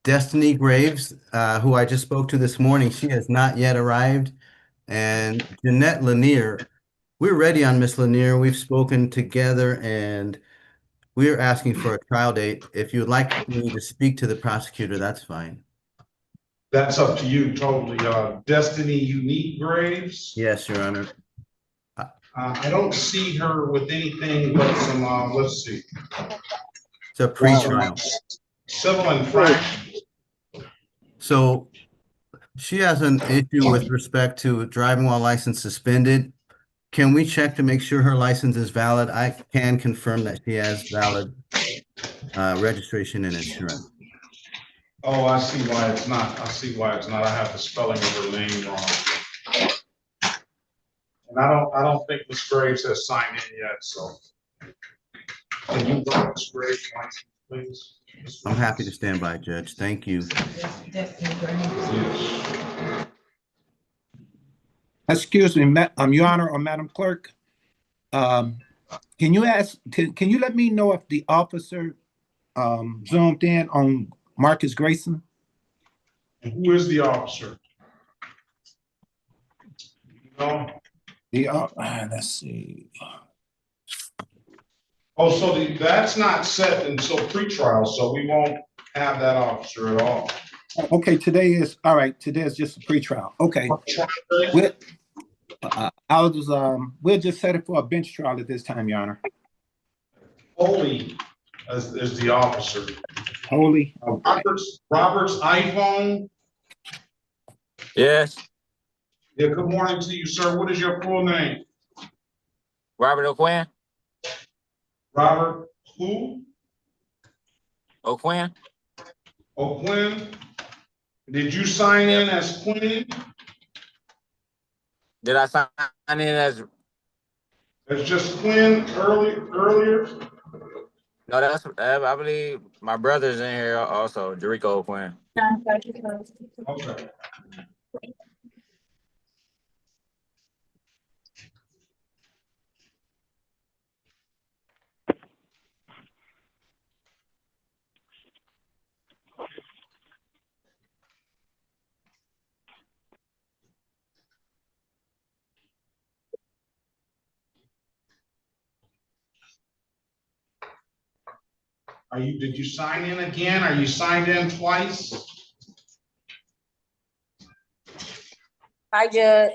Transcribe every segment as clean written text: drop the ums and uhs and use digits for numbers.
Destiny Graves, who I just spoke to this morning, she has not yet arrived. And Jeanette Lanier, we're ready on Miss Lanier. We've spoken together and we're asking for a trial date. If you would like me to speak to the prosecutor, that's fine. That's up to you totally. Destiny Unique Graves. Yes, Your Honor. I don't see her with anything but some, let's see. It's a pre-trial. Civil infraction. So she has an issue with respect to driving while license suspended. Can we check to make sure her license is valid? I can confirm that she has valid registration and insurance. Oh, I see why it's not. I see why it's not. I have the spelling of her name wrong. And I don't think Ms. Graves has signed in yet, so. Can you go Ms. Graves' license, please? I'm happy to stand by, Judge. Thank you. Excuse me, Your Honor or Madam Clerk. Can you let me know if the officer zoomed in on Marcus Grayson? And who is the officer? No. Let's see. Oh, so that's not set until pretrial, so we won't have that officer at all. Okay, today is just a pretrial. Okay. We'll just set it for a bench trial at this time, Your Honor. Holy is the officer. Holy. Robert's iPhone. Yes. Yeah, good morning to you, sir. What is your full name? Robert O'Quinn. Robert who? O'Quinn. O'Quinn. Did you sign in as Quinn? Did I sign in as? It's just Quinn earlier? No, that's I believe my brother's in here also, Jericho O'Quinn. Okay. Did you sign in again? Are you signed in twice? Hi, Judge.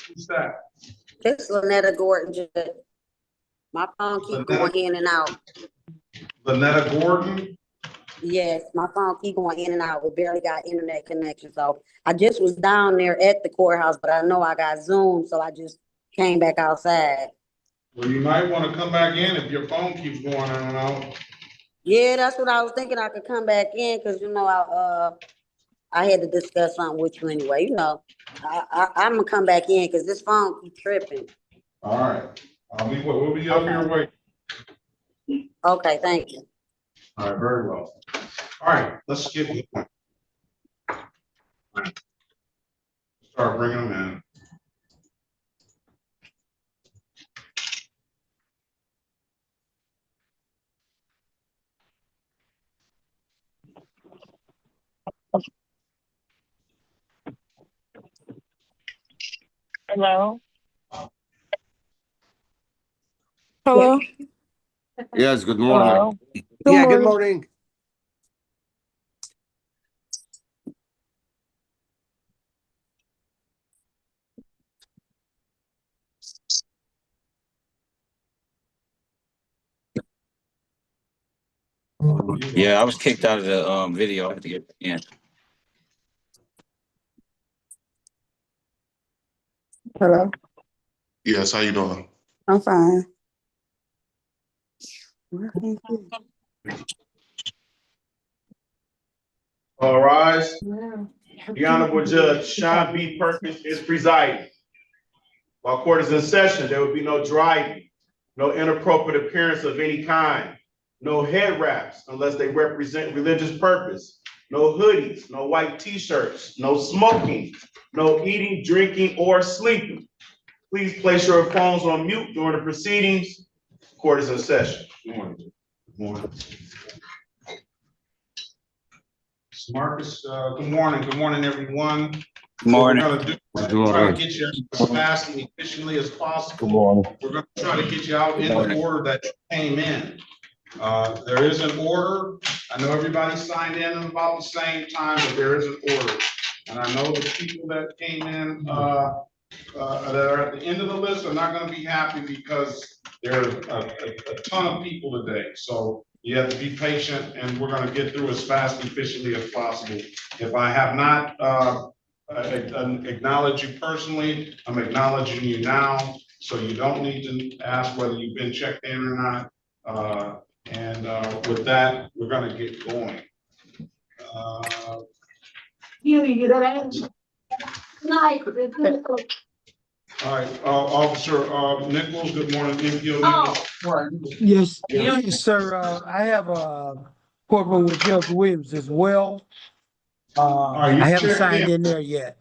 Who's that? This is Lynetta Gordon, Judge. My phone keep going in and out. Lynetta Gordon? Yes, my phone keep going in and out. We barely got internet connection. So I just was down there at the courthouse, but I know I got Zoom, so I just came back outside. Well, you might want to come back in if your phone keeps going in and out. Yeah, that's what I was thinking. I could come back in because I had to discuss something with you anyway. I'm gonna come back in because this phone keep tripping. All right, we'll be up here waiting. Okay, thank you. All right, very well. All right, let's get going. Start bringing them in. Hello. Hello. Yes, good morning. Hello. Good morning. Yeah, I was kicked out of the video. I had to get in. Hello. Yes, how you doing? I'm fine. All rise. The Honorable Judge Sean B. Perkins is presiding. While court is in session, there will be no driving, no inappropriate appearance of any kind, no head wraps unless they represent religious purpose, no hoodies, no white t-shirts, no smoking, no eating, drinking, or sleeping. Please place your phones on mute during the proceedings. Court is in session. Good morning. Good morning. Marcus, good morning. Good morning, everyone. Good What we're morning. gonna do is try to get you as fast and efficiently as possible. We're gonna try to get you out in the order that you came in. There is an order. I know everybody signed in at about the same time, but there is an order. And I know the people that came in, that are at the end of the list are not gonna be happy because there's a ton of people today. So you have to be patient and we're gonna get through as fast and efficiently as possible. If I have not, acknowledged you personally, I'm acknowledging you now. So you don't need to ask whether you've been checked in or not. With that, we're gonna get going. All right, Officer Nichols, good morning. MPO Nichols. Yes, yes, sir. I have a corporal with Judge Williams as well. right, you I haven't checked signed in. in there yet.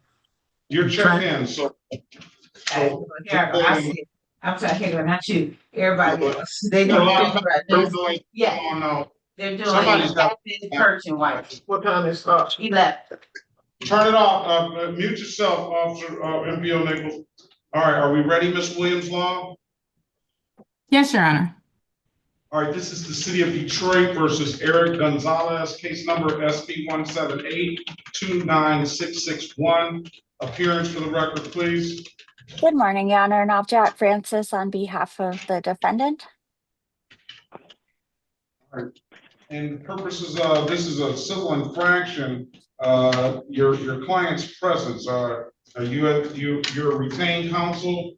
You're checked in, so. Here, I see it. I'm sorry, here, not you, everybody else. They A know lot of right people now. doing, Yeah, oh no, they're doing Somebody's got- Perkins white. what time is it? 11. Turn it off, mute yourself, Officer, MPO Nichols. All right, are we ready, Ms. Williams Law? Yes, Your Honor. All right, this is the City of Detroit versus Eric Gonzalez, case number SP 178-29661. Appearance for the record, please. Good morning, Your Honor. Navjot Francis on behalf of the defendant. And purposes of, this is a civil infraction, your client's presence, are you're a retained counsel?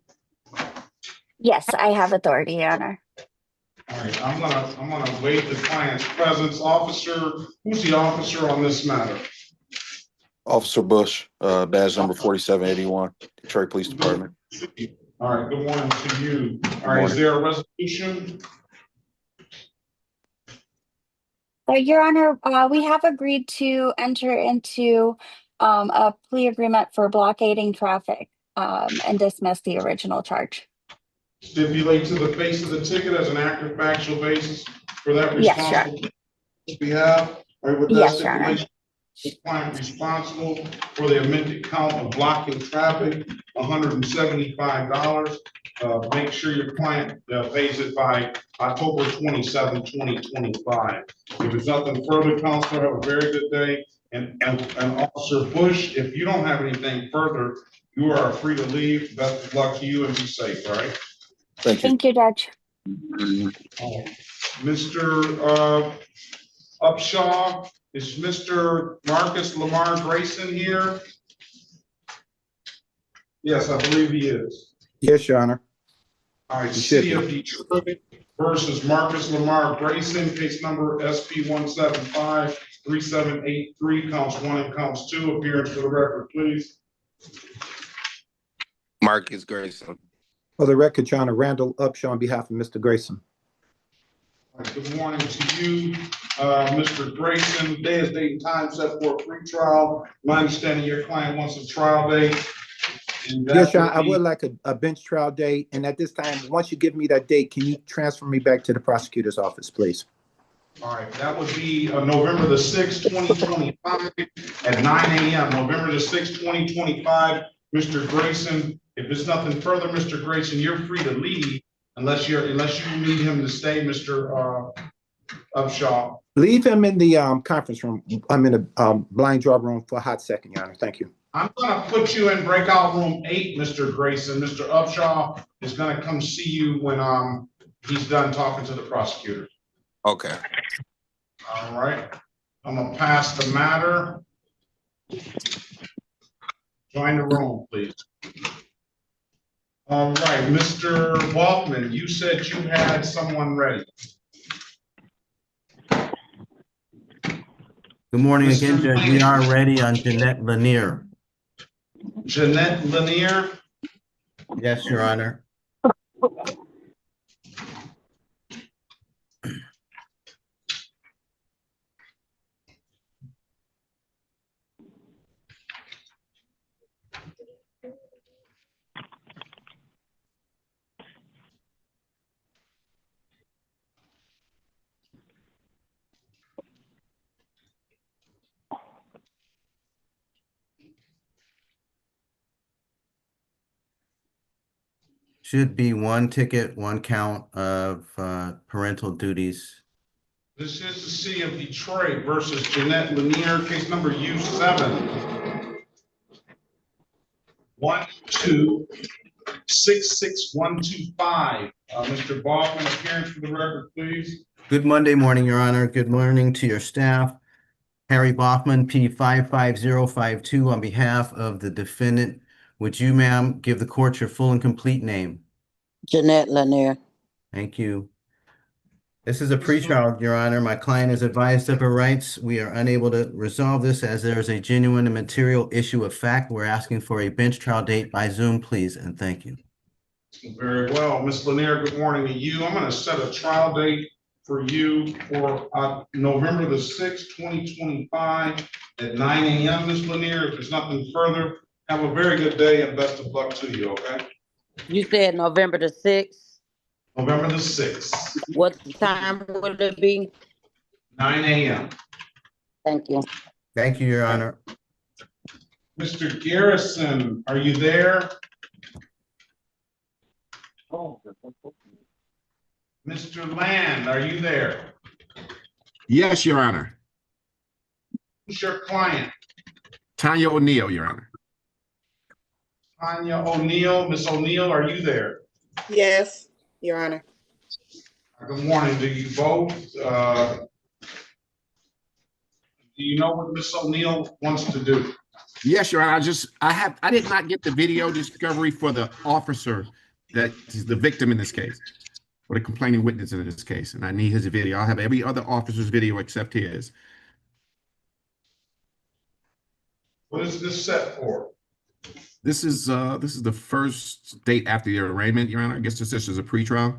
Yes, I have authority, Your Honor. All right, I'm gonna waive the client's presence. Officer, who's the officer on this matter? Officer Bush, badge number 4781, Detroit Police Department. All right, good morning to you. All right, is there a resolution? Your Honor, we have agreed to enter into a plea agreement for blockading traffic and dismiss the original charge. Stipulate to the face of the ticket as an active factual basis for that Yes, Your Honor. responsible we have. All right, with that Yes, Your Honor. stipulation, the client responsible for the amended count of blocking traffic, $175. Make sure your client pays it by October 27, 2025. If there's nothing further, Counselor, have a very good day. And Officer Bush, if you don't have anything further, you are free to leave. Best of luck to you and be safe, all right? Thank you. Thank you, Judge. Mr. Upshaw, is Mr. Marcus Lamar Grayson here? Yes, I believe he is. Yes, Your Honor. All right, He should City be. of Detroit versus Marcus Lamar Grayson, case number SP 175-3783, counts 1 and counts 2. Appearance for the record, please. Marcus Grayson. For the record, Your Honor, Randall Upshaw on behalf of Mr. Grayson. All right, good morning to you, Mr. Grayson. Day is date and time set for a pre-trial. My understanding your client wants a trial date. And that Yes, Your Honor, I would be- would like a bench trial date. And at this time, once you give me that date, can you transfer me back to the prosecutor's office, please? All right, that would be November the 6th, 2025 at 9 a.m. November the 6th, 2025. Mr. Grayson, if there's nothing further, Mr. Grayson, you're free to leave unless you need him to stay, Mr. Upshaw. Leave him in the conference room. I'm in a blind draw room for a hot second, Your Honor. Thank you. I'm gonna put you in breakout room 8, Mr. Grayson. Mr. Upshaw is gonna come see you when he's done talking to the prosecutor. Okay. All right, I'm gonna pass the matter. Join the room, please. All right, Mr. Walkman, you said you had someone ready. Good morning again, Judge. We are ready on Jeanette Lanier. Jeanette Lanier. Yes, Your Honor. Should be one ticket, one count of parental duties. This is the city of Detroit versus Jeanette Lanier, case number U7-12-66125. Mr. Baldwin, appearance for the record, please. Good Monday morning, Your Honor. Good morning to your staff. Harry Bachman, P 55052, on behalf of the defendant. Would you, ma'am, give the court your full and complete name? Jeanette Lanier. Thank you. This is a pretrial, Your Honor. My client is advised of her rights. We are unable to resolve this as there is a genuine and material issue of fact. We're asking for a bench trial date by Zoom, please, and thank you. Very well. Ms. Lanier, good morning to you. I'm going to set a trial date for you for November the 6th, 2025 at 9 a.m. Ms. Lanier, if there's nothing further, have a very good day and best of luck to you, okay? You said November the 6th. November the 6th, What time would it be? 9 a.m. Thank you. Thank you, Your Honor. Mr. Garrison, are you there? Mr. Land, are you there? Yes, Your Honor. Who's your client? Tanya O'Neill, Your Honor. Tanya O'Neill. Miss O'Neill, are you there? Yes, Your Honor. Good morning. Do you both? Do you know what Miss O'Neill wants to do? Yes, Your Honor. I did not get the video discovery for the officer that is the victim in this case, or the complaining witness in this case, and I need his video. I'll have every other officer's video except his. What is this set for? This is the first date after the arraignment, Your Honor. I guess this is a pretrial.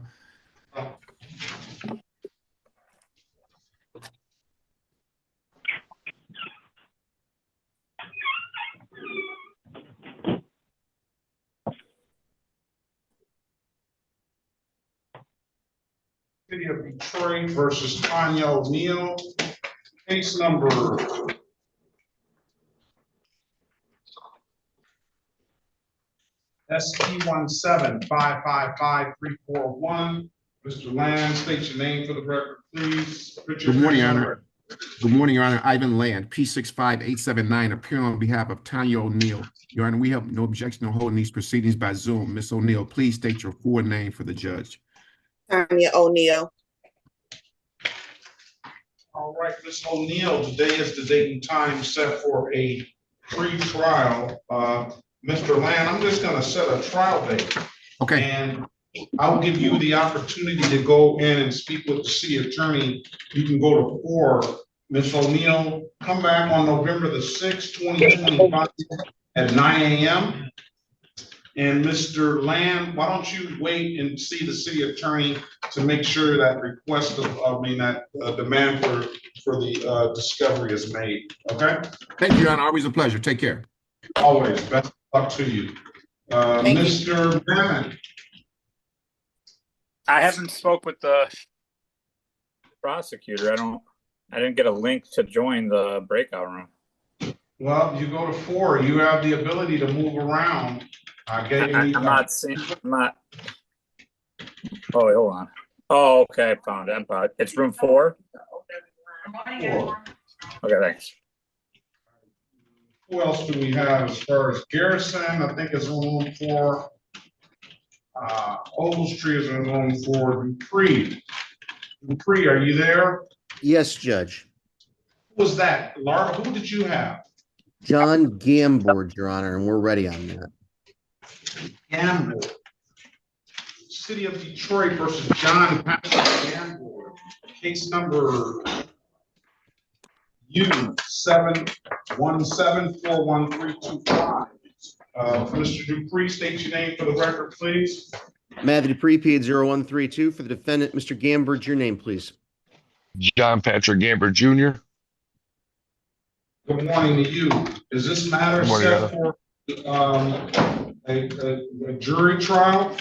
City of Detroit versus Tanya O'Neill. Case number SP175555341. Mr. Land, state your name for the record, please. Good morning, Your Honor. Good morning, Your Honor. Ivan Land, P65879, appearing on behalf of Tanya O'Neill. Your Honor, we have no objection to holding these proceedings by Zoom. Ms. O'Neill, please state your full name for the judge. Tanya O'Neill. All right, Ms. O'Neill, today is the date and time set for a pre-trial. Mr. Land, I'm just gonna set a trial date. Okay. And I'll give you the opportunity to go in and speak with the city attorney. You can go to 4. Ms. O'Neill, come back on November the 6th, 2025 at 9 a.m. And Mr. Lamb, why don't you wait and see the city attorney to make sure that request that demand for the discovery is made, okay? Thank you, Your Honor. Always a pleasure. Take care. Always. Best of luck to you. Mr. Hammond. I haven't spoke with the prosecutor. I didn't get a link to join the breakout room. Well, you go to 4. You have the ability to move around. I'm not seeing. I'm not. Oh, wait, hold on. Oh, okay. I found it. It's room 4. 4. Okay, thanks. Who else do we have as far as Garrison? I think it's room 4. Ogletree is in room 4. Dupree. Dupree, are you there? Yes, Judge. Who was that? Laura, who did you have? John Gambord, Your Honor, and we're ready on that. Gambord. City of Detroit versus John Patrick Gambord. Case number U717413325. Mr. Dupree, state your name for the record, please. Matthew Dupree, P0132. For the defendant, Mr. Gambord, your name, please. John Patrick Gamber Jr. Good morning to you. Is this matter Morning, set for a jury trial?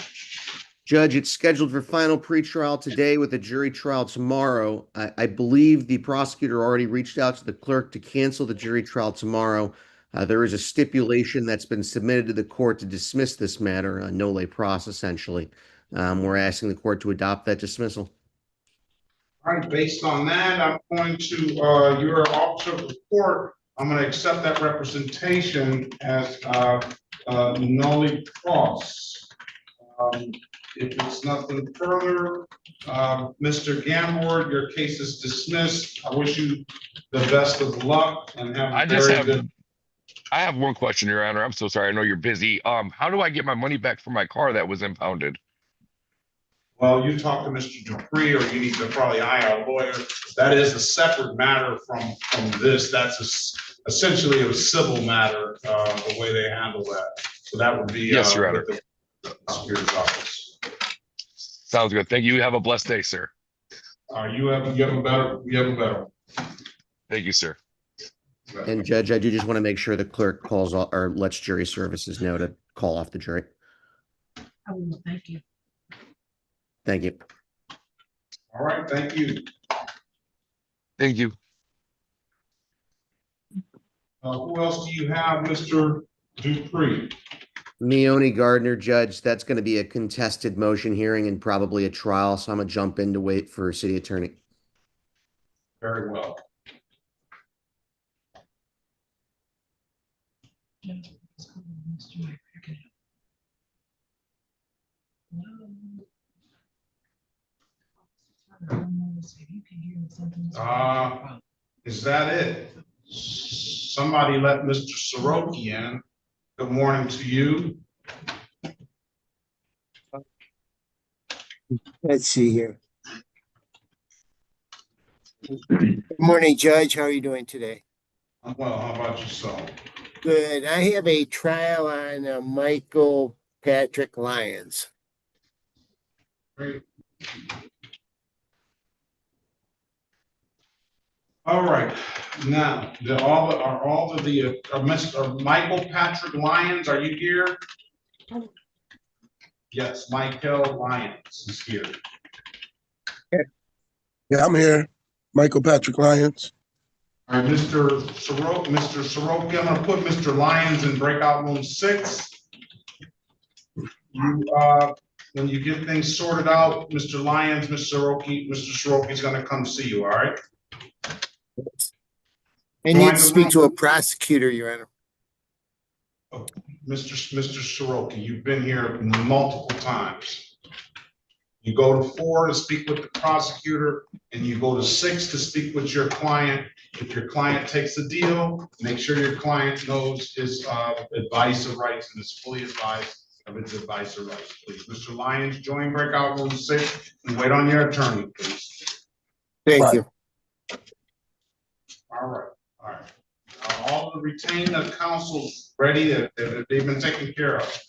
Judge, it's scheduled for final pretrial today with a jury trial tomorrow. I believe the prosecutor already reached out to the clerk to cancel the jury trial tomorrow. There is a stipulation that's been submitted to the court to dismiss this matter, a no lay pros essentially. We're asking the court to adopt that dismissal. All right, based on that, I'm going to, your officer of the court, I'm gonna accept that representation as, nolly cross. If it's nothing further, Mr. Gamboa, your case is dismissed. I wish you the best of luck and have a very good. I have one question, Your Honor. I'm so sorry. I know you're busy. How do I get my money back for my car that was impounded? Well, you talk to Mr. Dupree, or you need to probably hire a lawyer. That is a separate matter from this. That's essentially a civil matter, the way they handle that. So that would be Yes, Your Honor. with the prosecutor's office. Sounds good. Thank you. You have a blessed day, sir. You have a better. Thank you, sir. And Judge, I do just want to make sure the clerk calls or lets jury services know to call off the jury. Oh, thank you. Thank you. All right, thank you. Thank you. Who else do you have, Mr. Dupree? Meone Gardner, Judge, that's going to be a contested motion hearing and probably a trial, so I'm going to jump in to wait for city attorney. Very well. Is that it? Somebody let Mr. Soroki in. Good morning to you. Let's see here. Good morning, Judge. How are you doing today? I'm well. How about yourself? Good. I have a trial on Michael Patrick Lyons. Great. All right. Now, Mr. Michael Patrick Lyons, are you here? Yes, Michael Lyons is here. Yeah, I'm here. Michael Patrick Lyons. All right, Mr. Soroki, I'm gonna put Mr. Lyons in breakout room 6. When you get things sorted out, Mr. Lyons, Mr. Soroki is gonna come see you, all right? I need to speak to a prosecutor, Your Honor. Mr. Soroki, you've been here multiple times. You go to 4 to speak with the prosecutor, and you go to 6 to speak with your client. If your client takes the deal, make sure your client knows his advice or rights and is fully advised of his advice or rights, please. Mr. Lyons, join breakout room 6 and wait on your attorney, please. Thank you. All right. All the retained counsels ready, they've been taken care of.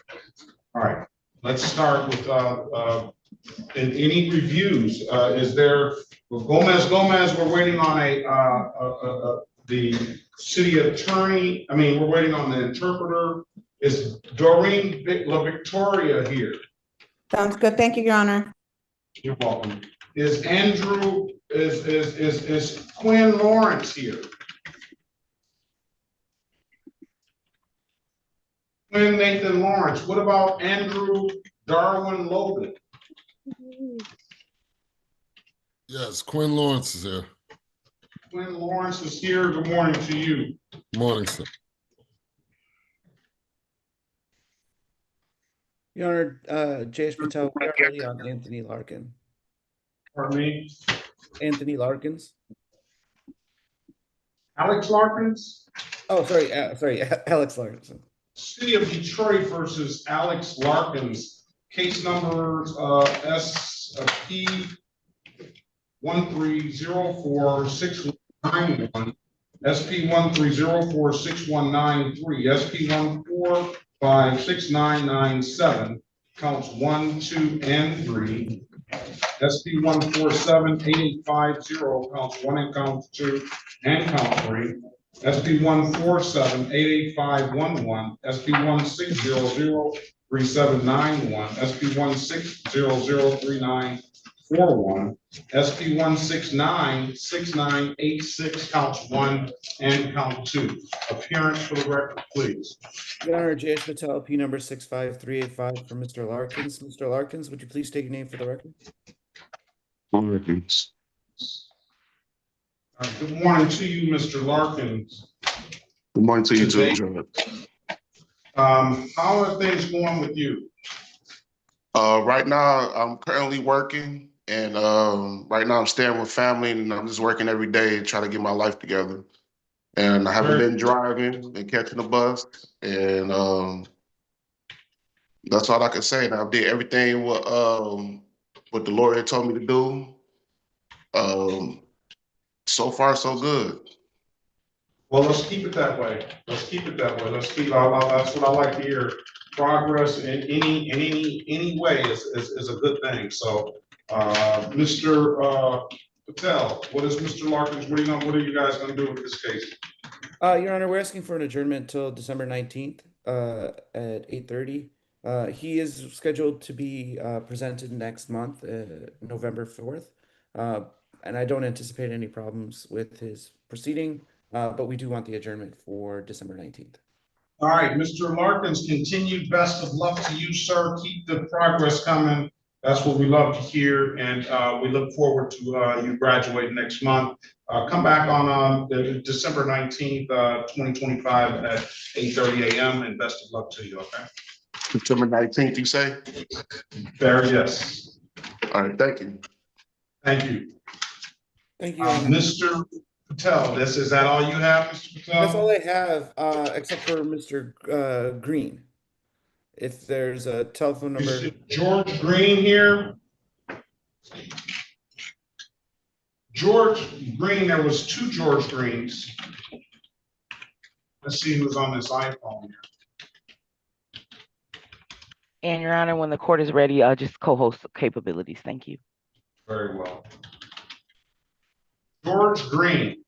All right, let's start with in any reviews. Is there Gomez? We're waiting on the city attorney. I mean, we're waiting on the interpreter. Is Doreen La Victoria here? Sounds good. Thank you, Your Honor. You're welcome. Is Andrew? Is Quinn Lawrence here? Quinn Nathan Lawrence. What about Andrew Darwin Logan? Yes, Quinn Lawrence is here. Quinn Lawrence is here. Good morning to you. Morning, sir. Your Honor, Jayesh Patel, we are ready on Anthony Larkin. Pardon me? Anthony Larkins. Alex Larkins? Oh, sorry, Alex Larkins. City of Detroit versus Alex Larkins. Case numbers SP 13046191, SP 13046193, SP 1456997, counts 1, 2, and 3. SP 1478850, counts 1 and count 2 and count 3. SP 147885111, SP 16003791, SP 160039 CR43441, SP 1696986, counts 1 and count 2. Appearance for the record, please. Your Honor, J.S. Patel, P number 65385 for Mr. Larkins. Mr. Larkins, would you please state your name for the record? Perkins. Good morning to you, Mr. Larkins. Good morning to you Today- too, Judge. How are things going with you? Right now, I'm currently working, and right now I'm staying with family, and I'm just working every day, trying to get my life together. And I haven't been driving, been catching the bus, and that's all I can say. And I did everything what the Lord had told me to do. So far, so good. Well, let's keep it that way. Let's keep it that way. Let's keep. That's what I like to hear. Progress in any way is a good thing. So, Mr. Patel, what is Mr. Larkins? What are you guys going to do with this case? Your Honor, we're asking for an adjournment till December 19th at 8:30. He is scheduled to be presented next month, November 4th. And I don't anticipate any problems with his proceeding, but we do want the adjournment for December 19th. All right, Mr. Larkins, continued best of luck to you, sir. Keep the progress coming. That's what we love to hear, and we look forward to you graduating next month. Come back on December 19th, 2025 at 8:30 a.m. and best of luck to you, okay? September 19th, you say? There, yes. All right, thank you. Thank you. Thank you. Mr. Patel, is that all you have, Mr. Patel? That's all I have, except for Mr. Green. If there's a telephone number. Is it George Green here? George Green, there was 2 George Greens. Let's see who's on this iPhone here. And Your Honor, when the court is ready, just co-host capabilities. Thank you. Very well. George Green.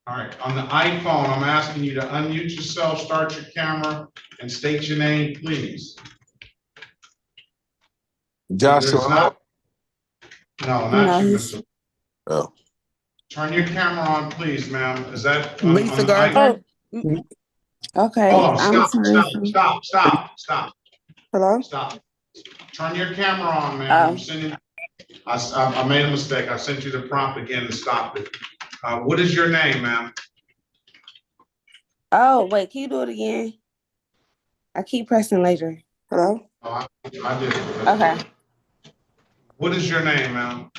All right, on the iPhone, I'm asking you to unmute yourself, start your camera, and state your name, please. Joshua. No, not you, Mr. Oh. Turn your camera on, please, ma'am. Is that Lisa on the Gardner? iPhone? Okay. Hold on, I'm stop. Hello? Stop. Turn your camera on, ma'am. Oh. I'm sending. I made a mistake. I sent you the prompt again to stop it. What is your name, ma'am? Oh, wait, can you do it again? I keep pressing later. Hello? Oh, I did it. Okay. What is your name, ma'am?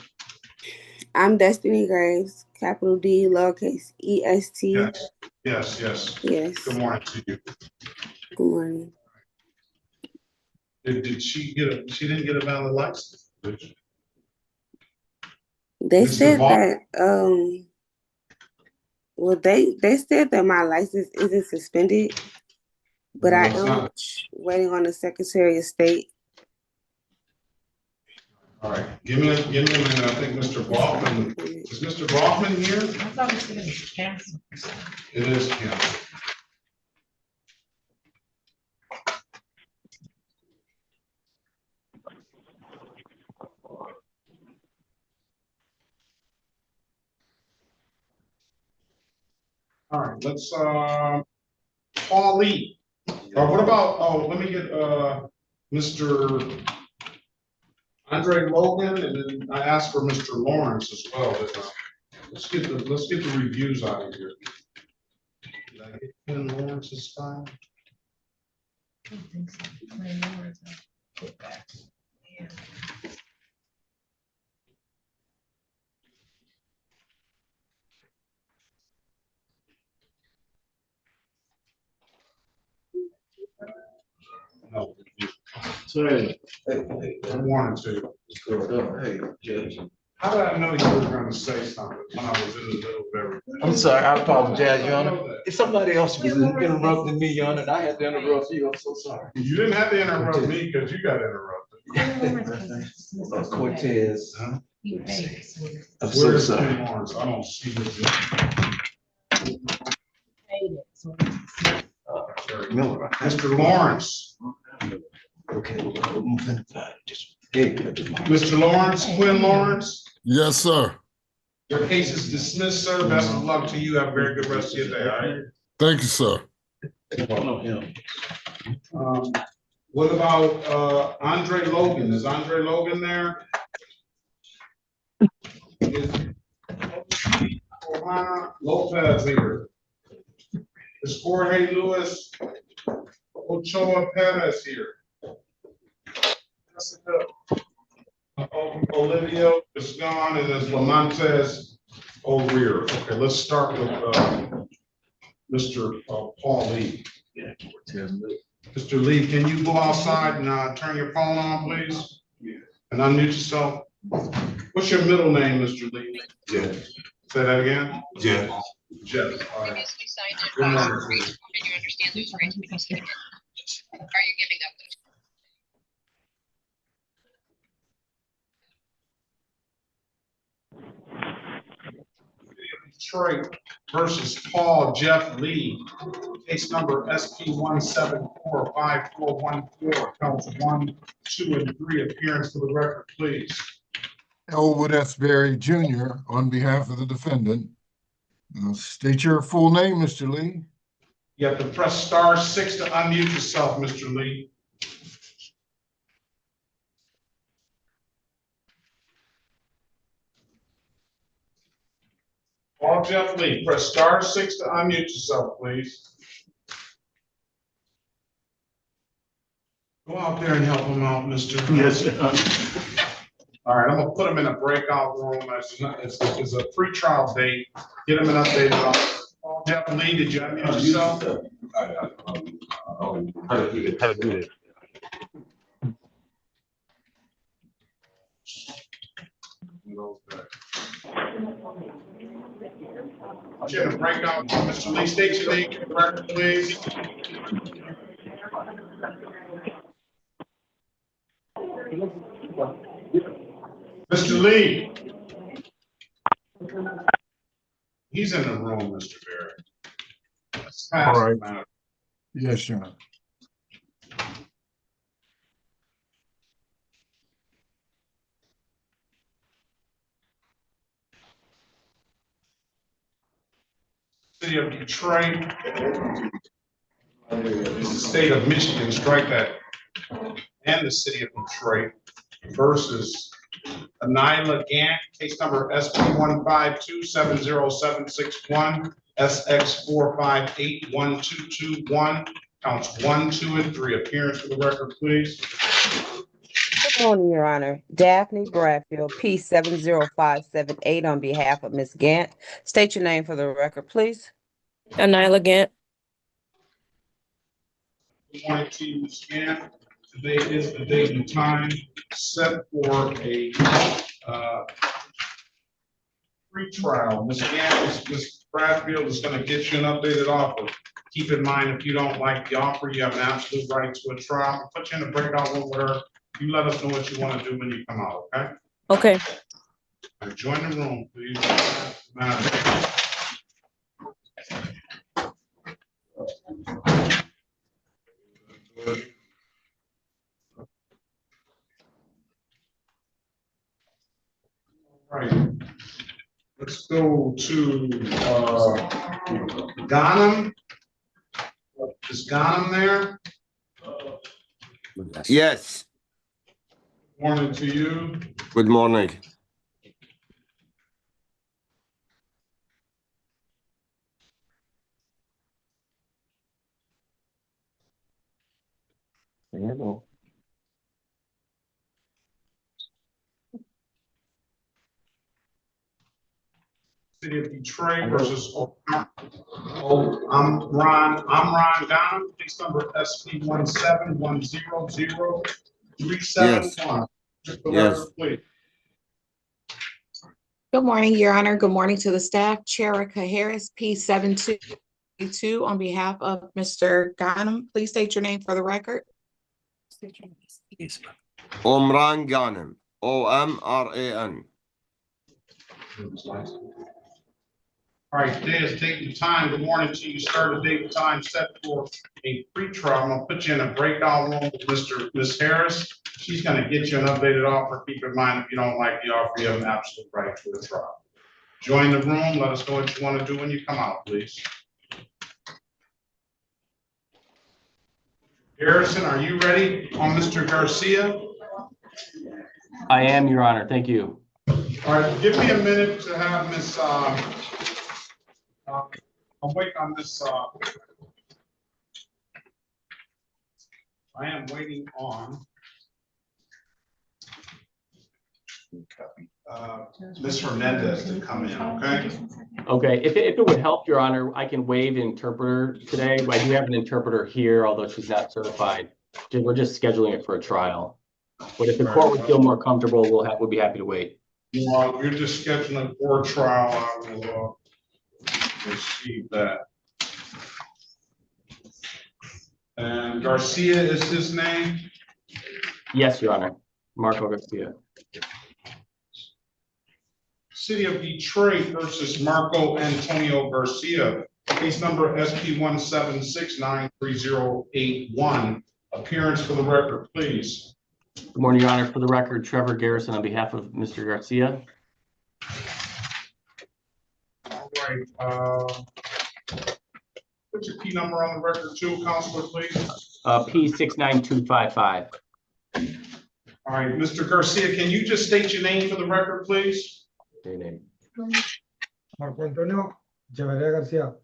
I'm Destiny Graves, capital D, lowercase EST. Yes. Yes. Good morning to you. Good morning. Did she get she didn't get a valid license? Did she? They Mr. said Vaughn? that well they said that my license isn't suspended, but No, I it's am not. waiting on the Secretary of State. All right, give me a minute. I think Mr. Baughman, is Mr. Baughman here? I thought it was canceled. It is canceled. All right, let's Paul Lee. What about let me get Mr. Andre Logan, and then I asked for Mr. Lawrence as well. But, let's get the reviews out of here. Did I get Ken Lawrence's file? I don't think so. My numbers are put back. Yeah. No. Hey, good morning to you. Hey, Judge. How did I know you were going to say something when I was in the middle of everything? I'm sorry, I apologize, Your Honor. If somebody else was interrupting me, Your Honor, and I had to interrupt you, I'm so sorry. You didn't have to interrupt me because you got interrupted. Cortez. Huh? I'm so Where's sorry. Ken Lawrence? I don't see his Miller. Mr. Lawrence. Okay, we're moving. Just, hey, Mr. Lawrence, Quinn Lawrence, Yes, sir. your case is dismissed, sir. Best of luck to you. Have a very good rest of your day, all right? Thank you, sir. What about Andre Logan? Is Andre Logan there? Is Johanna Lopez here? Is Jorge Luis Ochoa Perez here? Jessica Olivia is gone, and there's Lamontes O'Rear. Okay, let's start with Mr. Paul Lee. Mr. Lee, can you go outside and turn your phone on, please? And unmute yourself. What's your middle name, Mr. Lee? Jeff. Say that again? Jeff. Jeff. All right. Good morning, please. Detroit versus Paul Jeff Lee. Case number SP 1745414, counts 1, 2, and 3. Appearance for the record, please. Elwood S. Berry Jr. on behalf of the defendant. State your full name, Mr. Lee. You have to press *6 to unmute yourself, Mr. Lee. Paul Jeff Lee, press *6 to unmute yourself, please. Go out there and help him out, Mr. Yes. All right, I'm gonna put him in a breakout room. It's a pre-trial date. Get him an updated office. Paul Jeff Lee, did you unmute yourself? How to do this? Get a breakout, Mr. Lee, state your name for the record, please. Mr. Lee. He's in the room, Mr. Berry. All right. Yes, Your Honor. City of Detroit. This is the state of Michigan, strike that. And the city of Detroit versus Anila Gant, case number SP 1527071, SX 4581221, counts 1, 2, and 3. Appearance for the record, please. Good morning, Your Honor. Daphne Bradfield, P 70578 on behalf of Ms. Gant. State your name for the record, please. Anila Gant. Good morning to you, Ms. Gant. Today is the date and time set for a pre-trial. Ms. Gant, Ms. Bradfield is going to get you an updated offer. Keep in mind, if you don't like the offer, you have an absolute right to a trial. We'll put you in a breakout room with her. You let us know what you want to do when you come out, okay? Okay. Right, join the room, please. Right. Let's go to Ghanem. Is Ghanem there? Yes. Morning to you. Good morning. Hello. City of Detroit versus I'm Ron Ghanem, case number SP 1710037. Yes. Good morning, Your Honor. Good morning to the staff. Cherika Harris, P 722 on behalf of Mr. Ghanem. Please state your name for the record. Omran Ghanem. OMRAN. All right, today is date and time. Good morning to you. Start a date and time set for a pretrial. I'm gonna put you in a breakout room with Miss Harris. She's gonna get you an updated offer. Keep in mind, if you don't like the offer, you have an absolute right to a trial. Join the room. Let us know what you want to do when you come out, please. Harrison, are you ready on Mr. Garcia? I am, Your Honor. Thank you. All right, give me a minute to have Miss, I'll wait on this, I am waiting on Ms. Hernandez to come in, okay? Okay, if it would help, Your Honor, I can waive an interpreter today. I do have an interpreter here, although she's not certified. We're just scheduling it for a trial. But if the court would feel more comfortable, we'll be happy to wait. Well, you're just scheduling for a trial. I will receive that. And Garcia is his name? Yes, Your Honor. Marco Garcia. City of Detroit versus Marco Antonio Garcia. Case number SP 176938081. Appearance for the record, please. Good morning, Your Honor. For the record, Trevor Garrison on behalf of Mr. Garcia. All right. Put your P number on the record too, Counselor, please. P69255. All right, Mr. Garcia, can you just state your name for the record, please? Your name. Marco Antonio Garcia.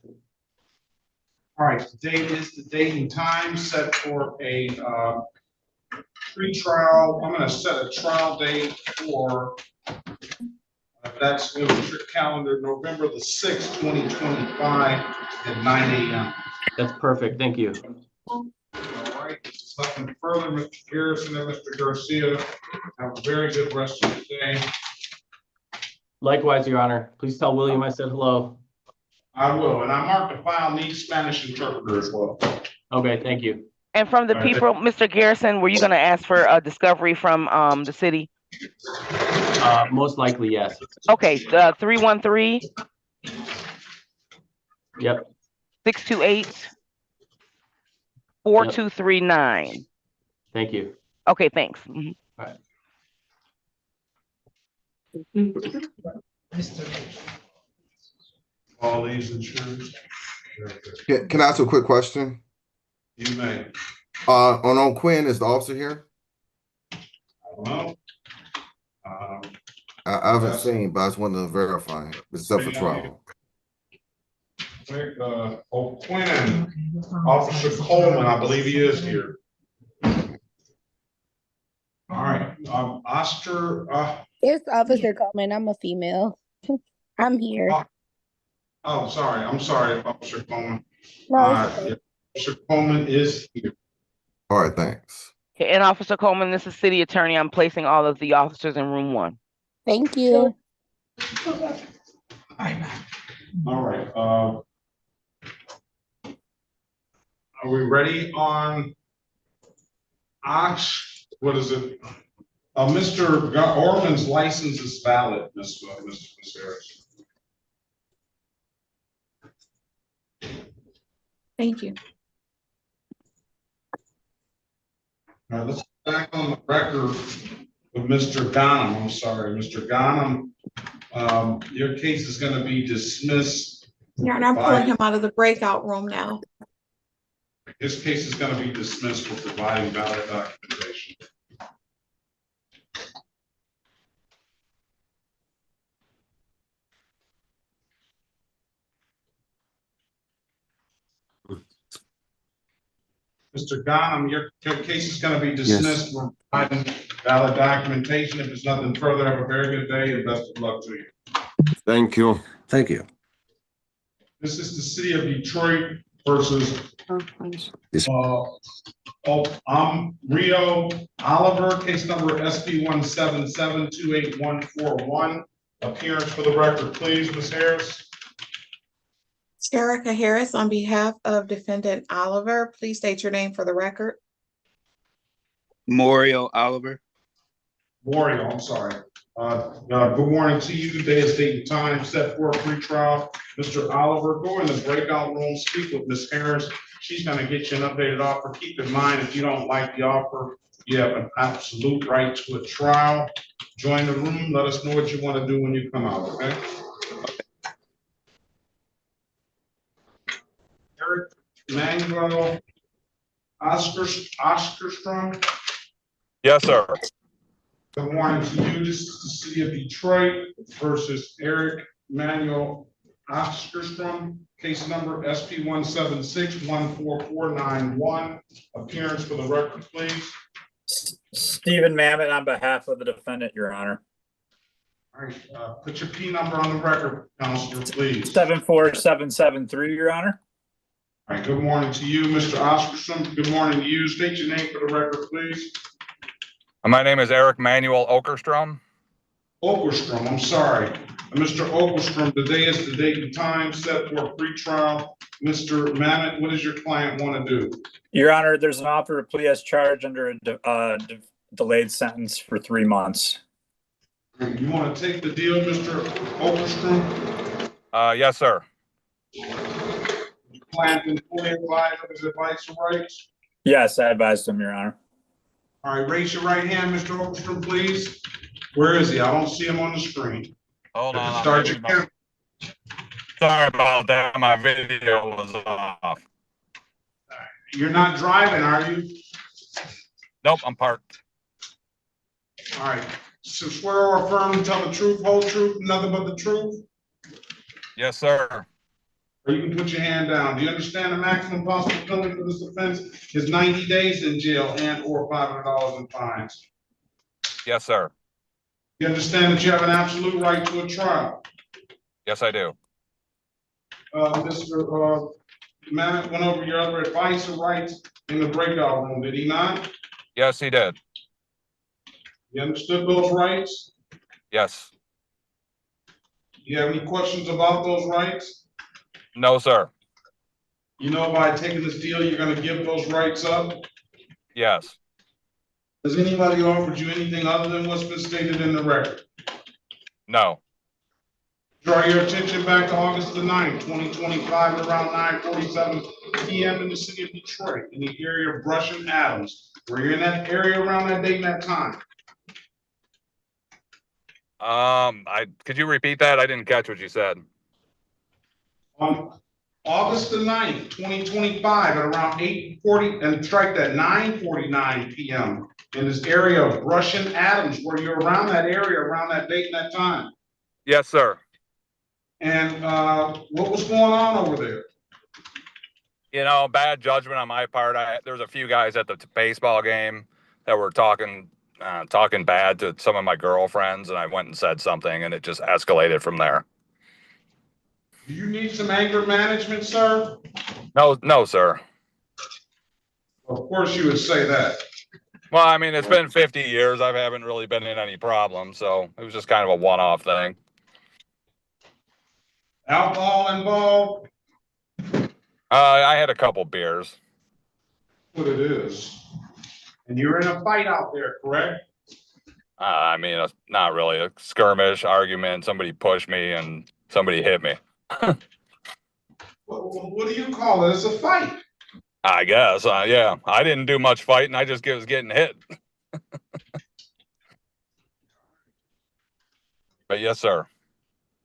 All right, today is the date and time set for a pre-trial. I'm going to set a trial date for that's your calendar, November the 6th, 2025 at 9 a.m. That's perfect. Thank you. All right, nothing further, Mr. Garrison and Mr. Garcia. Have a very good rest of the day. Likewise, Your Honor. Please tell William I said hello. I will, and I marked the file needs Spanish interpreter as well. Okay, thank you. And from the people, Mr. Garrison, were you going to ask for a discovery from the city? Most likely, yes. Okay, 313. Yep. 628 4239. Thank you. Okay, thanks. Mm-hmm. All right. All these insurance. Can I ask a quick question? You may. On Quinn, is the officer here? Well, I haven't seen, but I just wanted to verify it's up for trial. O'Quinn, Officer Coleman, I believe he is here. All right, Oscar. It's Officer Coleman. I'm a female. I'm here. Oh, sorry. I'm sorry, Officer Coleman. No, it's okay. Officer Coleman is here. All right, thanks. Okay, and Officer Coleman, this is City Attorney. I'm placing all of the officers in room 1. Thank you. All right. Are we ready on Ox? What is it? Mr. Orman's license is valid, Ms. Harris. Thank you. All right, let's go back on the record with Mr. Ghanem. I'm sorry, Mr. Ghanem. Your case is going to be dismissed. Your Honor, I'm pulling him out of the breakout room now. His case is going to be dismissed for providing valid documentation. Mr. Ghanem, your case is going to be dismissed for providing valid documentation. If there's nothing further, have a very good day and best of luck to you. Thank you. Thank you. This is the City of Detroit versus Rio Oliver, case number SP 177-28141. Appearance for the record, please, Ms. Harris. Erica Harris on behalf of defendant Oliver. Please state your name for the record. Mario Oliver. Mario, I'm sorry. Good morning to you. Today is date and time set for a pre-trial. Mr. Oliver, go in the breakout room, speak with Ms. Harris. She's gonna get you an updated offer. Keep in mind, if you don't like the offer, you have an absolute right to a trial. Join the room. Let us know what you want to do when you come out, okay? Eric Manuel Oscarstrom. Yes, sir. Good morning to you. This is the city of Detroit versus Eric Manuel Oscarstrom. Case number SP 176-14491. Appearance for the record, please. Stephen Mamet on behalf of the defendant, Your Honor. All right, put your P number on the record, Counselor, please. 74773, Your Honor. All right, good morning to you, Mr. Oscarstrom. Good morning to you. State your name for the record, please. My name is Eric Manuel Okerstrom. Okerstrom, I'm sorry. Mr. Okerstrom, today is the date and time set for a pre-trial. Mr. Mamet, what does your client want to do? Your Honor, there's an offer of plea as charged under a delayed sentence for 3 months. You want to take the deal, Mr. Okerstrom? Yes, sir. You plan to fully advise of his advice and rights? Yes, I advised him, Your Honor. All right, raise your right hand, Mr. Okerstrom, please. Where is he? I don't see him on the screen. Hold on. Start your camera. Sorry about that. My video was off. You're not driving, are you? Nope, I'm parked. All right. So swear or affirm to tell the truth, whole truth, nothing but the truth? Yes, sir. Or you can put your hand down. Do you understand the maximum possible penalty for this offense is 90 days in jail and or $500 in fines? Yes, sir. You understand that you have an absolute right to a trial? Yes, I do. Mr. Mamet went over your other advice and rights in the breakout room, did he not? Yes, he did. You understood those rights? Yes. Do you have any questions about those rights? No, sir. You know, by taking this deal, you're going to give those rights up? Yes. Has anybody offered you anything other than what's been stated in the record? No. Draw your attention back to August the 9th, 2025, at around 9:47 p.m. in the city of Detroit, in the area of Brush and Adams. Were you in that area around that date and that time? Could you repeat that? I didn't catch what you said. On August the 9th, 2025, at around 8:40, and strike that 9:49 p.m. in this area of Brush and Adams, were you around that area around that date and that time? Yes, sir. And what was going on over there? You know, bad judgment on my part. There's a few guys at the baseball game that were talking bad to some of my girlfriends, and I went and said something, and it just escalated from there. Do you need some anger management, sir? No, sir. Of course you would say that. Well, I mean, it's been 50 years. I haven't really been in any problems, so it was just kind of a one-off thing. Alcohol involved? I had a couple beers. What it is. And you're in a fight out there, correct? I mean, it's not really a skirmish argument. Somebody pushed me and somebody hit me. What do you call it? It's a fight. I guess. Yeah, I didn't do much fighting. I just was getting hit. But yes, sir.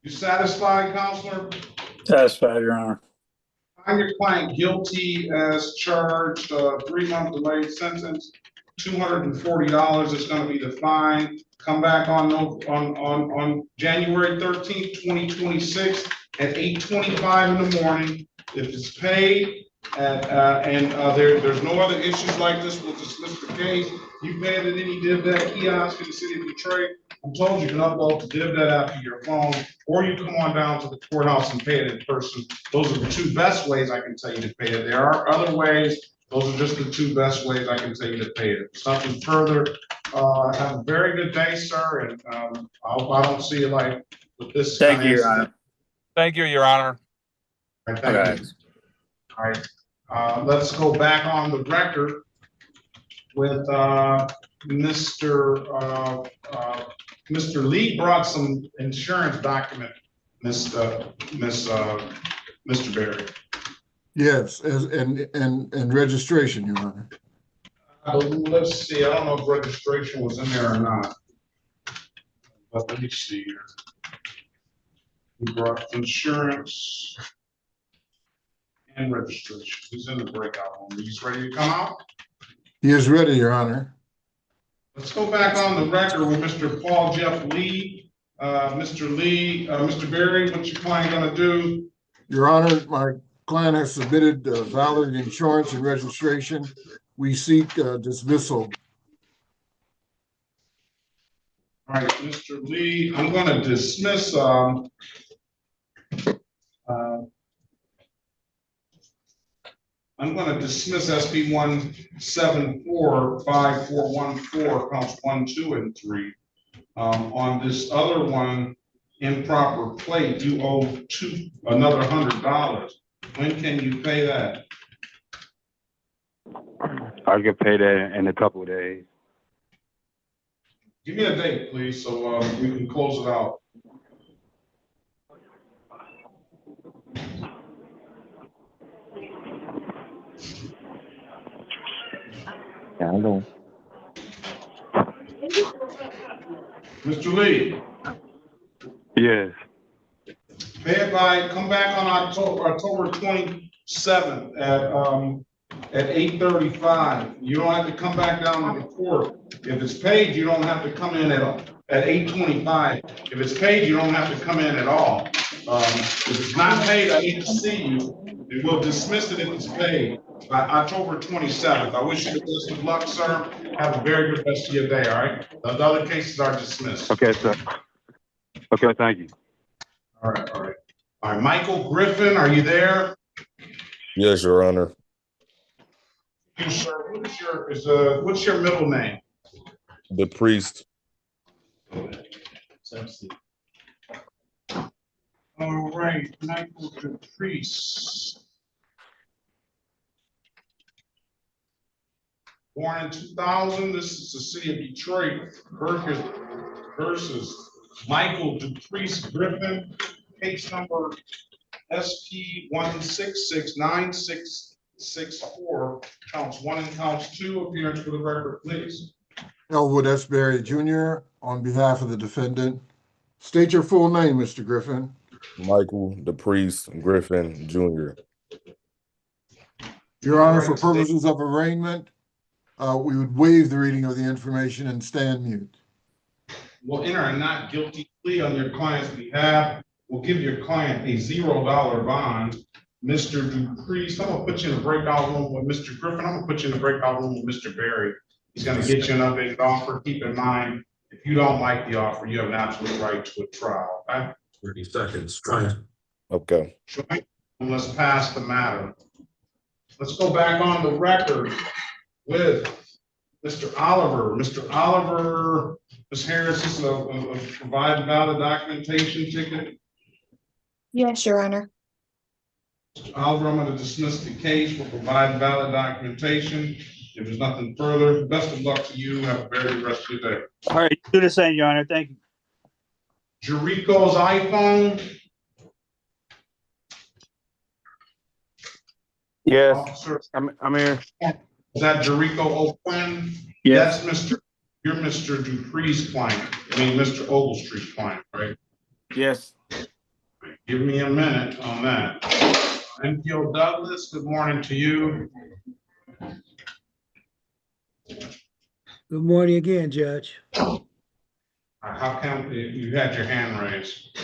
You satisfied, Counselor? Satisfied, Your Honor. Find your client guilty as charged, 3-month delayed sentence, $240 is going to be the fine. Come back on January 13th, 2026 at 8:25 in the morning. If it's paid, there's no other issues like this, we'll dismiss the case. You pay it at any DivDat kiosk in the city of Detroit. I'm told you can upload the DivDat app to your phone, or you come on down to the courthouse and pay it in person. Those are the two best ways I can tell you to pay it. There are other ways. Those are just the two best ways I can tell you to pay it. Something further. Have a very good day, sir, and I hope I don't see you like with this. Thank you, Your Honor. Thank you, Your Honor. All right, thank you. All right, let's go back on the record with Mr. Mr. Lee brought some insurance document, Mr. Berry. Yes, and registration, Your Honor. Let's see, I don't know if registration was in there or not. But let me see here. We brought insurance and registration. He's in the breakout room. He's ready to come out? He is ready, Your Honor. Let's go back on the record with Mr. Paul Jeff Lee. Mr. Lee, Mr. Berry, what's your client gonna do? Your Honor, my client has submitted valid insurance and registration. We seek dismissal. All right, Mr. Lee, I'm gonna dismiss, I'm gonna dismiss SB 1745414 counts 1, 2, and 3. On this other one, improper plate, you owe another $100. When can you pay that? I'll get paid in a couple of days. Give me a date, please, so we can close it out. Yeah, I know. Mr. Lee, Yes. pay it by, come back on October 27th at 8:35. You don't have to come back down to the court. If it's paid, you don't have to come in at 8:25. If it's paid, you don't have to come in at all. If it's not paid, I need to see you, and we'll dismiss it if it's paid by October 27th. I wish you the best of luck, sir. Have a very good rest of your day, all right? The other cases are dismissed. Okay, sir. Okay, thank you. All right, all right. All right, Michael Griffin, are you there? Yes, Your Honor. You, sir, what's your middle name? The priest. All right, Michael the priest. Born in 2000, this is the city of Detroit. Perkins versus Michael Dupriest Griffin, case number SP 1669664, counts 1 and counts 2. Appearance for the record, please. Elwood S. Berry Jr. on behalf of the defendant. State your full name, Mr. Griffin. Michael the priest Griffin Jr. Your Honor, for purposes of arraignment, we would waive the reading of the information and stand mute. Will enter a not guilty plea on your client's behalf. We'll give your client a $0 bond. Mr. Dupriest, I'm gonna put you in a breakout room with Mr. Griffin. I'm gonna put you in a breakout room with Mr. Berry. He's gonna get you an updated offer. Keep in mind, if you don't like the offer, you have an absolute right to a trial, okay? 30 seconds. Try it. Okay. And let's pass the matter. Let's go back on the record with Mr. Oliver. Mr. Oliver, Ms. Harris, this is a provide valid documentation ticket. Yes, Your Honor. Mr. Oliver, I'm going to dismiss the case for provide valid documentation. If there's nothing further, best of luck to you. Have a very good rest of your day. All right, do the same, Your Honor. Thank you. Jericho's iPhone. Yes. Officer, I'm here. is that Jericho O'Quinn? Yes. That's you're Mr. Dupree's client. I mean, Mr. Ogletree client, right? Yes. Give me a minute on that. MPO Douglas, good morning to you. Good morning again, Judge. How come you had your hand raised?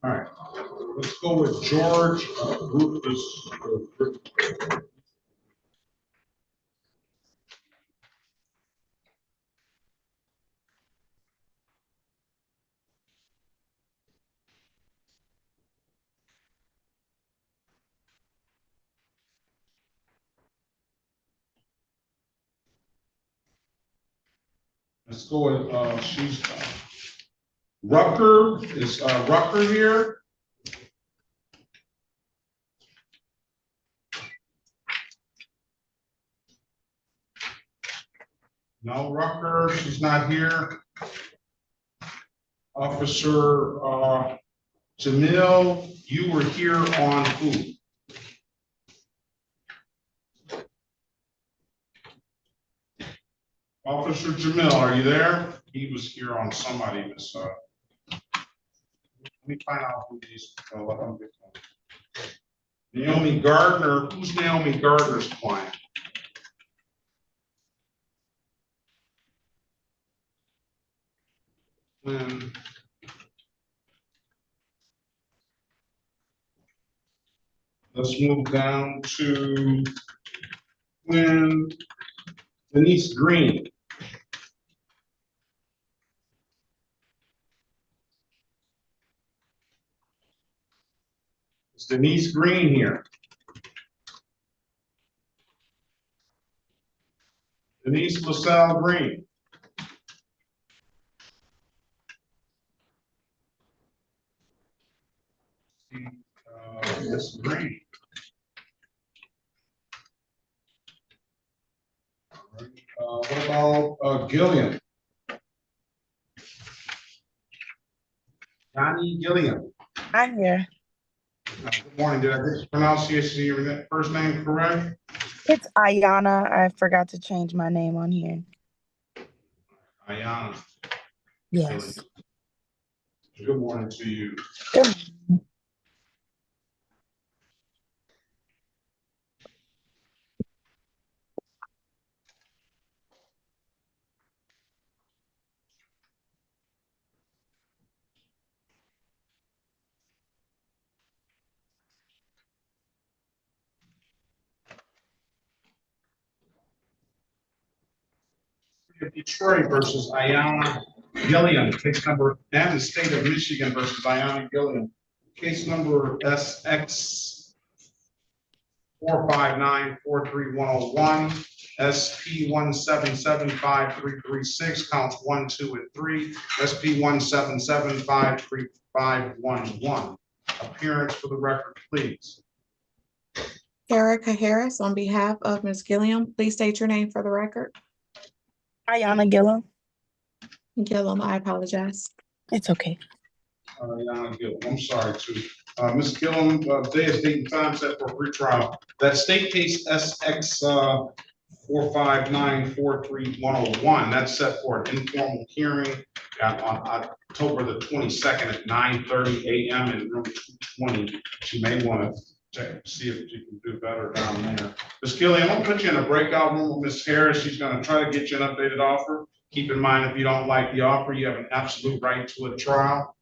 All right, let's go with George Rufus. Let's go with she's Rucker. Is Rucker here? No, Rucker, she's not here. Officer Jamil, you were here on who? Officer Jamil, are you there? He was here on somebody, Miss. Let me find out who these. Naomi Gardner. Who's Naomi Gardner's client? Let's move down to Denise Green. Is Denise Green here? Denise LaSalle Green. Miss Green. What about Gilliam? Johnny Gilliam. I'm here. Good morning. Did I get the pronunciation of your first name correct? It's Ayana. I forgot to change my name on here. Ayana. Yes. Good morning to you. Good morning. Detroit versus Ayana Gilliam, case number, and the state of Michigan versus Ayana Gilliam, case number SX 459-43101, SP 1775336, counts 1, 2, and 3, SP 177535511. Appearance for the record, please. Erica Harris, on behalf of Ms. Gilliam, please state your name for the record. Ayana Gillum. Gillum, I apologize. It's okay. Ayana Gillum, I'm sorry too. Ms. Gillum, today is date and time set for retrial. That state case SX 459-43101, that's set for an informal hearing on October the 22nd at 9:30 a.m. in room 220. She may want to see if you can do better down there. Ms. Gilliam, I'm gonna put you in a breakout room with Ms. Harris. She's gonna try to get you an updated offer. Keep in mind, if you don't like the offer, you have an absolute right to a trial.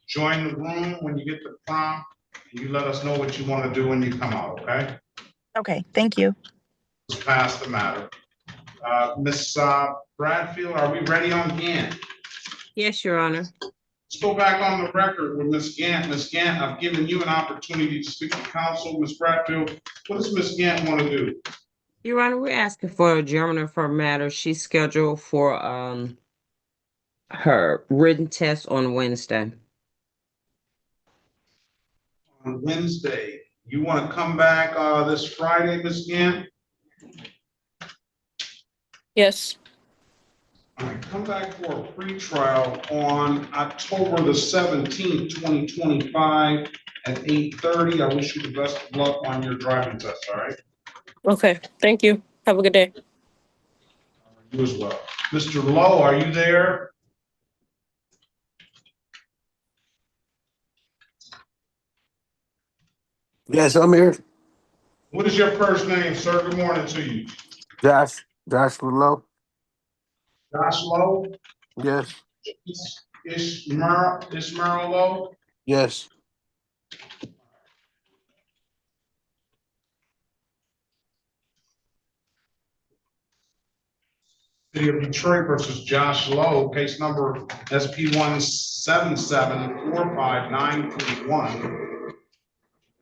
Join the room when you get the prompt. And you let us know what you want to do when you come out, okay? Okay, thank you. Let's pass the matter. Ms. Bradfield, are we ready on Gant? Yes, Your Honor. Let's go back on the record with Ms. Gant. Ms. Gant, I've given you an opportunity to speak to counsel. Ms. Bradfield, what does Ms. Gant want to do? Your Honor, we're asking for adjournment for a matter. She's scheduled for her written test on Wednesday. On Wednesday, you want to come back this Friday, Ms. Gant? Yes. All right, come back for a pretrial on October the 17th, 2025 at 8:30. I wish you the best of luck on your driving test, all right? Okay, thank you. Have a good day. You as well. Mr. Lowe, are you there? Yes, I'm here. What is your first name, sir? Good morning to you. Josh Lowe. Josh Lowe? Yes. Ishmael Lowe? Yes. City of Detroit versus Josh Lowe, case number SP 177-45931.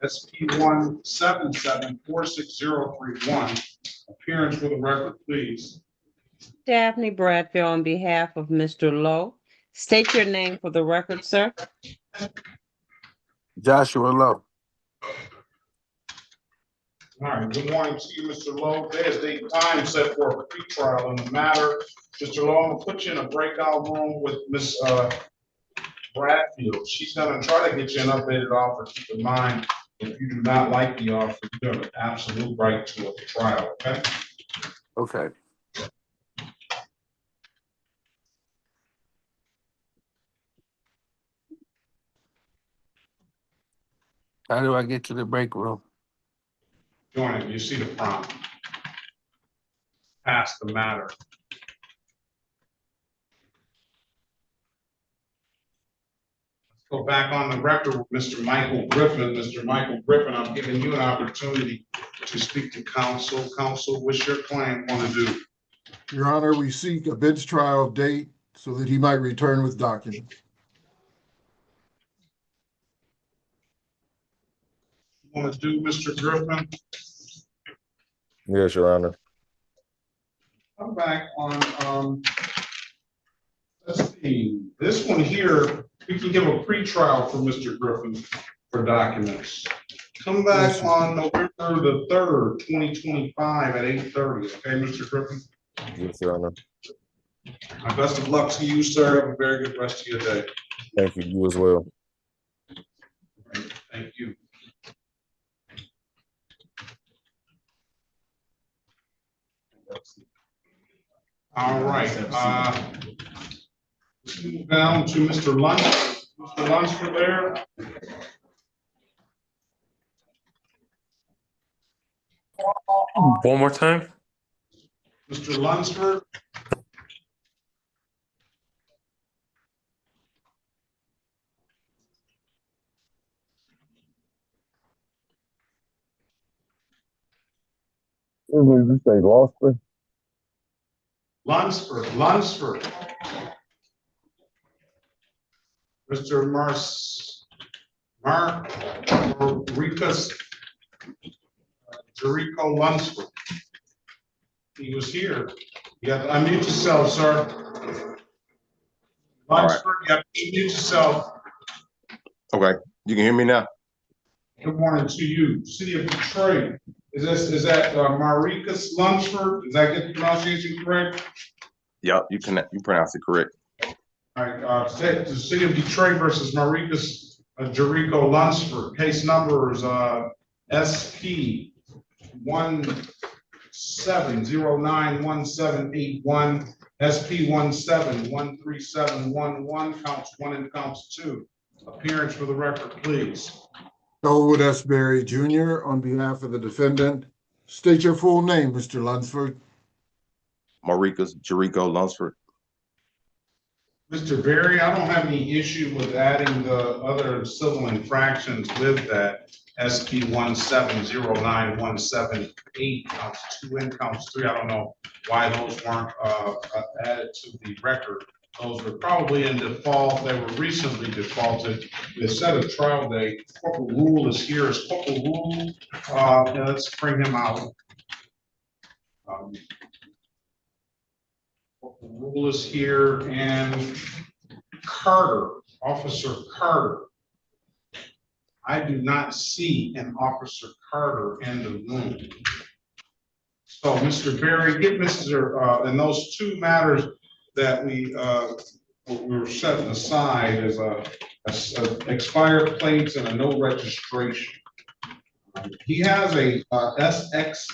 SP 177-46031. Appearance for the record, please. Daphne Bradfield on behalf of Mr. Lowe. State your name for the record, sir. Joshua Lowe. All right, good morning to you, Mr. Lowe. There's the time set for a pretrial in the matter. Mr. Lowe, I'm gonna put you in a breakout room with Miss Bradfield. She's gonna try to get you an updated offer. Keep in mind, if you do not like the offer, you have an absolute right to a trial, okay? Okay. How do I get to the break room? Join it, you see the prompt. Pass the matter. Go back on the record with Mr. Michael Griffin. Mr. Michael Griffin, I'm giving you an opportunity to speak to counsel. Counsel, what's your client want to do? Your Honor, we seek a bench trial date so that he might return with documents. Want to do, Mr. Griffin? Yes, Your Honor. Come back on, let's see, this one here, we can give a pretrial for Mr. Griffin for documents. Come back on November the 3rd, 2025 at 8:30, okay, Mr. Griffin? Yes, Your Honor. My best of luck to you, sir. Have a very good rest of your day. Thank you. You as well. Thank you. All right, let's move down to Mr. Lunsford. Mr. Lunsford there. One more time. Mr. Lunsford. Did you say Lunsford? Lunsford, Lunsford. Mr. Maricus Jericho Lunsford. He was here. You have to unmute yourself, sir. Lunsford, you have to unmute yourself. Okay, you can hear me now? Good morning to you. City of Detroit. Is that Maricus Lunsford? Did I get the pronunciation correct? Yep, you pronounce it correct. All right, the City of Detroit versus Maricus Jericho Lunsford. Case number is SP 17091781, SP 17137111, counts 1 and counts 2. Appearance for the record, please. Elwood S. Berry Jr. on behalf of the defendant. State your full name, Mr. Lunsford. Maricus Jericho Lunsford. Mr. Berry, I don't have any issue with adding the other civil infractions with that. SP 1709178, counts 2 and counts 3. I don't know why those weren't added to the record. Those were probably in default. They were recently defaulted. They set a trial date. Corporal Rule is here. Is Corporal Rule? Let's bring him out. Corporal Rule is here, and Carter, Officer Carter. I do not see an Officer Carter in the room. So, Mr. Berry, get Mr. And those two matters that we were setting aside as a expired plates and a no registration. He has a SX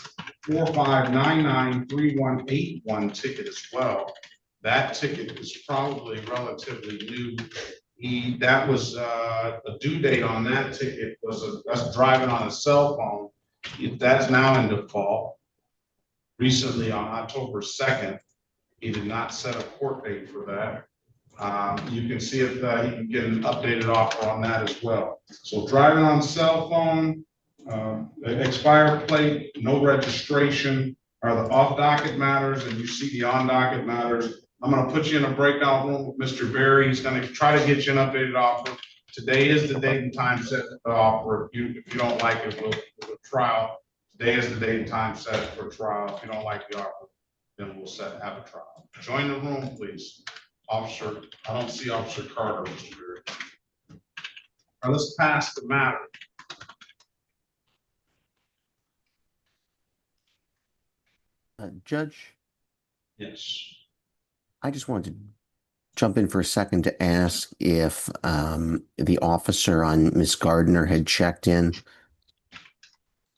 45993181 ticket as well. That ticket is probably relatively new. That was a due date on that ticket was us driving on a cell phone. That's now in default. Recently on October 2nd, he did not set a court date for that. You can see if he can get an updated offer on that as well. So driving on cell phone, expired plate, no registration are the off docket matters, and you see the on docket matters. I'm going to put you in a breakout room with Mr. Berry. He's going to try to get you an updated offer. Today is the date and time set for the offer. If you don't like it, we'll trial. Today is the date and time set for trial. If you don't like the offer, then we'll have a trial. Join the room, please. Officer, I don't see Officer Carter, Mr. Berry. Now let's pass the matter. Judge, Yes. I just wanted to jump in for a second to ask if the officer on Miss Gardner had checked in.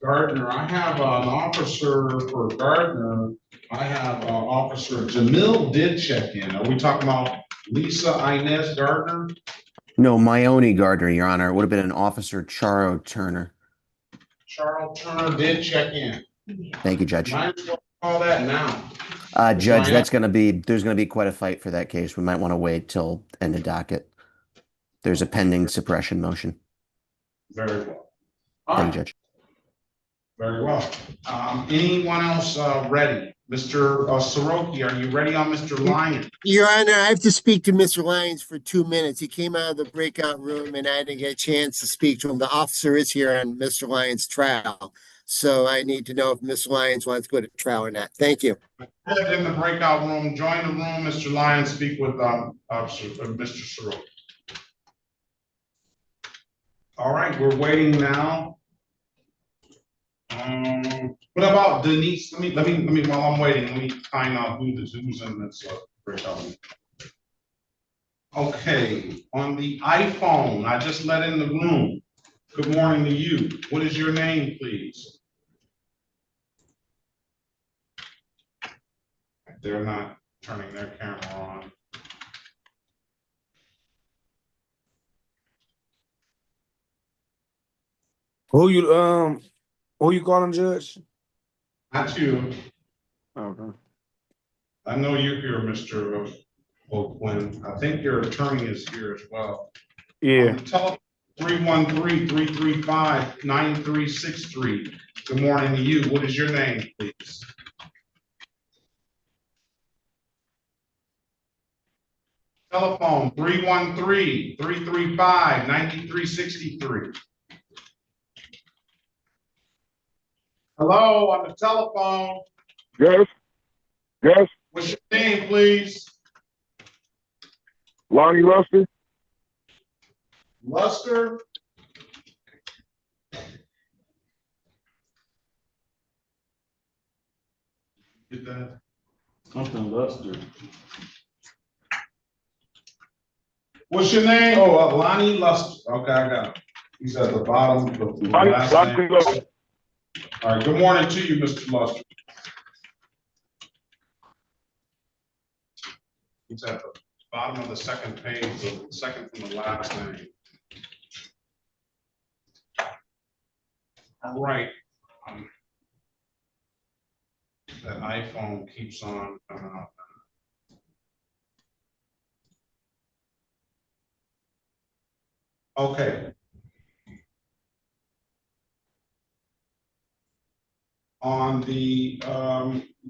Gardner, I have an officer for Gardner. I have Officer Jamil did check in. Are we talking about Lisa Inez Gardner? No, Myone Gardner, Your Honor. It would have been an Officer Charo Turner. Charles Turner did check in. Thank you, Judge. Might as well call that now. Judge, there's going to be quite a fight for that case. We might want to wait till end of docket. There's a pending suppression motion. Very well. All Thank you, right. Judge. Very well. Anyone else ready? Mr. Soroki, are you ready on Mr. Lyons? Your Honor, I have to speak to Mr. Lyons for 2 minutes. He came out of the breakout room and I didn't get a chance to speak to him. The officer is here on Mr. Lyons' trial. So I need to know if Mr. Lyons wants to go to trial or not. Thank you. In the breakout room, join the room. Mr. Lyons, speak with Mr. Soroki. All right, we're waiting now. What about Denise? Let me while I'm waiting, let me find out who's in this breakout room. Okay, on the iPhone, I just let in the room. Good morning to you. What is your name, please? They're not turning their camera on. Who you calling, Judge? Not you. Okay. I know you're here, Mr. O'Quinn. I think your attorney is here as well. Yeah. Telephone 313-335-9363. Good morning to you. What is your name, please? Telephone 313-335-9363. Hello, on the telephone. Yes. Yes. What's your name, please? Lonnie Luster. Luster? Get that? Something Luster. What's your name? Oh, Lonnie Luster. Okay, I got it. He's at the bottom of the last name. All right, good morning to you, Mr. Luster. He's at the bottom of the second page, the second from the last name. All right. That iPhone keeps on coming up. Okay. On the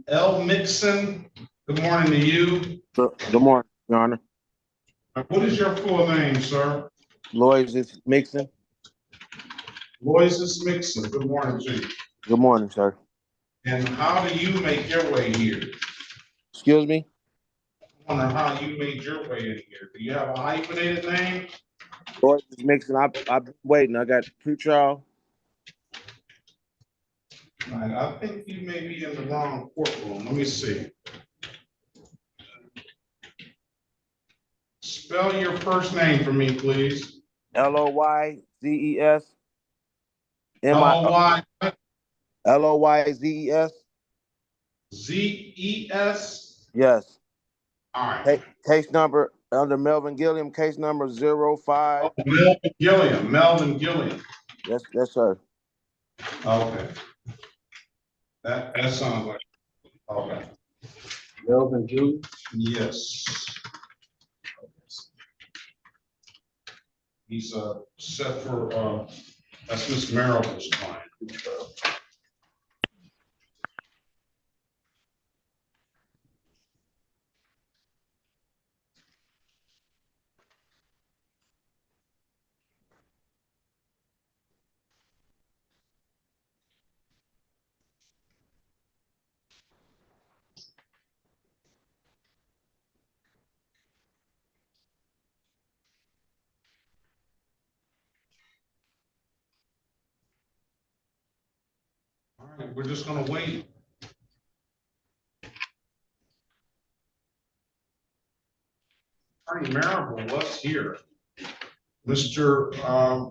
L Mixon, good morning to you. Good morning, Your Honor. What is your full name, sir? Lois Mixon. Lois Mixon, good morning to you. Good morning, sir. And how do you make your way here? Excuse me? I wonder how you made your way in here. Do you have a hyphenated name? Lois Mixon. I've been waiting. I got pre-trial. All right, I think you may be in the wrong courtroom. Let me see. Spell your first name for me, please. Loyzes. Loy. Loyzes. Zes. Yes. All right. Case number under Melvin Gilliam. Case number 05. Melvin Gilliam. Yes, sir. Okay. That sounds like okay. Melvin Gilliam. Yes. He's set for that's Miss Merrill's client. All right, we're just gonna wait. Attorney Marable was here. Mr.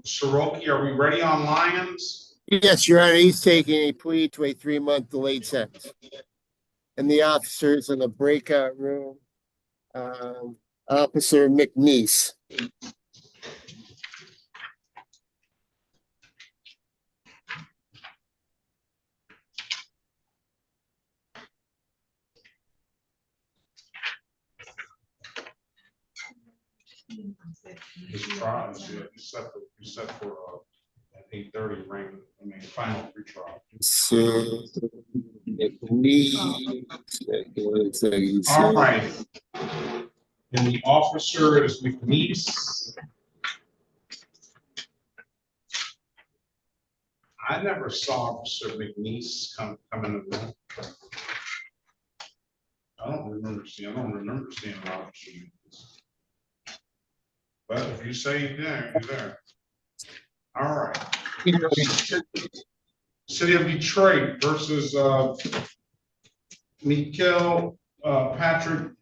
Soroki, are we ready on Lyons? Yes, Your Honor, he's taking a plea to a 3-month delayed sentence. And the officers in the breakout room, Officer McNeese. His trial is set for 8:30 ring. I mean, final pre-trial. So McNeese. All right. And the officer is McNeese. I never saw Officer McNeese come in the room. I don't remember seeing an officer McNeese. But if you say you're there. All right. City of Detroit versus Mikael Patrick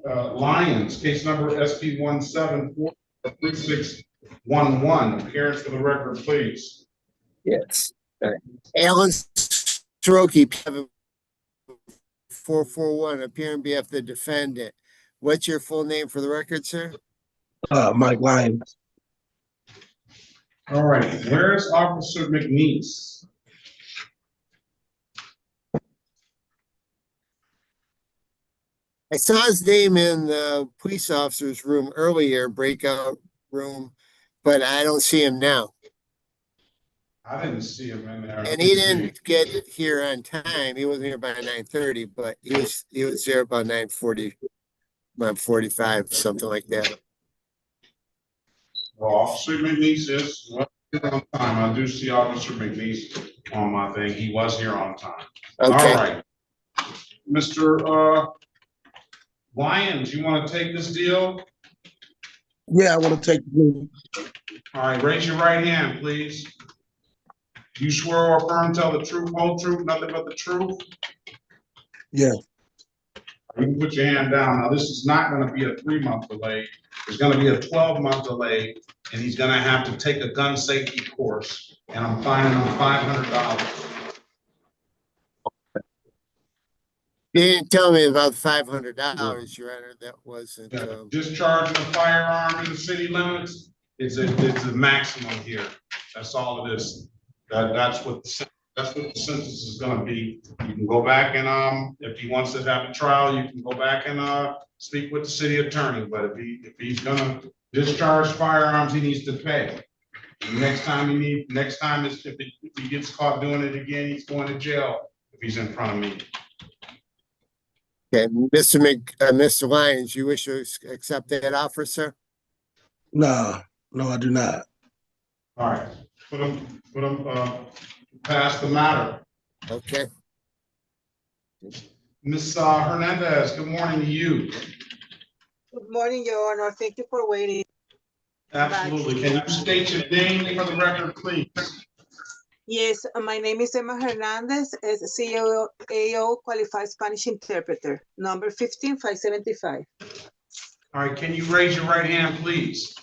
Lyons, case number SP 1743611. Appearance for the record, please. Yes. Alan Soroki, 441, appear on behalf of the defendant. What's your full name for the record, sir? Mike Lyons. All right, where's Officer McNeese? I saw his name in the police officer's room earlier, breakout room, but I don't see him now. I didn't see him in there. And he didn't get here on time. He wasn't here by 9:30, but he was there about 9:40, 9:45, something like that. Well, Officer McNeese is on time. I do see Officer McNeese on my thing. He was here on time. Okay. All right. Mr. Lyons, you want to take this deal? Yeah, I want to take the plea. All right, raise your right hand, please. Do you swear or affirm tell the truth, whole truth, nothing but the truth? Yeah. You can put your hand down. Now, this is not going to be a 3-month delay. It's going to be a 12-month delay, and he's going to have to take a gun safety course, and I'm fining him $500. You didn't tell me about $500, Your Honor. That wasn't. Discharging a firearm in the city limits, it's a maximum here. That's all it is. That's what the sentence is going to be. You can go back and if he wants to have a trial, you can go back and speak with the city attorney. But if he's going to discharge firearms, he needs to pay. Next time is if he gets caught doing it again, he's going to jail if he's in front of me. Okay, Mr. Lyons, you wish to accept that offer, sir? No, I do not. All right, put him past the matter. Okay. Ms. Hernandez, good morning to you. Good morning, Your Honor. Thank you for waiting. Absolutely. Can you state your name for the record, please? Yes, my name is Emma Hernandez, as CAO qualified Spanish interpreter, number 15575. All right, can you raise your right hand, please?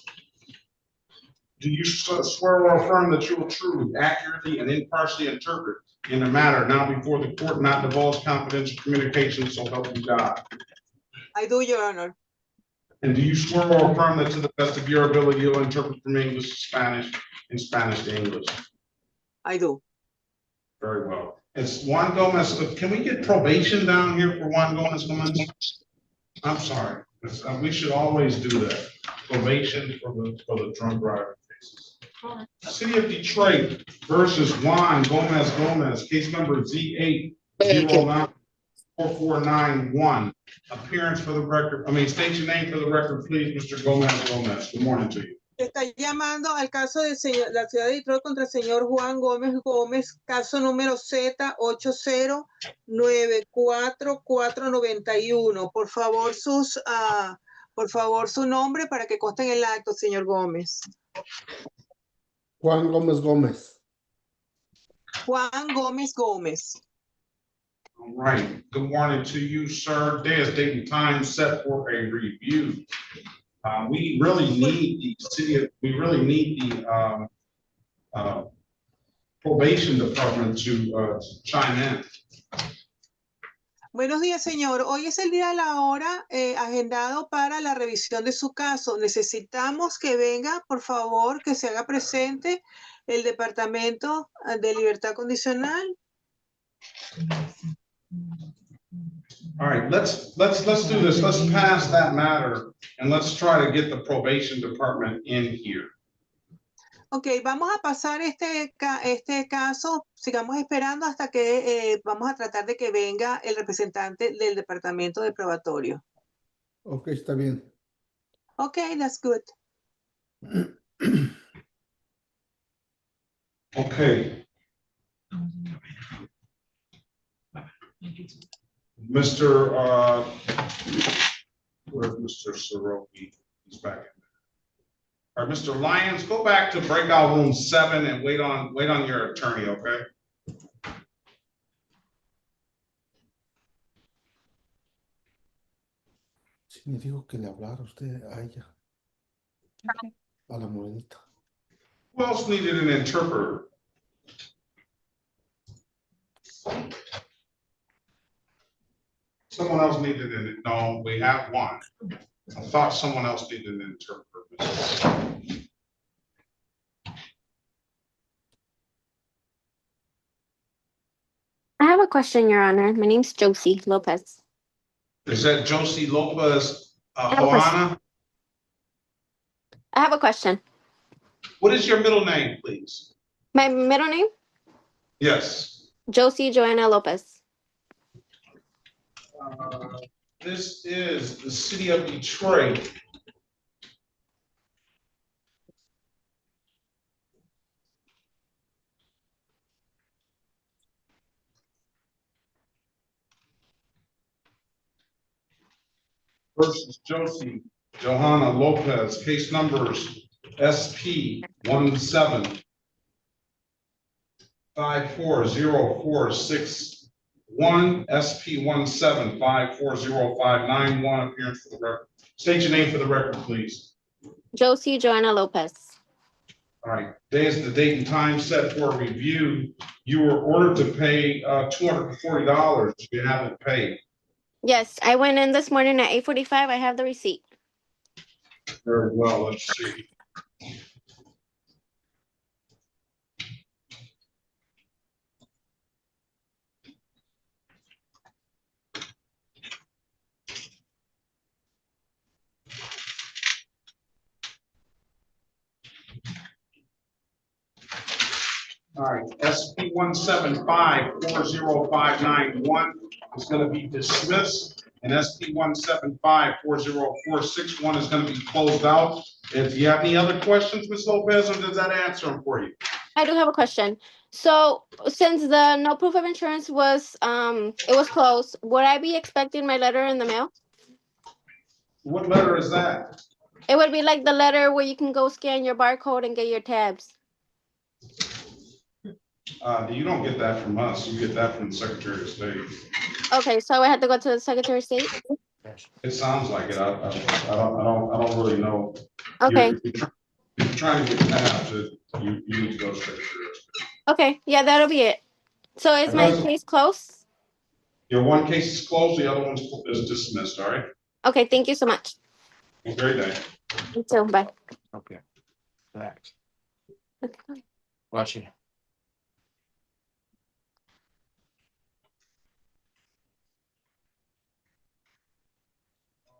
Do you swear or affirm that you will truly, accurately, and impartially interpret in a matter now before the court not divulge confidential communications, so help you God? I do, Your Honor. And do you swear or affirm that to the best of your ability you'll interpret from English to Spanish and Spanish to English? I do. Very well. It's Juan Gomez. Can we get probation down here for Juan Gomez? I'm sorry. We should always do that. Probation for the drunk driver cases. City of Detroit versus Juan Gomez, case number Z8094491. Appearance for the record. State your name for the record, please, Mr. Gomez. Good morning to you. Está llamando al caso de la ciudad de Detroit contra el señor Juan Gómez, caso número Z8094491. Por favor, su nombre para que conste en el acto, señor Gómez. Juan Gómez. Juan Gómez. All right. Good morning to you, sir. Day and time set for a review. We really need the probation department to chime in. Buenos días, señor. Hoy es el día de la hora agendado para la revisión de su caso. Necesitamos que venga, por favor, que se haga presente el Departamento de Libertad Condicional. All right, let's do this. Let's pass that matter and let's try to get the probation department in here. Ok, vamos a pasar este caso, sigamos esperando hasta que vamos a tratar de que venga el representante del Departamento de Probatorio. Ok, está bien. Ok, that's good. Okay. Where's Mr. Soroki? He's back in there. All right, Mr. Lyons, go back to breakout room 7 and wait on your attorney, okay? Sí, me dijo que le hablara usted a ella, a la morenita. Who else needed an interpreter? Someone else needed an, no, we have one. I thought someone else needed an interpreter. I have a question, Your Honor. My name's Josie Lopez. Is that Josie Lopez have a question. Johanna? I have a question. What is your middle name, please? My middle name? Yes. Josie Joanna Lopez. This is the city of Detroit. Versus Josie Johanna Lopez, case numbers SP 17540461, SP 1754059, appearance for the record. State your name for the record, please. Josie Joanna Lopez. All right, today is the date and time set for a review. You were ordered to pay $240. You haven't paid. Yes, I went in this morning at 8:45. I have the receipt. Very well, let's see. All right, SP 1754059 is going to be dismissed, and SP 1754046 is going to be closed out. If you have any other questions, Ms. Lopez, or does that answer them for you? I do have a question. So since the no proof of insurance was it was closed, would I be expecting my letter in the mail? What letter is that? It would be like the letter where you can go scan your barcode and get your tabs. You don't get that from us. You get that from the Secretary of State. Okay, so I had to go to the Secretary of State. It sounds like it. I don't really know. Okay. If you're trying to get tabs, you need to go to Secretary of State. Okay, yeah, that'll be it. So is my case closed? Your one case is closed, the other one is dismissed, all right? Okay, thank you so much. Have a great day. You too, bye. Okay. Relax. Okay. Watch it.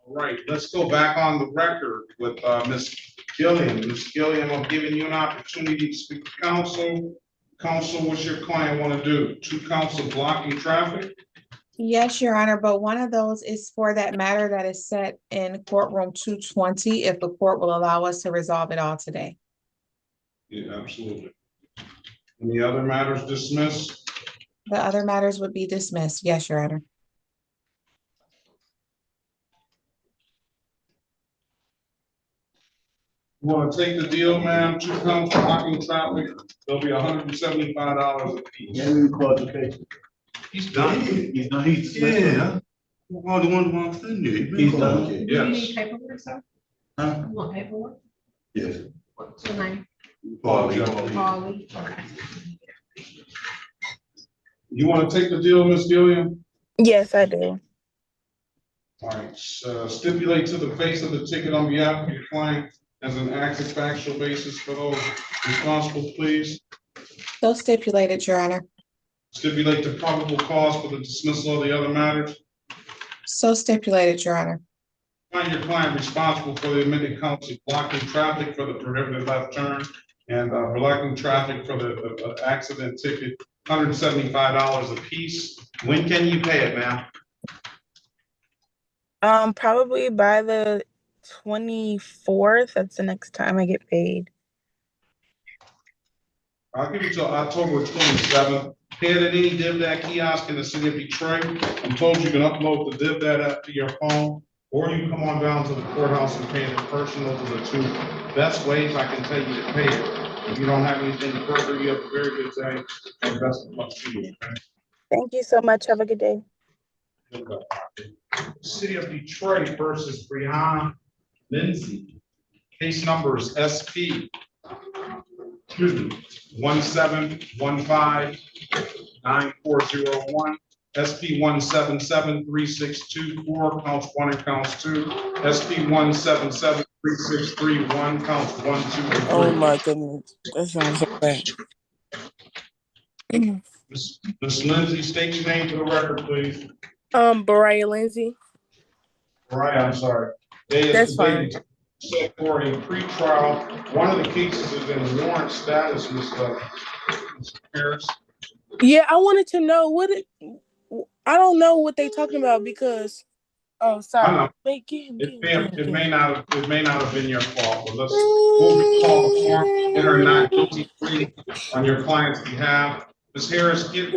All right, let's go back on the record with Ms. Gilliam. Ms. Gilliam, I'm giving you an opportunity to speak to counsel. Counsel, what's your client want to do? 2 counts of blocking traffic? Yes, Your Honor, but one of those is for that matter that is set in courtroom 220, if the court will allow us to resolve it all today. Yeah, absolutely. Any other matters dismissed? The other matters would be dismissed. Yes, Your Honor. You want to take the deal, ma'am? 2 counts of blocking traffic. They'll be $175 a piece. Yeah, we called the case. He's done. He's not, he's. Yeah. Well, the one walks in there. He's done. Yes. You want paperwork? Yes. What's your name? Paulie. Paulie. Okay. You want to take the deal, Ms. Gilliam? Yes, I do. All right, stipulate to the face of the ticket on behalf of your client as an active factual basis for those responsible, please. So stipulated, Your Honor. Stipulate the probable cause for the dismissal of the other matters. So stipulated, Your Honor. Find your client responsible for the amended counts of blocking traffic for the prohibited left turn and blocking traffic for the accident ticket, $175 a piece. When can you pay it, ma'am? Probably by the 24th. That's the next time I get paid. I'll give you till October 27th. Pay it at any DivDat kiosk in the city of Detroit. I'm told you can upload the DivDat app to your phone, or you can come on down to the courthouse and pay it in person. Those are the two best ways I can tell you to pay it. If you don't have anything further, you have a very good day, and best of luck to you. Okay? Thank you so much. Have a good day. City of Detroit versus Brianna Lindsay. Case number is SP 17159401, SP 1773624, counts 1 and counts 2, SP 1773631, counts 1, 2, and 3. Oh my goodness. That sounds so bad. Ms. Lindsay, state your name for the record, please. Bariah Lindsay. All right, I'm sorry. That's fine. Set for a pretrial. One of the cases is in warrant status, Ms. Harris. Yeah, I wanted to know I don't know what they talking about because sorry. It may not have been your fault, but we'll call the form in her not guilty plea on your client's behalf. Ms. Harris, give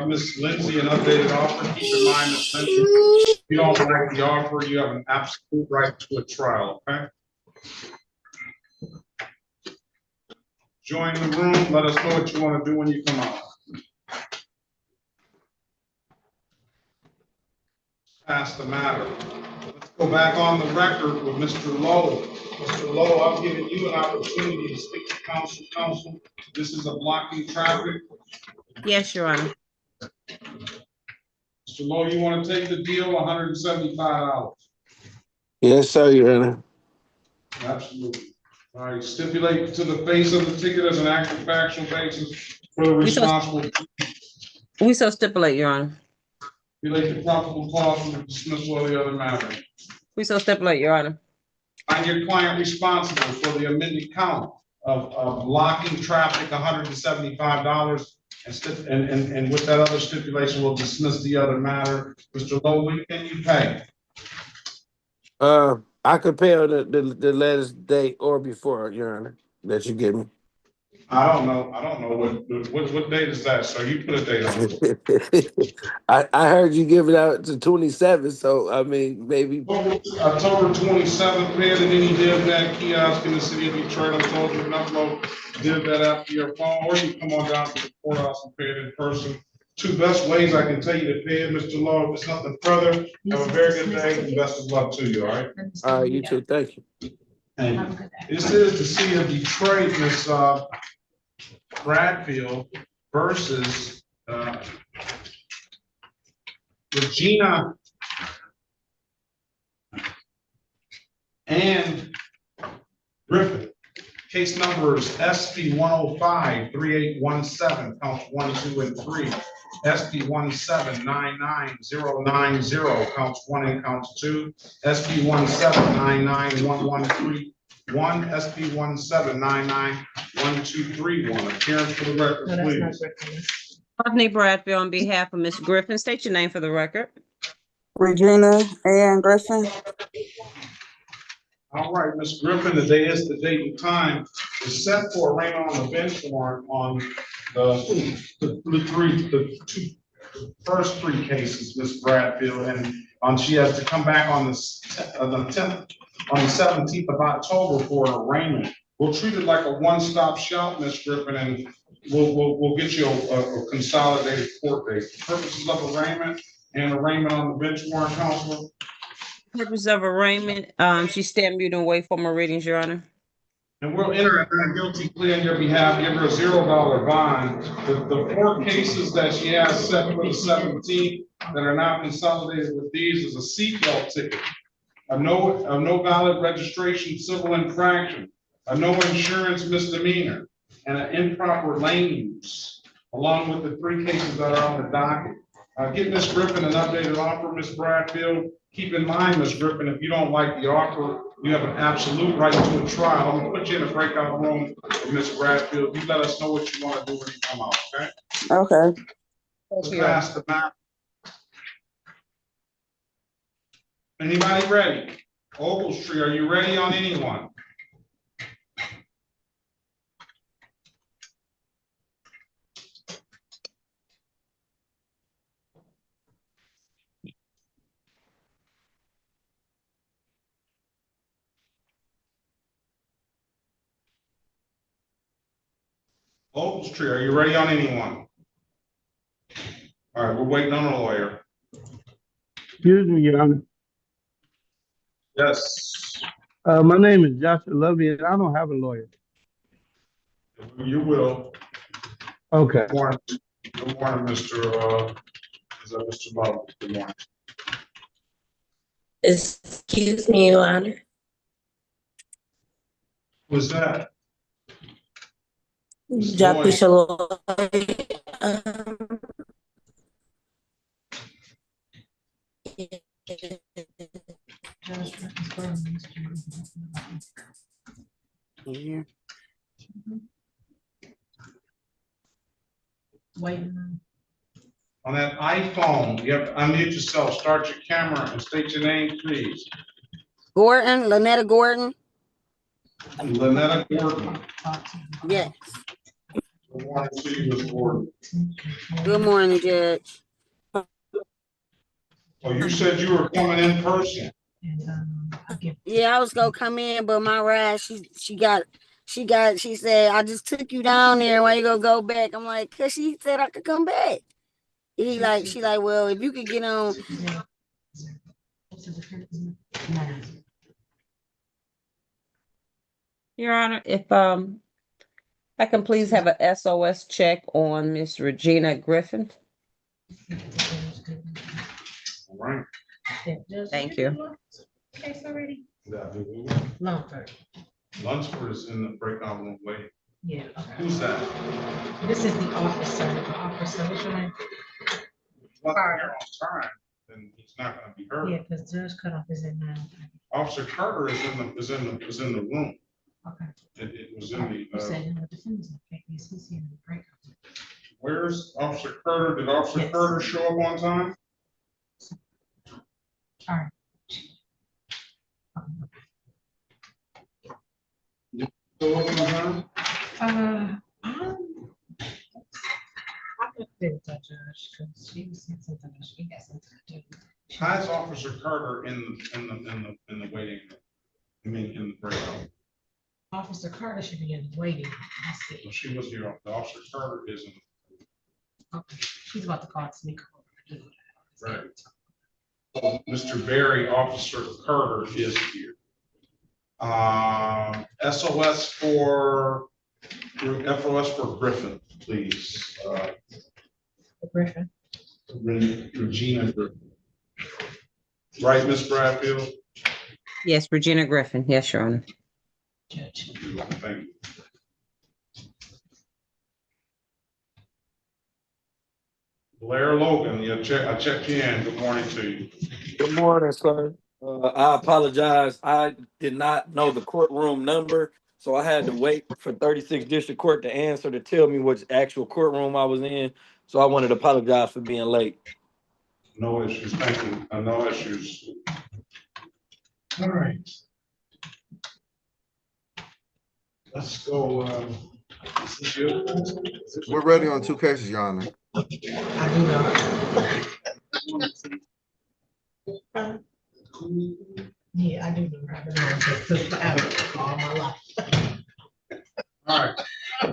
Ms. Lindsay an updated offer. Keep in mind, Ms. Lindsay, if you don't like the offer, you have an absolute right to a trial, okay? Join the room. Let us know what you want to do when you come out. Pass the matter. Let's go back on the record with Mr. Lowe. Mr. Lowe, I've given you an opportunity to speak to counsel. Counsel, this is a blocking traffic. Yes, Your Honor. Mr. Lowe, you want to take the deal, $175? Yes, sir, Your Honor. Absolutely. All right, stipulate to the face of the ticket as an active factual basis for the responsible. We so stipulate, Your Honor. Stipulate the probable cause for the dismissal of the other matter. We so stipulate, Your Honor. Find your client responsible for the amended count of blocking traffic, $175, and with that other stipulation, we'll dismiss the other matter. Mr. Lowe, when can you pay? I could pay on the latest date or before, Your Honor, that you give me. I don't know what date is that, sir? You put a date on it. I heard you give it out to 27, so I mean maybe October 27th, pay it at any DivDat kiosk in the city of Detroit. I told you to upload DivDat app to your phone, or you come on down to the courthouse and pay it in person. Two best ways I can tell you to pay it, Mr. Lowe. If it's nothing further, have a very good day and best of luck to you, all right? All right, you too. Thank you. Thank you. This is the city of Detroit, Ms. Bradfield versus Regina and Griffin. Case numbers SP 1053817, counts 1, 2, and 3. SP 1799090, counts 1 and counts 2. SP 1799113. SP 1799123. Appearance for the record, please. Anthony Bradfield on behalf of Ms. Griffin. State your name for the record. Regina and Griffin. All right, Ms. Griffin, the day is the date and time is set for arraignment on the bench warrant on the first three cases, Ms. Bradfield, and she has to come back on the 17th of October for an arraignment. We'll treat it like a one-stop shop, Ms. Griffin, and we'll get you a consolidated court date. Purposes of arraignment and arraignment on the bench warrant, Counselor. purpose of arraignment, she stand mute and wait for my readings, Your Honor. And we'll enter a not guilty plea on your behalf, give her a $0 bond. The 4 cases that she has set for the 17th that are not consolidated with these is a seatbelt ticket, a no valid registration civil infraction, a no insurance misdemeanor, and an improper lane use, along with the 3 cases that are on the docket. Get Ms. Griffin an updated offer, Ms. Bradfield. Keep in mind, Ms. Griffin, if you don't like the offer, you have an absolute right to a trial. I'm gonna put you in a breakout room with Ms. Bradfield. You let us know what you want to do when you come out, okay? Okay. Thank you. Pass the map. Anybody ready? Ogletree, are you ready on anyone? Ogletree, are you ready on anyone? All right, we're waiting on a lawyer. Excuse me, Your Honor. Yes. My name is Joshua Lovey, and I don't have a lawyer. You will. Okay. Good morning, Mr. Is that Mr. Love? Good morning. Excuse me, Your Honor. Who's that? Dr. Shalom. Yeah. On that iPhone, you have to unmute yourself, start your camera, and state your name, please. Gordon, Lynetta Gordon. Lynetta Gordon. Yes. Good morning to you, Ms. Gordon. Good morning, Judge. Oh, you said you were coming in person. Yeah, I was gonna come in, but my ride, she said, I just took you down there. Why you gonna go back? I'm like, cause she said I could come back. She like, well, if you could get on. Your Honor, if I can please have a SOS check on Miss Regina Griffin. All right. Thank you. Case already? Lunsford. Lunsford is in the breakout room waiting. Yeah. Who's that? This is the officer. What's your name? Well, here on time, then it's not gonna be heard. Yeah, because Judge Cutoff is in now. Officer Carter is in the room. Okay. It was in You the, said in the defendant's okay, he's in the breakout. where's Officer Carter? Did Officer Carter show up on time? All right. Still up on time? I could do with that judge because she was saying something, she got something to do. How's Officer Carter in the waiting room? I mean, in the breakout. Officer Carter should be in the waiting. I see. Well, she was here. The Officer Carter isn't. Okay, she's about to call to sneak over. Right. Mr. Barry, Officer Carter is here. SOS for Griffin, please. Griffin. Regina Griffin. Right, Ms. Bradfield? Yes, Regina Griffin. Yes, Your Honor. Judge. Thank you. Blair Logan, I checked you in. Good morning to you. Good morning, sir. I apologize. I did not know the courtroom number, so I had to wait for 36 District Court to answer to tell me which actual courtroom I was in. So I wanted to apologize for being late. No issues. Thank you. No issues. All right. Let's go. We're ready on 2 cases, Your Honor. I do know. Yeah, I do know. I've been on this forever, all my life. All right.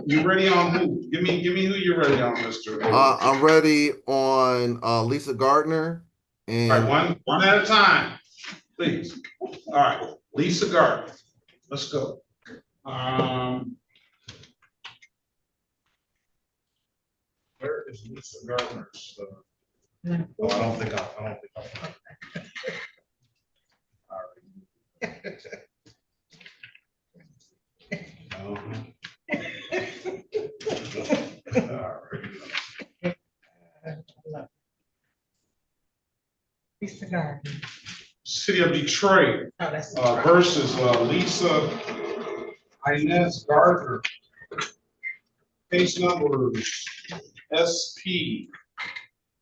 You ready on who? Give me who you're ready on, Mr. I'm ready on Lisa Gardner. And all right, one at a time. please. All right, Lisa Gardner, let's go. Where is Lisa Gardner's? Oh, I don't think I. All right. Lisa Gardner. City of Detroit Oh, that's versus Lisa Inez Gardner. Case numbers SP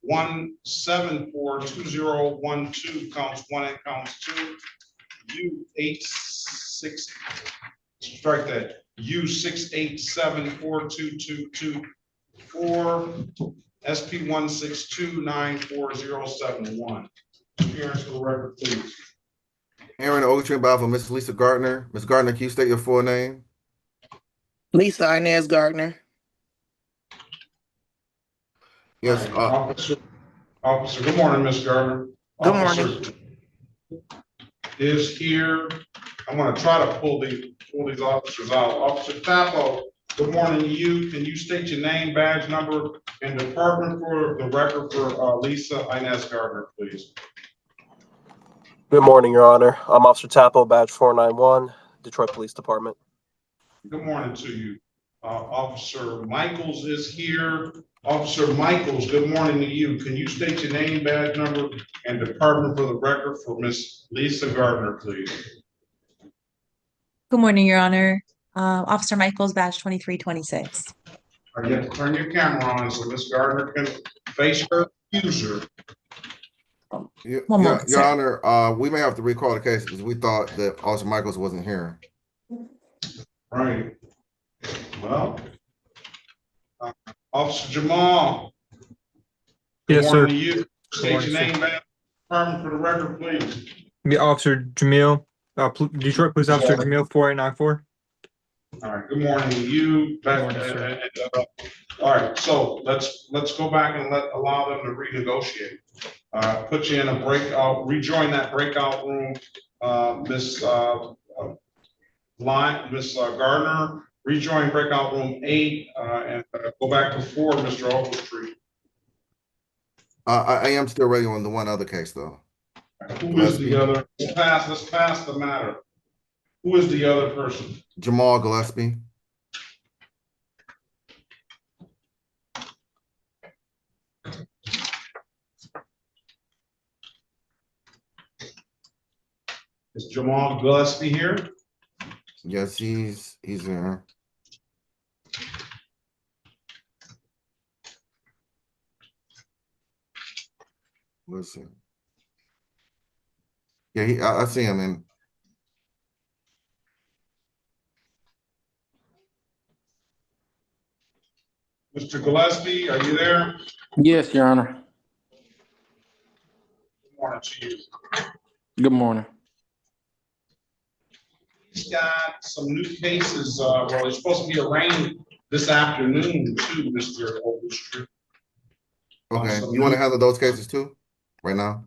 1742012, counts 1 and counts 2. U86, strike that. U687422224. SP 162947071. Appearance for the record, please. Aaron Ogletree, about for Miss Lisa Gardner. Ms. Gardner, can you state your full name? Lisa Inez Gardner. Yes. Officer, good morning, Ms. Gardner. Good Officer morning. is here. I'm going to try to pull these officers out. Officer Tapo, good morning to you. Can you state your name, badge number, and department for the record for Lisa Inez Gardner, please? Good morning, Your Honor. I'm Officer Tapo, badge 491, Detroit Police Department. Good morning to you. Officer Michaels is here. Officer Michaels, good morning to you. Can you state your name, badge number, and department for the record for Miss Lisa Gardner, please? Good morning, Your Honor. Officer Michaels, badge 2326. You have to turn your camera on so Miss Gardner can face her accuser. Your sir. Honor, we may have to recall the case because we thought that Officer Michaels wasn't here. Right. Well, Officer Jamal. Yes, good sir. morning to you. State morning, your sir. name, badge, department for the record, please. Me, Officer Jamil, Detroit Police Officer Jamil 4894. All right, good morning to you. morning, sir. All right, so let's go back and allow them to renegotiate. Put you in a breakout, rejoin that breakout room. Miss Gardner, rejoin breakout room 8 and go back to 4, Mr. Ogletree. I am still ready on the one other case though. Who is the other? Let's pass the matter. Who is the other person? Jamal Gillespie. Is Jamal Gillespie here? Yes, he's here. Listen. Yeah, I see him in. Mr. Gillespie, are you there? Yes, Your Honor. Good morning to you. Good morning. He's got some new cases. Well, they're supposed to be arraigned this afternoon too, Mr. Ogletree. Okay, you want to handle those cases too, right now?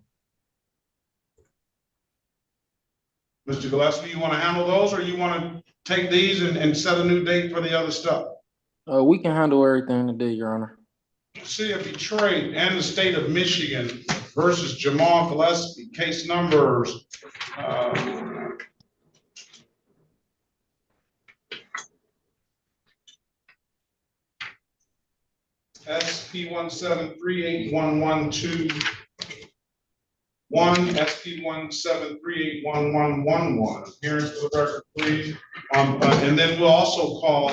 Mr. Gillespie, you want to handle those, or you want to take these and set a new date for the other stuff? We can handle everything today, Your Honor. City of Detroit and the state of Michigan versus Jamal Gillespie, case numbers SP 1738112. SP 1738111. Appearance for the record, please. And then we'll also call.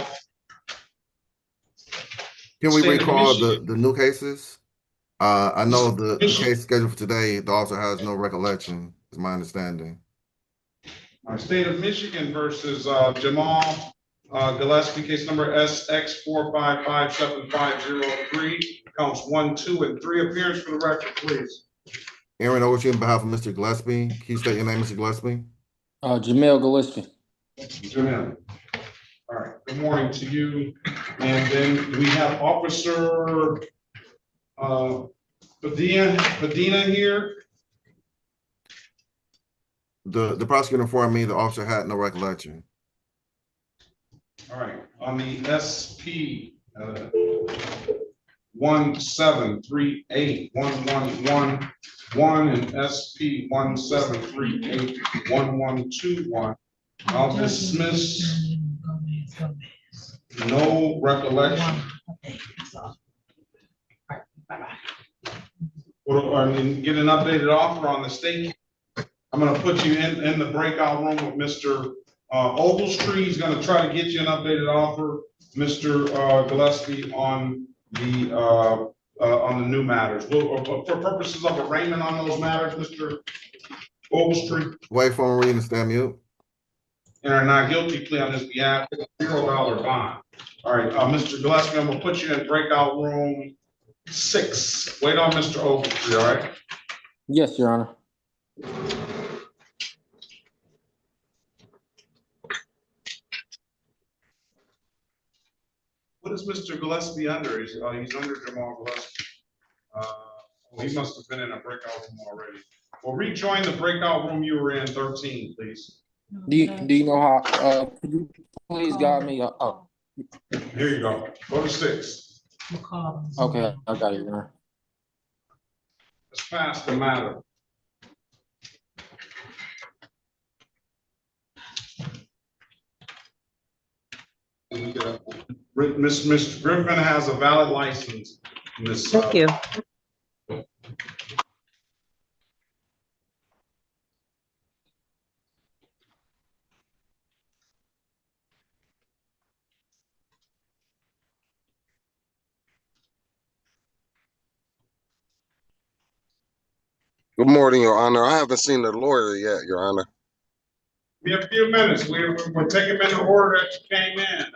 Can we recall the new cases? I know the case scheduled for today, the officer has no recollection, is my understanding. State of Michigan versus Jamal Gillespie, case number SX 4557503, counts 1, 2, and 3. Appearance for the record, please. Aaron Ogletree, on behalf of Mr. Gillespie, can you state your name, Mr. Gillespie? Jamil Gillespie. Jamil. All right, good morning to you. And then we have Officer Padina here. The prosecutor informed me the officer had no recollection. All right, on the SP 1738-1111 and SP 1738-1121, I'll dismiss no recollection. Or, I mean, get an updated offer on the state. I'm gonna put you in the breakout room with Mr. Ogletree. He's gonna try to get you an updated offer, Mr. Gillespie, on the new matters. Well, for purposes of arraignment on those matters, Mr. Ogletree, Wait for him reading the stand mute. and a not guilty plea on his behalf, $0 bond. All right, Mr. Gillespie, I'm gonna put you in breakout room 6. Wait on Mr. Ogletree, all right? Yes, Your Honor. What is Mr. Gillespie under? He's under Jamal Gillespie. He must have been in a breakout room already. Well, rejoin the breakout room you were in, 13, please. Do you know how? Could you please guide me? Oh, Here you go. Go to 6. okay, I got it, Your Honor. Let's pass the matter. Mr. Griffin has a valid license. Thank you. Good morning, Your Honor. I haven't seen the lawyer yet, Your Honor. Be a few minutes. We're taking them in the order that you came in.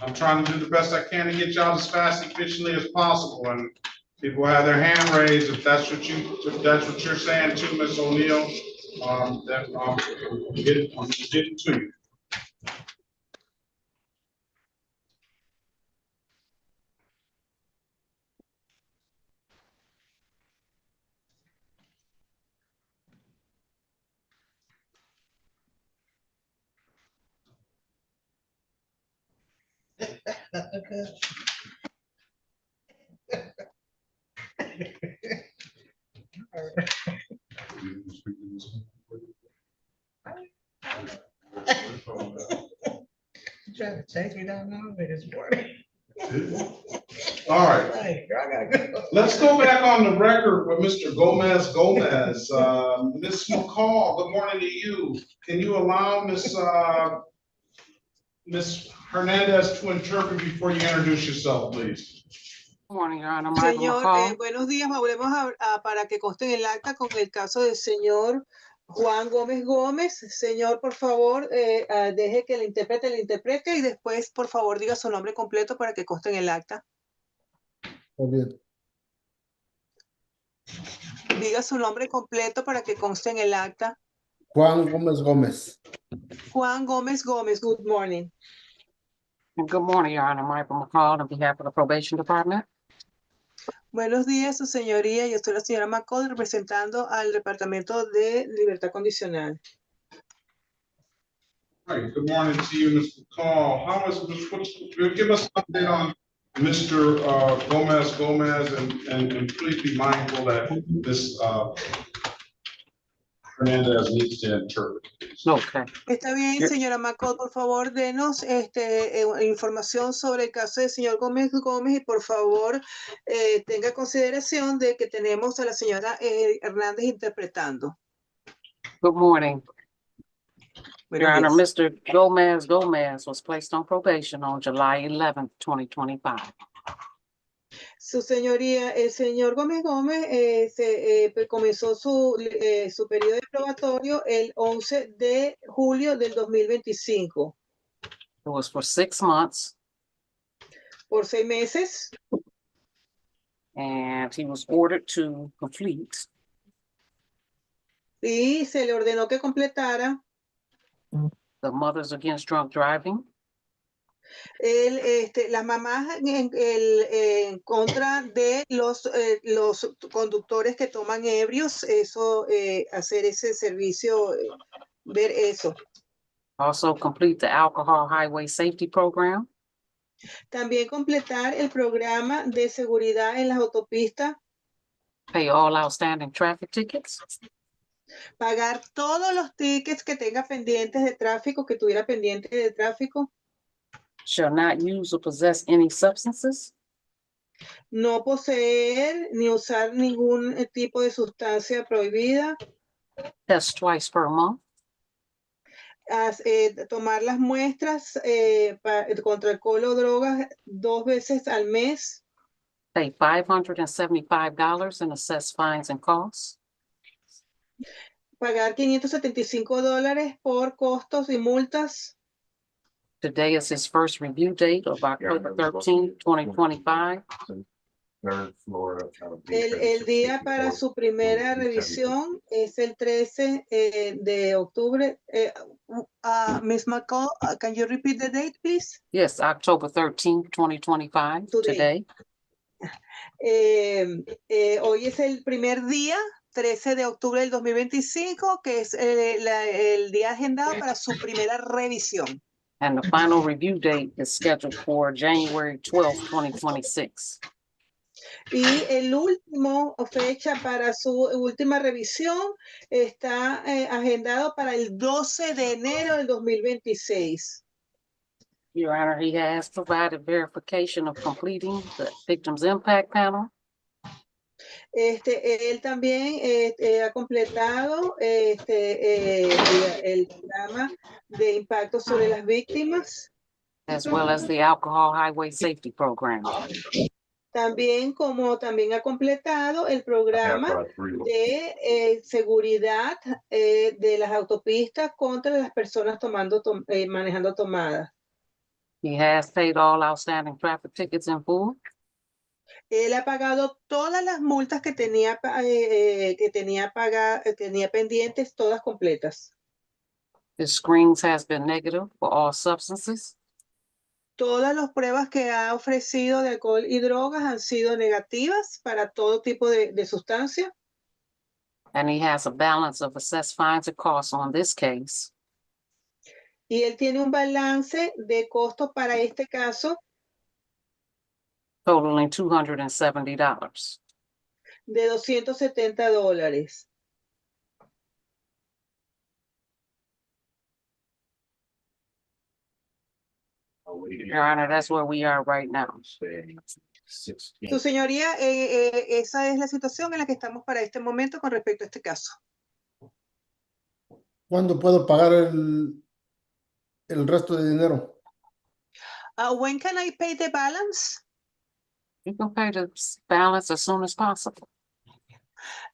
I'm trying to do the best I can to get y'all as fast, efficiently as possible. And people have their hand raised. If that's what you're saying too, Ms. O'Neill, then I'm getting to you. You trying to chase me down the hallway this morning. All right. Hey, girl, I gotta go. Let's go back on the record with Mr. Gomez. Ms. McCall, good morning to you. Can you allow Ms. Hernandez to interpret before you introduce yourself, please? Good morning, Your Honor. Señor, buenos días. Volvemos para que conste en el acta con el caso del señor Juan Gómez Gómez. Señor, por favor, deje que el intérprete le interprete y después, por favor, diga su nombre completo para que conste en el acta. Muy bien. Diga su nombre completo para que conste en el acta. Juan Gómez Gómez. Juan Gómez Gómez, good morning. Good morning, Your Honor. Michael McCall on behalf of the Probation Department. Buenos días, su señoría. Yo soy la señora McCall representando al Departamento de Libertad Condicional. All right, good morning to you, Mr. McCall. Give us an update on Mr. Gomez, and please be mindful that this Hernandez needs to interpret. Okay. Está bien, señora McCall, por favor, denos información sobre el caso del señor Gómez Gómez y por favor tenga consideración de que tenemos a la señora Hernández interpretando. Good morning. Your Honor, Buenos Mr. Gomez was placed on probation on July 11th, 2025. Su señoría, el señor Gómez Gómez comenzó su periodo de probatorio el 11 de julio del 2025. It was for 6 months. Por 6 meses. And he was ordered to complete. Y se le ordenó que completara the Mothers Against Drunk Driving. Las mamás en contra de los conductores que toman ebrios, eso, hacer ese servicio, ver eso. Also complete the alcohol highway safety program. También completar el programa de seguridad en las autopistas. Pay all outstanding traffic tickets. Pagar todos los tickets que tenga pendientes de tráfico, que tuviera pendientes de tráfico. Shall not use or possess any substances. No poseer ni usar ningún tipo de sustancia prohibida. Test twice per month. Tomar las muestras contra alcohol o drogas 2 veces al mes. Pay $575 in assessed fines and costs. Pagar $575 por costos y multas. Today is his first review date of October 13, 2025. El día para su primera revisión es el 13 de octubre. Ms. McCall, can you repeat the date, please? Yes, October 13, 2025, today. Hoy es el primer día, 13 de octubre del 2025, que es el día agendado para su primera revisión. And the final review date is scheduled for January 12, 2026. Y el último fecha para su última revisión está agendado para el 12 de enero del 2026. Your Honor, he has provided verification of completing the victim's impact panel. Él también ha completado el programa de impacto sobre las víctimas. As well as the alcohol highway safety program. También ha completado el programa de seguridad de las autopistas contra las personas manejando tomadas. He has paid all outstanding traffic tickets in full. Él ha pagado todas las multas que tenía pendientes, todas completas. His screens has been negative for all substances. Todas las pruebas que ha ofrecido de alcohol y drogas han sido negativas para todo tipo de sustancia. And he has a balance of assessed fines and costs on this case. Y él tiene un balance de costos para este caso totaling $270. De $270. Your Honor, that's where we are right now. Su señoría, esa es la situación en la que estamos para este momento con respecto a este caso. ¿Cuándo puedo pagar el resto de dinero? When can I pay the balance? You can pay the balance as soon as possible.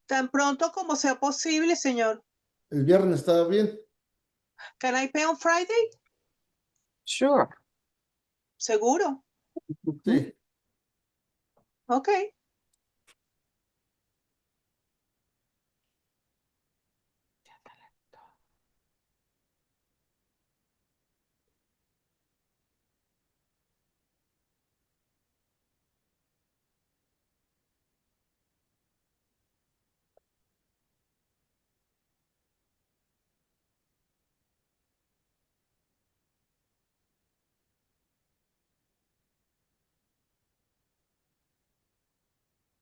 Tan pronto como sea posible, señor. ¿El viernes está bien? Can I pay on Friday? Sure. ¿Seguro? Sí. Okay.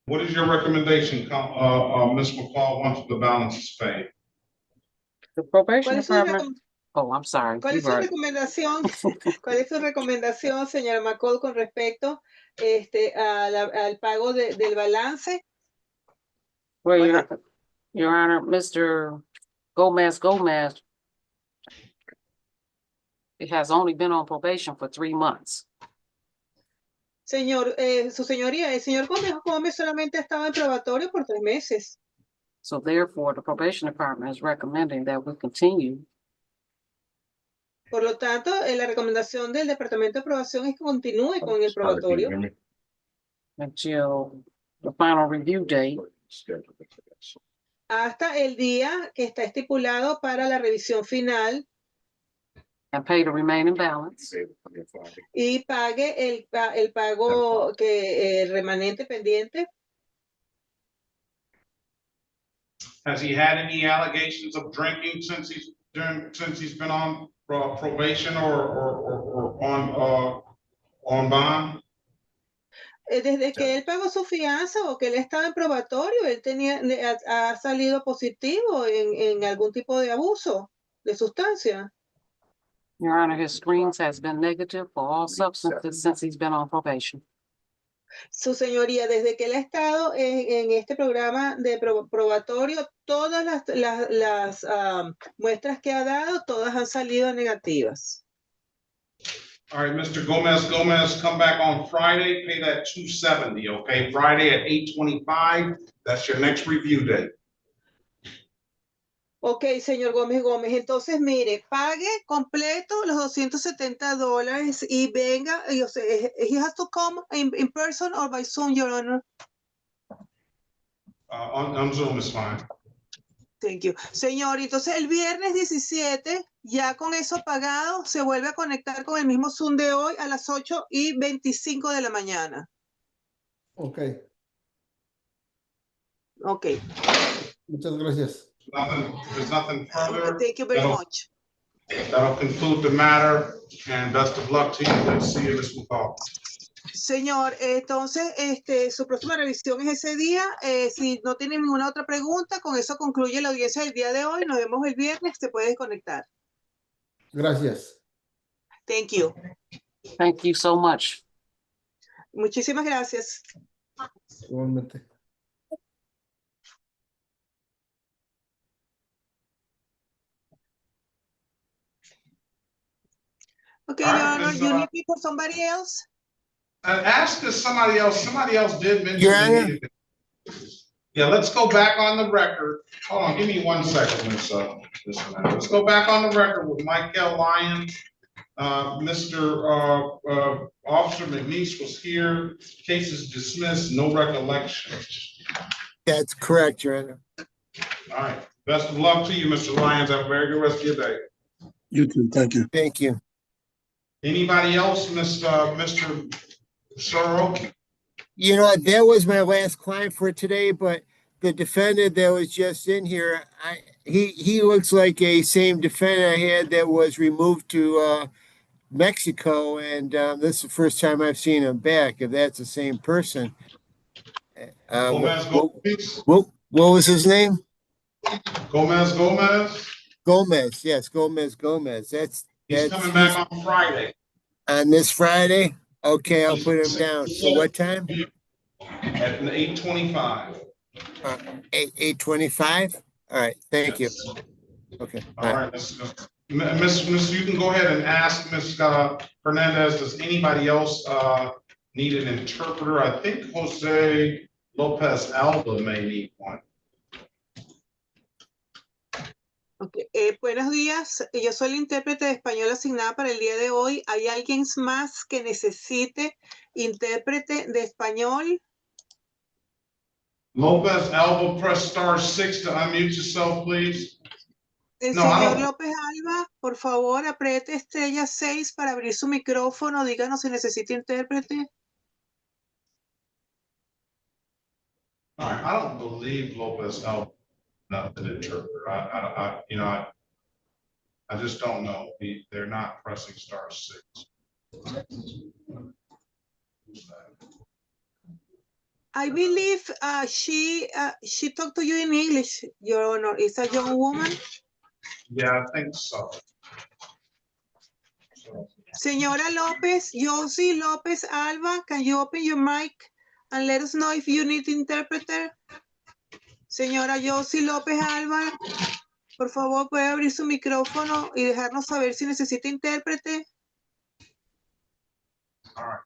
What is your recommendation, Ms. McCall, once the balance is paid? The probation ¿Cuál es su department. Oh, I'm sorry. ¿Cuál es su recomendación? ¿Cuál es su recomendación, señora McCall, con respecto al pago del balance? Well, Your Honor, Mr. Gomez, it has only been on probation for 3 months. Señor, su señoría, el señor Gómez solamente ha estado en probatorio por 3 meses. So therefore, the probation department is recommending that we continue. Por lo tanto, la recomendación del Departamento de Aprobación es que continúe con el probatorio Until the final review date. hasta el día que está estipulado para la revisión final. and pay the remaining balance y pague el pago que remanente pendiente. Has he had any allegations of drinking since he's been on probation or on bond? Desde que él pagó su fianza o que él estaba en probatorio, él ha salido positivo en algún tipo de abuso de sustancia. Your Honor, his screens has been negative for all substances since he's been on probation. Su señoría, desde que él ha estado en este programa de probatorio, todas las muestras que ha dado, todas han salido negativas. All right, Mr. Gomez, come back on Friday, pay that $270, okay? Friday at 8:25, that's your next review date. Ok, señor Gómez, entonces mire, pague completo los $270 y venga, he has to come in person or by Zoom, Your Honor. On Zoom is fine. Thank you. Señor, entonces el viernes 17, ya con eso pagado, se vuelve a conectar con el mismo Zoom de hoy a las 8:25 de la mañana. Ok, Ok. muchas gracias. There's nothing further. Thank you very much. That'll conclude the matter, and best of luck to you. Let's see you, Ms. McCall. Señor, entonces, su próxima revisión es ese día. Si no tiene ninguna otra pregunta, con eso concluye la audiencia del día de hoy. Nos vemos el viernes. Se puede desconectar. Gracias. Thank you. Thank you so much. Muchísimas gracias. Igualmente. Okay, All Your right, Honor, Ms. you need me for somebody else? Ask this somebody else. Somebody else did mention Your they Honor? needed it. Yeah, let's go back on the record. Hold on, give me 1 second, Ms. Let's go back on the record with Michael Lyons. Mr. Officer McNeese was here. Case is dismissed, no recollection. That's correct, Your Honor. All right, best of luck to you, Mr. Lyons. Have a very good rest of your day. You too. Thank you. Thank you. Anybody else, Mr. Soroki? You know, that was my last client for today, but the defendant that was just in here, he looks like a same defendant I had that was removed to Mexico, and this is the first time I've seen him back, if that's the same person. What was his name? Gomez. Gomez, yes, Gomez. He's coming back on Friday. On this Friday? Okay, I'll put him down. For what time? At 8:25. 8:25? All right, thank you. Okay. All right, Miss, you can go ahead and ask Ms. Hernandez, does anybody else need an interpreter? I think Jose Lopez Alba may need one. Okay. Buenos días, yo soy la intérprete de español asignada para el día de hoy. ¿Hay alguien más que necesite intérprete de español? Lopez Alba, press *6 to unmute yourself, please. El No, I señor don't- López Alba, por favor, apriete estrella 6 para abrir su micrófono. Díganos si necesita intérprete. All right, I don't believe Lopez Alba, not an interpreter. I just don't know. They're not pressing *6. I believe she talked to you in English, Your Honor. Is a young woman. Yeah, I think so. Señora López, Josie López Alba, can you open your mic and let us know if you need interpreter? Señora Josie López Alba, por favor, puede abrir su micrófono y dejarnos saber si necesita intérprete. All right,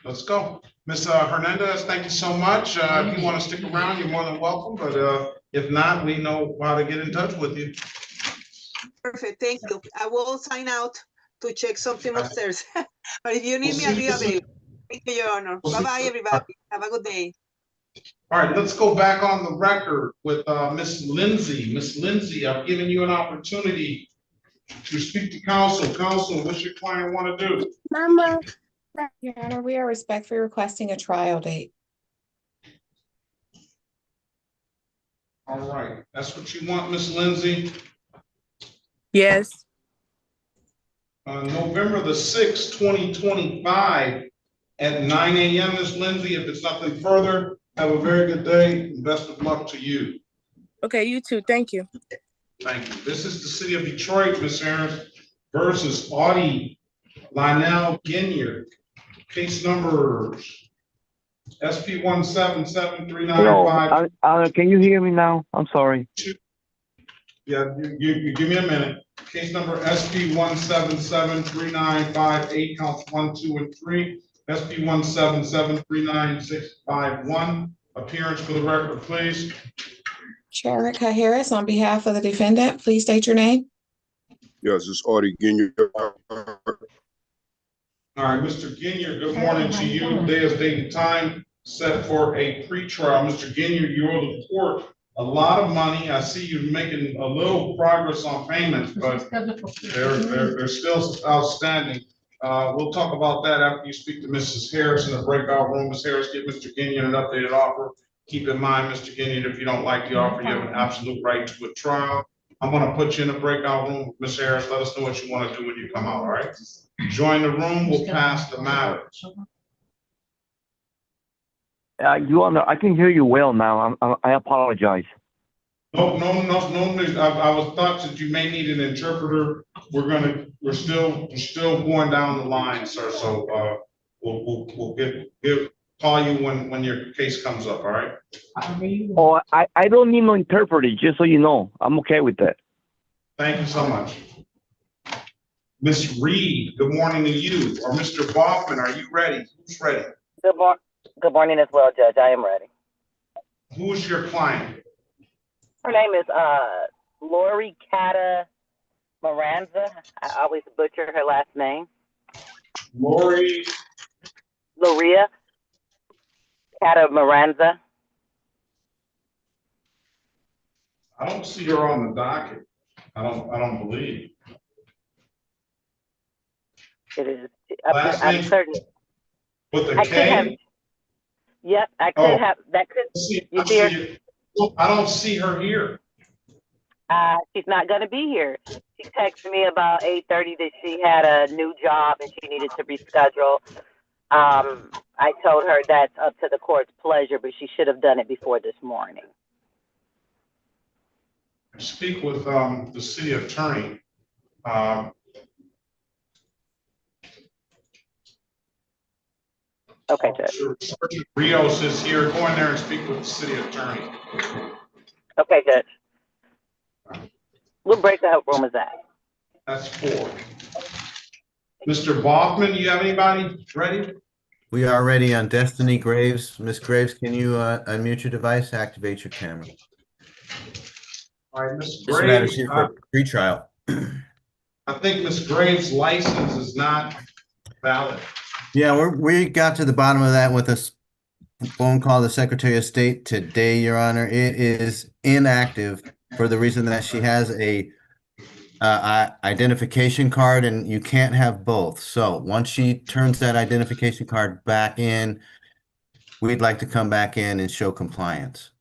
let's go. Ms. Hernandez, thank you so much. If you want to stick around, you're more than welcome. But if not, we know how to get in touch with you. Perfect, thank you. I will sign out to check something upstairs. But if you need me, I'll be available. Thank you, Your Honor. Bye-bye, everybody. Have a good day. All right, let's go back on the record with Ms. Lindsay. Ms. Lindsay, I've given you an opportunity To speak to counsel. Counsel, what's your client want to do? Mama. Your Honor, we are respectfully requesting a trial date. All right, that's what you want, Miss Lindsay? Yes. November the 6th, 2025 at 9 a.m., Miss Lindsay. If it's nothing further, have a very good day. Best of luck to you. Okay, you too. Thank you. Thank you. This is the city of Detroit, Ms. Harris, versus Audie Lionel Ginier. Case numbers SP 1773955. Hello, can you hear me now? I'm sorry. Yeah, you give me a minute. Case number SP 1773958, counts 1, 2, and 3. SP 177395651. Appearance for the record, please. Cherica Harris, on behalf of the defendant, please state your name. Yes, it's Audie Ginier. All right, Mr. Ginier, good morning to you. Day is date and time set for a pretrial. Mr. Ginier, you owe the court a lot of money. I see you making a little progress on payments, but they're still outstanding. We'll talk about that after you speak to Mrs. Harris in the breakout room. Ms. Harris, give Mr. Ginier an updated offer. Keep in mind, Mr. Ginier, if you don't like the offer, you have an absolute right to a trial. I'm gonna put you in the breakout room. Ms. Harris, let us know what you want to do when you come out, all right? Join the room, we'll pass the matter. Your Honor, I can hear you well now. I apologize. No. I was thought that you may need an interpreter. We're still going down the line, sir. So we'll call you when your case comes up. All right. Oh, I don't need no interpreter. Just so you know, I'm okay with that. Thank you so much. Miss Reed, good morning to you. Or Mr. Baughman, are you ready? Who's ready? Good morning as well, Judge. I am ready. Who is your client? Her name is Lori Cata Maranza. I always butcher her last name. Loria Cata Maranza. I don't see her on the docket. I don't believe. It is. Last I'm name certain. with a I K? could have. Yep, I could have. That could. You see her? I don't see her here. She's not going to be here. She texted me about 8:30 that she had a new job and she needed to reschedule. I told her that's up to the court's pleasure, but she should have done it before this morning. Speak with the city attorney. Okay, Judge. Sergeant Rios is here. Go in there and speak with the city attorney. Okay, Judge. What breakout room is that? That's 4. Mr. Baughman, you have anybody ready? We are ready on Destiny Graves. Miss Graves, can you unmute your device, activate your camera? All right, Ms. This matters Graves. here for pretrial. I think Ms. Graves' license is not valid. Yeah, we got to the bottom of that with a phone call to the Secretary of State today, Your Honor. It is inactive for the reason that she has a identification card, and you can't have both. So once she turns that identification card back in, we'd like to come back in and show compliance.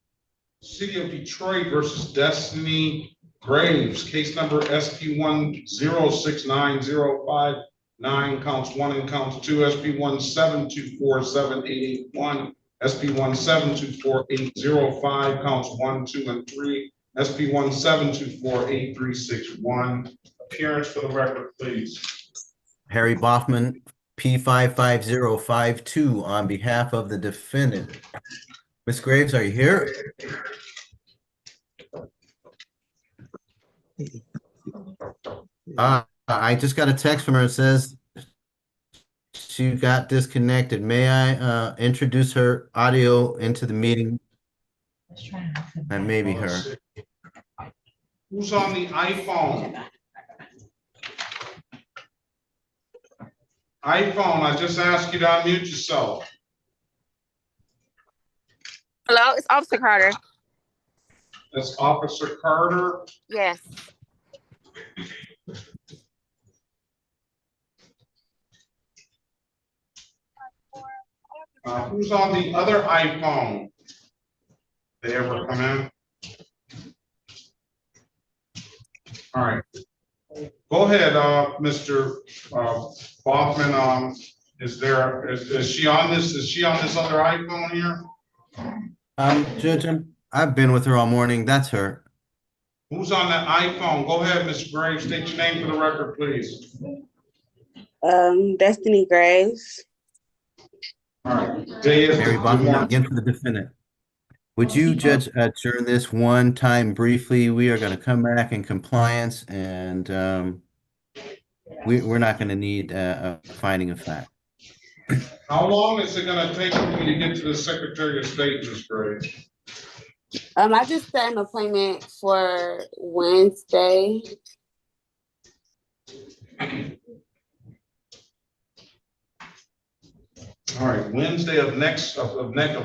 City of Detroit versus Destiny Graves, case number SP 1069059, counts 1 and counts 2, SP 1724781, SP 1724805, counts 1, 2, and 3, SP 172483661. Appearance for the record, please. Harry Baughman, P55052, on behalf of the defendant. Ms. Graves, are you here? I just got a text from her. It says she got disconnected. May I introduce her audio into the meeting? That may be her. Who's on the iPhone? iPhone, I just asked you to unmute yourself. Hello, it's Officer Carter. That's Officer Carter. Yes. Who's on the other iPhone? They ever come in? All right. Go ahead, Mr. Baughman. Is she on this? Is she on this other iPhone here? Judge, I've been with her all morning. That's her. Who's on that iPhone? Go ahead, Ms. Graves. State your name for the record, please. Destiny Graves. All right. Day is Mary good Baughman, morning. again for the defendant. Would you, Judge, adjourn this one time briefly? We are going to come back in compliance, and we're not going to need a finding of fact. How long is it going to take for me to get to the Secretary of State, Ms. Graves? I just set an appointment for Wednesday. All right, Wednesday of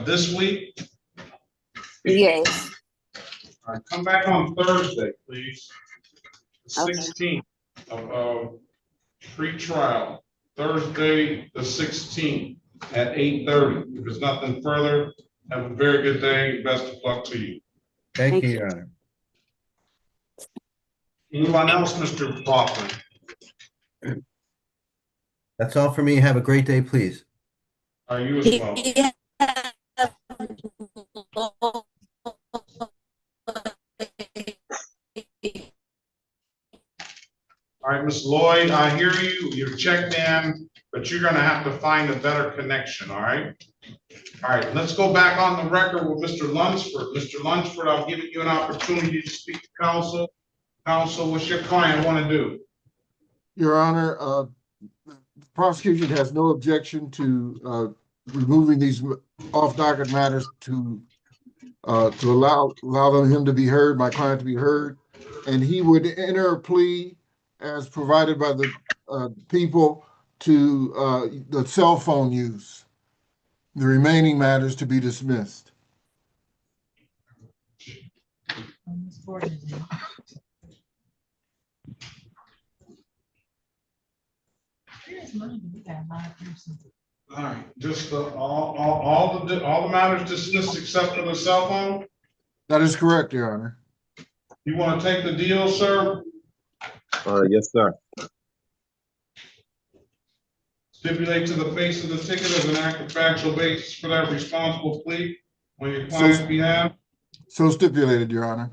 this week? Yes. All right, come back on Thursday, please. Okay. 16th of pre-trial, Thursday, the 16th at 8:30. If there's nothing further, have a very good day. Best of luck to you. Thank you, Your Honor. Anyone else, Mr. Baughman? That's all for me. Have a great day, please. Are you as well? All right, Ms. Lloyd, I hear you. You're checked in, but you're gonna have to find a better connection, all right? All right, let's go back on the record with Mr. Lunsford. Mr. Lunsford, I'll give you an opportunity to speak to counsel. Counsel, what's your client want to do? Your Honor, the prosecution has no objection to removing these off-docket matters to allow him to be heard, my client to be heard, and he would enter a plea as provided by the people to the cell phone use. The remaining matters to be dismissed. All right, just all the matters dismissed except for the cell phone? That is correct, Your Honor. You want to take the deal, sir? Yes, sir. Stipulate to the face of the ticket as an act of factual basis for that responsible plea on your client's behalf? So stipulated, Your Honor.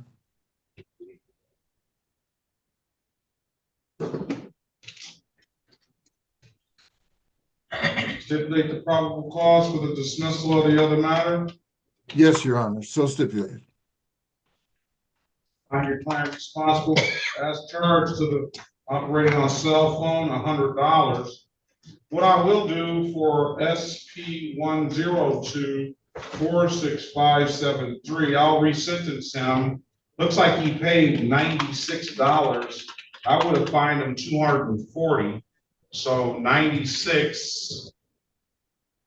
Stipulate the probable cause for the dismissal of the other matter? Yes, Your Honor, so stipulated. Find your client responsible as charged to the operating on a cell phone, $100. What I will do for SP 102-46573, I'll resentence him. Looks like he paid $96. I would have fined him $240. So 96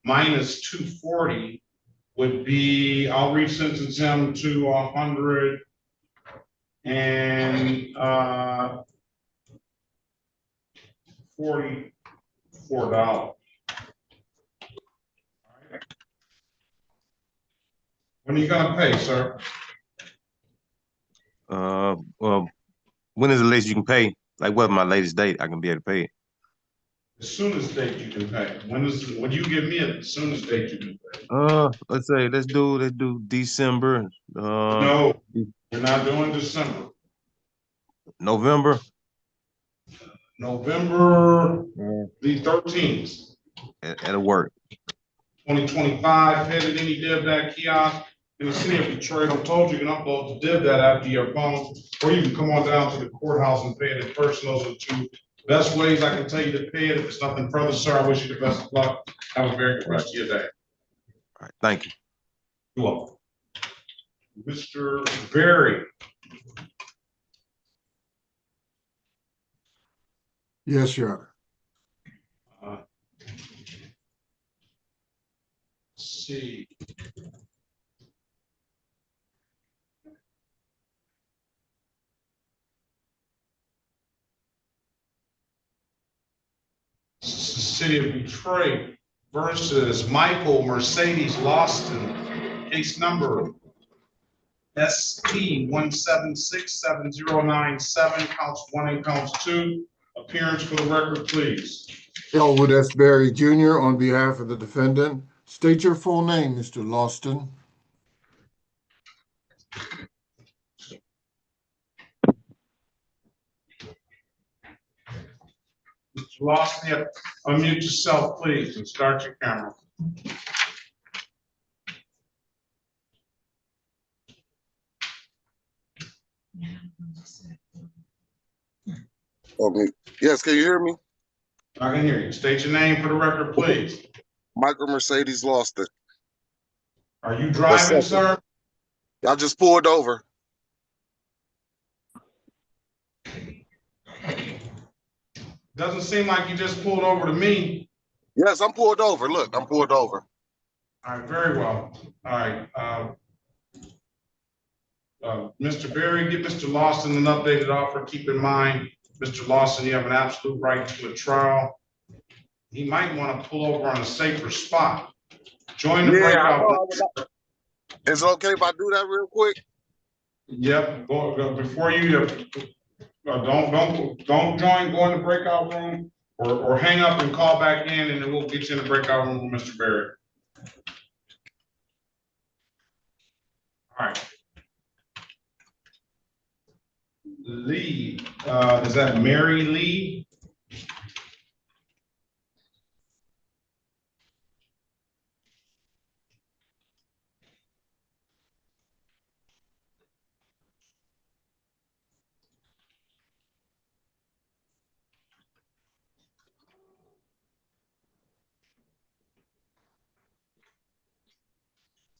minus 240 would be, I'll resentence him to $144. When are you gonna pay, sir? Well, when is the latest you can pay? Like, what's my latest date I can be able to pay it? As soon as date you can pay. When you give me a soonest date you can pay? Let's do December. No, we're not doing December. November. November the 13th. It'll work. 2025, headed any div that kiosk in the city of Detroit. I'm told you can upload the div that app to your phone, or you can come on down to the courthouse and pay it in person. Those are the two best ways I can tell you to pay it. If it's nothing further, sir, I wish you the best of luck. Have a very good rest of your day. All right, thank you. You're welcome. Mr. Berry. Yes, Your Honor. Let's see. City of Detroit. versus Michael Mercedes Lawson, case number SP 1767097, counts 1 and counts 2. Appearance for the record, please. Elwood S. Berry Jr. on behalf of the defendant. State your full name, Mr. Lawson. Mr. Lawson, unmute yourself, please, and start your camera. Okay. Yes, can you hear me? I can hear you. State your name for the record, please. Michael Mercedes Lawson. Are you driving, sir? I just pulled over. Doesn't seem like you just pulled over to me. Yes, I'm pulled over. Look, I'm pulled over. All right, very well. All right. Mr. Berry, give Mr. Lawson an updated offer. Keep in mind, Mr. Lawson, you have an absolute right to a trial. He might want to pull over on a safer spot. Join the breakout. Is it okay if I do that real quick? Yep. Go before you. Don't join. Go in the breakout room or hang up and call back in, and then we'll get you in the breakout room with Mr. Berry. All right. Lee, is that Mary Lee?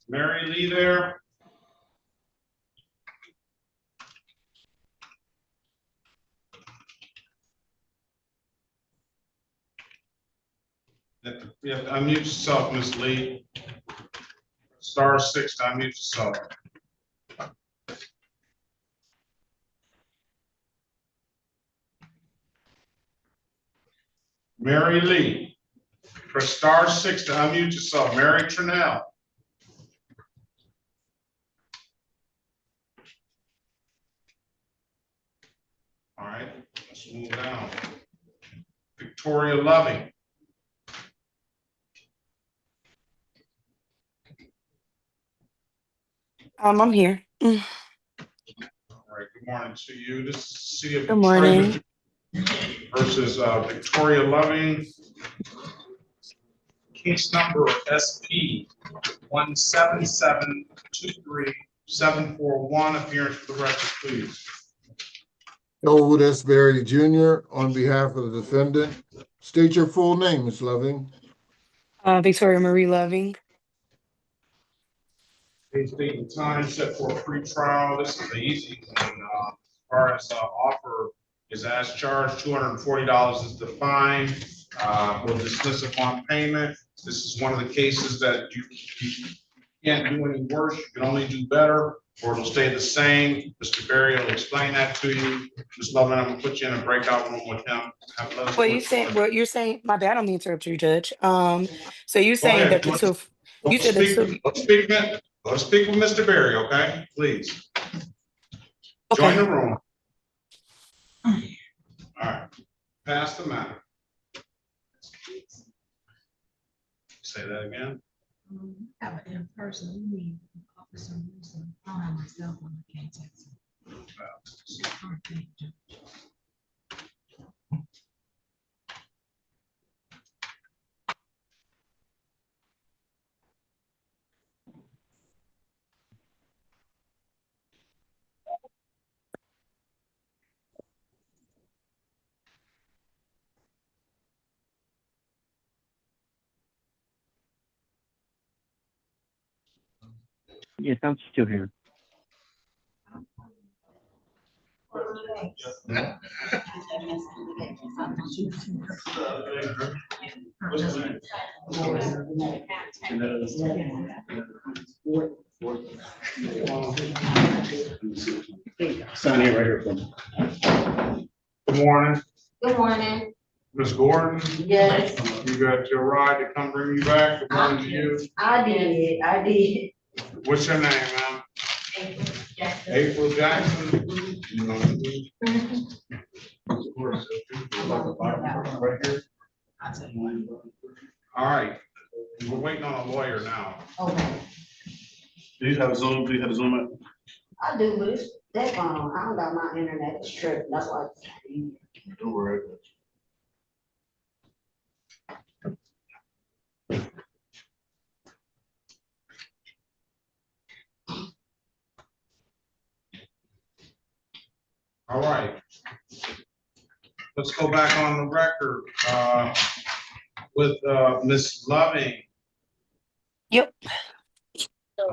Mary Lee there? You have to unmute yourself, Ms. Lee. *6 to unmute yourself. Mary Lee. Press *6 to unmute yourself. Mary Trinnell. All right, let's move down. Victoria Loving. I'm here. All right, good morning to you. This is City of Good Detroit morning. versus Victoria Loving. Case number SP 17723-741. Appearance for the record, please. Elwood S. Berry Jr. on behalf of the defendant. State your full name, Ms. Loving. Victoria Marie Loving. Date and time set for a pre-trial. This is the easy one. As far as offer is as charged, $240 is the fine. We'll dismiss upon payment. This is one of the cases that you can't do any worse. You can only do better, or it'll stay the same. Mr. Berry will explain that to you. Ms. Lovin, I'm gonna put you in a breakout room with him. What you're saying, my bad, I don't mean to interrupt you, Judge. So you're Go saying ahead. that you said the two. Go speak with Mr. Berry, okay? Please. Okay. Join the room. All right. Pass the matter. Say that again. Have it in person. We need officer Wilson. I don't have my cell phone. I can't text him. Yes, I'm still here. Sign in right here for me. Good morning. Good morning. Ms. Gordon? Yes. You got your ride to come bring you back? Good morning to you. I did. What's your name, ma'am? April Jackson. Right here. All right, we're waiting on a lawyer now. Okay. Do you have Zoom? Do you have Zoom? I do, but it's that phone. I don't got my internet. It's tripping. That's why. Don't worry. All right. Let's go back on the record with Ms. Loving. Yep. Let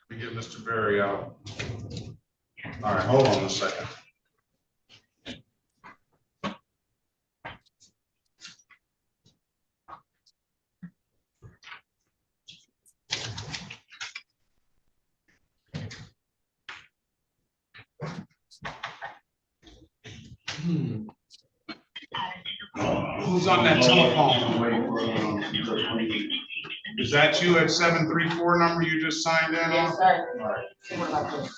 me get Mr. Berry out. All right, hold on a second. Who's on that telephone? Is that you at 734 number you just signed in on? Yes, sir. All right.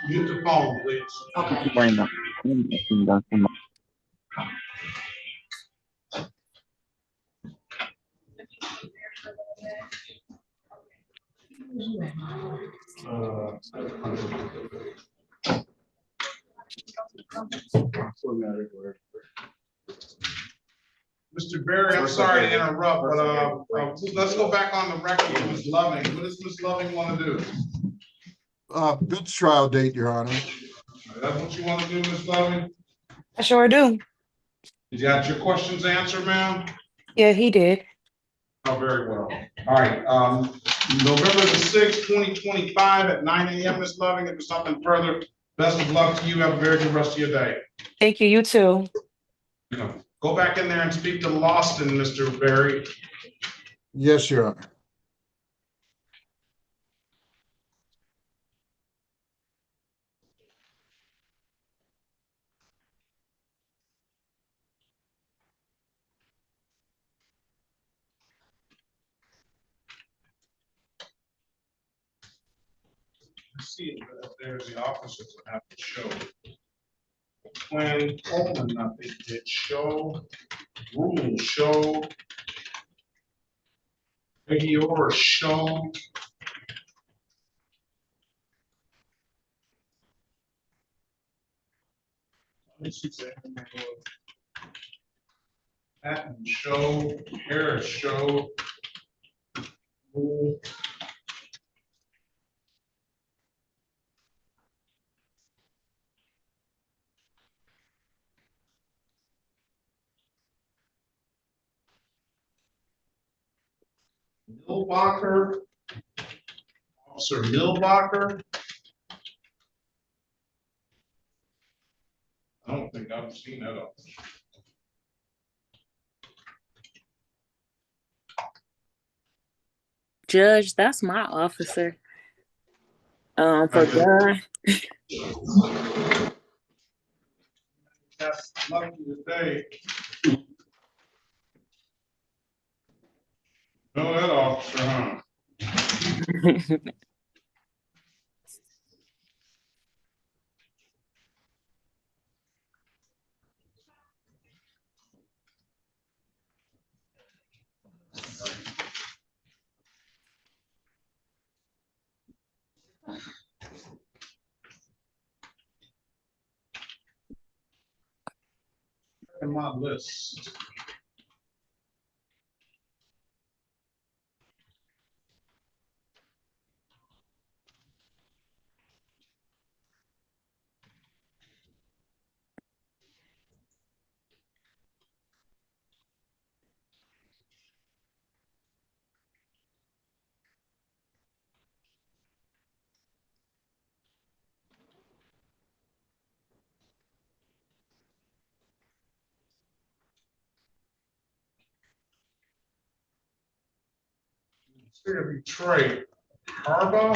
Mute the phone, please. Okay. Mr. Berry, I'm sorry to interrupt, but let's go back on the record with Ms. Loving. What does Ms. Loving want to do? Bench trial date, Your Honor. That's what you want to do, Ms. Loving? I sure do. Did you have your questions answered, ma'am? Yeah, he did. Oh, very well. All right, November the 6th, 2025 at 9 a.m., Ms. Loving. If there's something further, best of luck to you. Have a very good rest of your day. Thank you. You too. Go back in there and speak to Lawson, Mr. Berry. Yes, Your Honor. See if there's the officers that have to show. When Coleman, I think, did show, rules show, or show. Patton show, Harris show. Rule. Milbacher, Officer Milbacher. I don't think I've seen that officer. Judge, that's my officer. For gun. That's lucky today. Know that officer, huh? In my list. City of Detroit, Harbor,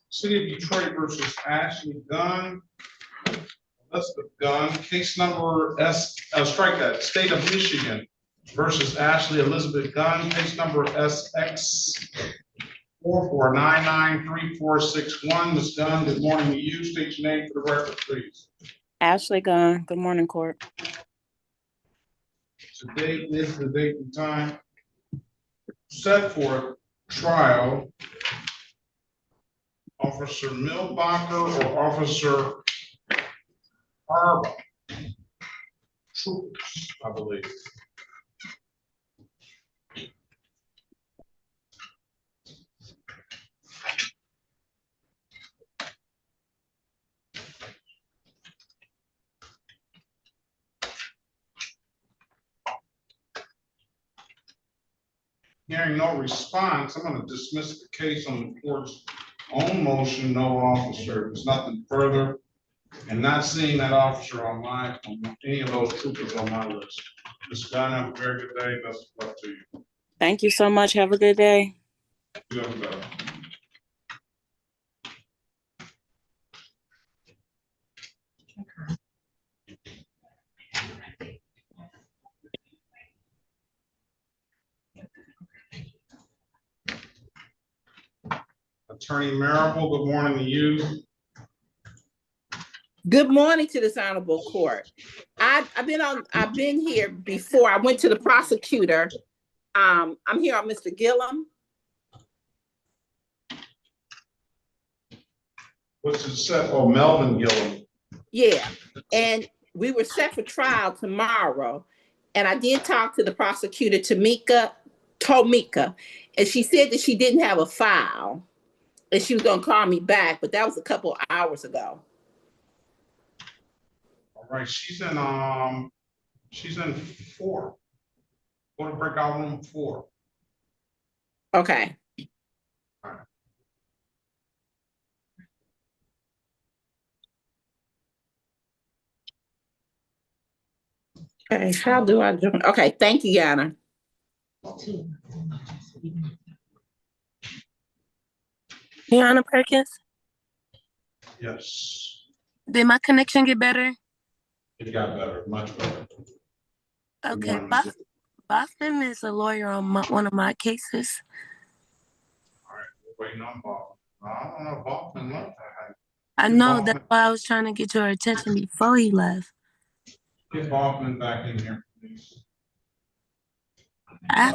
City of Detroit versus Ashley Gunn. Elizabeth Gunn, case number strike that, State of Michigan versus Ashley Elizabeth Gunn, case number SX 44993461. Ms. Gunn, good morning to you. State your name for the record, please. Ashley Gunn. Good morning, court. Today is the date and time set for trial. Officer Milbacher or Officer Harbaugh? Troopers, I believe. Hearing no response, I'm going to dismiss the case on the court's own motion, no officer. There's nothing further. And not seeing that officer on any of those troopers on my list. Ms. Gunn, have a very good day. Best of luck to you. Thank you so much. Have a good day. You have a good day. Attorney Marable, good morning to you. Good morning to this honorable court. I've been here before. I went to the prosecutor. I'm here on Mr. Gillum. What's it set? Oh, Melvin Gillum. Yeah, and we were set for trial tomorrow. And I did talk to the prosecutor, Tomika, and she said that she didn't have a file and she was gonna call me back, but that was a couple hours ago. All right, she's in 4. Go to breakout room 4. Okay. All right. Okay, how do I join? Okay, thank you, Yana. Yana Perkins, Yes, did my connection get better? it got better, much better. Okay, Boston is a lawyer on one of my cases. All right, we're waiting on Boston. I don't know, Boston left. I know, that's why I was trying to get your attention before he left. Get Boston back in here, please. I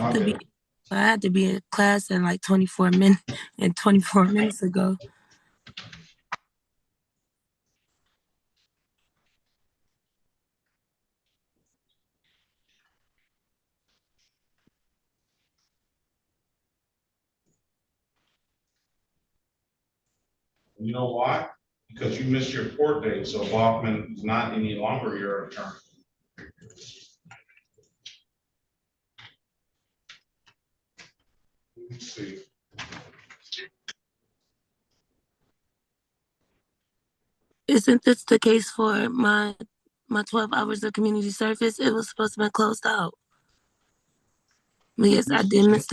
had to be in class in like 24 minutes ago. You know why? Because you missed your court date, so Bachman is not any longer your attorney. Let's see. Isn't this the case for my 12 hours of community service? It was supposed to be closed out. Yes, I missed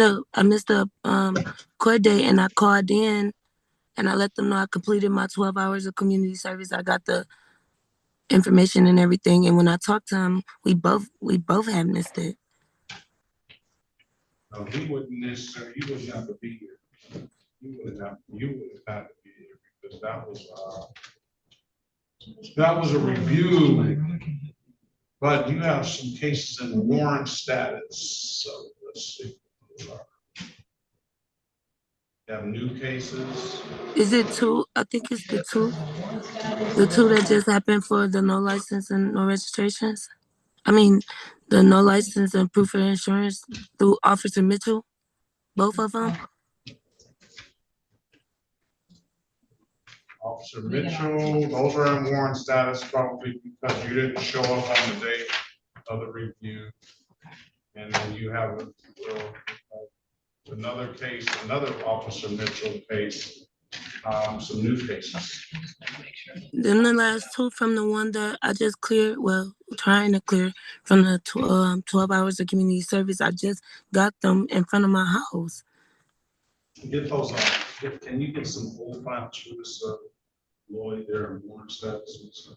the court date, and I called in and I let them know I completed my 12 hours of community service. I got the information and everything, and when I talked to him, we both had missed it. No, he wouldn't necessarily. You wouldn't have to be here. You would have had to be here because that was a review. But you have some cases in warrant status. So let's see. You have new cases. Is it 2? I think it's the 2. The 2 that just happened for the no license and no registrations. I mean, the no license and proof of insurance through Officer Mitchell. Both of them. Officer Mitchell, those are in warrant status probably because you didn't show up on the date of the review. And then you have another case, another Officer Mitchell case, some new cases. Then the last 2 from the one that I just cleared, trying to clear from the 12 hours of community service, I just got them in front of my house. Get those can you get some old files for this Lloyd there in warrant status?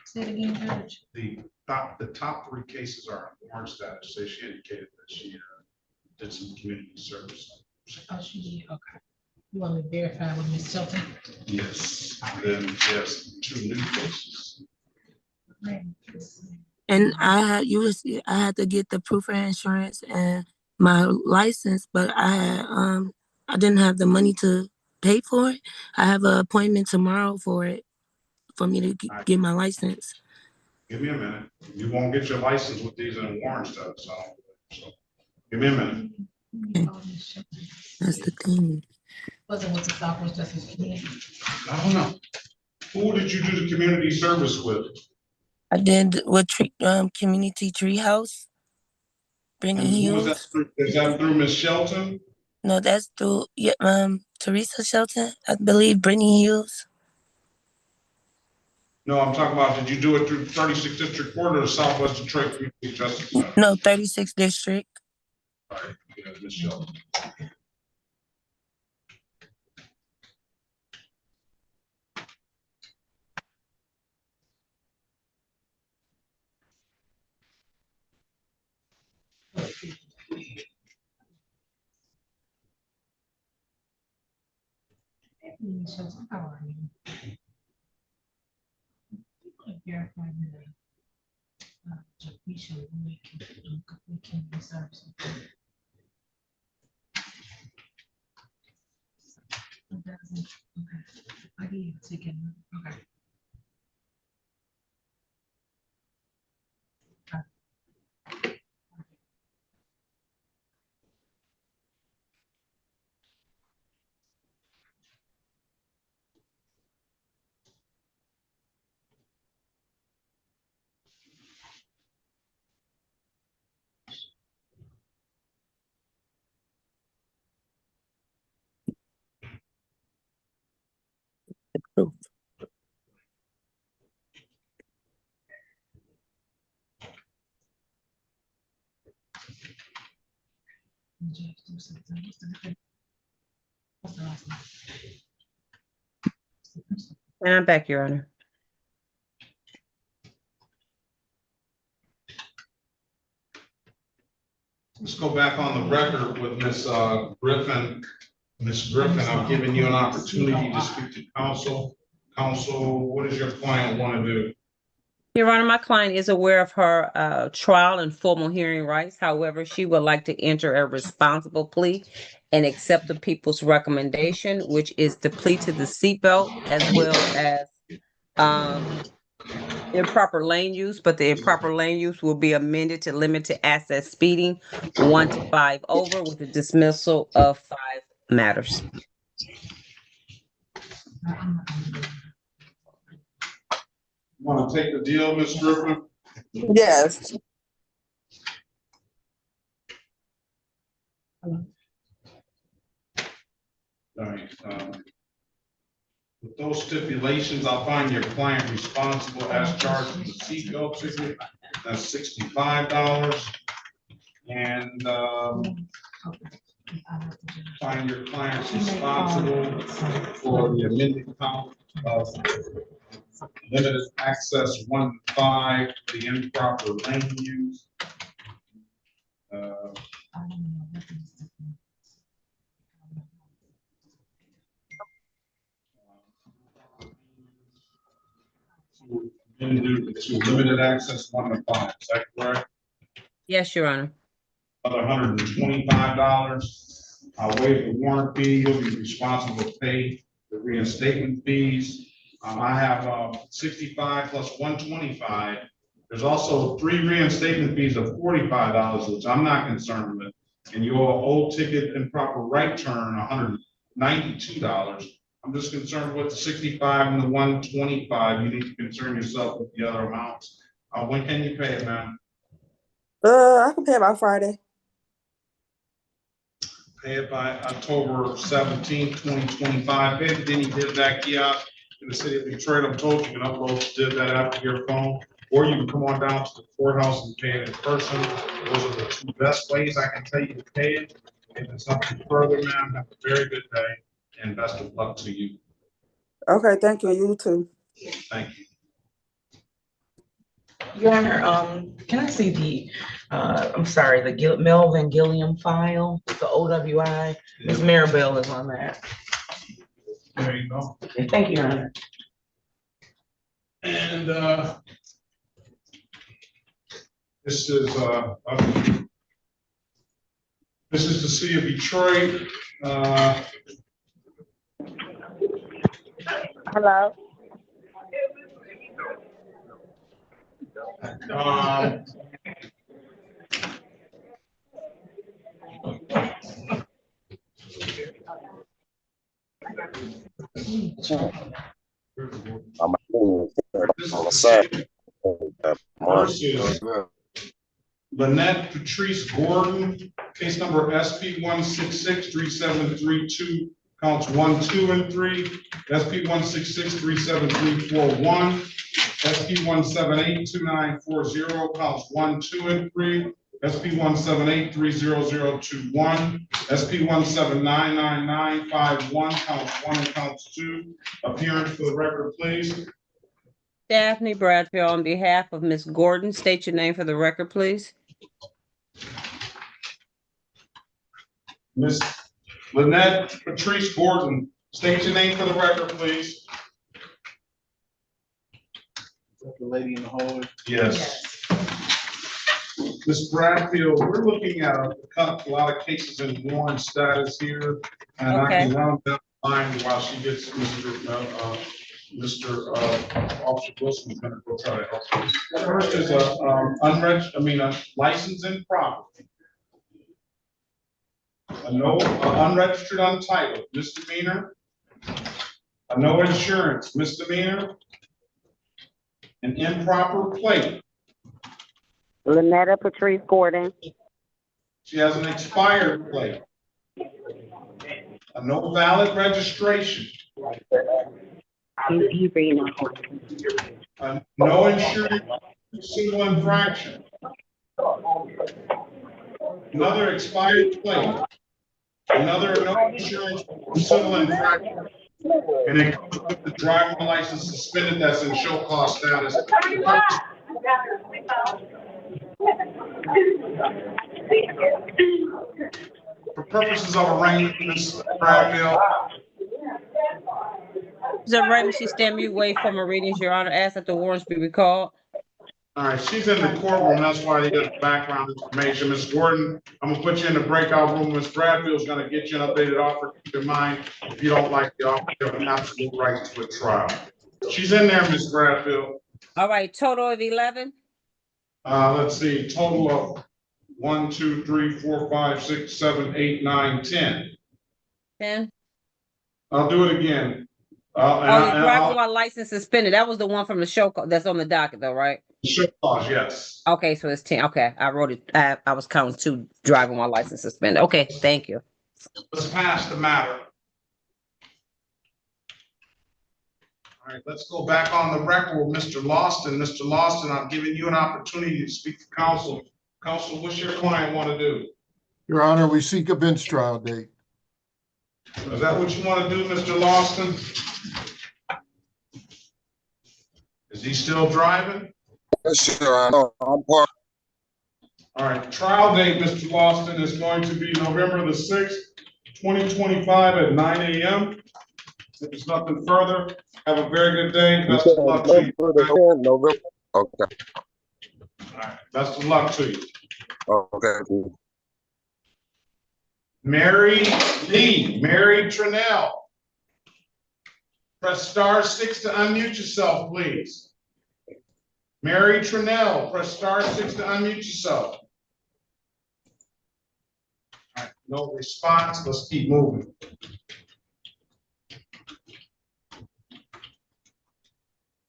Say it again, Judge. The top three cases are in warrant status. So she indicated that she did some community service. Oh, she did, okay. You want me to verify with Ms. Shelton? Yes. Then yes, 2 new cases. And I had to get the proof of insurance and my license, but I didn't have the money to pay for it. I have an appointment tomorrow for it, for me to get my license. Give me a minute. You won't get your license with these in warrant status. So give me a minute. Okay. That's the thing. Wasn't with the Southwest Justice Committee. I don't know. Who did you do the community service with? I did with Community Treehouse, Brittany And who was that Hughes. through? Is that through Ms. Shelton? No, that's through Teresa Shelton, I believe, Brittany Hughes. No, I'm talking about, did you do it through 36th District Court or the Southwest Detroit Community Justice Center? No, 36th District. All right, yeah, Ms. Shelton. Ms. Shelton, how are you? Verify the Jaquisha, we can reserve something. Okay, I give you a ticket. Okay. Proof. And I'm back, Your Honor. Let's go back on the record with Ms. Griffin. Ms. Griffin, I'm giving you an opportunity to speak to counsel. Counsel, what does your client want to do? Your Honor, my client is aware of her trial and formal hearing rights. However, she would like to enter a responsible plea and accept the people's recommendation, which is to plea to the seatbelt as well as improper lane use, but the improper lane use will be amended to limit to asset speeding 1 to 5 over with a dismissal of 5 matters. Want to take the deal, Ms. Griffin? Yes. All right. With those stipulations, I'll find your client responsible as charged with the seatbelt ticket. That's $65. And find your client responsible for the amended count of limited access 1 to 5, the improper lane use. To limited access 1 to 5, is that correct? Yes, Your Honor. Another $125. I'll waive the warrant fee. You'll be responsible to pay the reinstatement fees. I have 65 plus 125. There's also 3 reinstatement fees of $45, which I'm not concerned with. And your old ticket improper right turn, $192. I'm just concerned with the 65 and the 125. You need to concern yourself with the other amounts. When can you pay it, ma'am? I can pay it by Friday. Pay it by October 17th, 2025. Pay it then you did that kiosk in the city of Detroit. I'm told you can upload did that app to your phone, or you can come on down to the courthouse and pay it in person. Those are the 2 best ways I can tell you to pay it. If it's something further, ma'am, have a very good day and best of luck to you. Okay, thank you. You too. Thank you. Your Honor, can I see the, I'm sorry, the Melvin Gilliam file, the OWI? Ms. Maribel is on that. There you go. Okay, thank you, Your Honor. And this is the city of Detroit. Hello. I'm on the side. Versus Lynette Patrice Gordon, case number SP 1663732, counts 1, 2, and 3. SP 1663741, SP 1782940, counts 1, 2, and 3. SP 178300021, SP 1799951, counts 1 and counts 2. Appearance for the record, please. Daphne Bradfield on behalf of Ms. Gordon. State your name for the record, please. Ms. Lynette Patrice Gordon, state your name for the record, please. The lady in the hallway? Yes. Ms. Bradfield, we're looking at a lot of cases in warrant status here, and I can run down the line while she gets Mr. Officer Wilson is going to go try to help. The first is a license improper. Unregistered, untitled, misdemeanor. A no insurance, misdemeanor. An improper plate. Lynetta Patrice Gordon. She has an expired plate. A no valid registration. A no insurance, civil infraction. Another expired plate. Another no insurance, civil infraction. And it comes with the driver's license suspended that's in show cause status. For purposes of arraignment, Ms. Bradfield. Is it right when she stand mute, wait for my readings, Your Honor, ask that the warrants be recalled? All right, she's in the courtroom, that's why they get background information. Ms. Gordon, I'm gonna put you in the breakout room. Ms. Bradfield's gonna get you an updated offer. Keep in mind, if you don't like the offer, you have an absolute right to a trial. She's in there, Ms. Bradfield. All right, total of 11? Let's see, total of 1, 2, 3, 4, 5, 6, 7, 8, 9, 10. 10? I'll do it again. The driver while license suspended. That was the one from the show that's on the docket though, right? Show cause, yes. Okay, so it's 10. Okay, I wrote it. I was counting 2 driving while license suspended. Okay, thank you. Let's pass the matter. All right, let's go back on the record with Mr. Lawson. Mr. Lawson, I'm giving you an opportunity to speak to counsel. Counsel, what's your client want to do? Your Honor, we seek a bench trial date. Is that what you want to do, Mr. Lawson? Is he still driving? Yes, Your Honor. I'm part. All right, trial date, Mr. Lawson, is going to be November the 6th, 2025 at 9 a.m. If there's nothing further, have a very good day. Best of luck to you. November. Okay. All right, best of luck to you. Okay. Mary Trinnell. Press *6 to unmute yourself, please. Mary Trinnell, press *6 to unmute yourself. All right, no response. Let's keep moving.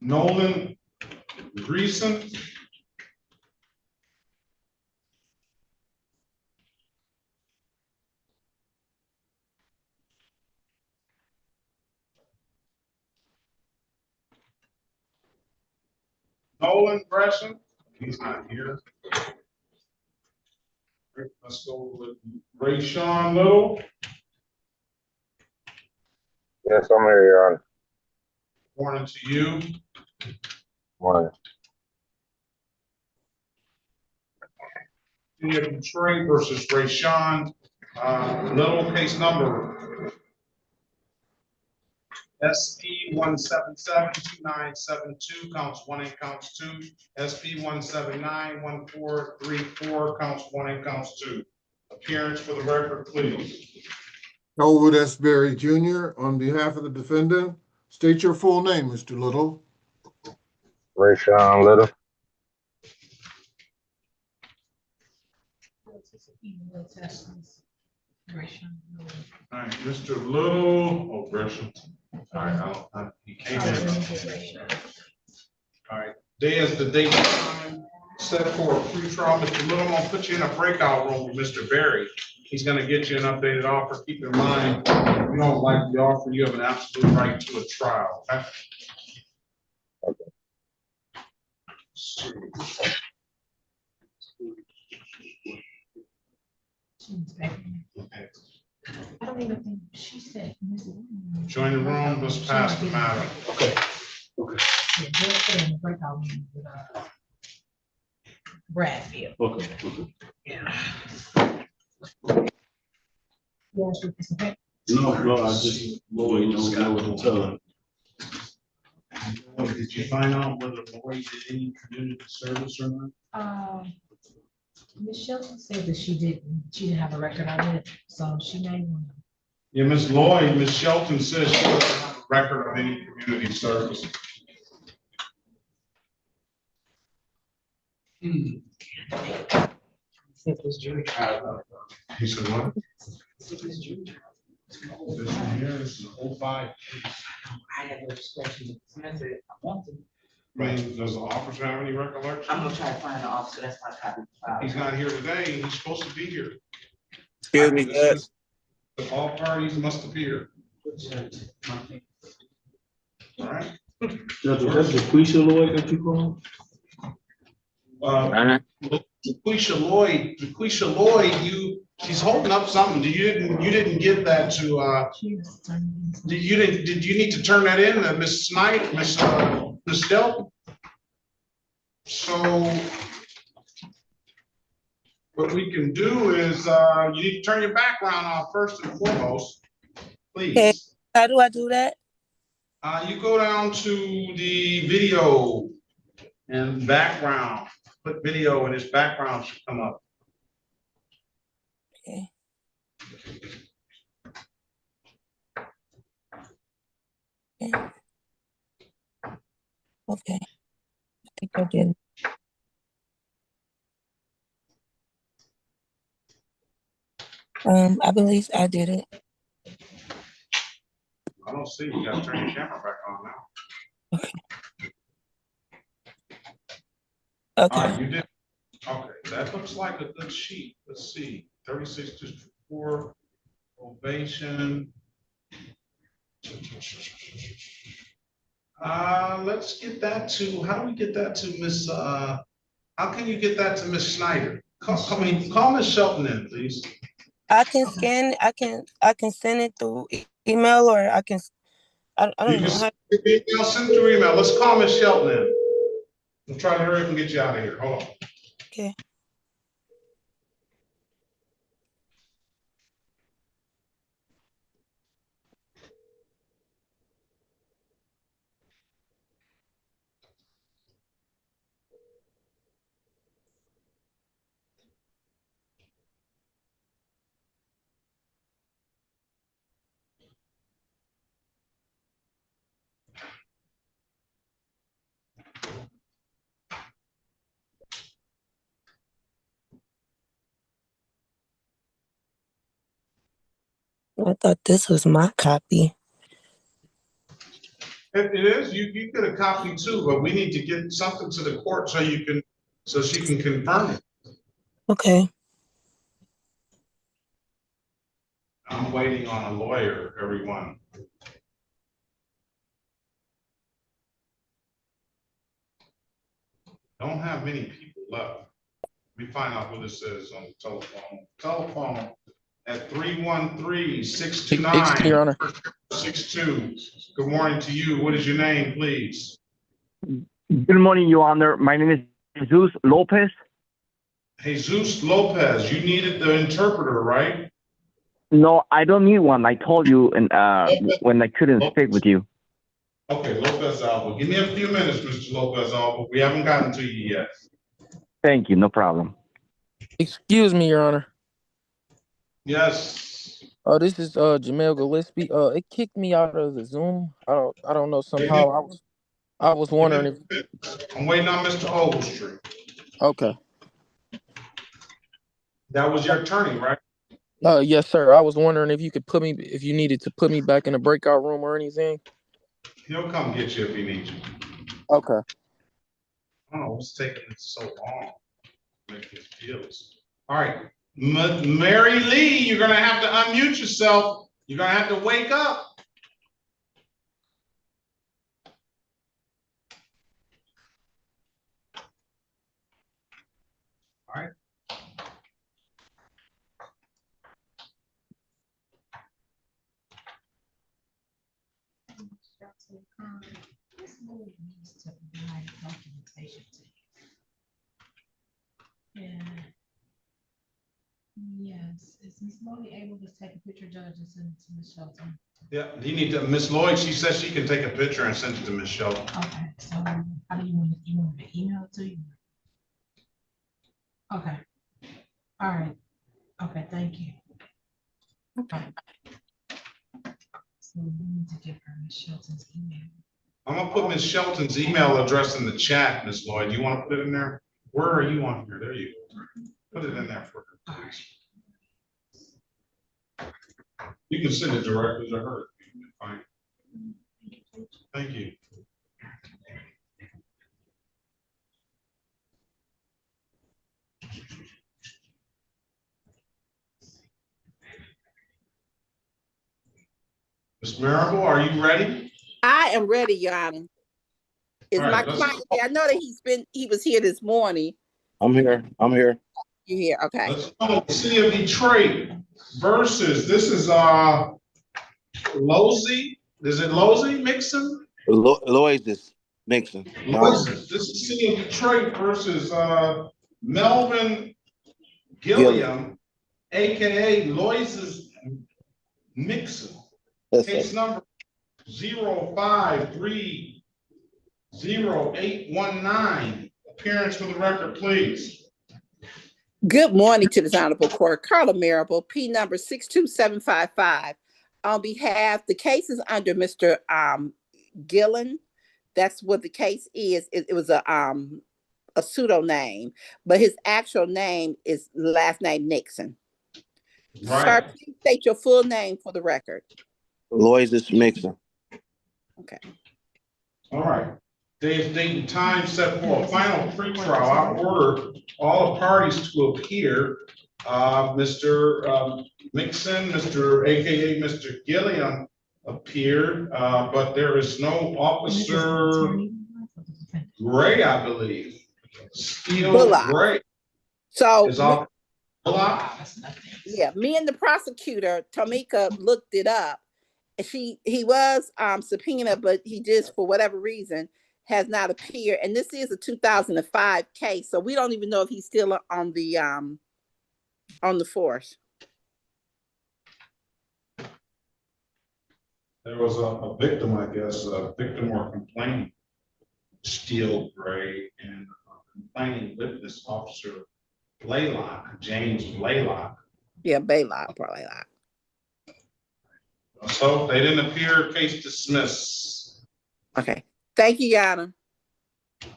Nolan Greason. Nolan Gresham, he's not here. Let's go with Rayshawn Little. Yes, I'm here, Your Honor. Morning to you. Morning. Trey versus Rayshawn. Little case number SP 1772972, counts 1 and counts 2. SP 1791434, counts 1 and counts 2. Appearance for the record, please. Elwood S. Berry Jr. On behalf of the defendant, state your full name, Mr. Little. Rayshawn Little. All right, Mr. Little. Oh, Gresham. All right, he came in. All right, day is the date and time set for a pre-trial. Mr. Little, I'm gonna put you in a breakout room with Mr. Berry. He's gonna get you an updated offer. Keep in mind, if you don't like the offer, you have an absolute right to a trial. Okay? Okay. I don't even think she said. Join the room, let's pass the matter. Okay. Okay. Bradfield. Okay. Yeah. No, I just waiting on what to tell him. Did you find out whether Lori did any community service or not? Ms. Shelton said that she didn't have a record on it, so she may want to. Yeah, Ms. Lloyd, Ms. Shelton says she doesn't have a record of any community service. Jury trial. He said what? This jury trial. This one here, this is 05. I have no discretion. I said, I want to. Right, does the officer have any recollection? I'm gonna try to find the officer. That's my copy. He's not here today. He's supposed to be here. Excuse me, Judge. All parties must appear. All right. Judge, that's the Quisha Lloyd that you called? Quisha Lloyd, she's holding up something. You didn't give that to did you need to turn that in to Miss Snyder, Miss Delp? So what we can do is you need to turn your background off first and foremost, please. Okay. How do I do that? You go down to the video and background. Put video and his background should come up. Okay. Okay. I think I did. I believe I did it. I don't see you. Gotta turn your camera back on now. Okay. Okay. All right, you did. Okay, that looks like a good sheet. Let's see. 36 District 4 ovation. Let's get that to, how do we get that to Miss how can you get that to Miss Snyder? Call Miss Shelton in, please. I can scan. I can send it through email, or I can. I don't know how. Send it through email. Let's call Miss Shelton in. We'll try to hurry up and get you out of here. Hold on. Okay. I thought this was my copy. It is. You get a copy too, but we need to get something to the court so she can confirm it. Okay. I'm waiting on a lawyer, everyone. Don't have many people left. Let me find out who this is on the telephone. Telephone at 313-629. Excuse me, Your Honor. 62. Good morning to you. What is your name, please? Good morning, Your Honor. My name is Jesus Lopez. Jesus Lopez, you needed the interpreter, right? No, I don't need one. I told you and when I couldn't speak with you. Okay, Lopez Alba. Give me a few minutes, Mr. Lopez Alba. We haven't gotten to you yet. Thank you. No problem. Excuse me, Your Honor. Yes. This is Jamel Gillespie. It kicked me out of the Zoom. I don't know somehow. I was wondering if. I'm waiting on Mr. Ogletree. Okay. That was your attorney, right? Yes, sir. I was wondering if you could if you needed to put me back in a breakout room or anything. He'll come get you if he needs you. Okay. I don't know what's taking so long to make these deals. All right. Mary Lee, you're going to have to unmute yourself. You're going to have to wake up. All right. Yes, is Ms. Lloyd able to take a picture, Judge, and send it to Ms. Shelton? Yeah, you need to, Miss Lloyd, she says she can take a picture and send it to Miss Shelton. Okay, so how do you want it? You want me to email it to you? Okay. All right. Okay, thank you. Okay. So we need to give her Ms. Shelton's email. I'm gonna put Miss Shelton's email address in the chat, Miss Lloyd. You want to put it in there? Where are you on here? There you go. Put it in there for her, please. You can send it directly to her. Fine. Thank you. Ms. Marable, are you ready? I am ready, Your Honor. Is my client here? I know that he was here this morning. I'm here. You here? Okay. Let's go. City of Detroit versus, this is Losey. Is it Losey Mixon? Loises Mixon. This is City of Detroit versus Melvin Gilliam, aka Loises Mixon. Case number 05300819. Appearance for the record, please. Good morning to the Honorable Court. Carla Marable, P number 62755. On behalf, the case is under Mr. Gillen. That's what the case is. It was a pseudo name, but his actual name is last name Nixon. Right. Sir, please state your full name for the record. Loises Mixon. Okay. All right. Date and time set for a final pretrial. I order all the parties to appear. Mr. Mixon, aka Mr. Gilliam appeared, but there is no Officer Gray, I believe. Steele Gray. So is off. Yeah, me and the prosecutor, Tamika, looked it up. He was subpoenaed, but he just, for whatever reason, has not appeared. And this is a 2005 case, so we don't even know if he's still on the force. There was a victim, I guess, a victim or complaint, Steele Gray, and complaining witness, Officer Blaylock, James Blaylock. Yeah, Blaylock, probably not. So they didn't appear, case dismissed. Okay. Thank you, Yana.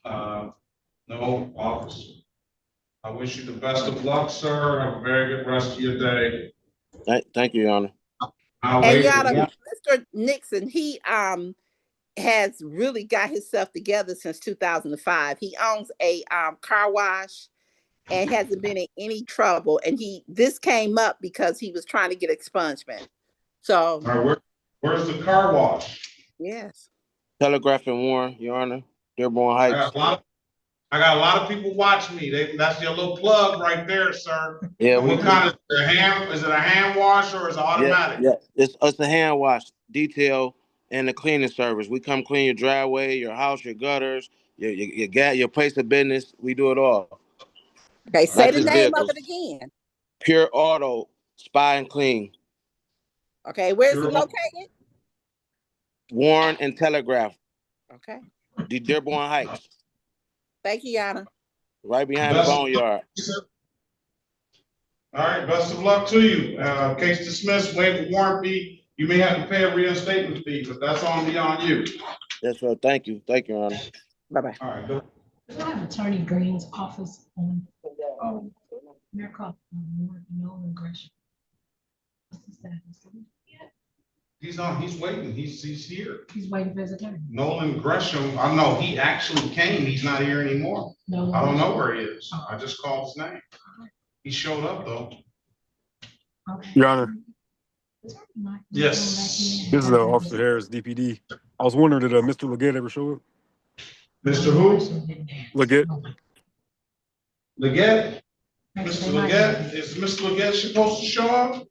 No officer. I wish you the best of luck, sir. Have a very good rest of your day. Thank you, Your Honor. And Yana, Mr. Nixon, he has really got himself together since 2005. He owns a car wash and hasn't been in any trouble. And this came up because he was trying to get expungement. So where's the car wash? Yes. Telegraph and Warren, Your Honor. Dearborn Heights. I got a lot of people watching me. That's your little plug right there, sir. Yeah, And what kind of is it a hand wash or is it automatic? Yeah, it's a hand wash detail and the cleaning service. We come clean your driveway, your house, your gutters, your gas, your place of business. We do it all. Okay, say Not the just name of vehicles. it again. Pure Auto, Spy and Clean. Okay, where's it located? Warren and Telegraph. Okay. The Dearborn Heights. Thank you, Yana. Right behind the boneyard. All right, best of luck to you. Case dismissed, waive the warrant fee. You may have to pay a reinstatement fee, but that's on you. Yes, sir. Thank you. Thank you, Your Honor. Bye-bye. All right, go. I have Attorney Green's office on, Miracle, Nolan Gresham. What's the status? He's waiting. He's here. He's waiting for his attorney. Nolan Gresham, I know he actually came. He's not here anymore. Nolan I don't know Gresham. where he is. I just called his name. He showed up though. Your Honor, Yes. this is Officer Harris, DPD. I was wondering, did Mr. Leggett ever show up? Mr. Who? Leggett. Leggett? Mr. Leggett? Is Mr. Leggett supposed to show up?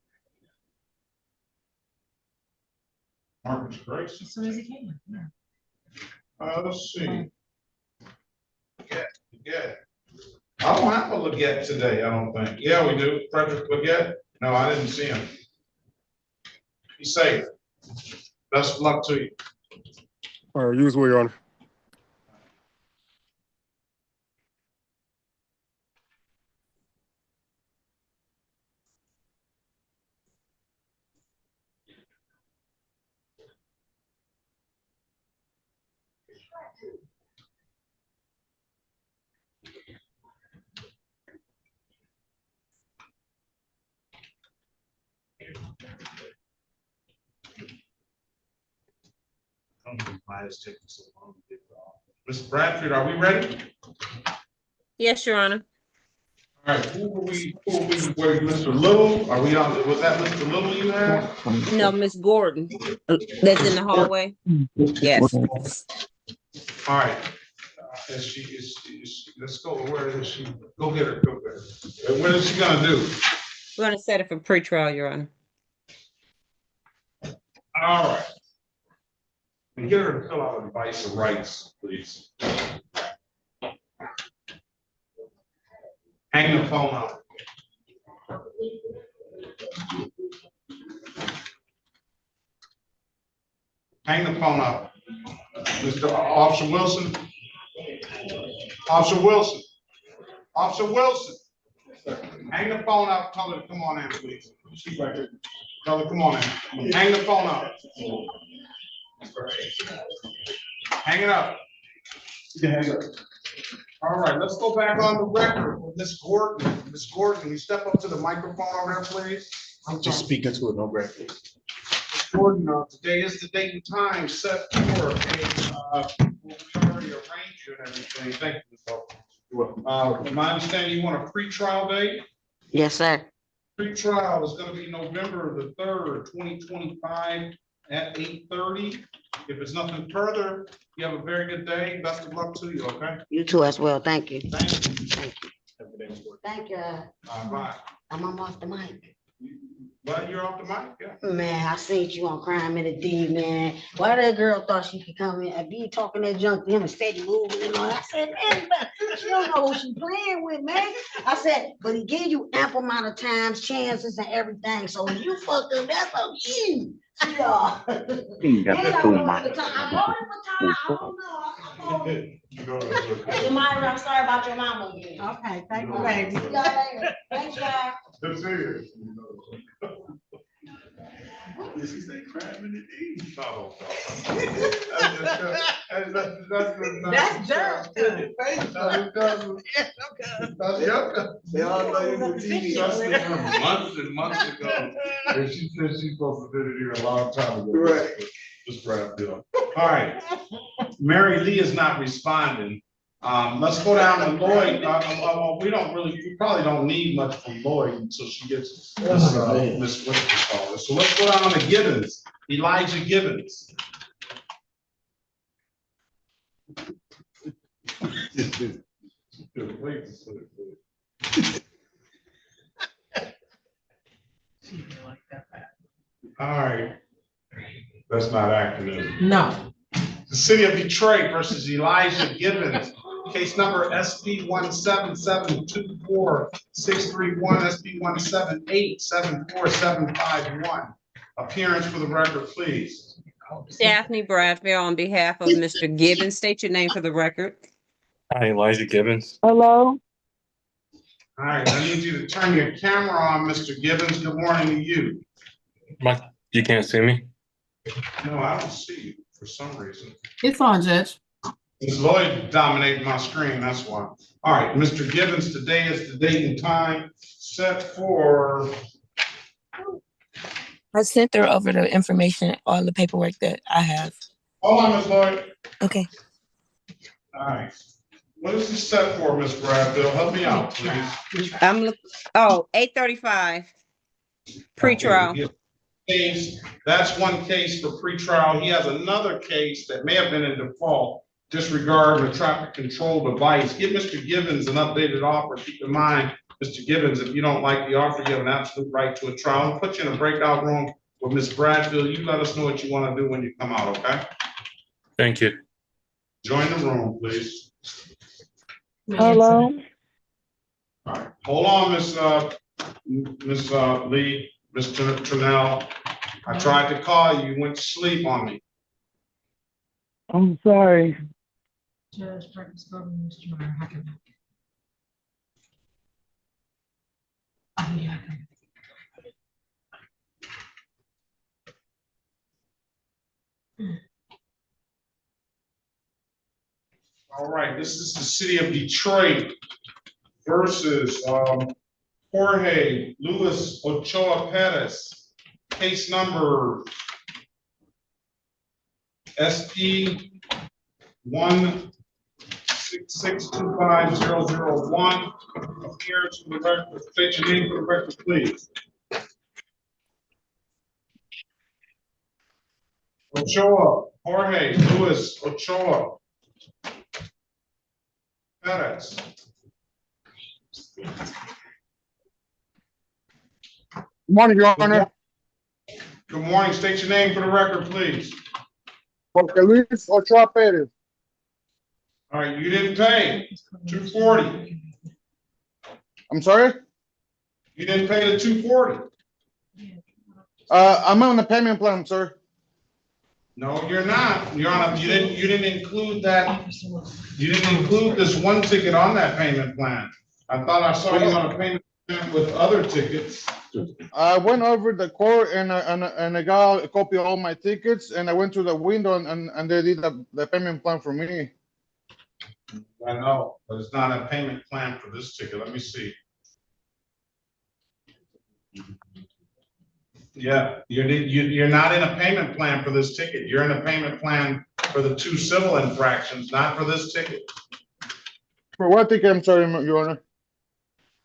Marcus Grace. As soon as he can. Let's see. Leggett. I don't have a Leggett today, I don't think. Yeah, we do. Frederick Leggett? No, I didn't see him. He's safe. Best of luck to you. All right, you as well, Your Honor. I don't know why it's taking so long to get to Mr. Bradford, are we ready? Yes, Your Honor. All right, who were we, were Mr. Little? Are we on, was that Mr. Little you had? No, Miss Gordon. That's in the hallway. Yes. All right. Is she, let's go, where is she? Go get her, What is she gonna do? We're gonna set it for pretrial, Your Honor. All right. And get her to fill out advice of rights, please. Hang the phone up. Hang the phone up. Mr. Officer Wilson. Officer Wilson. Officer Wilson. Hang the phone up. Tell her to come on in, please. She's right here. Tell her, come on in. Hang the phone up. Hang it up. Hang up. All right, let's go back on the record with Miss Gordon. Miss Gordon, can you step up to the microphone over there, please? I'm just speaking to it, no graphic. Miss Gordon, today is the date and time set for a, we've already arranged you and everything. Thank you, Ms. Hoffman. My understanding, you want a pre-trial date? Yes, sir. Pre-trial is gonna be November the 3rd, 2025 at 8:30. If it's nothing further, you have a very good day. Best of luck to you, okay? You too as well. Thank you. Thank you. Thank you. Thank you. Bye. I'm off the mic. Well, you're off the mic, yeah. Man, I seen you on Crime in the D, man. Why that girl thought she could come in and be talking that junk to him and steady moving and all. I said, man, but she don't know who she playing with, man. I said, but he gave you ample amount of times, chances, and everything. So when you fucked up, that's on you. Yeah. I voted for time. I don't know. Jamira, I'm sorry about your mama again. Okay, thank you, baby. See y'all later. Thanks, y'all. Good to see you. What did she say? Crime in the D? Oh, That's Durham. They all know you were TV months and months ago. And she said she's supposed to do it here a long time ago. Right. Just grab it up. All right. Mary Lee is not responding. Let's go down to Lloyd. We probably don't need much from Lloyd until she gets Miss Whitaker. So let's go down to Gibbons, Elijah Gibbons. All right. That's not acronym. No. The City of Detroit versus Elijah Gibbons. Case number SP 177-24631, SP 178-74751. Appearance for the record, please. Daphne Bradfield on behalf of Mr. Gibbons. State your name for the record. Hi, Elijah Gibbons. Hello. All right, I need you to turn your camera on, Mr. Gibbons. Good morning to you. You can't see me? No, I don't see you for some reason. It's on, Judge. Ms. Lloyd dominating my screen, that's why. All right, Mr. Gibbons, today is the date and time set for. I sent her over the information, all the paperwork that I have. Hold on, Ms. Lloyd. Okay. All right. What is this set for, Ms. Bradfield? Help me out, please. 8:35. Pretrial. Okay, case, that's one case for pretrial. He has another case that may have been in default, disregard the traffic control device. Give Mr. Gibbons an updated offer. Keep in mind, Mr. Gibbons, if you don't like the offer, you have an absolute right to a trial. I'll put you in a breakout room with Ms. Bradfield. You let us know what you want to do when you come out, okay? Thank you. Join the room, please. Hello. All right, hold on, Ms. Lee, Mr. Trinnell. I tried to call you, you went to sleep on me. I'm sorry. Judge Perkins, Mr. Meyer, how can I? Yeah, I can. All right, this is the City of Detroit versus Jorge Luis Ochoa Perez. Case number SP 166250001. Appearance from the record. State your name for the record, please. Ochoa, Jorge Luis Ochoa Perez. Good morning, Your Honor. Good morning. State your name for the record, please. Jorge Luis Ochoa Perez. All right, you didn't pay $240. I'm sorry? You didn't pay the $240. I'm on the payment plan, sir. No, you're not. You're on a, you didn't include that. You didn't include this one ticket on that payment plan. I thought I saw you on a payment plan with other tickets. I went over the court and I got a copy of all my tickets, and I went to the window and they did the payment plan for me. I know, but it's not a payment plan for this ticket. Let me see. Yeah, you're not in a payment plan for this ticket. You're in a payment plan for the 2 civil infractions, not for this ticket. For what ticket? I'm sorry, Your Honor.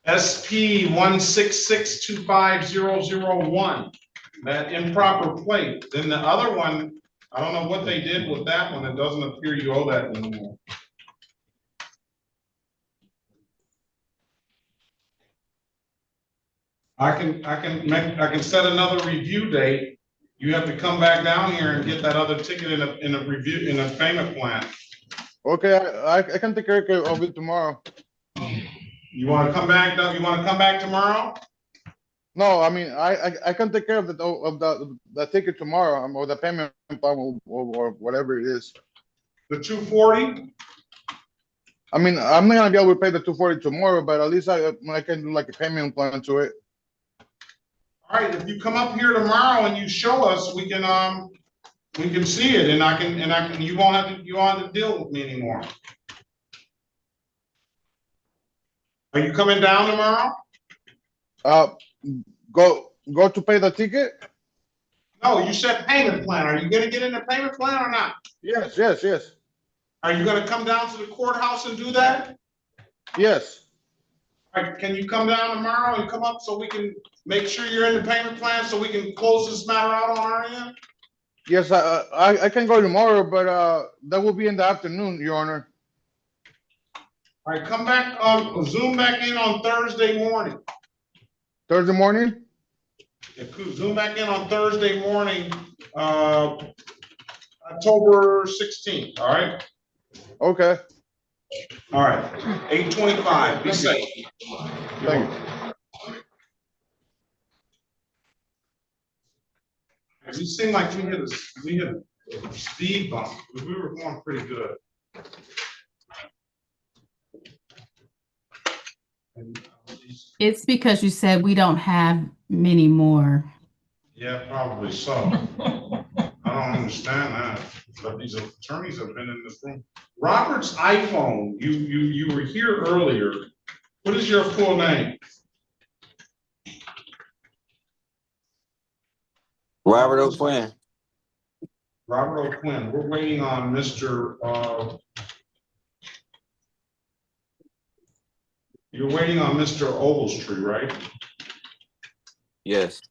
SP 166250001. That improper plate. Then the other one, I don't know what they did with that one. It doesn't appear you owe that anymore. I can set another review date. You have to come back down here and get that other ticket in a review, in a payment plan. Okay, I can take care of it tomorrow. You want to come back? You want to come back tomorrow? No, I mean I can take care of the ticket tomorrow, or the payment plan, or whatever it is. The 240. I mean, I'm not gonna be able to pay the 240 tomorrow, but at least I can do like a payment plan to it. All right, if you come up here tomorrow and you show us, we can see it, and you won't have to deal with me anymore. Are you coming down tomorrow? Go to pay the ticket? No, you said payment plan. Are you gonna get in the payment plan or not? Yes. Are you gonna come down to the courthouse and do that? Yes. All right, can you come down tomorrow and come up so we can make sure you're in the payment plan so we can close this matter out on our end? Yes, I can go tomorrow, but that will be in the afternoon, Your Honor. All right, come back, Zoom back in on Thursday morning. Thursday morning? Yeah, Zoom back in on Thursday morning, October 16th, all right? Okay. All right, 8:25, be safe. Thank you. We seem like we hit a speed bump. We were going pretty good. It's because you said we don't have many more. Yeah, probably so. I don't understand that, but these attorneys have been in this room. Robert's iPhone, you were here earlier. What is your full name? Robert O'Quinn. Robert O'Quinn. We're waiting on Mr. You're waiting on Mr. Ogletree, right? Yes.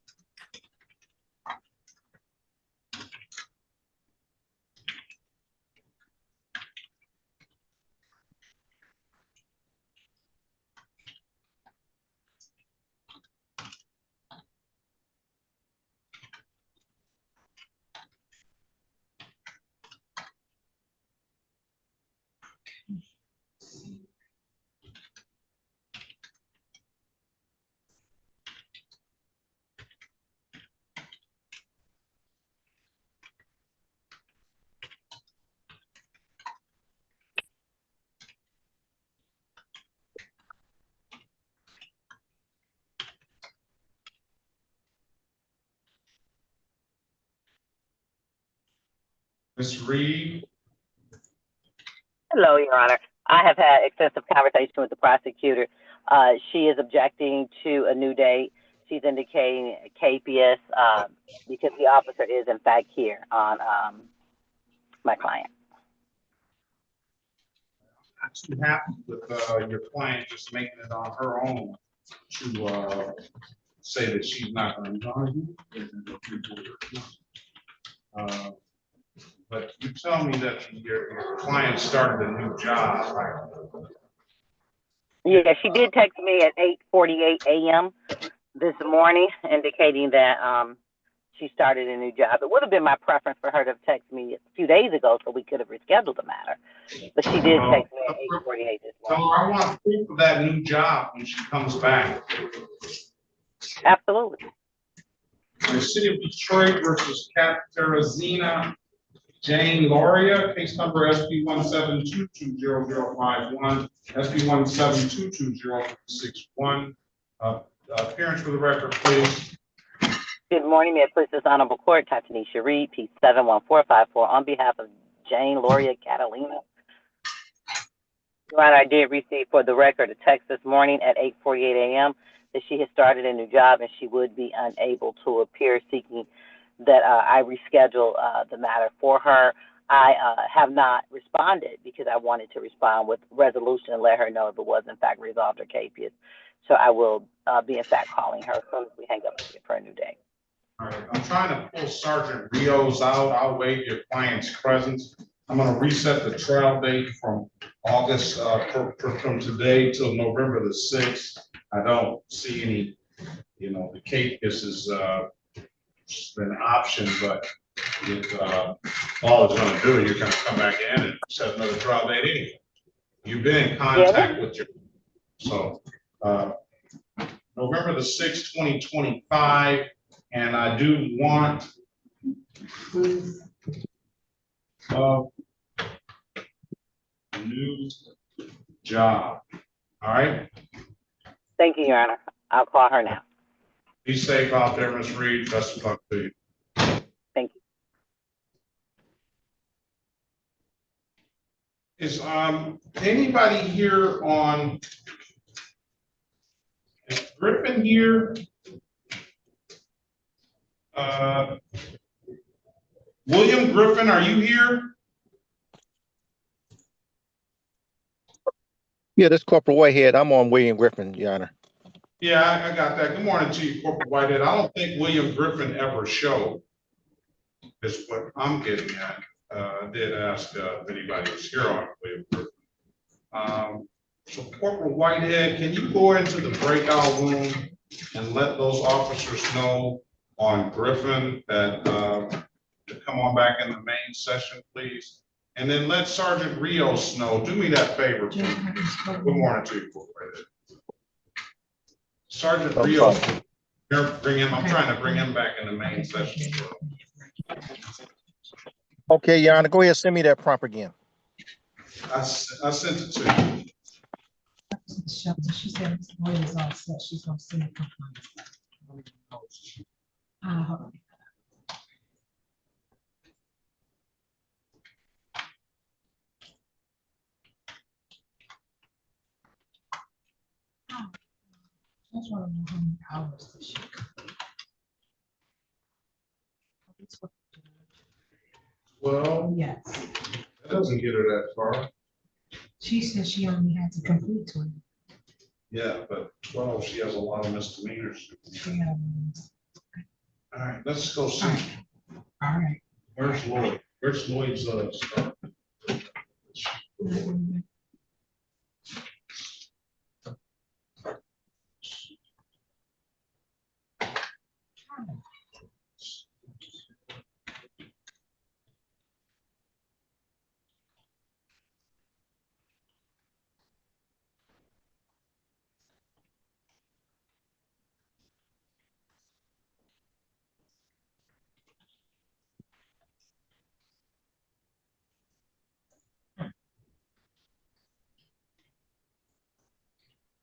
Ms. Reed. Hello, Your Honor. I have had extensive conversation with the prosecutor. She is objecting to a new date. She's indicating KPS because the officer is in fact here on my client. Not too happy with your client just making it on her own to say that she's not going to join you. But you tell me that your client started a new job, right? Yeah, she did text me at 8:48 a.m. this morning, indicating that she started a new job. It would have been my preference for her to text me a few days ago so we could have rescheduled the matter. But she did text me at 8:48 this morning. So I want proof of that new job when she comes back. Absolutely. The City of Detroit versus Katarzyna Jane Loria, case number SP 172200051, SP 1722061. Appearance for the record, please. Good morning, may it please this honorable court, Tatanisha Reed, P71454, on behalf of Jane Loria Catalina. Your Honor, I did receive for the record a text this morning at 8:48 a.m. that she has started a new job and she would be unable to appear, seeking that I reschedule the matter for her. I have not responded because I wanted to respond with resolution and let her know if it was in fact resolved or capious. So I will be in fact calling her as soon as we hang up for a new day. All right, I'm trying to pull Sergeant Rios out. I'll waive your client's presence. I'm going to reset the trial date from August, from today till November the 6th. I don't see any, the capious is an option, but if all it's going to do, you're going to come back in and set another trial date anyway. You've been in contact with your, so November the 6th, 2025, and I do want new job. All right. Thank you, Your Honor. I'll call her now. Be safe out there, Ms. Reed. Best of luck to you. Thank you. Is anybody here on is Griffin here? William Griffin, are you here? Yeah, this Corporal Whitehead. I'm on William Griffin, Your Honor. Yeah, I got that. Good morning to you, Corporal Whitehead. I don't think William Griffin ever showed, is what I'm getting at. I did ask if anybody was here on William Griffin. So Corporal Whitehead, can you go into the breakout room and let those officers know on Griffin that, to come on back in the main session, please? And then let Sergeant Rios know, do me that favor. Good morning to you, Corporal Whitehead. Sergeant Rios, bring him, I'm trying to bring him back in the main session. Okay, Your Honor, go ahead, send me that prompt again. I sent it to you. She said this boy is all set. She's gonna send it. Hold on. I just want to know how many hours this she complete. Well, yes, that doesn't get her that far. she said she only had to complete 20. Yeah, but 12, she has a lot of misdemeanors. Yeah. All right, let's go see. All right. Where's Lloyd? Where's Lloyd's stuff?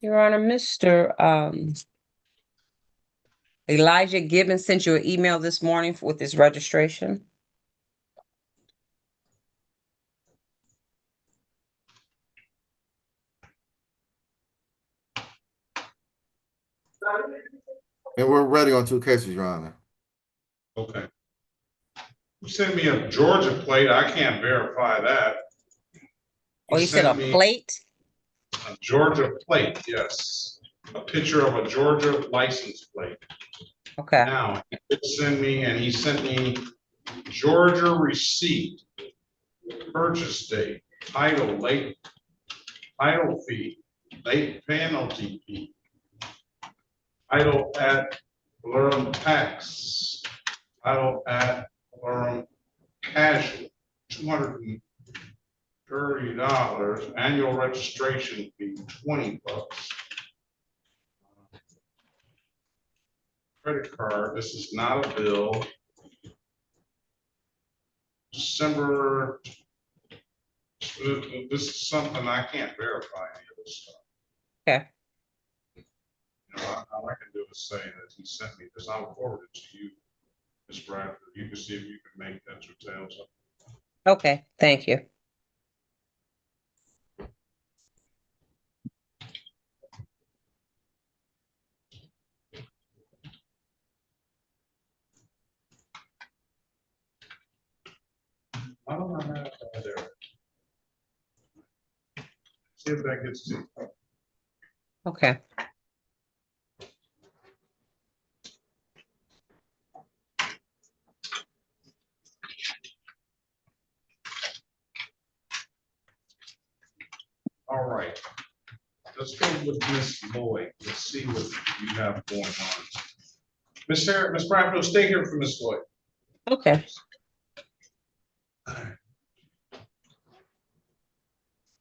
Your Honor, Mr. Elijah Gibbons sent you an email this morning with his registration. And we're ready on 2 cases, Your Honor. Okay. You sent me a Georgia plate. I can't verify that. Oh, you said a plate? A Georgia plate, yes. A picture of a Georgia license plate. Okay. Now, he did send me, and he sent me Georgia receipt, purchase date, title, late, title fee, late penalty fee, title at Durham tax, title at Durham casual, $230, annual registration fee, $20. Credit card, this is not a bill. December, this is something I can't verify any of this stuff. Okay. You know, all I can do is say that he sent me this. I'll forward it to you, Ms. Bradford. You can see if you can make that or tell something. Okay, thank you. I don't know how to there. See if that gets to you. Okay. All right. Let's go with Miss Lloyd. Let's see what you have going on. Miss Bradford, stay here for Miss Lloyd. Okay.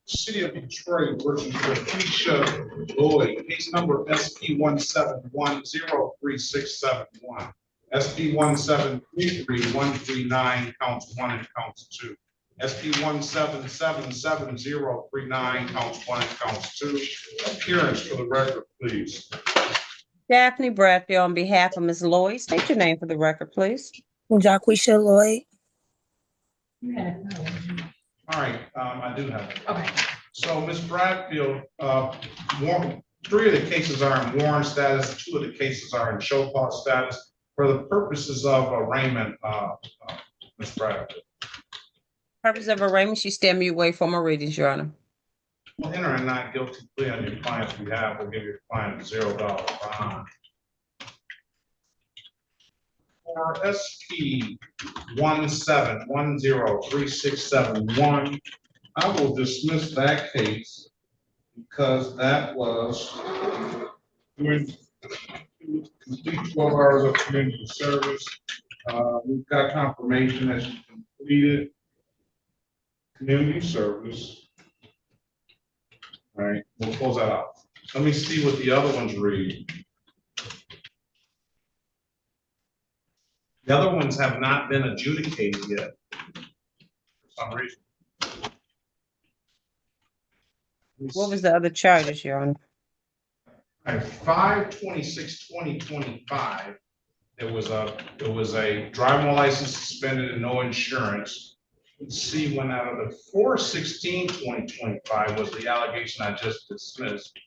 City of Detroit versus Lakeisha Lloyd, case number SP 1710367 SP 1733139, counts 1 and counts 2. SP 1777039, counts 1 and counts 2. Appearance for the record, please. Daphne Bradfield on behalf of Ms. Lloyd. State your name for the record, please. Jaquisha Lloyd. All right, I do have it. Okay. So Ms. Bradfield, 3 of the cases are in warrant status, 2 of the cases are in show cause status. For the purposes of arraignment, Ms. Bradfield. Purpose of arraignment, you stand mute, wait for my readings, Your Honor. Well, enter a not guilty plea on your client's behalf. We'll give your client a $0 bond. For SP 1710367, I will dismiss that case because that was doing complete 12 hours of community service. We've got confirmation that she completed community service. All right, we'll close that out. Let me see what the other ones read. The other ones have not been adjudicated yet for some reason. What was the other charges, Your Honor? All right, 5/26/2025, there was a driving while license suspended and no insurance. Let's see, when out of the 4/16/2025 was the allegation I just dismissed,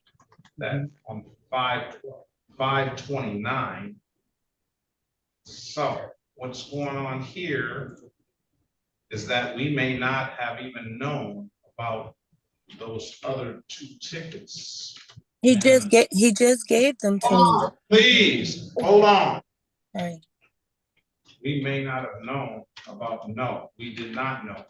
that on 5/29. So what's going on here is that we may not have even known about those other 2 tickets. He just gave them to me. Please, hold on. Right. We may not have known about, no, we did not know.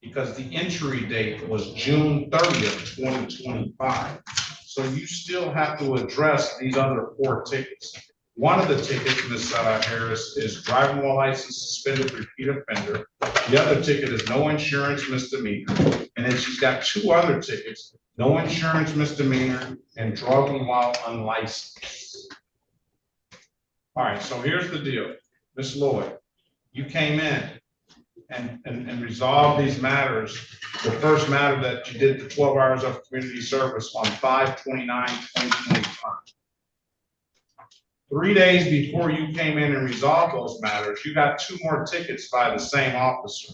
Because the entry date was June 30th, 2025. So you still have to address these other 4 tickets. One of the tickets, Ms. Harris, is driving while license suspended repeat offender. The other ticket is no insurance misdemeanor. And then she's got 2 other tickets, no insurance misdemeanor and driving while unlicensed. All right, so here's the deal. Ms. Lloyd, you came in and resolved these matters. The first matter that you did the 12 hours of community service on 5/29/2025. 3 days before you came in and resolved those matters, you got 2 more tickets by the same officer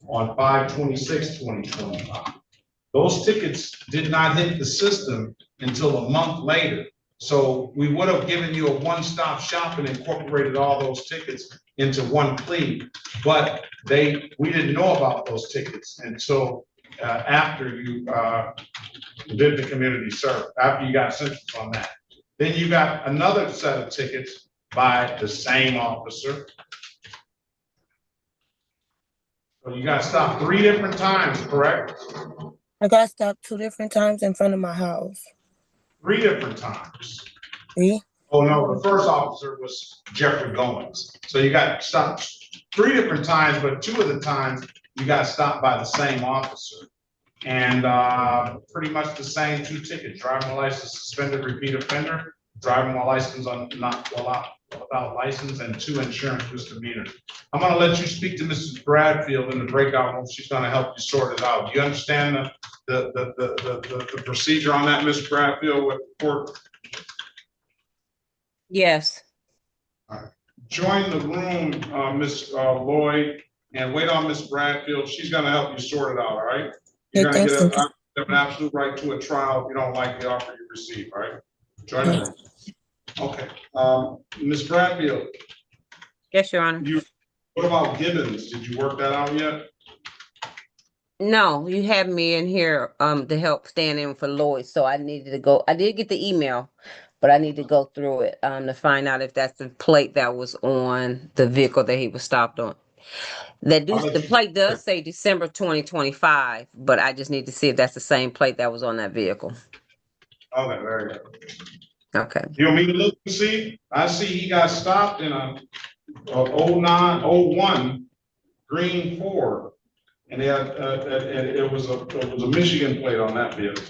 on 5/26/2025. Those tickets did not hit the system until a month later. So we would have given you a one-stop shop and incorporated all those tickets into one plea, but we didn't know about those tickets until after you did the community service, after you got sentenced on that. Then you got another set of tickets by the same officer. So you got stopped 3 different times, correct? I got stopped 2 different times in front of my house. 3 different times. 3? Oh, no, the first officer was Jeffrey Goins. So you got stopped 3 different times, but 2 of the times you got stopped by the same officer. And pretty much the same 2 tickets, driving while license suspended repeat offender, driving while license without license, and 2 insurance misdemeanors. I'm gonna let you speak to Mrs. Bradfield in the breakout room. She's gonna help you sort it out. Do you understand the procedure on that, Ms. Bradfield, with the court? Yes. Join the room, Ms. Lloyd, and wait on Ms. Bradfield. She's gonna help you sort it out, all right? You're gonna get an absolute right to a trial if you don't like the offer you receive, all right? Join the room. Okay, Ms. Bradfield. Yes, Your Honor. What about Gibbons? Did you work that out yet? No, you had me in here to help stand in for Lloyd, so I needed to go. I did get the email, but I need to go through it to find out if that's the plate that was on the vehicle that he was stopped on. The plate does say December 2025, but I just need to see if that's the same plate that was on that vehicle. Okay, very good. Okay. You want me to look and see? I see he got stopped in a 0901 green Ford, and it was a Michigan plate on that vehicle.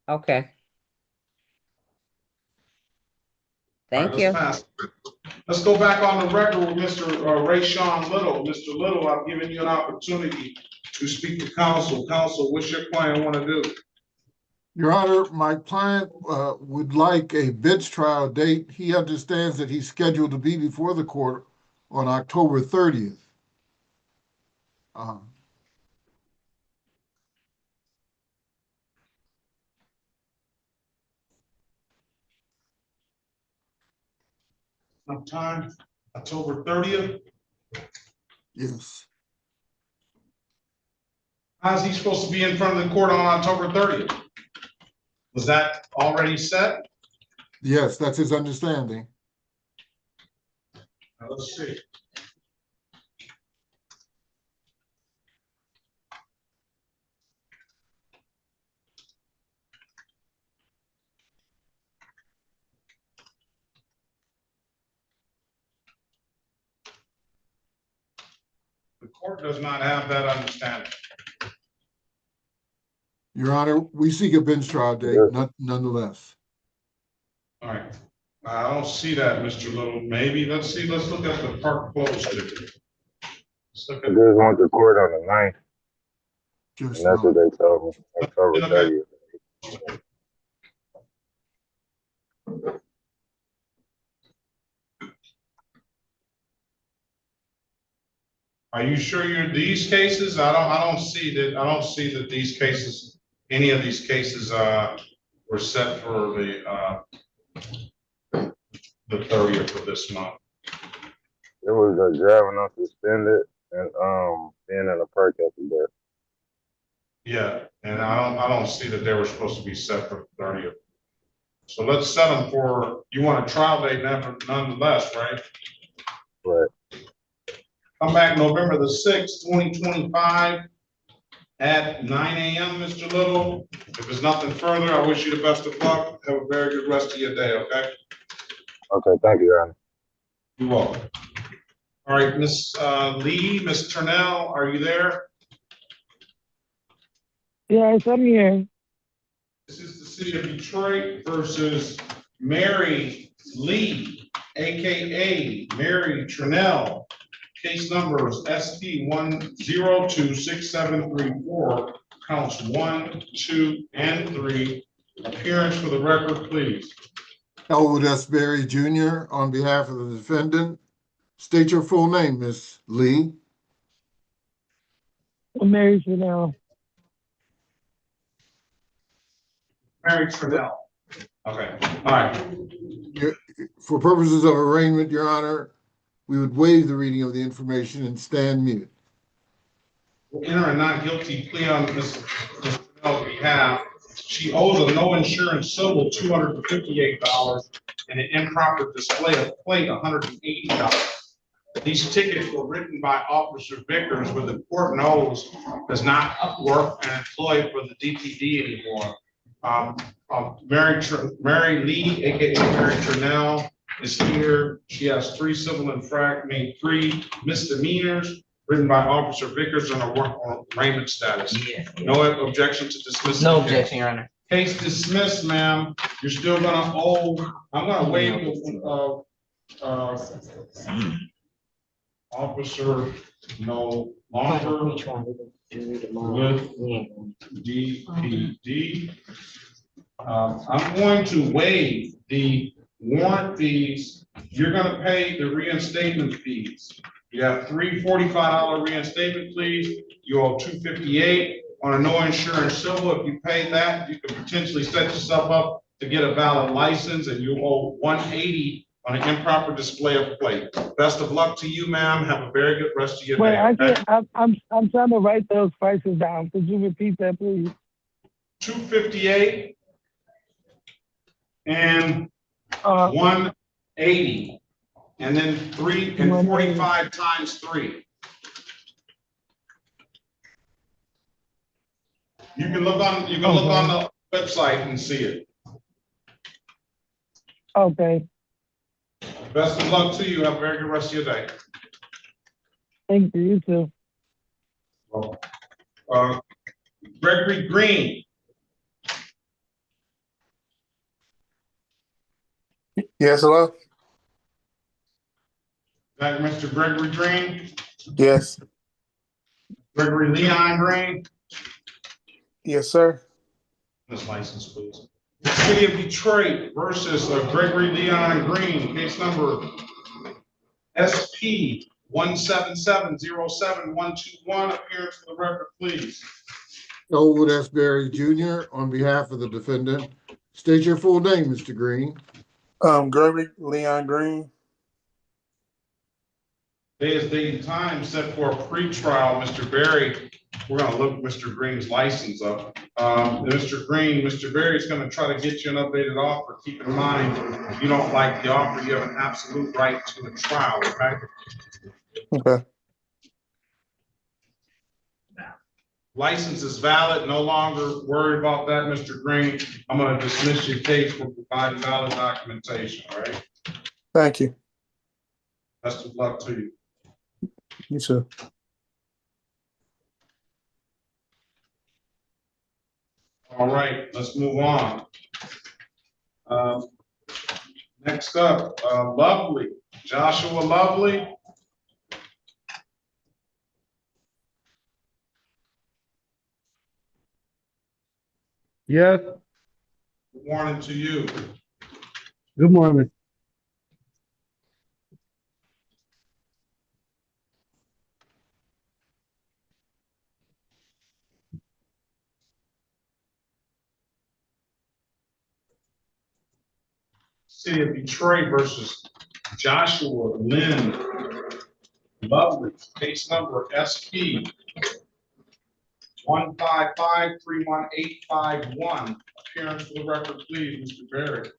Okay. Thank you. Let's go back on the record with Mr. Ray Sean Little. Mr. Little, I've given you an opportunity to speak to counsel. Counsel, what's your client want to do? Your Honor, my client would like a bench trial date. He understands that he's scheduled to be before the court on October 30th. Sometime October 30th? Yes. How's he supposed to be in front of the court on October 30th? Was that already set? Yes, that's his understanding. Now, let's see. court does not have that understanding. Your Honor, we seek a bench trial date, nonetheless. All right, I don't see that, Mr. Little. Maybe, let's look at the park closed ticket. Let's look I at. just went to court on the 9th, Just and that's what they told me, October Okay. 30th. Are you sure you're these cases? I don't see that these cases, any of these cases, were set for the 30th of this month. It was driving unsuspended and being in a park after that. Yeah, and I don't see that they were supposed to be set for the 30th. So let's set them for, you want a trial date nonetheless, right? Right. Come back November the 6th, 2025 at 9 a.m., Mr. Little. If there's nothing further, I wish you the best of luck. Have a very good rest of your day, okay? Okay, thank you, Your Honor. You're welcome. All right, Miss Lee, Miss Turnell, are you there? Yes, I'm here. This is the city of Detroit versus Mary Lee, AKA Mary Turnell. Case number is SP 1026734, counts 1, 2, and 3. Appearance for the record, please. Elwood S. Berry Jr. on behalf of the defendant. State your full name, Miss Lee. I'm married for now. Mary Turnell. Okay, all right. For purposes of arraignment, Your Honor, we would waive the reading of the information and stand mute. We'll enter a not guilty plea on Ms. Turnell's behalf. She owes a no insurance civil $258 and an improper display of plate $180. These tickets were written by Officer Vickers, where the court knows does not work and employ for the DPD anymore. Mary Lee, aka Mary Turnell, is here. She has 3 3 misdemeanors written by Officer Vickers on a work arraignment status. Yes. No objection to dismiss. No objection, Your Honor. Case dismissed, ma'am. You're still gonna owe, I'm gonna waive officer no longer with DPD. I'm going to waive the warrant fees. You're gonna pay the reinstatement fees. You have $345 reinstatement fees. You owe $258 on a no insurance civil. If you pay that, you can potentially set yourself up to get a valid license, and you owe $180 on an improper display of plate. Best of luck to you, ma'am. Have a very good rest of your day. Wait, I'm trying to write those prices down. Could you repeat that, please? $258 and $180, and then 45 times 3. You can look on the website and see it. Okay. Best of luck to you. Have a very good rest of your day. Thank you. You too. Gregory Green. Yes, hello? That Mr. Gregory Green? Yes. Gregory Leon Green? Yes, sir. This license, please. City of Detroit versus Gregory Leon Green, case number SP 1770721. Appearance for the record, please. Elwood S. Berry Jr. on behalf of the defendant. State your full name, Mr. Green. Gregory Leon Green. Day is date and time set for a pre-trial, Mr. Berry. We're gonna look Mr. Green's license up. Mr. Green, Mr. Berry is gonna try to get you an updated offer. Keep in mind, if you don't like the offer, you have an absolute right to a trial, okay? Okay. License is valid, no longer worried about that, Mr. Green. I'm gonna dismiss your case for providing valid documentation, all right? Thank you. Best of luck to you. You too. All right, let's move on. Next up, Lovely, Joshua Lovely. Yes, Good morning to you. good morning. City of Detroit versus Joshua Lynn Lovely, case number SP 155-31851. Appearance for the record, please, Mr. Barry.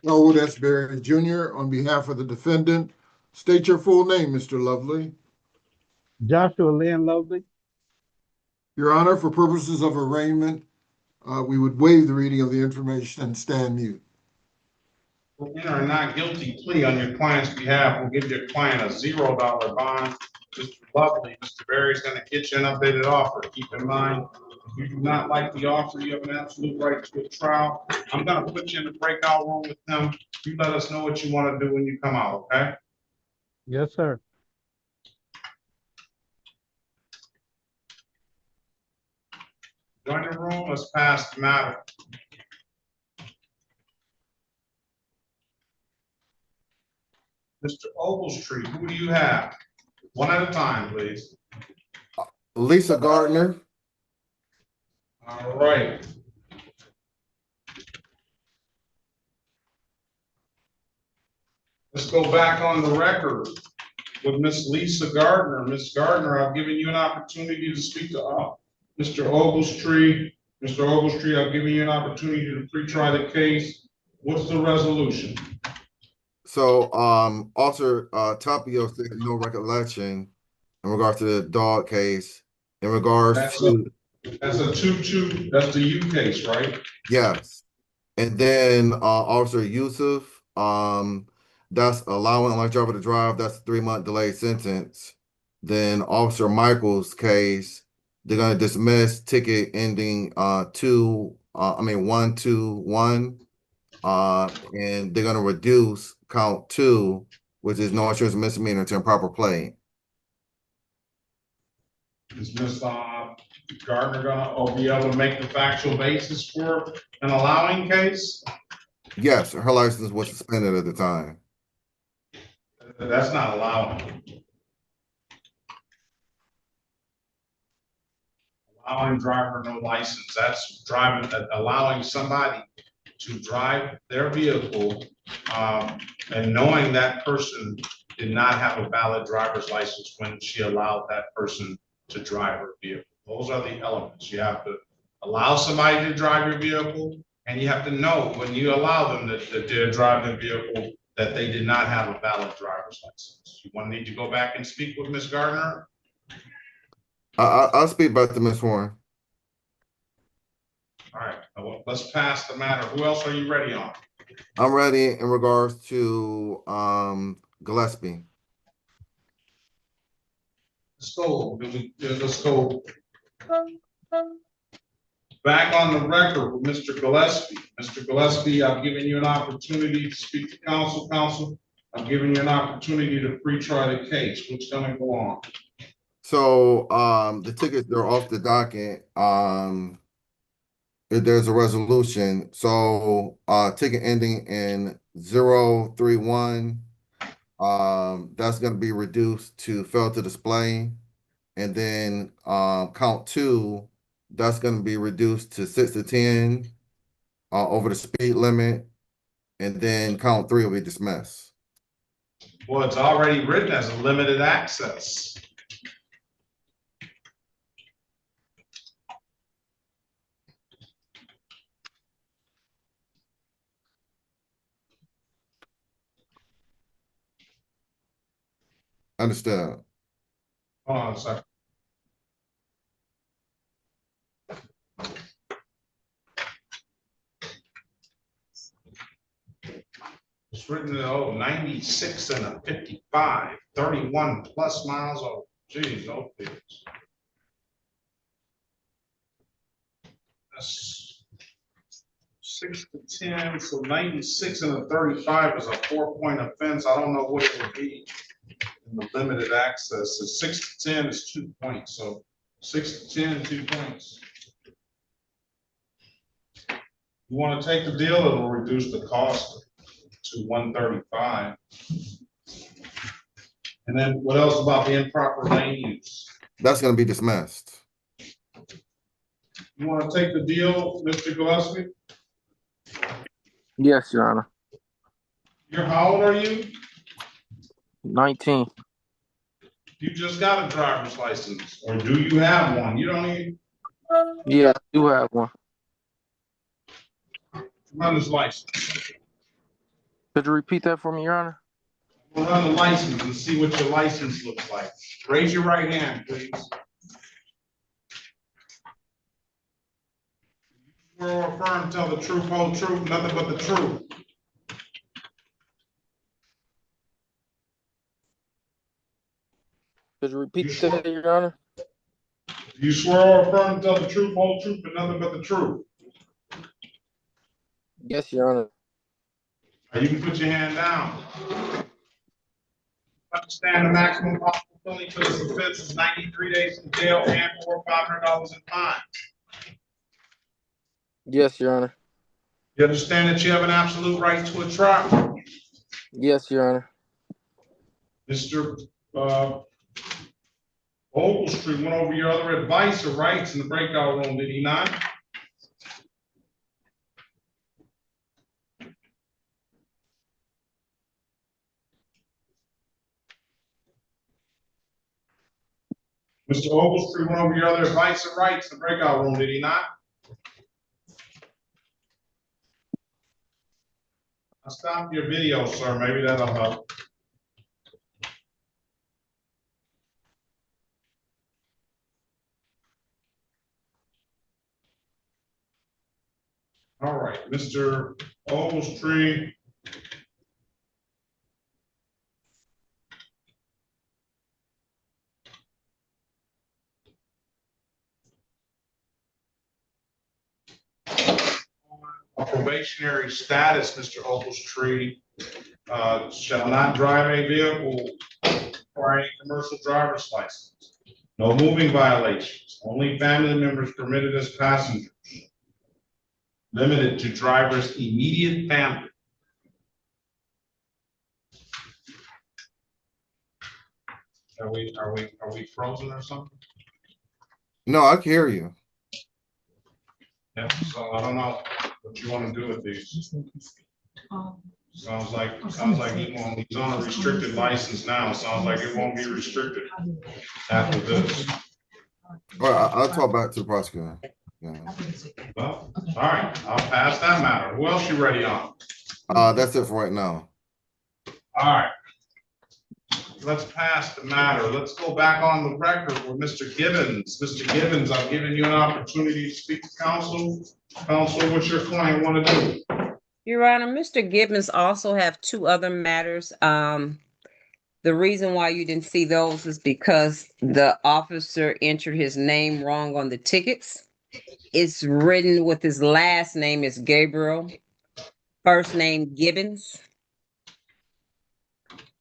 Oh, that's Barry Jr. On behalf of the defendant. State your full name, Mr. Lovely. Joshua Lynn Lovely. Your Honor, for purposes of arraignment, we would waive the reading of the information and stand mute. We'll enter a not guilty plea on your client's behalf. We'll give your client a $0 bond. Mr. Lovely, Mr. Barry's gonna get you an updated offer. Keep in mind, if you do not like the offer, you have an absolute right to a trial. I'm gonna put you in the breakout room with them. You let us know what you wanna do when you come out, okay? Yes, sir. Join the room, let's pass the matter. Mr. Ogletree, who do you have? One at a time, please. Lisa Gardner. All right. Let's go back on the record with Miss Lisa Gardner. Miss Gardner, I've given you an opportunity to speak to Mr. Ogletree. Mr. Ogletree, I've given you an opportunity to pre-try the case. What's the resolution? So, Officer Tapio said no recollection in regards to the dog case. In regards That's to that's a 2-2, that's the U case, right? yes, and then Officer Yusuf, that's allowing unlike driver to drive. That's a 3-month delayed sentence. Then Officer Michael's case, they're gonna dismiss ticket ending 121. And they're gonna reduce count 2, which is no insurance misdemeanor, to improper play. Is Ms. Gardner gonna be able to make the factual basis for an allowing case? Yes, her license was suspended at the time. That's not allowing. Allowing driver no license, that's driving, allowing somebody to drive their vehicle and knowing that person did not have a valid driver's license when she allowed that person to drive her vehicle. Those are the elements. You have to allow somebody to drive your vehicle, and you have to know when you allow them that they're driving a vehicle that they did not have a valid driver's license. You want to need to go back and speak with Ms. Gardner? I'll speak back to Ms. Warren. All right, well, let's pass the matter. Who else are you ready on? I'm ready in regards to Gillespie. Let's go. Let's go back on the record with Mr. Gillespie. Mr. Gillespie, I've given you an opportunity to speak to counsel. Counsel, I've given you an opportunity to pre-try the case. What's going to go on? So the tickets, they're off the docket. If there's a resolution. So ticket ending in 031, that's going to be reduced to fail to display. And then count 2, that's going to be reduced to 6 to 10 over the speed limit. And then count 3 will be dismissed. Well, it's already written as a limited access. Understood. Hold on a second. It's written at 96 and a 55, 31 plus miles. Oh, geez, oh, please. 6 to 10, so 96 and a 35 is a 4-point offense. I don't know what it would be in the limited access. So 6 to 10 is 2 points, so 6 to 10, 2 points. You want to take the deal, it'll reduce the cost to 135. And then what else about the improper lane use? That's gonna be dismissed. You want to take the deal, Mr. Gillespie? Yes, Your Honor. How old are you? 19. You just got a driver's license, or do you have one? You don't even Yeah, I do have one. run this license. Could you repeat that for me, Your Honor? We'll run the license and see what your license looks like. Raise your right hand, please. Swear or affirm, tell the truth, whole truth, nothing but the truth. Could you repeat that, Your Honor? You swear or affirm, tell the truth, whole truth, and nothing but the truth. Yes, Your Honor. Now you can put your hand down. Understand the maximum possible penalty for this offense is 93 days in jail and or $500 in fine. Yes, Your Honor. You understand that you have an absolute right to a trial? Yes, Your Honor. Mr. Ogletree went over your other advice or rights in the breakout room, did he not? Mr. Ogletree went over your other advice or rights in the breakout room, did he not? I'll stop your video, sir. Maybe that'll help. All right, Mr. Ogletree. A probationary status, Mr. Ogletree, shall not drive a vehicle or any commercial driver's license. No moving violations, only family members permitted as passengers. Limited to driver's immediate family. Are we frozen or something? No, I can hear you. Yeah, so I don't know what you want to do with these. Sounds like he's on a restricted license now. Sounds like it won't be restricted after this. All right, I'll talk back to the prosecutor. Yeah. Well, all right, I'll pass that matter. Who else you ready on? That's it for right now. All right. Let's pass the matter. Let's go back on the record with Mr. Gibbons. Mr. Gibbons, I've given you an opportunity to speak to counsel. Counsel, what's your client want to do? Your Honor, Mr. Gibbons also have two other matters. The reason why you didn't see those is because the officer entered his name wrong on the tickets. It's written with his last name is Gabriel, first name Gibbons.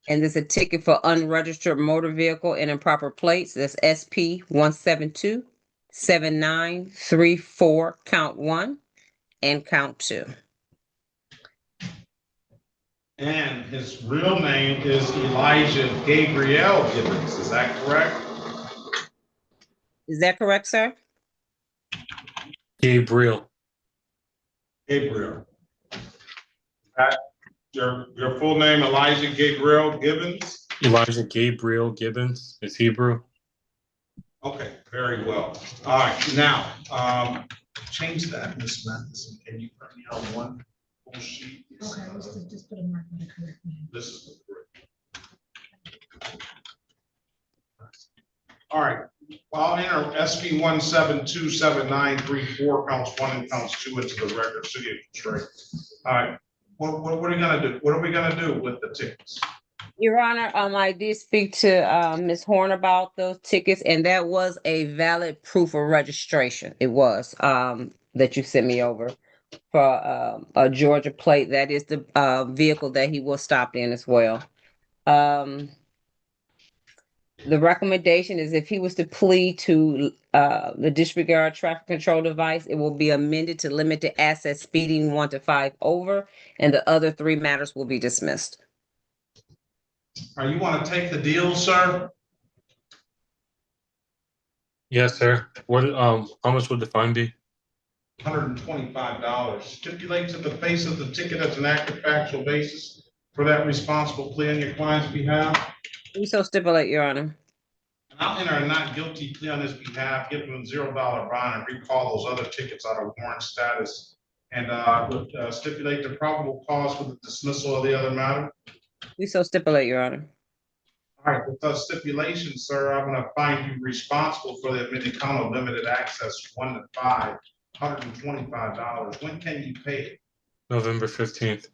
And there's a ticket for unregistered motor vehicle and improper plates. That's SP 172-7934, count 1 and count 2. And his real name is Elijah Gabriel Gibbons. Is that correct? Is that correct, sir? Gabriel. Gabriel. Your full name, Elijah Gabriel Gibbons? Elijah Gabriel Gibbons. It's Hebrew. Okay, very well. All right, now, change that, Ms. Matheson. Can you print me out one full sheet? Okay, just put a mark on the correct name. This is the correct. All right, I'll enter SP 1727934 counts 1 and counts 2 into the record. So you trade. All right. What are we gonna do? What are we gonna do with the tickets? Your Honor, I did speak to Ms. Horn about those tickets, and that was a valid proof of registration. It was that you sent me over. for a Georgia plate. That is the vehicle that he was stopped in as well. The recommendation is if he was to plead to the disregard traffic control device, it will be amended to limit the asset speeding 1 to 5 over, and the other 3 matters will be dismissed. You want to take the deal, sir? Yes, sir. What, how much would the fine be? $125. Stipulate to the face of the ticket as an active factual basis for that responsible plea on your client's behalf. We so stipulate, Your Honor. I'll enter a not guilty plea on his behalf, give him a $0 bond, and recall those other tickets out of warrant status. And stipulate the probable cause for the dismissal of the other matter. We so stipulate, Your Honor. All right, with those stipulations, sir, I'm gonna find you responsible for the admitted count of limited access 1 to 5, $125. When can you pay it? November 15th.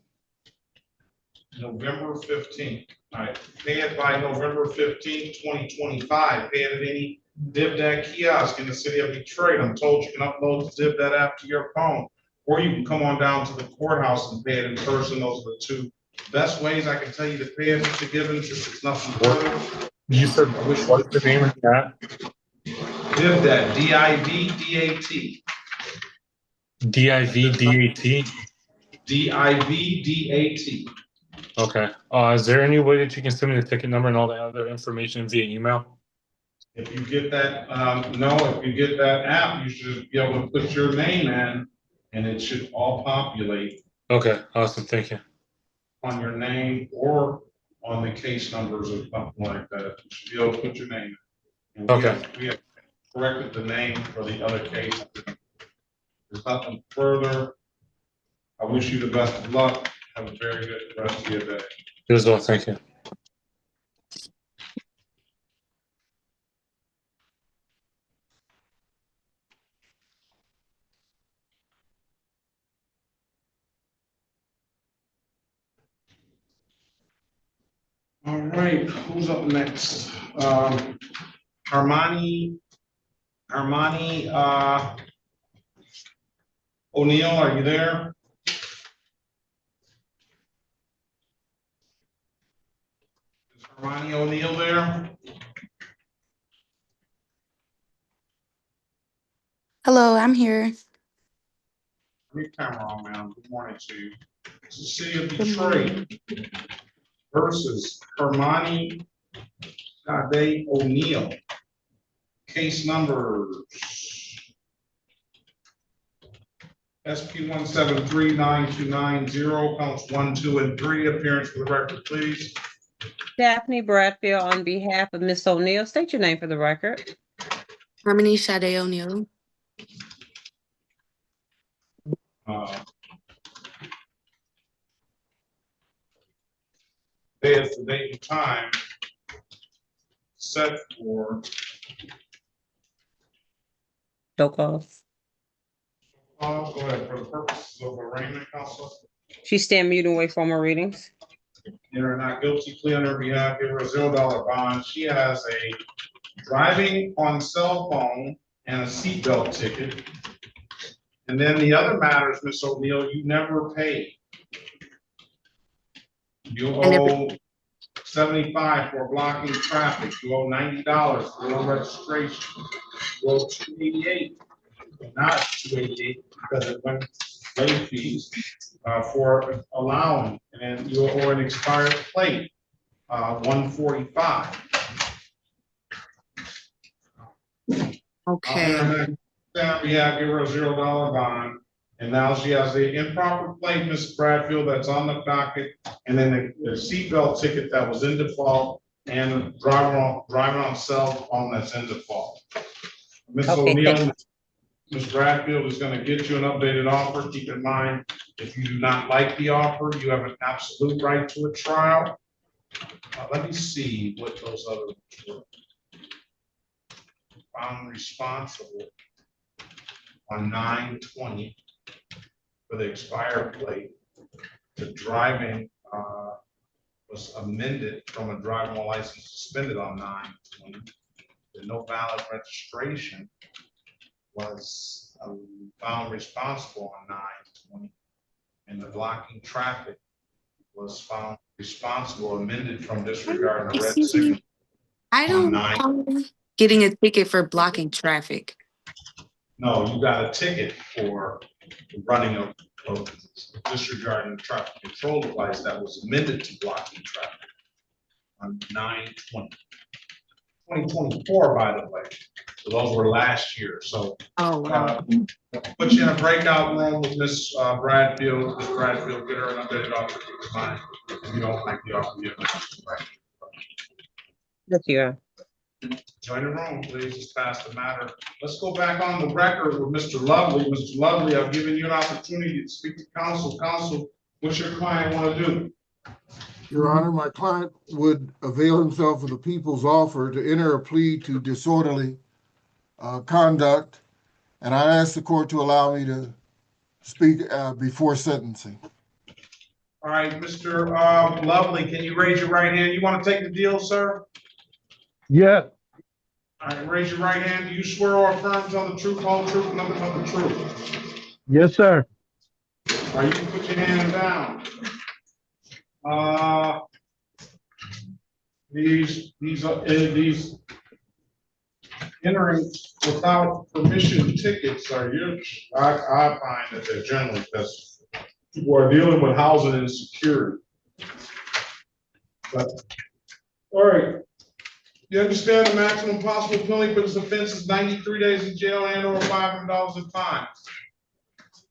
November 15th. All right, pay it by November 15th, 2025. Pay it at any DivDat kiosk in the city of Detroit. I'm told you can upload the DivDat app to your phone, or you can come on down to the courthouse and pay it in person. Those are the 2 best ways I can tell you to pay it, Mr. Gibbons, if it's nothing further. You said, what's the name of that? DivDat, D-I-V-D-A-T. D-I-V-D-A-T? D-I-V-D-A-T. Okay. Is there any way that you can send me the ticket number and all the other information via email? If you get that, if you get that app, you should be able to put your name in and it should all populate. Okay, awesome, thank you. On your name or on the case numbers or something like that. You should be able to put your name in. And Okay. We have corrected the name for the other case. There's nothing further. I wish you the best of luck. Have a very good rest of your day. You as well, thank you. All right, who's up next? Armani O'Neill, are you there? Is Armani O'Neill there? Hello, I'm here. Turn your camera on, ma'am. Good morning to you. It's the city of Detroit versus Armani O'Neill. Case numbers SP 1739290, counts 1, 2, and 3. Appearance for the record, please. Daphne Bradfield on behalf of Miss O'Neill. State your name for the record. Harmony Sade O'Neill. There's the date and time set for. No calls. Go ahead, for the purposes of arraignment, counsel. She stand mute and wait for more readings. You're not guilty plea on her behalf, give her a $0 bond. She has a driving on cell phone and a seatbelt ticket. And then the other matters, Miss O'Neill, you never paid. You owe $75 for blocking traffic. You owe $90 for no registration. You owe $288, not $288 because it went late fees for allowing, and you owe an expired plate, $145. Okay. We have give her a $0 bond, and now she has the improper plate, Ms. Bradfield, that's on the docket, and then the seatbelt ticket that was in default, and driving on cell phone that's in default. Ms. O'Neill, Ms. Bradfield is going to get you an updated offer. Keep in mind, if you do not like the offer, you have an absolute right to a trial. Let me see what those other ones were. Found responsible on 9/20 for the expired plate. The driving was amended from a driving license suspended on 9/20. The no valid registration was found responsible on 2020. And the blocking traffic was found responsible, amended from disregarding the red Excuse signal me. I on don't 9. recall getting a ticket for blocking traffic. No, you got a ticket for running of disregarding the traffic control device that was amended to blocking traffic on 9/20/2024, by the way. So those were last year. So Oh, wow. put you in a breakout room with Miss Bradfield. Miss Bradfield, get her an updated offer to mine. If you don't like the offer, give it. Thank you. Join the room, please. Just pass the matter. Let's go back on the record with Mr. Lovely. Mr. Lovely, I've given you an opportunity to speak to counsel. Counsel, what's your client want to do? Your Honor, my client would avail himself of the people's offer to enter a plea to disorderly conduct, and I ask the court to allow me to speak before sentencing. All right, Mr. Lovely, can you raise your right hand? You want to take the deal, sir? Yes. All right, raise your right hand. Do you swear or affirm to tell the truth, whole truth, and nothing but the truth? Yes, sir. All right, you can put your hand down. These entering without permission tickets are I find that they're generally because people are dealing with housing insecurity. But, all right. You understand the maximum possible penalty for this offense is 93 days in jail and or $500 in fines.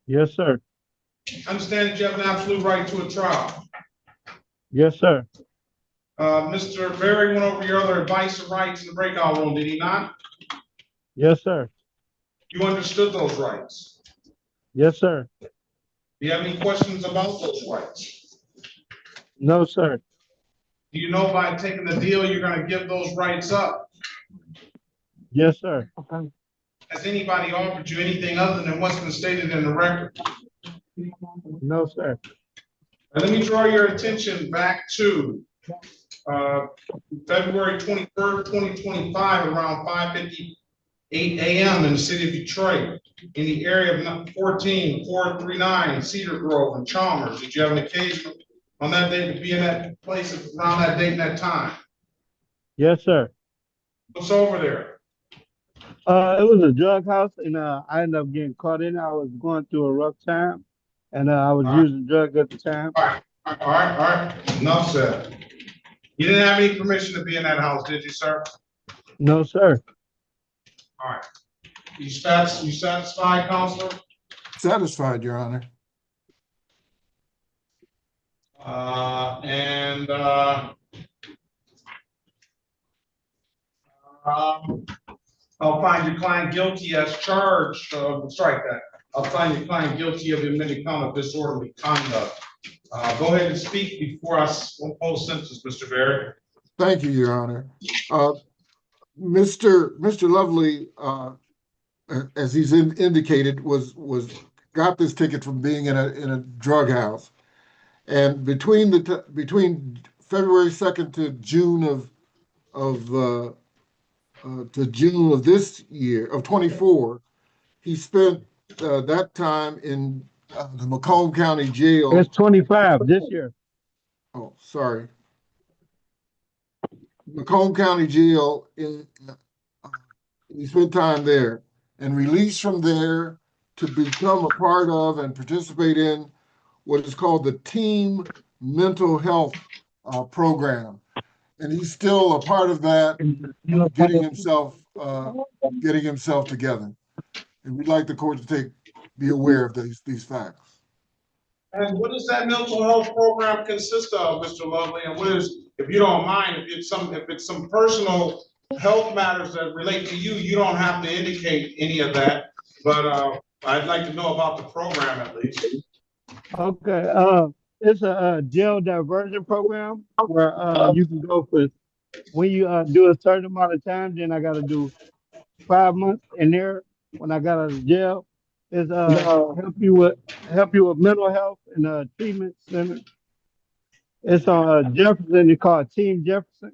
Yes, sir. Understand that you have an absolute right to a trial. Yes, sir. Mr. Berry went over your other advice and rights in the breakout room, did he not? Yes, sir. You understood those rights? Yes, sir. Do you have any questions about those rights? No, sir. Do you know by taking the deal, you're going to give those rights up? Yes, sir. Has anybody offered you anything other than what's been stated in the record? No, sir. Now, let me draw your attention back to February 23rd, 2025, around 5:58 a.m. in the city of Detroit, in the area of 14439 Cedar Grove and Chalmers. Did you have an occasion on that day to be in that place around that date and that time? Yes, sir. What's over there? It was a drug house, and I ended up getting caught in it. I was going through a rough time, and I was using drugs at the time. All right. Enough said. You didn't have any permission to be in that house, did you, sir? No, sir. All right. You satisfied, counselor? Satisfied, Your Honor. I'll find your client guilty as charged. Strike that. I'll find your client guilty of the amended count of disorderly conduct. Go ahead and speak before I impose sentence, Mr. Berry. Thank you, Your Honor. Mr. Lovely, as he's indicated, got this ticket from being in a drug house, and between February 2nd to June to June of this year of 24, he spent that time in the Macomb County Jail. It's 25 this year. Oh, sorry. Macomb County Jail. He spent time there and released from there to become a part of and participate in what is called the Team Mental Health Program. And he's still a part of that, getting himself together. And we'd like the court to be aware of these facts. And what does that mental health program consist of, Mr. Lovely? And what is, if you don't mind, if it's some personal health matters that relate to you, you don't have to indicate any of that. But I'd like to know about the program at least. Okay. It's a jail diversion program where you can go for, when you do a certain amount of time, then I got to do 5 months in there when I got out of jail. Is help you with mental health in a treatment center. It's on Jefferson. They call it Team Jefferson.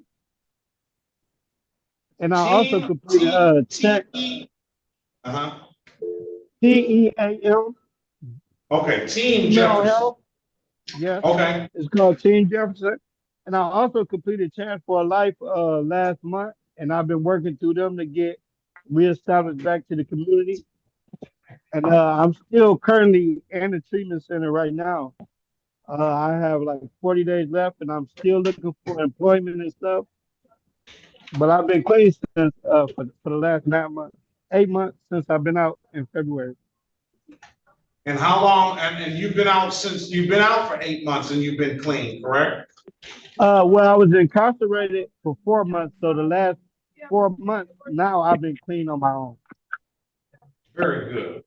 And I also completed TEAM Okay, Team Mental Jefferson. health. Yes. Okay, It's called Team Jefferson. And I also completed Chance for Life last month, and I've been working through them to get reestablished back to the community. And I'm still currently in the treatment center right now. I have like 40 days left, and I'm still looking for employment and stuff. But I've been clean since for the last 9 months, 8 months since I've been out in February. and how long, and you've been out for 8 months and you've been clean, correct? Well, I was incarcerated for 4 months, so the last 4 months now I've been clean on my own. Very good,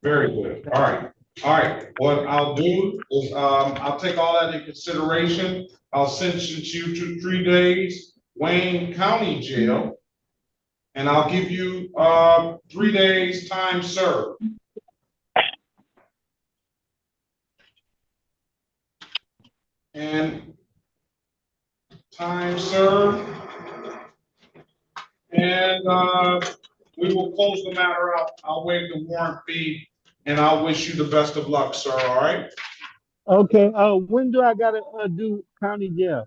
very good. All right. What I'll do is, I'll take all that into consideration. I'll sentence you to 3 days Wayne County Jail. And I'll give you, 3 days time served. And time served. And, we will close the matter out. I'll waive the warrant fee and I'll wish you the best of luck, sir, all right? Okay. When do I gotta do county jail?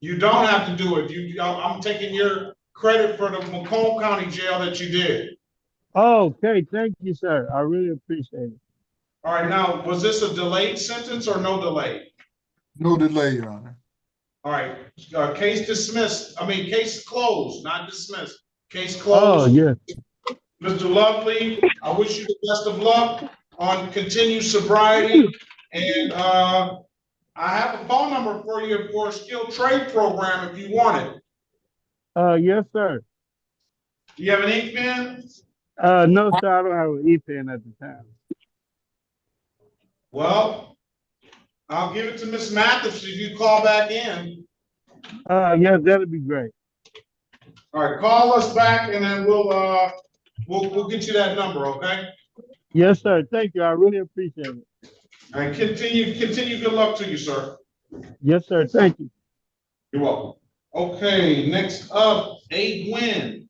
You don't have to do it. I'm taking your credit for the Macomb County Jail that you did. Okay. Thank you, sir. I really appreciate it. All right, now, was this a delayed sentence or no delay? No delay, Your Honor. All right, case dismissed, case closed, not dismissed. Case Oh, closed. yeah. Mr. Lovely, I wish you the best of luck on continued sobriety. And, I have a phone number for you for a skilled trade program if you want it. Yes, sir. Do you have an ink pen? No, sir. I don't have an e-pen at the time. Well, I'll give it to Miss Mathis if you call back in. Yes, that'd be great. All right, call us back and then we'll get you that number, okay? Yes, sir. Thank you. I really appreciate it. All right, continue. Good luck to you, sir. Yes, sir. Thank you. You're welcome. Okay, next up, 8 Win.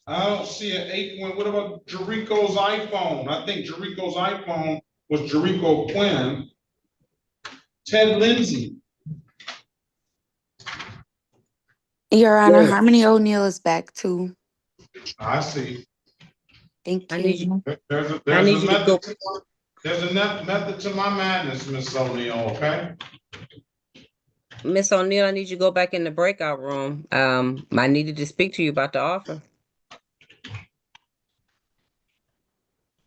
I don't see an 8 Win. What about Jericho's iPhone? I think Jericho's iPhone was Jericho Quinn. Ted Lindsay. Your Honor, Yes. Harmony O'Neill is back too. I see. Thank I need you. you. There's a I need you to go. method to my madness, Miss O'Neill, okay? Miss O'Neill, I need you to go back in the breakout room. I needed to speak to you about the offer.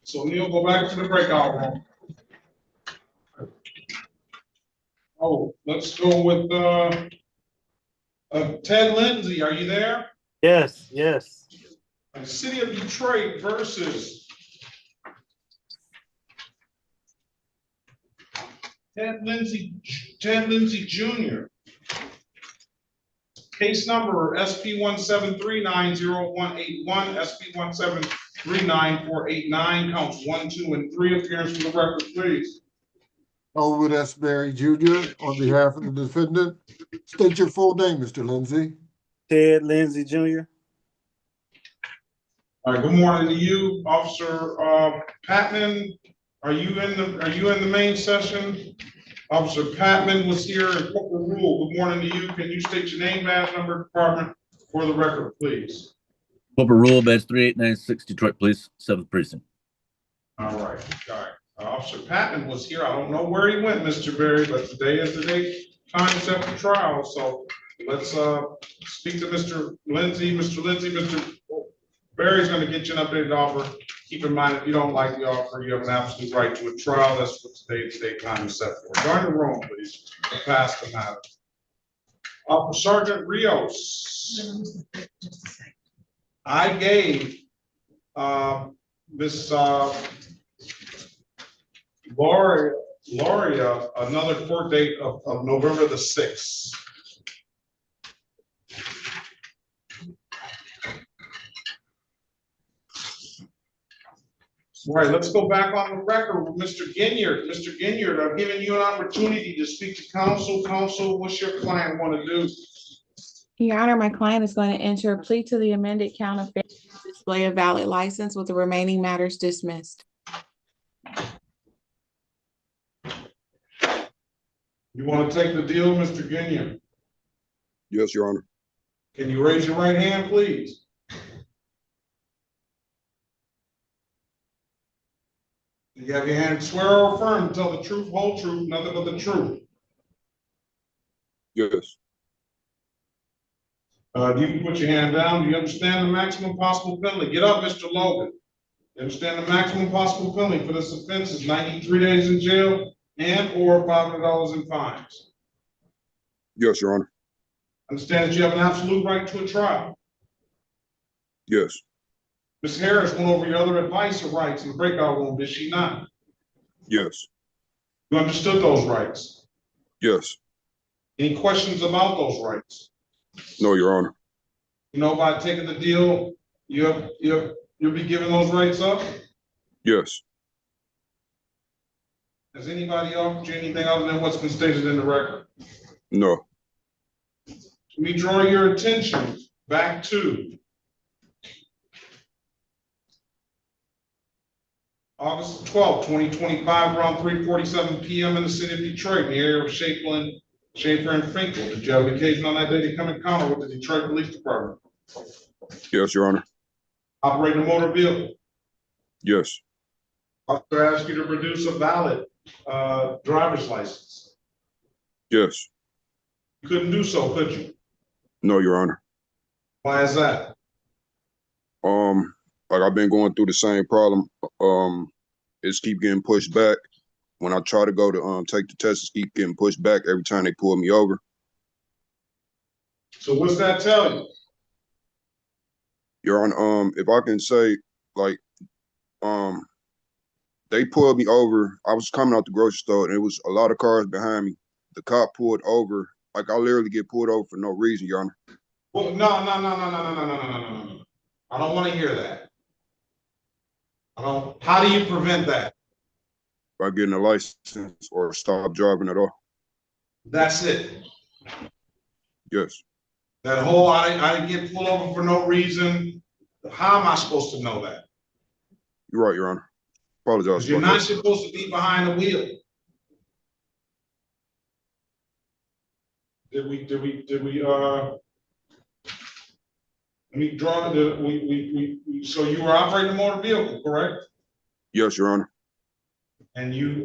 So O'Neill, go back to the breakout room. Oh, let's go with, Ted Lindsay, are you there? Yes. City of Detroit versus Ted Lindsay Jr. Case number SP 173908181, SP 1739489, counts 1, 2, and 3. Appearance for the record, please. Elwood S. Berry Jr. on behalf of the defendant. State your full name, Mr. Lindsay. Ted Lindsay Jr. All right, good morning to you, Officer Patman. Are you in the main session? Officer Patman was here in corporate rule. Good morning to you. Can you state your name, badge number, department for the record, please? Corporate Rule, badge 3896, Detroit Police, 7th Precinct. All right. Officer Patman was here. I don't know where he went, Mr. Berry, but today is the day, time set for trial. So let's speak to Mr. Lindsay. Mr. Berry's going to get you an updated offer. Keep in mind, if you don't like the offer, you have an absolute right to a trial. That's what today's date time is set for. Join the room, please. Pass the matter. Sergeant Rios. I gave Miss Loria another court date of November the 6th. All right, let's go back on the record with Mr. Ginyard. Mr. Ginyard, I've given you an opportunity to speak to counsel. Counsel, what's your client want to do? Your Honor, my client is going to enter a plea to the amended count of display of valid license with the remaining matters dismissed. You want to take the deal, Mr. Guignard? Yes, Your Honor. Can you raise your right hand, please? Do you have your hand swear or affirm to tell the truth, whole truth, nothing but the truth? Yes. You can put your hand down. Do you understand the maximum possible penalty? Get up, Mr. Logan. You understand the maximum possible penalty for this offense is 93 days in jail and or $500 in fines. Yes, Your Honor. Understand that you have an absolute right to a trial. Yes. Ms. Harris went over your other advice or rights in the breakout room, did she not? Yes. You understood those rights? Yes. Any questions about those rights? No, Your Honor. You know, by taking the deal, you'll be giving those rights up? Yes. Has anybody offered you anything other than what's been stated in the record? No. Let me draw your attention back to August 12th, 2025, around 3:47 p.m. in the city of Detroit, in the area of Schaefer and Finkel. Did you have an occasion on that day to come encounter with the Detroit Police Department? Yes, Your Honor. Operating a motor vehicle? Yes. Officer asked you to produce a valid driver's license. Yes. You couldn't do so, could you? No, Your Honor. Why is that? Like I've been going through the same problem. It's keep getting pushed back. When I try to go to take the test, it's keep getting pushed back every time they pull me over. So what's that tell you? Your Honor, if I can say, like, they pulled me over. I was coming out the grocery store and it was a lot of cars behind me. The cop pulled over. Like I literally get pulled over for no reason, Your Honor. Well, no. I don't want to hear that. How do you prevent that? By getting a license or stop driving at all. That's it. Yes. That whole I didn't get pulled over for no reason. How am I supposed to know that? You're right, Your Honor. Apologize. You're not supposed to be behind the wheel. Did we let me draw so you were operating a motor vehicle, correct? Yes, Your Honor. And you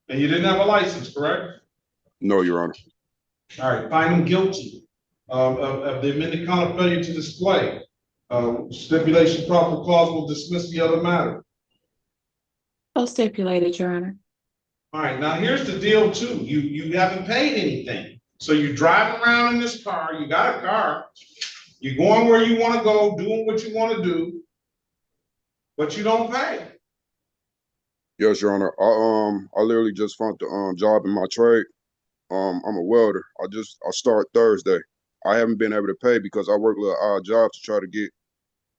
didn't have a license, correct? No, Your Honor. All right, find him guilty of the amended count of failure to display. Stipulation proper clause will dismiss the other matter. So stipulated, Your Honor. All right, now here's the deal too. You haven't paid anything. So you're driving around in this car, you got a car, you're going where you want to go, doing what you want to do, but you don't pay. Yes, Your Honor. I literally just found the job in my trade. I'm a welder. I start Thursday. I haven't been able to pay because I work little odd jobs to try to get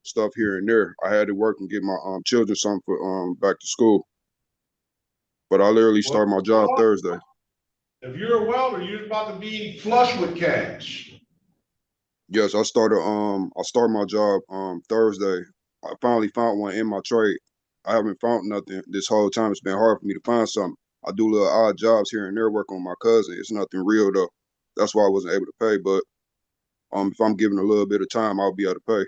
stuff here and there. I had to work and get my children something for back to school. But I literally start my job Thursday. If you're a welder, you're about to be flush with cash. Yes, I started my job Thursday. I finally found one in my trade. I haven't found nothing this whole time. It's been hard for me to find something. I do little odd jobs here and there, work on my cousin. It's nothing real though. That's why I wasn't able to pay. But if I'm given a little bit of time, I'll be able to pay.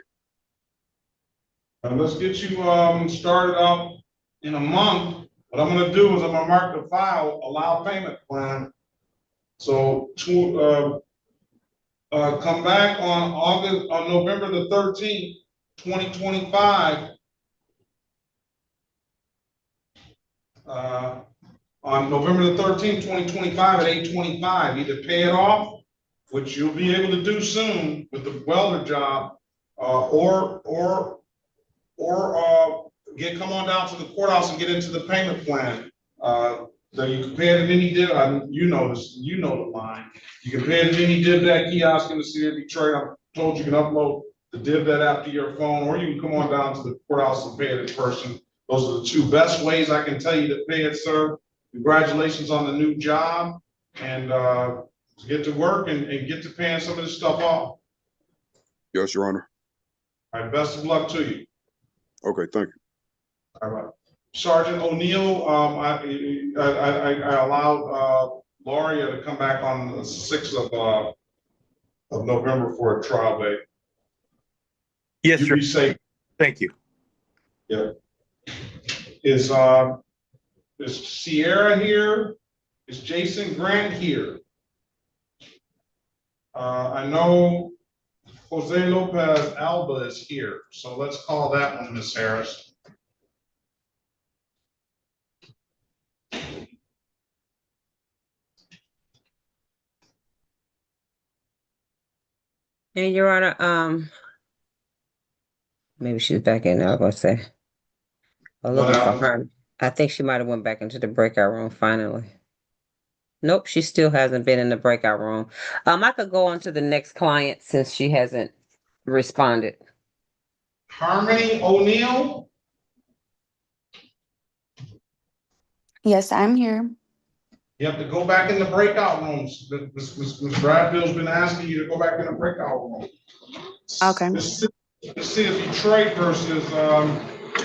Let's get you started out in a month. What I'm gonna do is I'm gonna mark the file, allow payment plan. So come back on November the 13th, 2025. On November the 13th, 2025 at 8:25, either pay it off, which you'll be able to do soon with the welder job, or come on down to the courthouse and get into the payment plan. So you can pay it at any div. You know the line. You can pay it at any DivDat kiosk in the city of Detroit. I'm told you can upload the DivDat app to your phone, or you can come on down to the courthouse and pay it in person. Those are the two best ways I can tell you to pay it, sir. Congratulations on the new job, and get to work and get to paying some of this stuff off. Yes, Your Honor. All right, best of luck to you. Okay, thank you. All right. Sergeant O'Neill, I allowed Loria to come back on the 6th of November for a trial date. Yes, You sir. be safe. Thank you. Yeah. Is Sierra here? Is Jason Grant here? I know Jose Lopez Alba is here, so let's call that one, Miss Harris. And Your Honor, maybe she's back in now, I was gonna say. I'm What looking for happened? her. I think she might have went back into the breakout room finally. Nope, she still hasn't been in the breakout room. I could go on to the next client since she hasn't responded. Harmony O'Neill? Yes, I'm here. You have to go back in the breakout rooms. Ms. Bradfield's been asking you to go back in the breakout room. Okay. The city of Detroit versus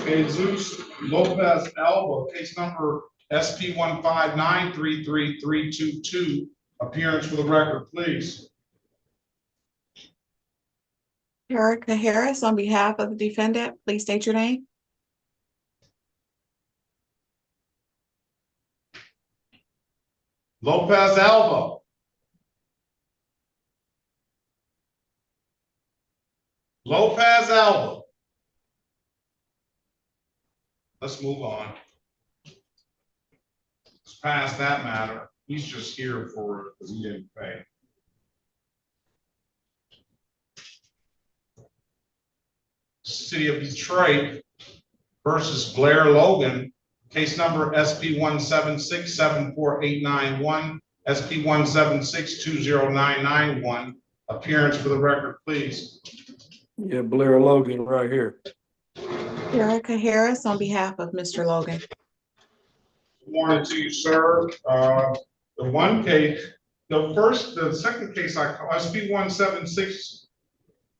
Jesus Lopez Alba, case number SP 159333322. Appearance for the record, please. Erica Harris, on behalf of the defendant, please state your name. Lopez Alba. Lopez Alba. Let's move on. Let's pass that matter. He's just here for because he didn't pay. City of Detroit versus Blair Logan, case number SP 176-74891, SP 176-20991. Appearance for the record, please. Yeah, Blair Logan right here. Erica Harris, on behalf of Mr. Logan. Morning to you, sir. The one case, the second case I call SP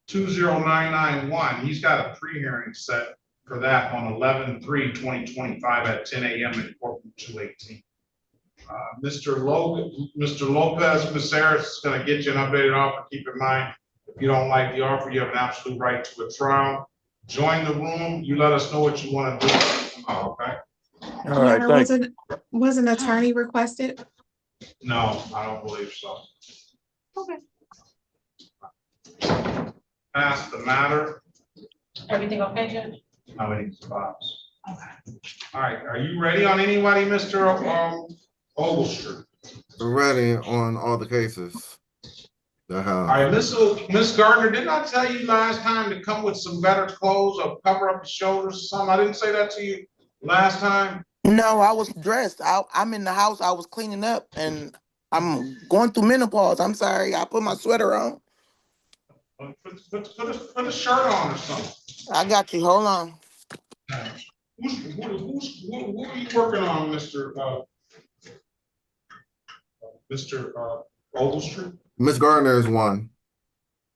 176-20991. He's got a pre-hearing set for that on 11/3/2025 at 10 a.m. in courtroom 218. Mr. Lopez, Ms. Harris is going to get you an updated offer. Keep in mind, if you don't like the offer, you have an absolute right to a trial. Join the room. You let us know what you want to do. Okay. All right, thank you. Was an attorney requested? No, I don't believe so. Okay. Pass the matter. Everything okay, Judge? How many spots? Okay. All right, are you ready on anybody, Mr. Oglestree? Ready on all the cases. All right, Miss Gardner, didn't I tell you last time to come with some better clothes or cover up your shoulders or something? I didn't say that to you last time. No, I was dressed. I'm in the house. I was cleaning up and I'm going through menopause. I'm sorry. I put my sweater on. Put a shirt on or something. I got you. Hold on. What are you working on, Mr. Oglestree? Miss Gardner is one.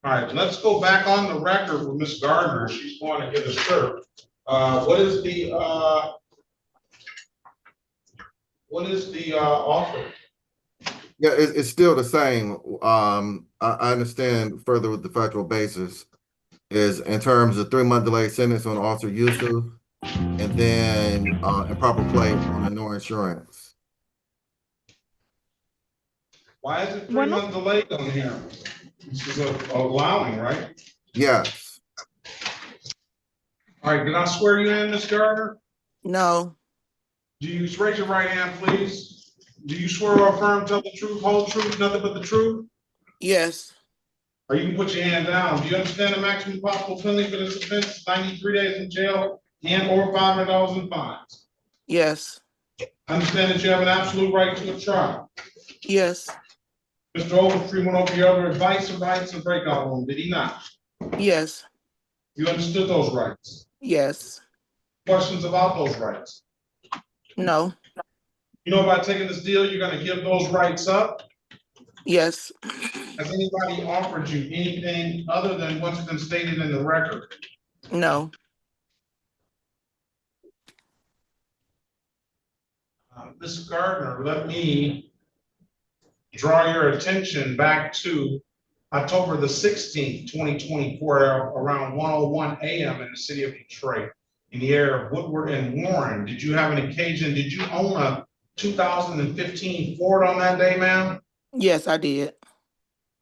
All right, let's go back on the record with Miss Gardner. She's going to get a shirt. What is the offer? Yeah, it's still the same. I understand further with the factual basis is in terms of 3-month delay sentence on Officer Yusuf, and then improper plate on the no insurance. Why is it 3-month delay on here? This is allowing, right? Yes. All right, did I swear you in, Ms. Gardner? No. Do you raise your right hand, please? Do you swear or affirm, tell the truth, whole truth, nothing but the truth? Yes. Or you can put your hand down. Do you understand the maximum possible penalty for this offense? 93 days in jail and or $500 in fines. Yes. Understand that you have an absolute right to a trial. Yes. Mr. Oglestree went over your other advice and rights in breakout room, did he not? Yes. You understood those rights? Yes. Questions about those rights? No. You know, by taking this deal, you're going to give those rights up? Yes. Has anybody offered you anything other than what's been stated in the record? No. Ms. Gardner, let me draw your attention back to October the 16th, 2024, around 1:01 a.m. in the city of Detroit, in the area of Woodward and Warren. Did you have an occasion? Did you own a 2015 Ford on that day, ma'am? Yes, I did.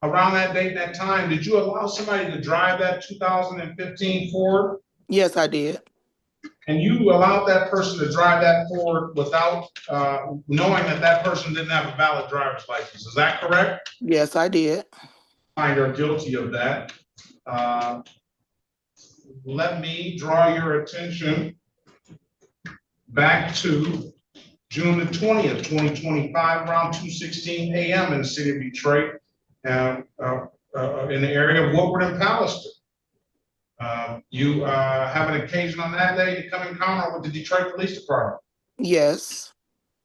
Around that date, that time, did you allow somebody to drive that 2015 Ford? Yes, I did. And you allowed that person to drive that Ford without knowing that that person didn't have a valid driver's license. Is that correct? Yes, I did. Find her guilty of that. Let me draw your attention back to June the 20th, 2025, around 2:16 a.m. in the city of Detroit, in the area of Woodward and Pallister. You have an occasion on that day to come encounter with the Detroit Police Department. Yes.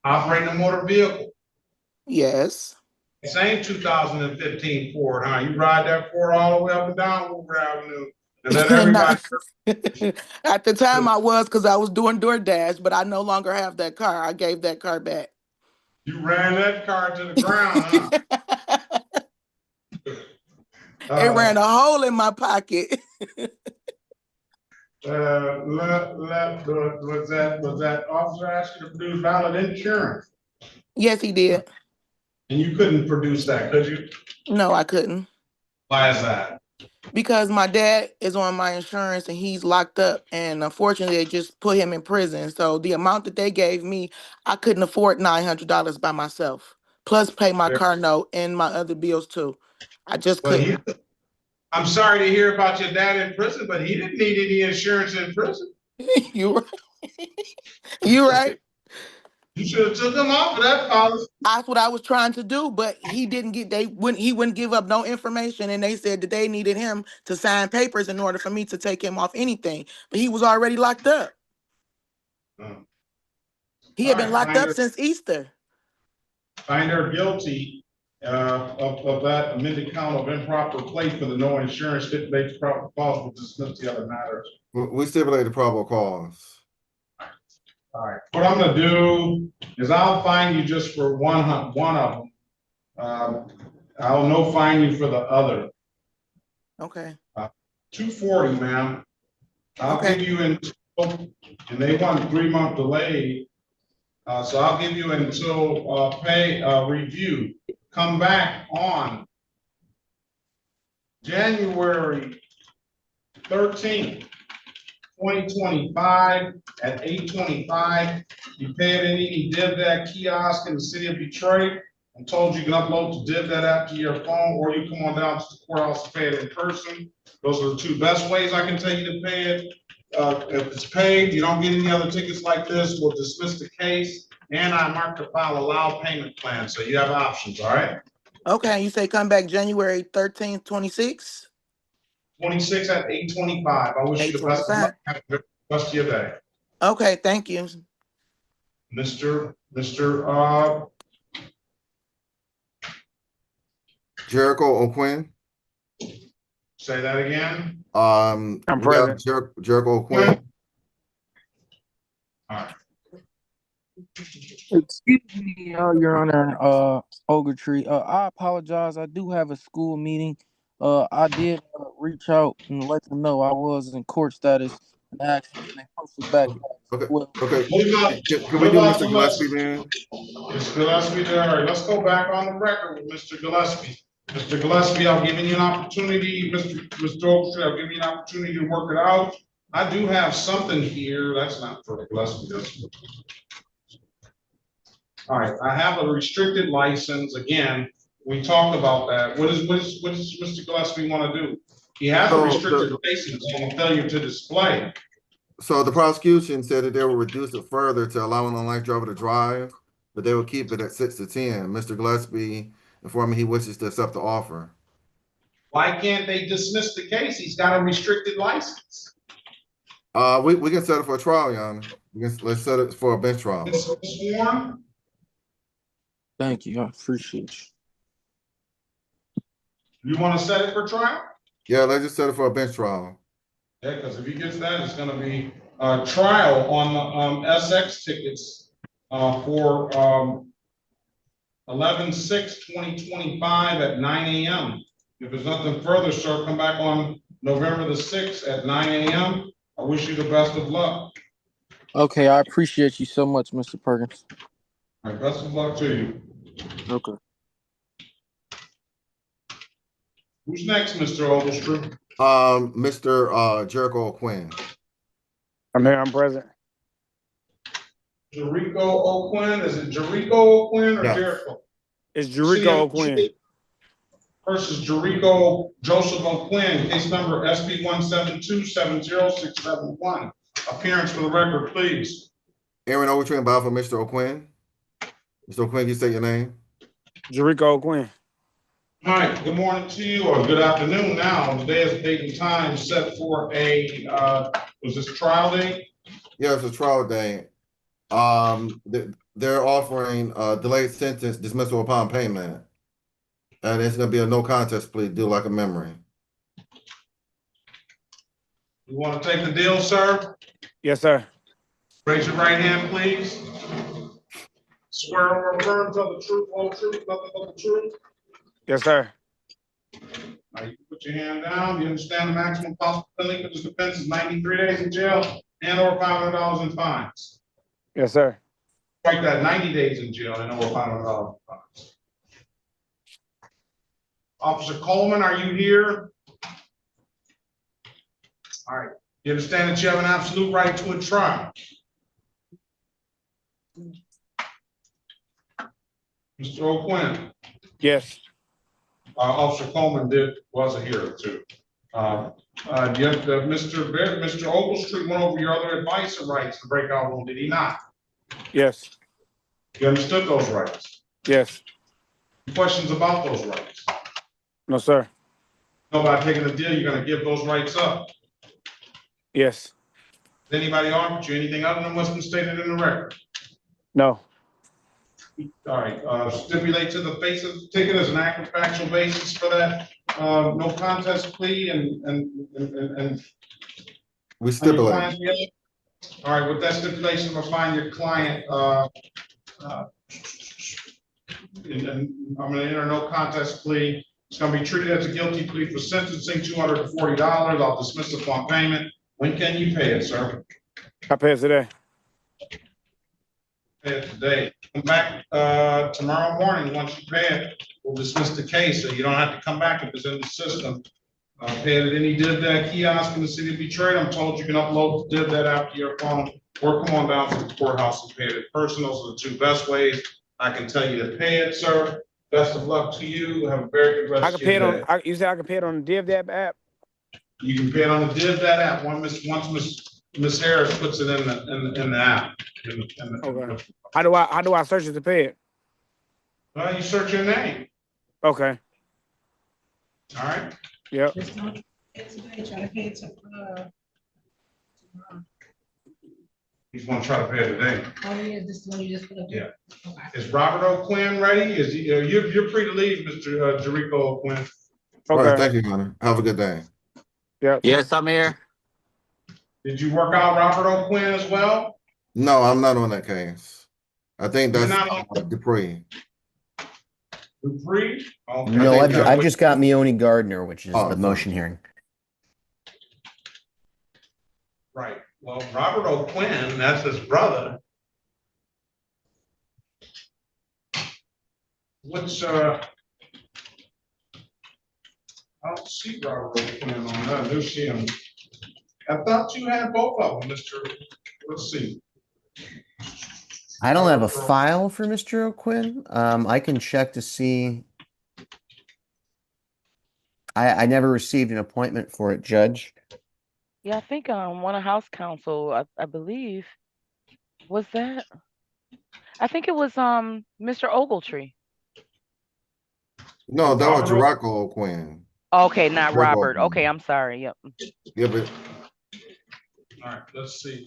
Operating a motor vehicle. Yes. Same 2015 Ford, huh? You ride that Ford all the way up and down Woodward Avenue and let everybody. At the time I was, because I was doing DoorDash, but I no longer have that car. I gave that car back. You ran that car to the ground, huh? It ran a hole in my pocket. Was that officer asked you to produce valid insurance? Yes, he did. And you couldn't produce that, could you? No, I couldn't. Why is that? Because my dad is on my insurance and he's locked up, and unfortunately they just put him in prison. So the amount that they gave me, I couldn't afford $900 by myself, plus pay my car note and my other bills too. I just couldn't. I'm sorry to hear about your dad in prison, but he didn't need any insurance in prison. You're right. You're right. You should have took him off of that policy. That's what I was trying to do, but he wouldn't give up no information, and they said that they needed him to sign papers in order for me to take him off anything. But he was already locked up. He had been locked up since Easter. Find her guilty of that amended count of improper plate for the no insurance stipulates proper cause, will dismiss the other matters. We stipulate the probable cause. All right, what I'm gonna do is I'll fine you just for one of them. I'll no fine you for the other. Okay. 240, ma'am. I'll give you until, and they want a 3-month delay. So I'll give you until pay review. Come back on January 13th, 2025 at 8:25. You pay it in any DivDat kiosk in the city of Detroit. I'm told you can upload the DivDat app to your phone, or you come on down to the courthouse to pay it in person. Those are the two best ways I can tell you to pay it. If it's paid, you don't get any other tickets like this, we'll dismiss the case. And I marked the file allow payment plan, so you have options, all right? Okay, you say come back January 13th, 26? 26 at 8:25. I wish you the best of luck. Have a good rest of your day. Okay, thank you. Mr. Jericho O'Quinn. Say that again. I'm present. Jericho O'Quinn. All right. Excuse me, Your Honor, Ogletree. I apologize. I do have a school meeting. I did reach out and let them know I was in court status and asked them they posted back. Okay. Well, Okay. Can we What do about Mr. Gillespie then? Mr. Gillespie there. All right, let's go back on the record with Mr. Gillespie. Mr. Gillespie, I'll give you an opportunity. Mr. Ogletree, I'll give you an opportunity to work it out. I do have something here. That's not for Gillespie. All right, I have a restricted license. Again, we talked about that. What does Mr. Gillespie want to do? He has a restricted license on failure to display. So the prosecution said that they will reduce it further to allow an unlicensed driver to drive, but they will keep it at 6 to 10. Mr. Gillespie informed me he wishes to accept the offer. Why can't they dismiss the case? He's got a restricted license. We can set it for a trial, Your Honor. Let's set it for a bench trial. thank you. I appreciate you. You want to set it for trial? Yeah, let's just set it for a bench trial. Yeah, because if he gets that, it's going to be a trial on the SX tickets for 11/6/2025 at 9 a.m. If there's nothing further, sir, come back on November the 6th at 9 a.m. I wish you the best of luck. Okay, I appreciate you so much, Mr. Perkins. All right, best of luck to you. Okay. Who's next, Mr. Ogletree? Mr. Jericho Quinn. I'm here. I'm present. Jericho O'Quinn. Is it Jericho O'Quinn or Yes. Jericho? It's Jericho O'Quinn. Versus Jericho Joseph O'Quinn, case number SB 172-70671. Appearance for the record, please. Aaron Ogletree and for Mr. O'Quinn. Mr. O'Quinn, can you say your name? Jericho O'Quinn. Hi, good morning to you, or good afternoon now. Today is date and time set for a, was this trial date? Yeah, it's a trial day. They're offering delayed sentence dismissal upon payment. And it's gonna be a no contest plea, due like a memory. You want to take the deal, sir? Yes, sir. Raise your right hand, please. Swear or affirm to tell the truth, whole truth, nothing but the truth. Yes, sir. Now you can put your hand down. You understand the maximum possible penalty for this offense is 93 days in jail and or $500 in fines. Yes, sir. Strike that 90 days in jail and over $500 in fines. Officer Coleman, are you here? All right. You understand that you have an absolute right to a trial? Mr. O'Quinn? Yes. Officer Coleman wasn't here too. Mr. Ogletree went over your other advice and rights to break out rule, did he not? Yes. You understood those rights? Yes. Questions about those rights? No, sir. No, by taking the deal, you're gonna give those rights up. Yes. Did anybody offer you anything other than what's been stated in the record? No. All right, stipulate to the face of the ticket as an active factual basis for that, no contest plea and We stipulate. All right, with that stipulation, we'll find your client, and I'm gonna enter no contest plea. It's gonna be treated as a guilty plea for sentencing, $240. I'll dismiss upon payment. When can you pay it, sir? I pay it today. Pay it today. Come back tomorrow morning. Once you pay it, we'll dismiss the case, so you don't have to come back if it's in the system. Pay it at any DivDat kiosk in the city of Detroit. I'm told you can upload the DivDat app to your phone, or come on down to the courthouse and pay it in person. Those are the two best ways I can tell you to pay it, sir. Best of luck to you. Have a very good rest of your day. You said I can pay it on the DivDat app? You can pay it on the DivDat app once Miss Harris puts it in the app. Okay. How do I search it to pay it? Well, you search your name. Okay. All right. Yep. He's gonna try to pay it today. Oh, yeah, this is the one you just put up there? Yeah. Is Robert O'Quinn ready? Is he, you're free to leave, Mr. Jericho O'Quinn. All right, thank you, Hunter. Have a good day. Yeah. Yes, I'm here. Did you work out Robert O'Quinn as well? No, I'm not on that case. I think You're that's not on- Dupree. Dupree? Okay. No, I've just got Meone Gardner, which is Oh, the motion hearing. Right. Well, Robert O'Quinn, that's his brother. What's I don't see Robert O'Quinn on that. I do see him. I thought you had both of them, Mr. Let's see. I don't have a file for Mr. O'Quinn. I can check to see. I never received an appointment for it, Judge. Yeah, I think one of House Counsel, I believe, was that? I think it was Mr. Ogletree. No, that was Jericho O'Quinn. Okay, not Jericho Robert. O'Quinn. Okay, I'm sorry. Yep. Yeah, but All right, let's see.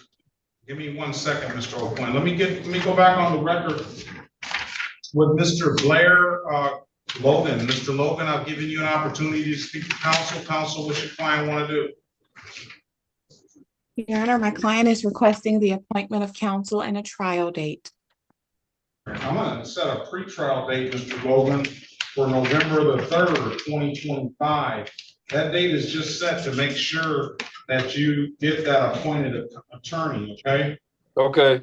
Give me 1 second, Mr. O'Quinn. Let me go back on the record with Mr. Blair Logan. Mr. Logan, I've given you an opportunity to speak to counsel. Counsel, what's your client want to do? Your Honor, my client is requesting the appointment of counsel and a trial date. I'm gonna set a pretrial date, Mr. Logan, for November the 3rd, 2025. That date is just set to make sure that you get that appointed attorney, okay? Okay.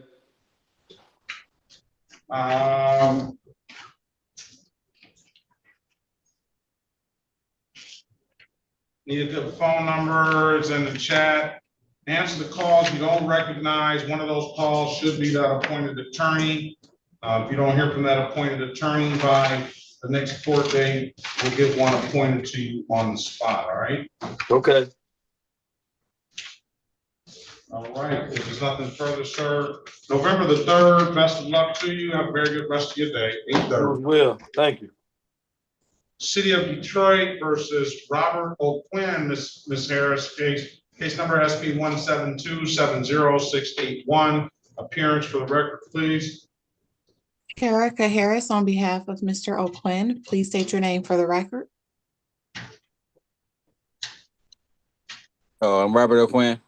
Need to put phone numbers in the chat. Answer the calls you don't recognize. One of those calls should be that appointed attorney. If you don't hear from that appointed attorney by the next court date, we'll get one appointed to you on the spot, all right? Okay. All right, if there's nothing further, sir. November the 3rd, best of luck to you. Have a very good rest of your day. 8:30. Well, thank you. City of Detroit versus Robert O'Quinn, Ms. Harris, case number SP 172-70681. Appearance for the record, please. Erica Harris on behalf of Mr. O'Quinn. Please state your name for the record. I'm Robert O'Quinn.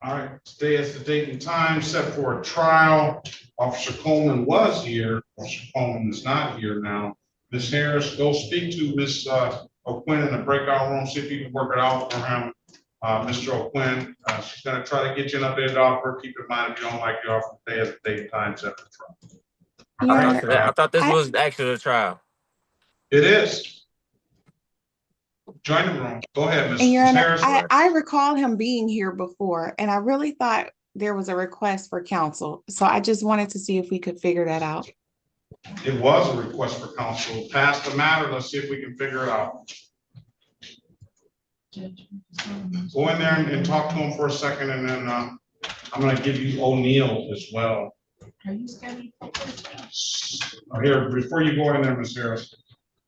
All right, today is the date and time set for a trial. Officer Coleman was here. Officer Coleman is not here now. Ms. Harris, go speak to Ms. O'Quinn in the breakout room, see if you can work it out for him. Mr. O'Quinn, she's gonna try to get you an updated offer. Keep in mind, if you don't like the offer, today is the date and time set for trial. I thought this was actually a trial. It is. Join the room. Go ahead, Ms. And Your Honor, Harris. I recall him being here before, and I really thought there was a request for counsel. So I just wanted to see if we could figure that out. It was a request for counsel. Pass the matter. Let's see if we can figure it out. Go in there and talk to him for a second, and then I'm going to give you O'Neill as well. Are you scheduled? Here, before you go in there, Ms. Harris.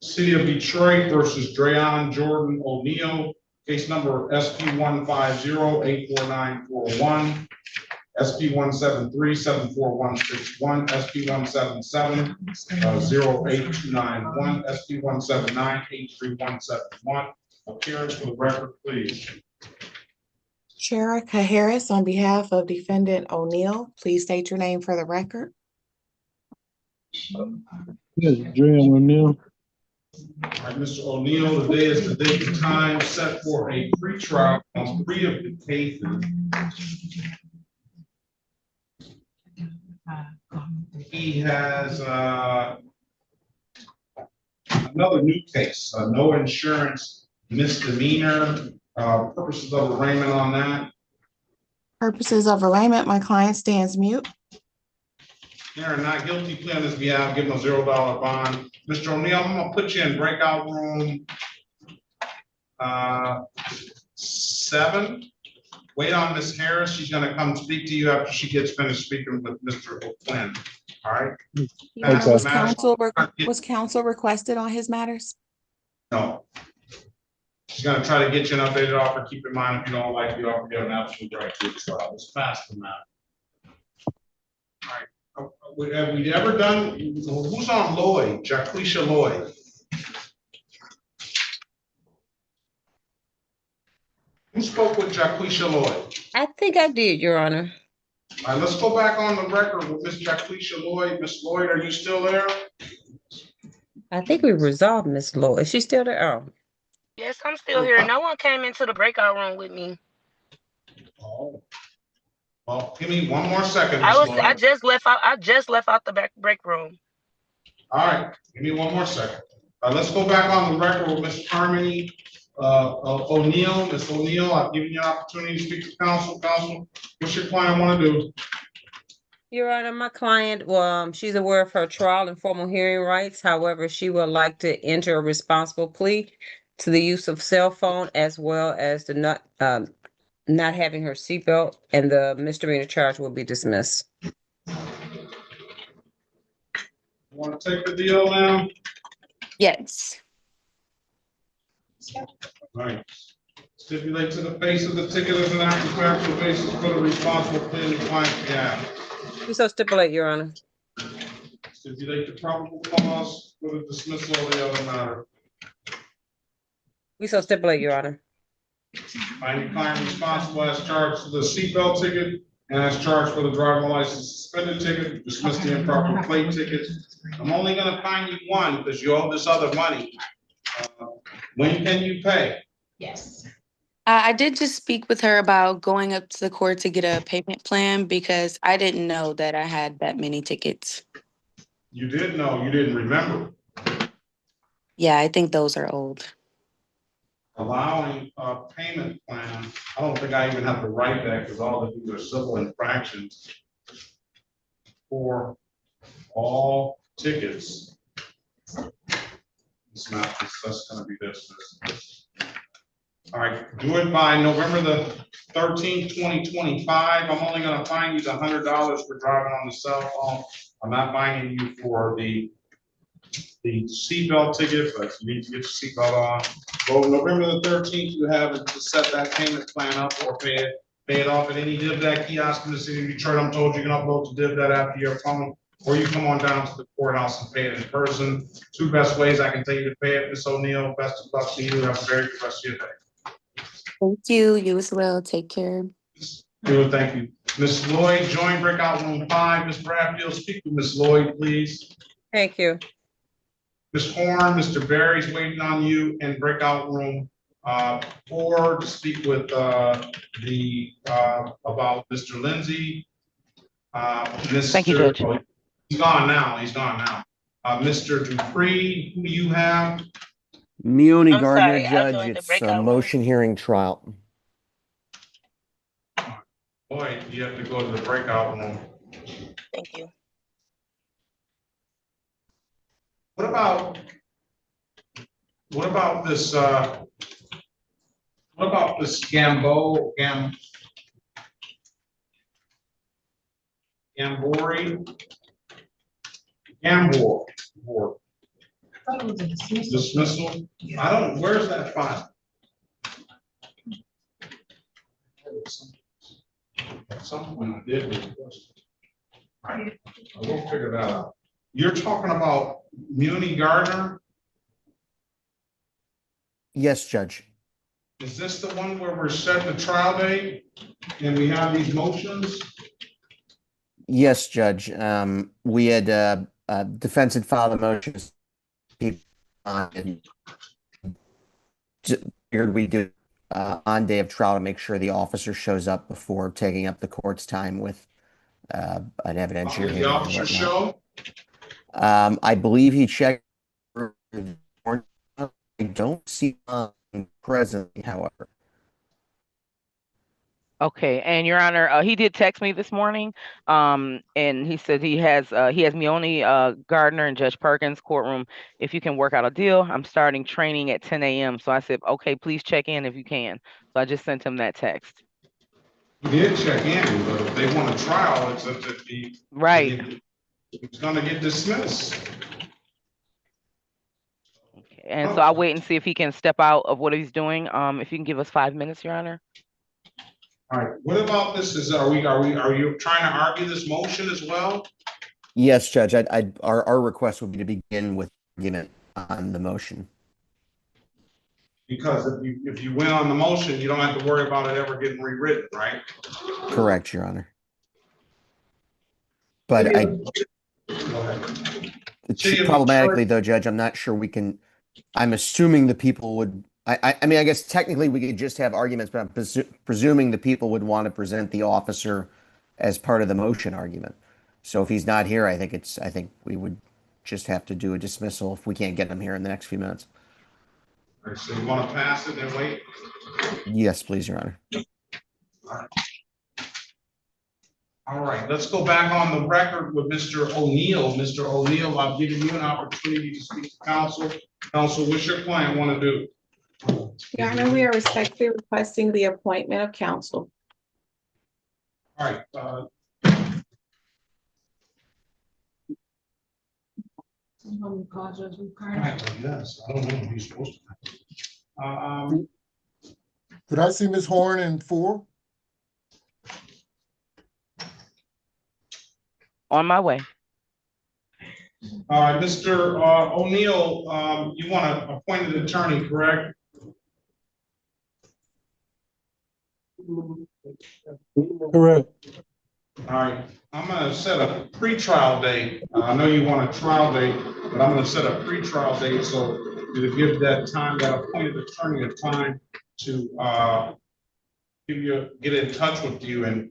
City of Detroit versus Drayon Jordan O'Neill, case number SP 150-84941, SP 173-74161, SP 177-08291, SP 179-83171. Appearance for the record, please. Sherica Harris on behalf of defendant O'Neill. Please state your name for the record. Yes, Dream O'Neill. All right, Mr. O'Neill, today is the date and time set for a pretrial on 3 of the cases. He has another new case, no insurance misdemeanor. Purposes of arraignment on that. Purposes of arraignment, my client stands mute. There, not guilty plea on his behalf, give him a $0 bond. Mr. O'Neill, I'm gonna put you in breakout room 7. Wait on Ms. Harris. She's gonna come speak to you after she gets finished speaking with Mr. O'Quinn. All right. Was counsel requested on his matters? No. She's gonna try to get you an updated offer. Keep in mind, if you don't like the offer, you have an absolute right to a trial. It's fast than that. All right. Have we ever done, who's on Lloyd? Jacquelisha Lloyd. Who spoke with Jacquelisha Lloyd? I think I did, Your Honor. All right, let's go back on the record with Miss Jacquelisha Lloyd. Miss Lloyd, are you still there? I think we resolved Miss Lloyd. Is she still there? Oh. Yes, I'm still here. No one came into the breakout room with me. Oh. Well, give me one more second. I just left out the break room. All right, give me one more second. Let's go back on the record with Miss Harmony O'Neill. Miss O'Neill, I've given you an opportunity to speak to counsel. Counsel, what's your client want to do? Your Honor, my client, she's aware of her trial and formal hearing rights. However, she would like to enter a responsible plea to the use of cell phone as well as the not having her seatbelt, and the misdemeanor charge will be dismissed. Want to take the deal now? Yes. All right. Stipulate to the face of the ticket as an act of factual basis for the responsible plea in the client's behalf. We so stipulate, Your Honor. Stipulate the probable cause for the dismissal of the other matter. We so stipulate, Your Honor. Find your client responsible as charged to the seatbelt ticket and as charged for the driver's license suspended ticket, dismiss the improper plate ticket. I'm only gonna fine you one because you owe this other money. When can you pay? Yes. I did just speak with her about going up to the court to get a payment plan because I didn't know that I had that many tickets. You did know, you didn't remember. Yeah, I think those are old. Allowing a payment plan, I don't think I even have to write that because all of these are civil infractions for all tickets. It's not, that's gonna be this. All right, do it by November the 13th, 2025. I'm only gonna fine you the $100 for driving on the cell phone. I'm not fining you for the seatbelt ticket, but you need to get your seatbelt on. So November the 13th, you have to set that payment plan up or pay it off at any DivDat kiosk in the city of Detroit. I'm told you can upload to DivDat after your phone, or you come on down to the courthouse and pay it in person. Two best ways I can tell you to pay it, Ms. O'Neill. Best of luck to you. Have a very good rest of your day. Thank you. You as well. Take care. Good, thank you. Ms. Lloyd, join breakout room 5. Ms. Bradfield, speak to Ms. Lloyd, please. Thank you. Ms. Horn, Mr. Barry's waiting on you in breakout room 4 to speak with about Mr. Lindsay. Thank you, Judge. He's gone now. Mr. Dupree, who do you have? Muni I'm Gardner, sorry, I Judge. joined the It's a breakout room. motion hearing trial. Boy, you have to go to the breakout room. Thank you. What about this? What about this Gambori? Gambor. I thought it was a dismissal. Dismissal? I don't, where's that file? Someone I did request. All right, I will figure that out. You're talking about Muni Gardner? Yes, Judge. Is this the one where we're setting the trial date and we have these motions? Yes, Judge. We had defense had filed a motion. Figured we do on day of trial to make sure the officer shows up before taking up the court's time with an evidentiary Did the hearing and officer show? whatnot. I believe he checked. I don't see him presently, however. Okay, and Your Honor, he did text me this morning, and he said he has Meoni Gardner and Judge Perkins courtroom. If you can work out a deal, I'm starting training at 10 a.m. So I said, okay, please check in if you can. So I just sent him that text. We did check in, but if they want a trial, it's up to the Right. It's gonna get dismissed. Okay, and so I'll wait and see if he can step out of what he's doing. If you can give us 5 minutes, Your Honor. All right, what about this? Are you trying to argue this motion as well? Yes, Judge. Our request would be to begin with argument on the motion. Because if you win on the motion, you don't have to worry about it ever getting rewritten, right? Correct, Your Honor. But problematically though, Judge, I'm not sure we can. I'm assuming the people would. I mean, I guess technically we could just have arguments, but I'm presuming the people would want to present the officer as part of the motion argument. So if he's not here, I think we would just have to do a dismissal if we can't get him here in the next few minutes. All right, so you want to pass it and wait? Yes, please, Your Honor. All right, let's go back on the record with Mr. O'Neill. Mr. O'Neill, I've given you an opportunity to speak to counsel. Counsel, what's your client want to do? Your Honor, we are respectfully requesting the appointment of counsel. All right. Yes, I don't know if he's supposed to. Could I see Ms. Horn in 4? On my way. All right, Mr. O'Neill, you want an appointed attorney, correct? Correct. All right, I'm gonna set a pre-trial date. I know you want a trial date, but I'm gonna set a pre-trial date, so to give that time, that appointed attorney a time to, get in touch with you and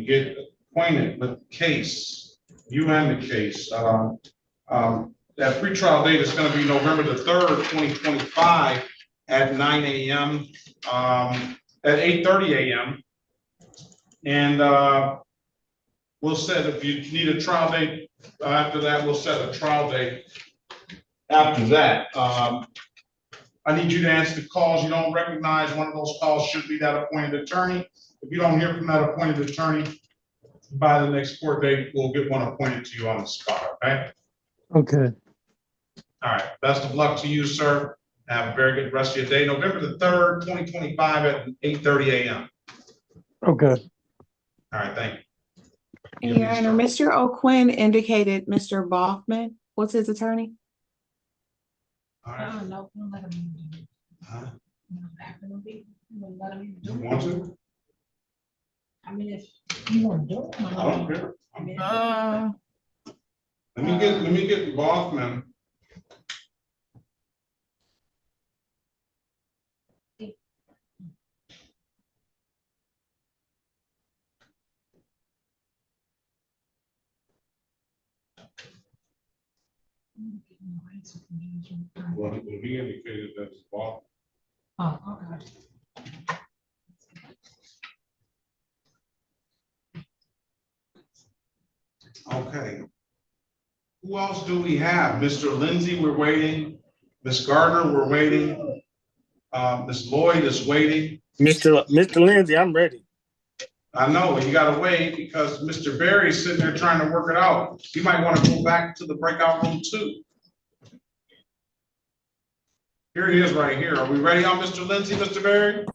get acquainted with the case, you and the case. That pretrial date is gonna be November the 3rd, 2025 at 9 a.m., at 8:30 a.m. And, we'll set, if you need a trial date, after that, we'll set a trial date after that. I need you to answer the calls you don't recognize. One of those calls should be that appointed attorney. If you don't hear from that appointed attorney by the next court date, we'll get one appointed to you on the spot, okay? Okay. All right, best of luck to you, sir. Have a very good rest of your day. November the 3rd, 2025 at 8:30 a.m. Okay. All right, thank you. Your Honor, Mr. O'Quinn indicated Mr. Baughman was his attorney. All right. No, we'll let him do it. Huh? No, after the meeting, we'll let him do You it. want to? I mean, if you want to do it. I don't care. I mean, Let me get Baughman. Well, he indicated that's Baughman. Oh, okay. Okay. Who else do we have? Mr. Lindsay, we're waiting. Ms. Gardner, we're waiting. Ms. Lloyd is waiting. Mr. Lindsay, I'm ready. I know, you gotta wait because Mr. Berry's sitting there trying to work it out. You might want to go back to the breakout room too. Here he is right here. Are we ready on Mr. Lindsay, Mr. Berry?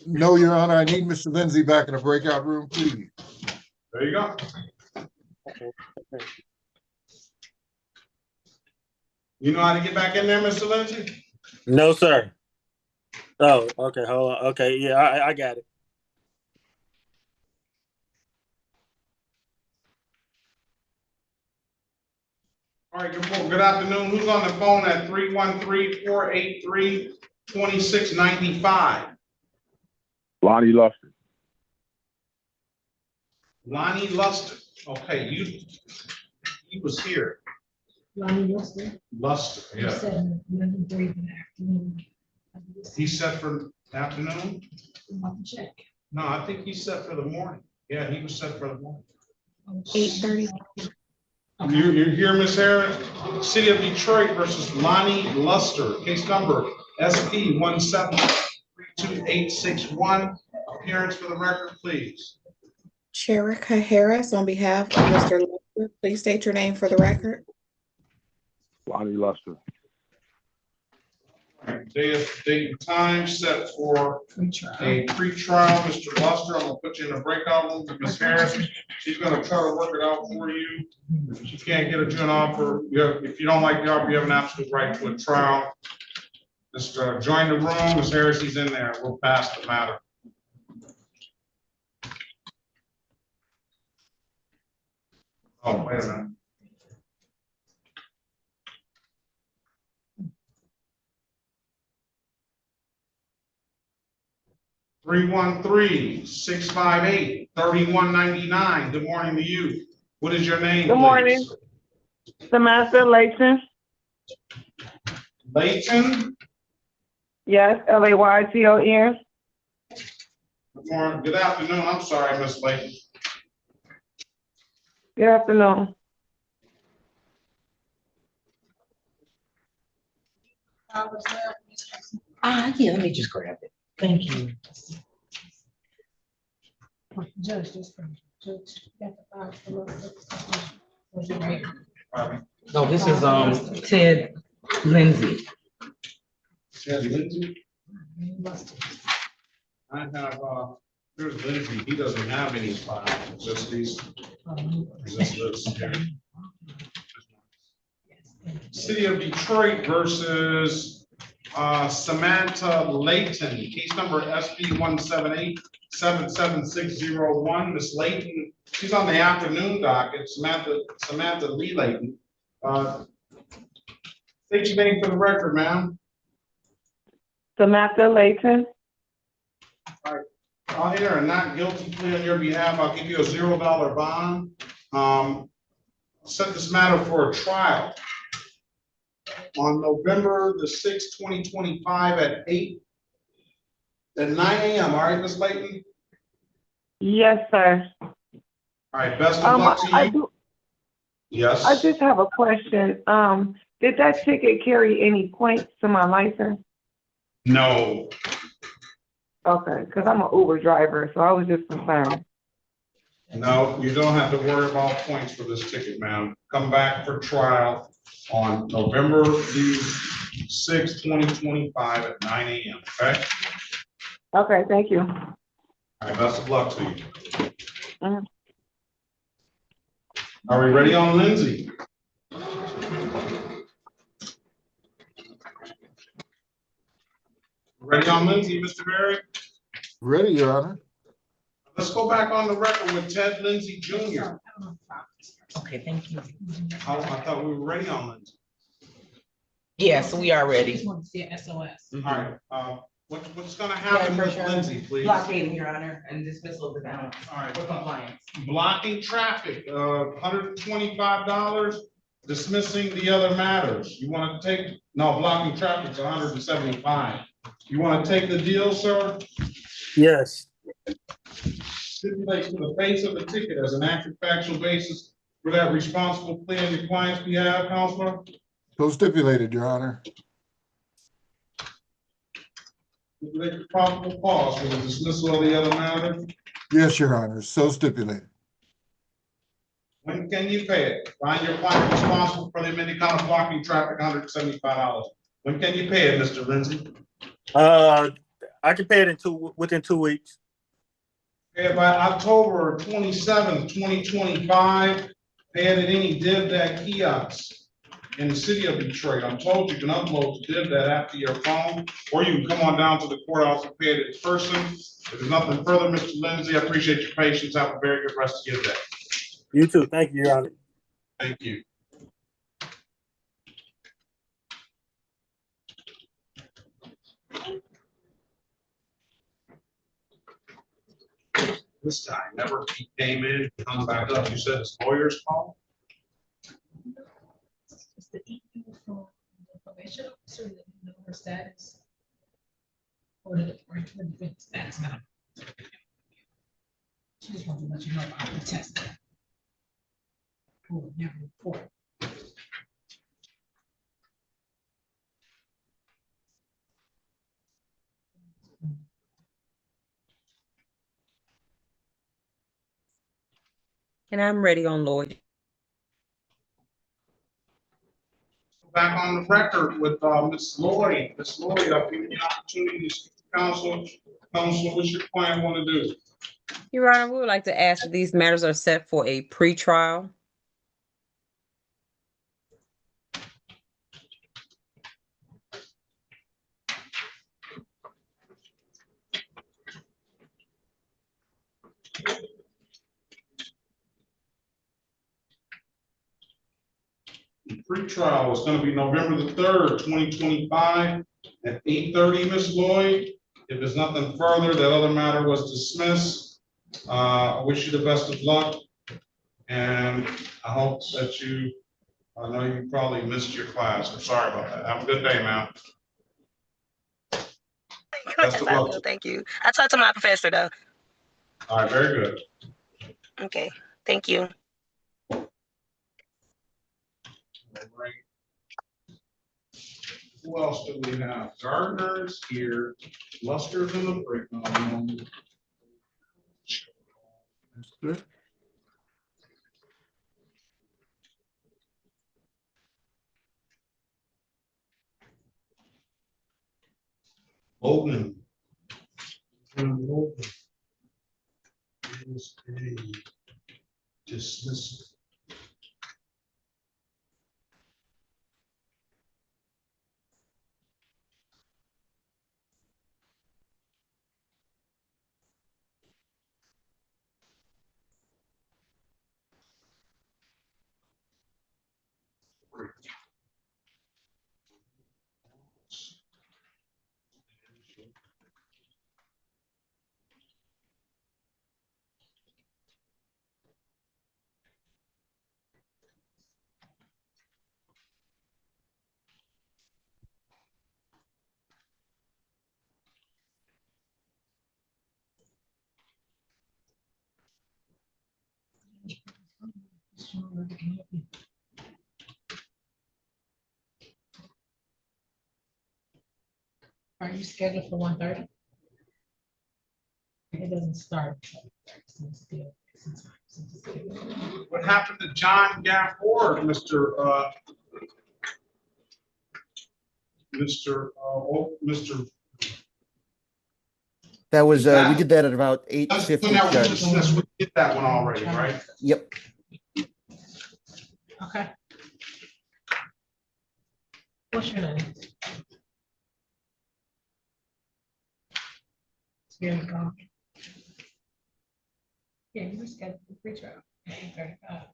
No, Your Honor, I need Mr. Lindsay back in the breakout room, please. There you go. You know how to get back in there, Mr. Lindsay? No, sir. Oh, okay, hold on. Okay, yeah, I got it. All right, good afternoon. Who's on the phone at 313-483-2695? Lonnie Luster. Lonnie Luster. Okay, he was here. Lonnie Luster. Luster, He yeah. said 11:03 in the afternoon. He set for afternoon? I'll have to check. No, I think he set for the morning. Yeah, he was set for the morning. 8:30. You're here, Ms. Harris. City of Detroit versus Lonnie Luster. Case number SP 1732861. Appearance for the record, please. Sherika Harris on behalf of Mr. Luster. Please state your name for the record. Lonnie Luster. All right, date and time set for a pre-trial. Mr. Luster, I'm gonna put you in a breakout room with Ms. Harris. She's gonna try to work it out for you. If she can't get you an offer, if you don't like the offer, you have an absolute right to a trial. Just join the room. Ms. Harris, he's in there. We'll pass the matter. Oh, wait a minute. 313-658-3199. Good morning to you. What is your name, Good please? morning. Samantha Layton. Layton? Yes, Layton. Good morning. Good afternoon. I'm sorry, Miss Layton. Good afternoon. Yeah, let me just grab it. Thank you. Judge, just for judge. Got the file for us. Was it right? No, this is Ted Lindsay. Ted Lindsay? I have, here's Lindsay. He doesn't have any files, just these. Just this here. City of Detroit versus Samantha Layton, case number SP 77601, Ms. Layton, she's on the afternoon docket, Samantha Lee Layton. State your name for the record, ma'am. Samantha Layton. All right, I'll enter a not guilty plea on your behalf. I'll give you a $0 bond. Set this matter for a trial on November the 6th, 2025 at 9 a.m. All right, Ms. Layton? Yes, sir. All right, best of luck to you. Yes. I just have a question. Did that ticket carry any points to my license? No. Okay, because I'm an Uber driver, so I was just concerned. No, you don't have to worry about points for this ticket, ma'am. Come back for trial on November the 6th, 2025 at 9 a.m., okay? Okay, thank you. All right, best of luck to you. Mhm. Are we ready on Lindsay? Ready on Lindsay, Mr. Berry? Ready, Your Honor. Let's go back on the record with Ted Lindsay Jr. Okay, thank you. I thought we were ready on Lindsay. Yes, we are ready. Just want to see a SOS. All right, what's gonna happen with Lindsay, please? Blockading, Your Honor, and dismissal of the balance. All right, For compliance. blocking traffic, $125, dismissing the other matters. You want to take, no, blocking traffic is $175. You want to take the deal, sir? Yes. Stipulate to the face of the ticket as an actual factual basis for that responsible plea on your client's behalf, Counselor? So stipulated, Your Honor. Stipulate the probable cause for the dismissal of the other matter. Yes, Your Honor, so stipulated. When can you pay it? Find your client responsible for the amended count of blocking traffic, $175. When can you pay it, Mr. Lindsay? I can pay it within 2 weeks. Pay it by October 27th, 2025. Pay it at any DivDat kiosk in the city of Detroit. I'm told you can upload to DivDat after your phone, or you can come on down to the courthouse and pay it in person. If there's nothing further, Mr. Lindsay, I appreciate your patience. Have a very good rest of your day. You too. Thank you, Your Honor. Thank you. This guy never came in, come back up. You said his lawyer's call? It's the email from the probation officer that you know her status. Or the status now. She just wanted to let you know about the test. Who would never report. And I'm ready on Lloyd. Back on the record with Ms. Lloyd. Ms. Lloyd, I'll give you the opportunity to speak to counsel. Counsel, what's your client want to do? Your Honor, we would like to ask that these matters are set for a pretrial. The pre-trial is going to be November the 3rd, 2025 at 8:30, Ms. Lloyd. If there's nothing further, that other matter was dismissed. I wish you the best of luck. And I hope that I know you probably missed your class. I'm sorry about that. Have a good day, ma'am. Best of luck. Thank you. I talked to my professor though. All right, very good. Okay, thank you. Who else do we have? Gardner's here, Luster's in the break room. Logan. Logan. Is a dismissal. Are you scheduled for 1:30? It doesn't start. What happened to John Gafford, Mr. That was, we did that at about 8:50, Judge. We did that one already, right? Yep. Okay. What's your name? Here you go. Yeah, you were scheduled for pre-trial at 8:35.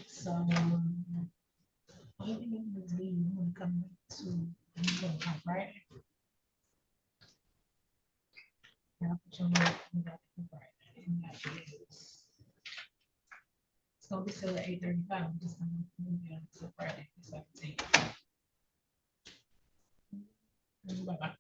So, all you need is leave, you wanna come to, you wanna come, right? Yeah, I'll put your name in that, right, in that is- It's gonna be still at 8:35, I'm just gonna move it until Friday, the 17th. Bye-bye.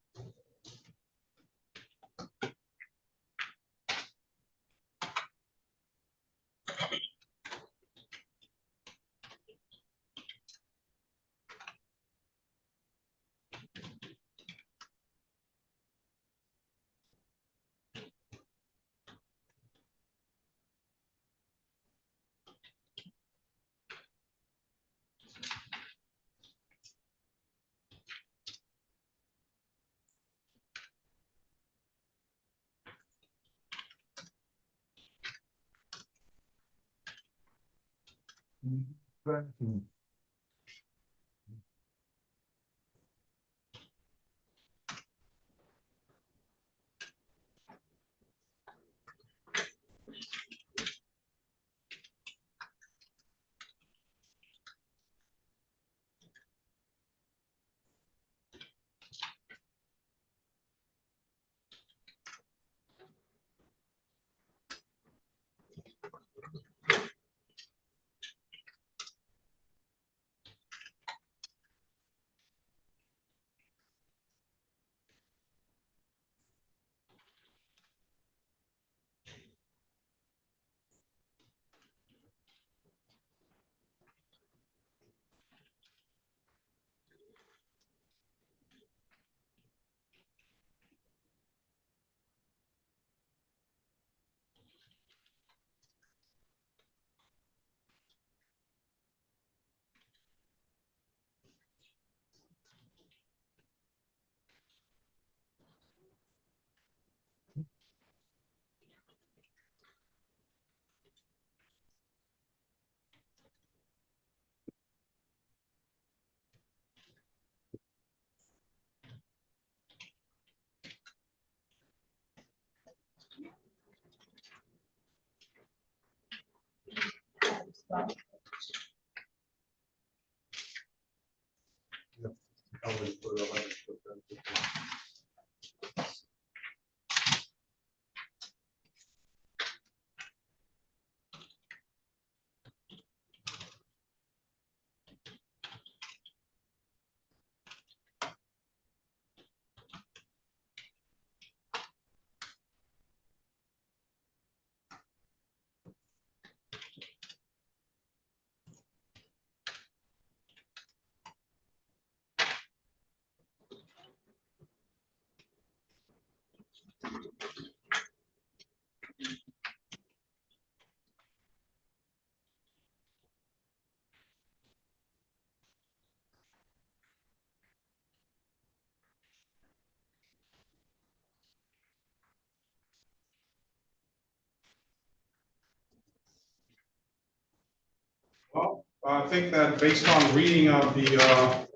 Well, I think that based on reading of the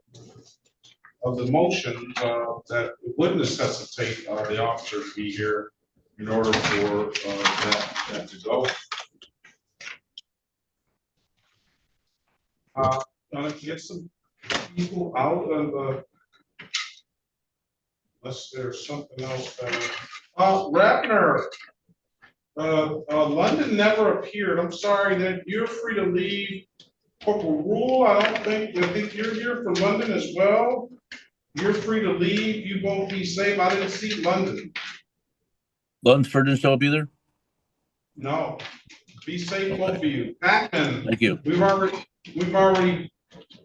motion, that it would necessitate the officer to be here in order for that to go. Let's get some people out of unless there's something else that. Ratner, London never appeared. I'm sorry that you're free to leave. Corporal Rule, I think you're here for London as well. You're free to leave. You won't be safe. I didn't see London. Lunsford didn't show up either? No. Be safe, both of you. Pacman. Thank you. We've already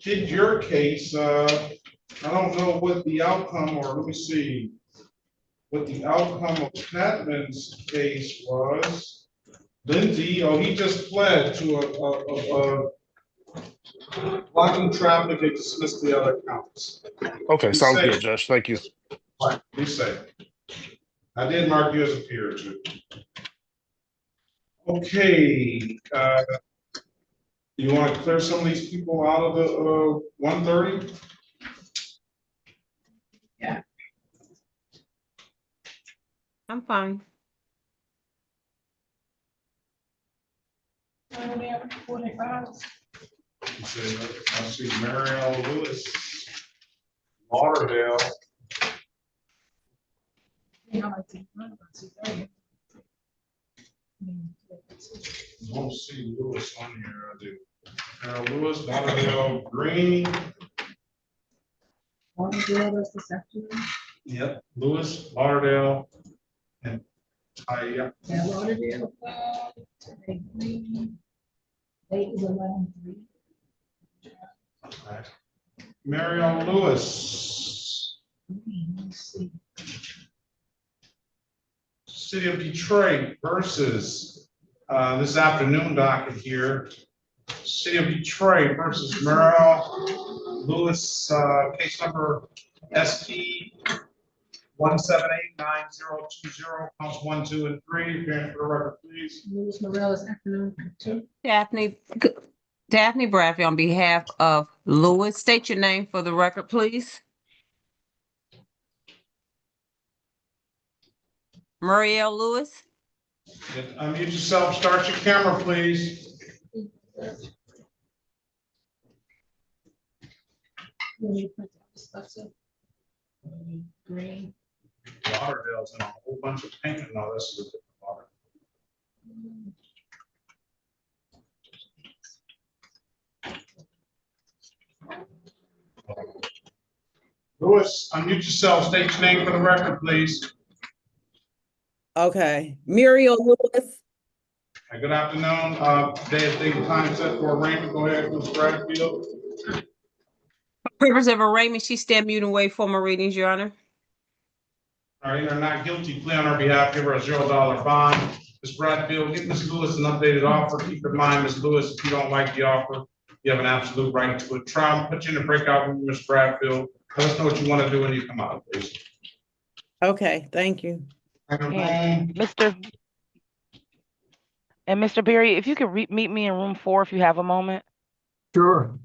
did your case. I don't know what the outcome, or let me see what the outcome of Patman's case was. Lindsay, he just fled to a blocking traffic and dismissed the other counts. Okay, Be sounds safe. good, Judge. Thank you. Right, be safe. I did mark you as a peer too. Okay, you want to clear some of these people out of the 130? Yeah. I'm fine. I see Mariel Lewis, Lauderdale. I don't see Lewis on here, I do. Mariel Lewis, Lauderdale, Green. Lauderdale is this afternoon. Yep, Lewis, Lauderdale, and Taya. Yeah, Lauderdale, today, Green. Date is 11/3. Mariel Lewis. Let's see. City of Detroit versus this afternoon docket here. City of Detroit versus Mariel Lewis, case number SP 1789020, counts 1, 2, and 3. Appearing for the record, please. Lewis Morel is afternoon too. Daphne Bradley on behalf of Lewis. State your name for the record, please. Muriel Lewis. Unmute yourself, start your camera, please. Green. Lauderdale's in a whole bunch of pink and all this is a different water. Lewis, unmute yourself, state your name for the record, please. Okay, Muriel Lewis. Good afternoon. Date and time set for arraignment. Go ahead, Ms. Bradfield. Purpose of arraignment, she stand mute and wait for my readings, Your Honor. All right, you're not guilty plea on our behalf. Give her a $0 bond. Ms. Bradfield, give Ms. Lewis an updated offer. Keep in mind, Ms. Lewis, if you don't like the offer, you have an absolute right to a trial. Put you in a breakout room, Ms. Bradfield. Let us know what you want to do when you come out, please. Okay, thank you. And Mr. Berry, if you could meet me in room 4 if you have a moment. Sure.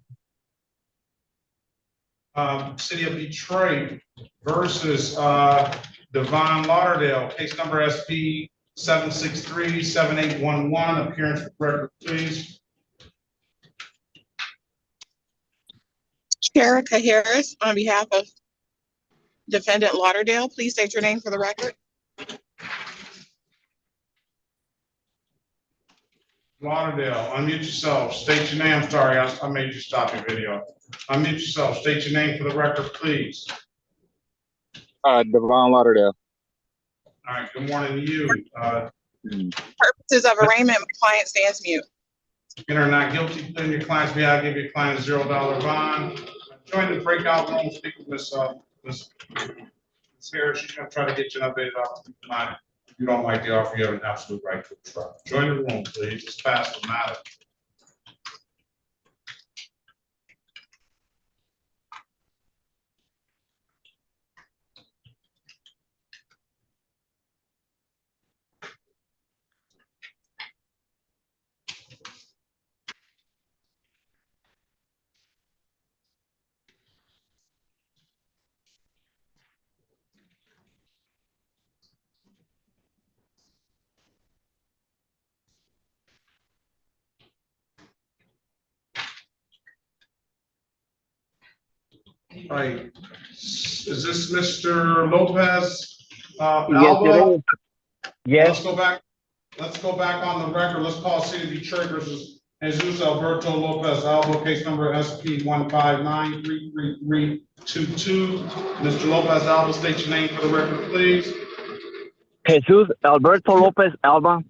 City of Detroit versus Devon Lauderdale, case number SP 7637811. Appearance for record, please. Sherika Harris, on behalf of defendant Lauderdale, please state your name for the record. Lauderdale, unmute yourself. State your name. I'm sorry, I made you stop your video. Unmute yourself. State your name for the record, please. Devon Lauderdale. All right. Good morning to you. Purposes of arraignment, my client stands mute. You are not guilty. In your client's behalf, give your client a $0 bond. Join the breakout room. Speak with Ms. Harris. She's going to try to get you an updated offer. If you don't like the offer, you have an absolute right to a trial. Join the room, please. It's past the matter. Right. Is this Mr. Lopez, Yes, Alba? it is. Yes. Let's go back on the record. Let's call City of Detroit versus Jesus Alberto Lopez Alba, case number SP 159-33322. Mr. Lopez Alba, state your name for the record, please. Jesus Alberto Lopez Alba.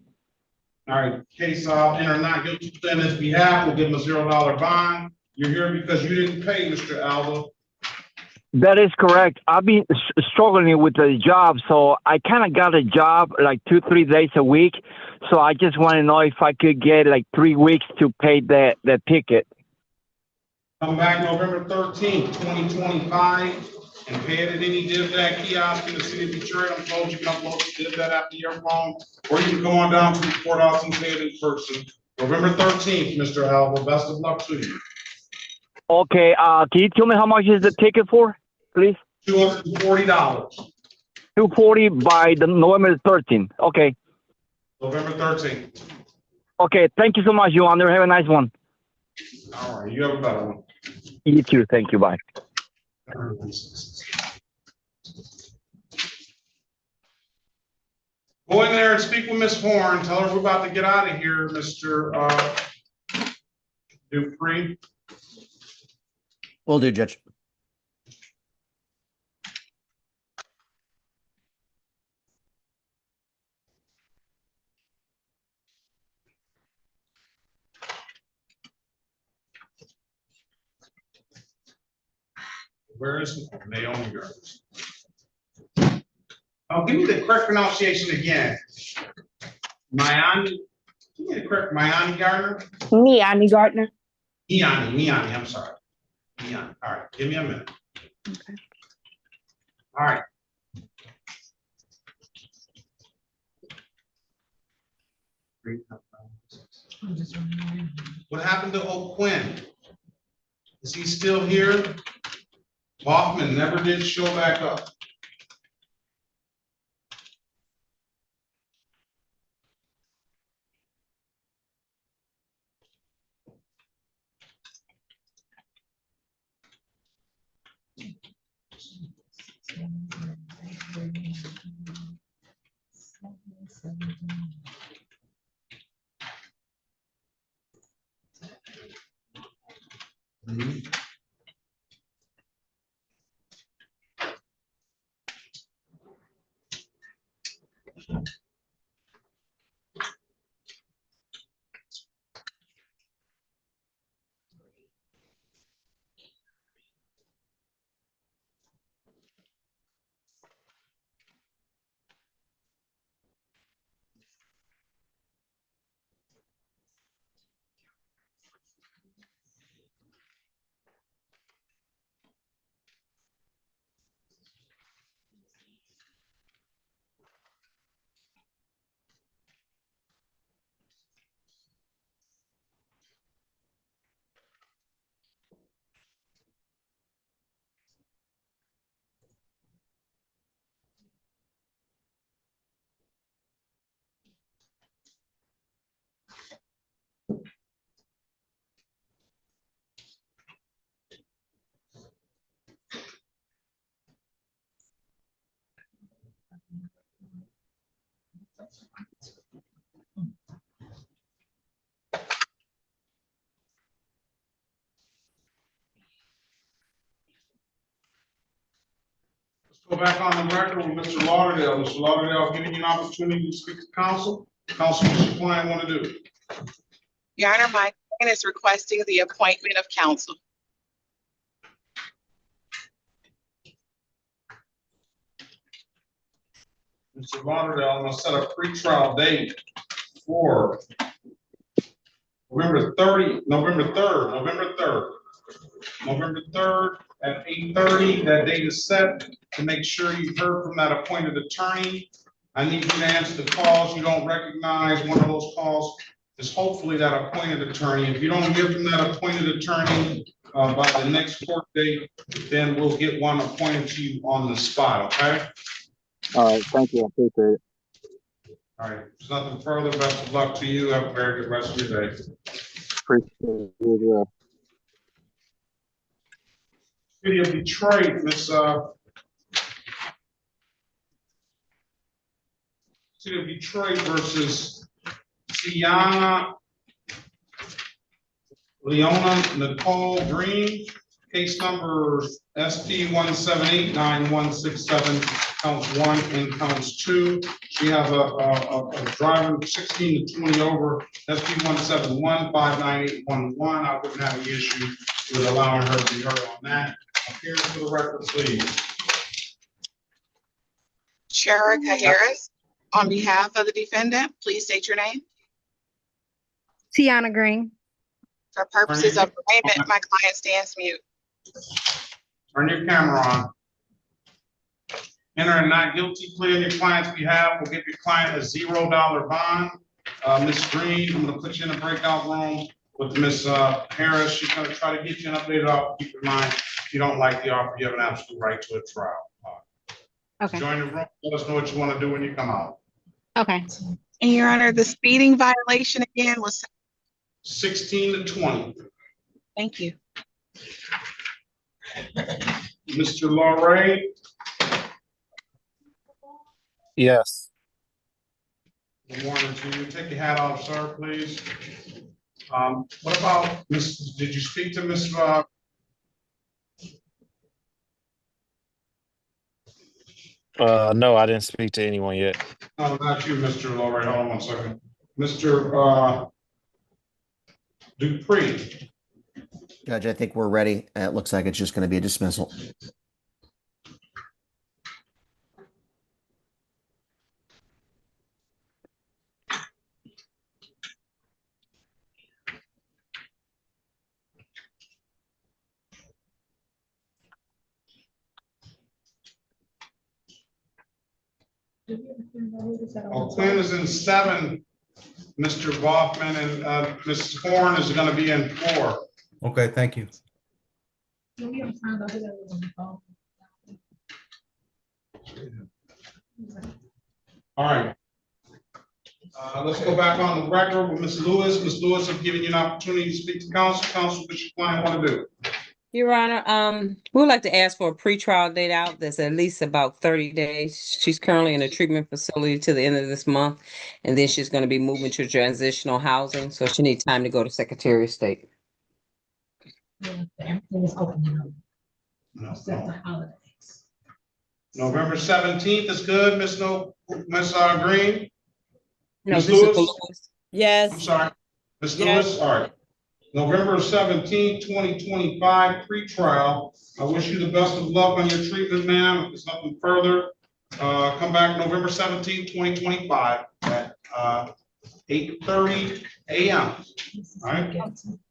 All right, case enter not guilty plea on his behalf. We'll give him a $0 bond. You're here because you didn't pay, Mr. Alba. That is correct. I've been struggling with the job, so I kind of got a job like 2-3 days a week. So I just want to know if I could get like 3 weeks to pay the ticket. Come back November 13th, 2025, and pay it at any DivDat kiosk in the city of Detroit. I'm told you can upload the DivDat app to your phone, or you can go on down to the courthouse and pay it in person. November 13th, Mr. Alba. Best of luck to you. Okay. Can you tell me how much is the ticket for, please? $240. $240 by the November 13th. Okay. November 13th. Okay. Thank you so much, Your Honor. Have a nice one. All right. You have a better one. You too. Thank you. Bye. Go in there and speak with Ms. Horn. Tell her we're about to get out of here, Mr. Dupree. Will do, Judge. Where is Naomi Gardner? Oh, give me the correct pronunciation again. Miami. Give me the correct Miami Gardner. Miami Gardner. Miami. I'm sorry. Miami. All right. Give me a minute. Okay. All right. What happened to O'Quinn? Is he still here? Hoffman never did show back up. Go back on the record with Mr. Lauderdale. Mr. Lauderdale, giving you an opportunity to speak to counsel. Counsel, what's your client want to do? Your Honor, my client is requesting the appointment of counsel. Mr. Lauderdale, I'm going to set a pretrial date for November 3rd at 8:30. That date is set to make sure you've heard from that appointed attorney. I need you to answer the calls you don't recognize. One of those calls is hopefully that appointed attorney. If you don't hear from that appointed attorney by the next court date, then we'll get one appointed to you on the spot, okay? All right. Thank you. I appreciate it. All right. There's nothing further. Best of luck to you. Have a very good rest of your day. Appreciate it as well. City of Detroit, City of Detroit versus Tiana Leona Nicole Green, case number SP 1789167, counts 1 and counts 2. She has a driver 16 to 20 over, SP 1715911. I wouldn't have any issue with allowing her to be heard on that. Appearance for the record, please. Sherika Harris, on behalf of the defendant, please state your name. Tiana Green. For purposes of arraignment, my client stands mute. Turn your camera on. Enter a not guilty plea on your client's behalf. We'll give your client a $0 bond. Ms. Green, I'm gonna put you in a breakout room with Ms. Harris. She's gonna try to get you an updated offer. Keep in mind, if you don't like the offer, you have an absolute right to a trial. Okay. Join the room. Let us know what you want to do when you come out. Okay. And Your Honor, the speeding violation again was, 16 to 20. thank you. Mr. Lauray, Yes. good morning to you. Take your hat off, sir, please. What about Miss? Did you speak to Miss? No, I didn't speak to anyone yet. No, not you, Mr. Lauray. Hold on one second. Mr. Dupree. Judge, I think we're ready. It looks like it's just going to be a dismissal. Quinn is in 7, Mr. Baughman, and Mrs. Horn is going to be in 4. Okay, thank you. All right. Let's go back on the record with Ms. Lewis. Ms. Lewis, I'm giving you an opportunity to speak to counsel. Counsel, what your client want to do? Your Honor, we would like to ask for a pretrial date out that's at least about 30 days. She's currently in a treatment facility to the end of this month, and then she's going to be moving to transitional housing, so she needs time to go to Secretary of State. Everything is open now. Except the holidays. November 17th is good, Ms. Green? No, Ms. this is Lewis? for Lewis. Yes. I'm sorry. Ms. Yes. Lewis, all right. November 17th, 2025, pretrial. I wish you the best of luck on your treatment, ma'am. If there's nothing further, come back November 17th, 2025 at 8:30 a.m. All right.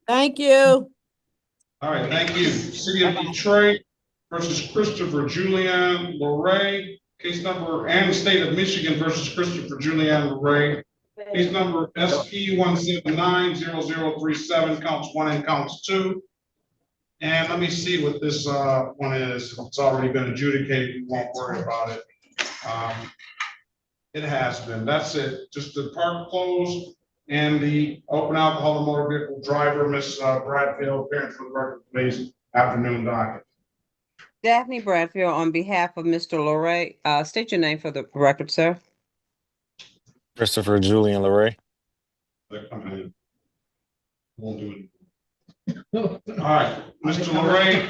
Thank you. All right, thank you. City of Detroit versus Christopher Julian Loray. Case number, and the state of Michigan versus Christopher Julian Loray. Case number SP 1790037, counts 1 and counts 2. And let me see what this one is. It's already been adjudicated. We won't worry about it. It has been. That's it. Just the park closed and the open alcohol and motor vehicle driver, Miss Bradfield, appearance for the record, please. Afternoon docket. Daphne Bradfield, on behalf of Mr. Loray, state your name for the record, sir. Christopher Julian Loray. They're coming in. Won't do it. All right, Mr. Loray,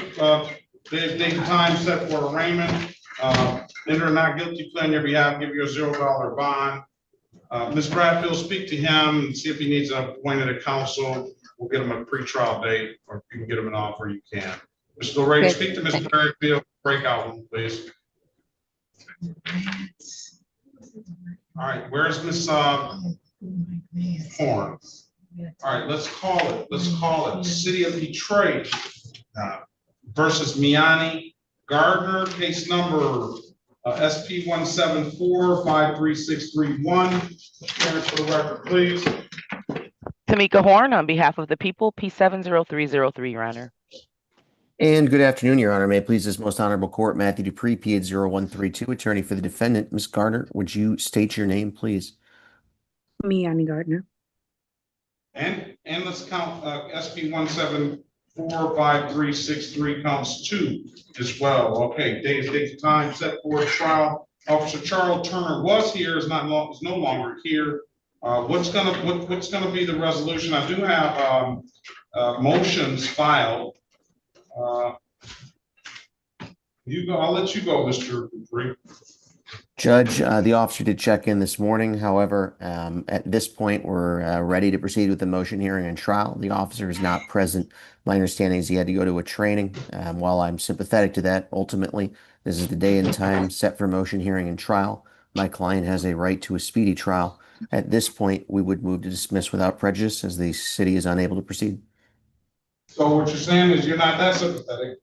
date and time set for arraignment. Enter a not guilty plea on your behalf, give you a $0 bond. Ms. Bradfield, speak to him and see if he needs an appointed counsel. We'll get him a pretrial date, or if you can get him an offer, you can. Mr. Loray, speak to Ms. Bradfield, breakout room, please. All right, where's Miss Horn? All right, let's call it. Let's call it City of Detroit versus Miani Gardner, case number SP 174-53631. Parents for the record, please. Tamika Horn on behalf of the people, P70303, Your Honor. And good afternoon, Your Honor. May it please this most honorable court, Matthew Dupree, P80132, attorney for the defendant. Ms. Gardner, would you state your name, please? Miani Gardner. And let's count SP 174 CR45363 counts 2 as well. Okay, date, time set for trial. Officer Charles Turner was here, is no longer here. What's gonna be the resolution? I do have motions filed. You go, I'll let you go, Mr. Dupree. Judge, the officer did check in this morning. However, at this point, we're ready to proceed with the motion hearing and trial. The officer is not present. My understanding is he had to go to a training. While I'm sympathetic to that, ultimately, this is the day and time set for motion hearing and trial. My client has a right to a speedy trial. At this point, we would move to dismiss without prejudice as the city is unable to proceed. So what you're saying is you're not that sympathetic.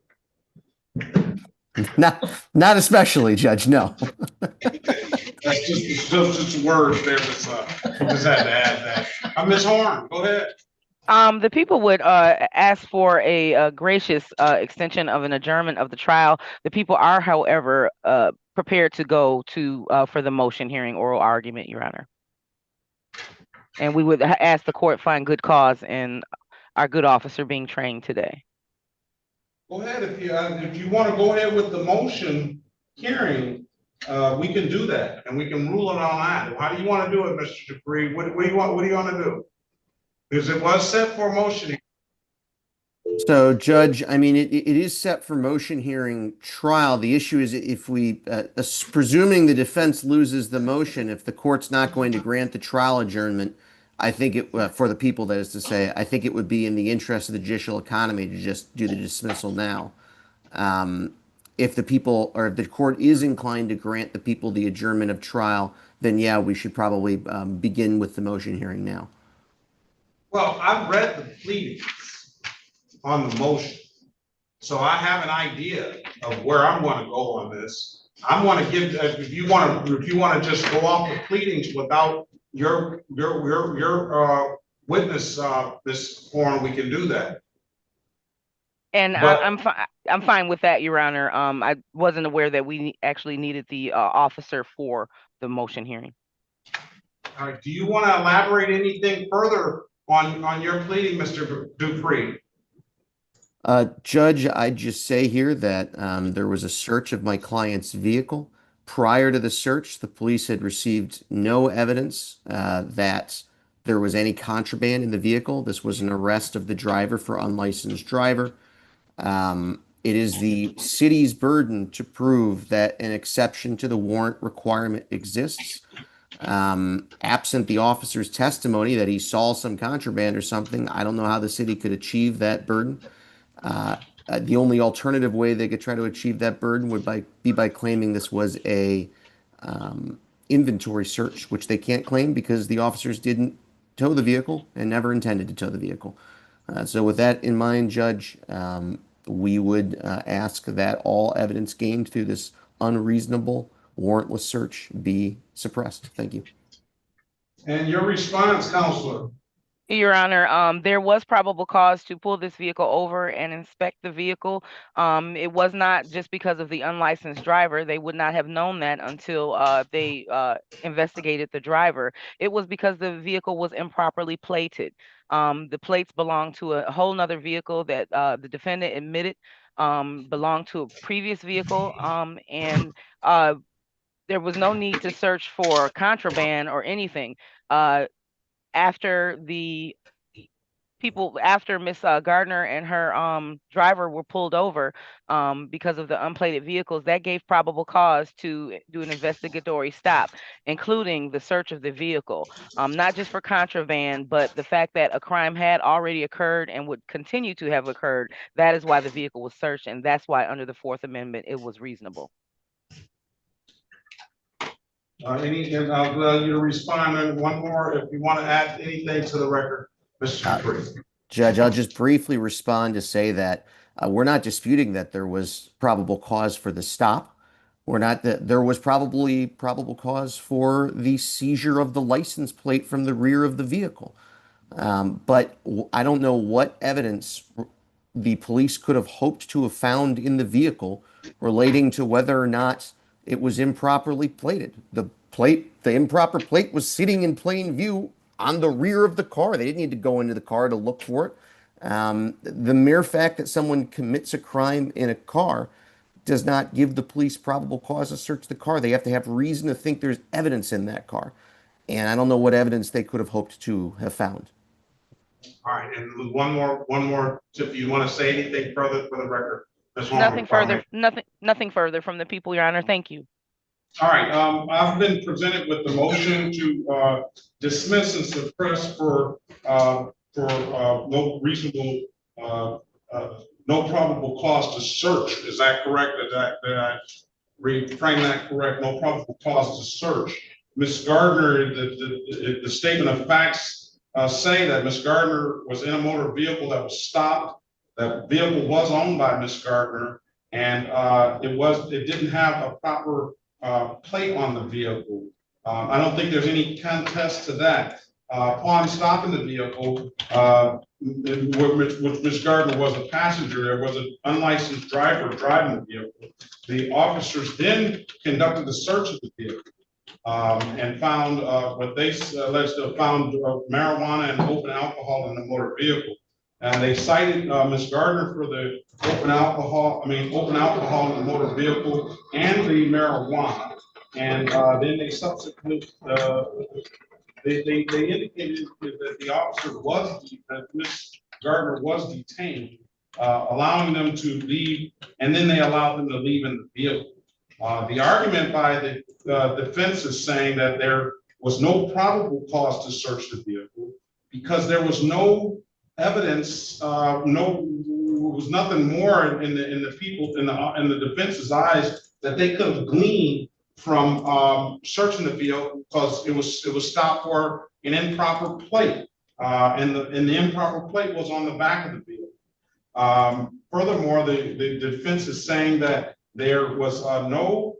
Not especially, Judge, no. That's just words there. Just had to add that. Ms. Horn, go ahead. The people would ask for a gracious extension of an adjournment of the trial. The people are, however, prepared to go to for the motion hearing oral argument, Your Honor. And we would ask the court find good cause in our good officer being trained today. Go ahead, if you want to go ahead with the motion hearing, we can do that, and we can rule it on that. How do you want to do it, Mr. Dupree? What do you want to do? Because it was set for motion. So, Judge, I mean, it is set for motion hearing trial. The issue is if we, presuming the defense loses the motion, if the court's not going to grant the trial adjournment, I think it, for the people, that is to say, I think it would be in the interest of the judicial economy to just do the dismissal now. If the people, or if the court is inclined to grant the people the adjournment of trial, then yeah, we should probably begin with the motion hearing now. Well, I've read the pleadings on the motion, so I have an idea of where I'm going to go on this. I'm going to give, if you want to just go off the pleadings without your witness this forum, we can do that. And But- I'm fine with that, Your Honor. I wasn't aware that we actually needed the officer for the motion hearing. All right, do you want to elaborate anything further on your pleading, Mr. Dupree? Judge, I'd just say here that there was a search of my client's vehicle. Prior to the search, the police had received no evidence that there was any contraband in the vehicle. This was an arrest of the driver for unlicensed driver. It is the city's burden to prove that an exception to the warrant requirement exists. Absent the officer's testimony that he saw some contraband or something, I don't know how the city could achieve that burden. The only alternative way they could try to achieve that burden would be by claiming this was a inventory search, which they can't claim because the officers didn't tow the vehicle and never intended to tow the vehicle. So with that in mind, Judge, we would ask that all evidence gained through this unreasonable warrantless search be suppressed. Thank you. And your response, Counselor? Your Honor, there was probable cause to pull this vehicle over and inspect the vehicle. It was not just because of the unlicensed driver. They would not have known that until they investigated the driver. It was because the vehicle was improperly plated. The plates belonged to a whole nother vehicle that the defendant admitted belonged to a previous vehicle. And there was no need to search for contraband or anything. After Miss Gardner and her driver were pulled over because of the unplated vehicles, that gave probable cause to do an investigatory stop, including the search of the vehicle, not just for contraband, but the fact that a crime had already occurred and would continue to have occurred. That is why the vehicle was searched, and that's why under the Fourth Amendment it was reasonable. I'll allow you to respond, and one more if you want to add anything to the record, Mr. Dupree. Judge, I'll just briefly respond to say that we're not disputing that there was probable cause for the stop. We're not that there was probably probable cause for the seizure of the license plate from the rear of the vehicle. But I don't know what evidence the police could have hoped to have found in the vehicle relating to whether or not it was improperly plated. The improper plate was sitting in plain view on the rear of the car. They didn't need to go into the car to look for it. The mere fact that someone commits a crime in a car does not give the police probable cause to search the car. They have to have reason to think there's evidence in that car. And I don't know what evidence they could have hoped to have found. All right, and one more, if you want to say anything further for the record. Ms. Nothing Harmon, further, nothing further from the people, Your Honor. Thank you. All right, I've been presented with the motion to dismiss and suppress for no reasonable, no probable cause to search. Is that correct? Did I reframe that correct? No probable cause to search. Ms. Gardner, the statement of facts say that Ms. Gardner was in a motor vehicle that was stopped. That vehicle was owned by Ms. Gardner, and it didn't have a proper plate on the vehicle. I don't think there's any contest to that. Upon stopping the vehicle, which Ms. Gardner was a passenger, there was an unlicensed driver driving the vehicle. The officers then conducted a search of the vehicle and found what they alleged to have found marijuana and open alcohol in the motor vehicle. And they cited Ms. Gardner for the open alcohol in the motor vehicle and the marijuana. And then they subsequently, they indicated that the officer that Ms. Gardner was detained, allowing them to leave, and then they allowed them to leave in the vehicle. The argument by the defense is saying that there was no probable cause to search the vehicle because there was no evidence, was nothing more in the defense's eyes that they could have gleaned from searching the vehicle because it was stopped for an improper plate, and the improper plate was on the back of the vehicle. Furthermore, the defense is saying that there was no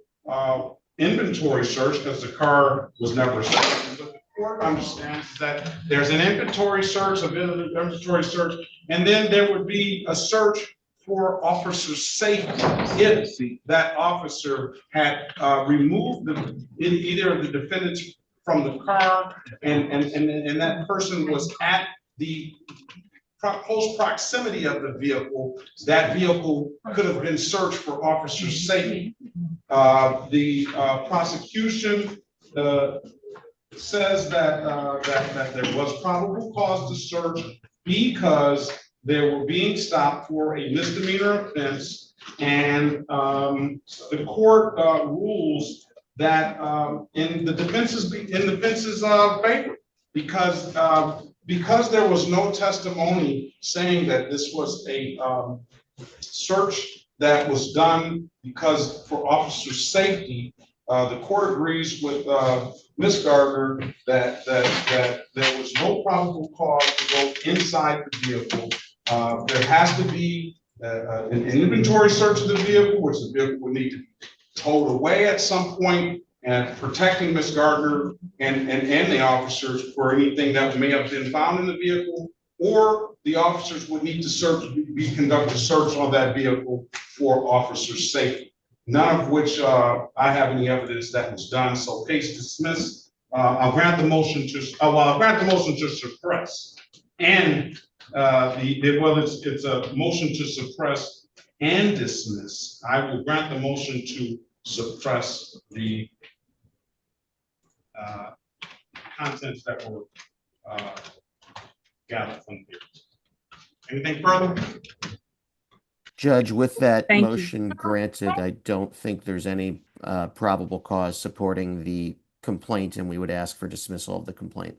inventory search because the car was never searched. But the court understands that there's an inventory search, and then there would be a search for officer safety if that officer had removed either of the defendants from the car and that person was at the close proximity of the vehicle, that vehicle could have been searched for officer safety. The prosecution says that there was probable cause to search because they were being stopped for a misdemeanor offense, and the court rules that in the defense's favor because there was no testimony saying that this was a search that was done because for officer safety. The court agrees with Ms. Gardner that there was no probable cause to go inside the vehicle. There has to be an inventory search of the vehicle, which the vehicle would need to be towed away at some point, and protecting Ms. Gardner and the officers for anything that may have been found in the vehicle, or the officers would need to conduct a search on that vehicle for officer safety. None of which I have any evidence that was done. So case dismissed. I'll grant the motion to suppress, and it's a motion to suppress and dismiss. I will grant the motion to suppress the contents that were gathered from here. Anything further? Judge, with that Thank you. motion granted, I don't think there's any probable cause supporting the complaint, and we would ask for dismissal of the complaint.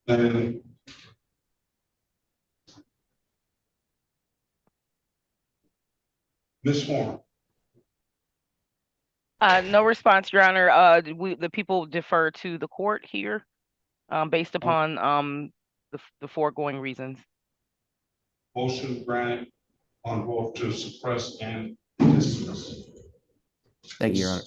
And Ms. Horn. No response, Your Honor. The people defer to the court here, based upon the foregoing reasons. Motion granted on both to suppress and dismiss. Thank you, Your Honor.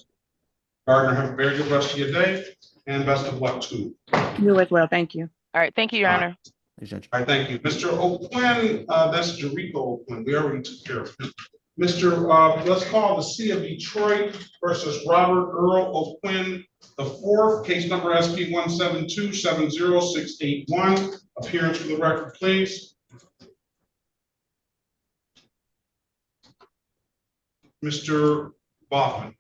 Gardner, have a very good rest of your day and best of luck to you. You as well. Thank you. All right, thank you, Your Honor. Judge. All right, thank you. Mr. O'Quinn, that's Jericho O'Quinn. We already took care of him. Let's call the City of Detroit versus Robert Earl O'Quinn the fourth, case number SP 172-70681. Appearance for the record, please. Mr. Baughman.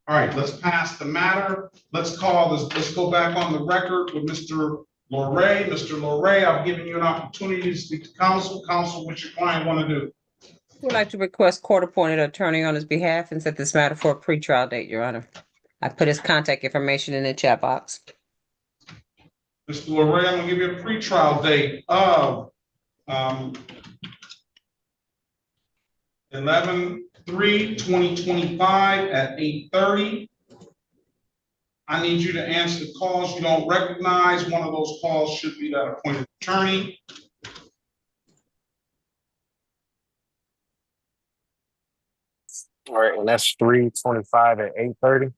All right, let's pass the matter. Let's go back on the record with Mr. Loray. Mr. Loray, I've given you an opportunity to speak to counsel. Counsel, what's your client want to do? Would like to request court-appointed attorney on his behalf and set this matter for a pretrial date, Your Honor. I put his contact information in the chat box. Mr. Loray, I'm gonna give you a pretrial date of 11/3/2025 at 8:30. I need you to answer the calls you don't recognize. One of those calls should be that appointed attorney. All right, and that's 3:25 at 8:30.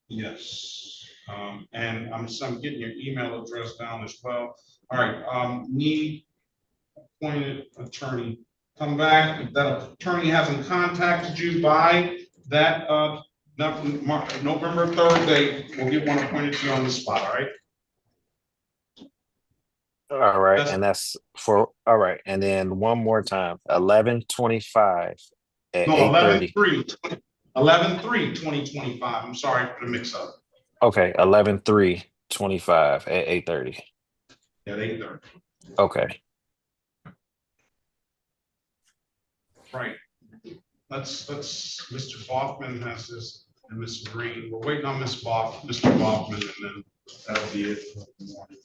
Yes, and I'm getting your email address down as well. All right, need appointed attorney. Come back, if that attorney hasn't contacted you by that November 3rd date, we'll get one appointed to you on the spot, all right? All right, and that's for, all right, and then one more time, 11:25 at No, 8:30. 11/3/2025. I'm sorry for the mix up. Okay, 11/3/25 at 8:30. At 8:30. Okay. Right. Mr. Baughman has this, and Ms. Green. We're waiting on Mr. Baughman, and then that'll be it for the morning.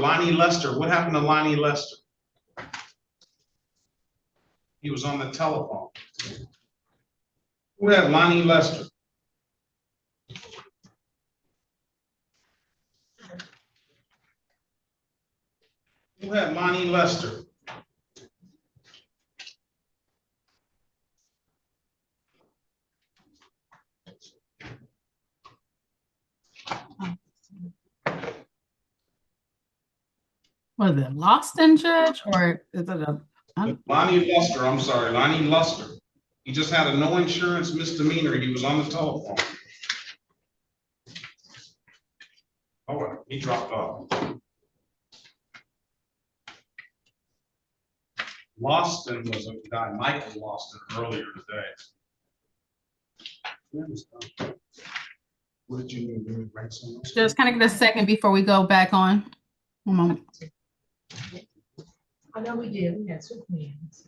Lonnie Lester. What happened to Lonnie Lester? He was on the telephone. Who had Lonnie Lester? Who had Lonnie Lester? Was it lost in judge or is it a? Lonnie Lester, I'm sorry, Lonnie Lester. He just had a no insurance misdemeanor. He was on the telephone. Oh, well, he dropped off. Lawson was a guy, Michael Lawson, earlier today. What did you do? Write something? Just kind of get a second before we go back on. One moment. I know we did. We had two meetings.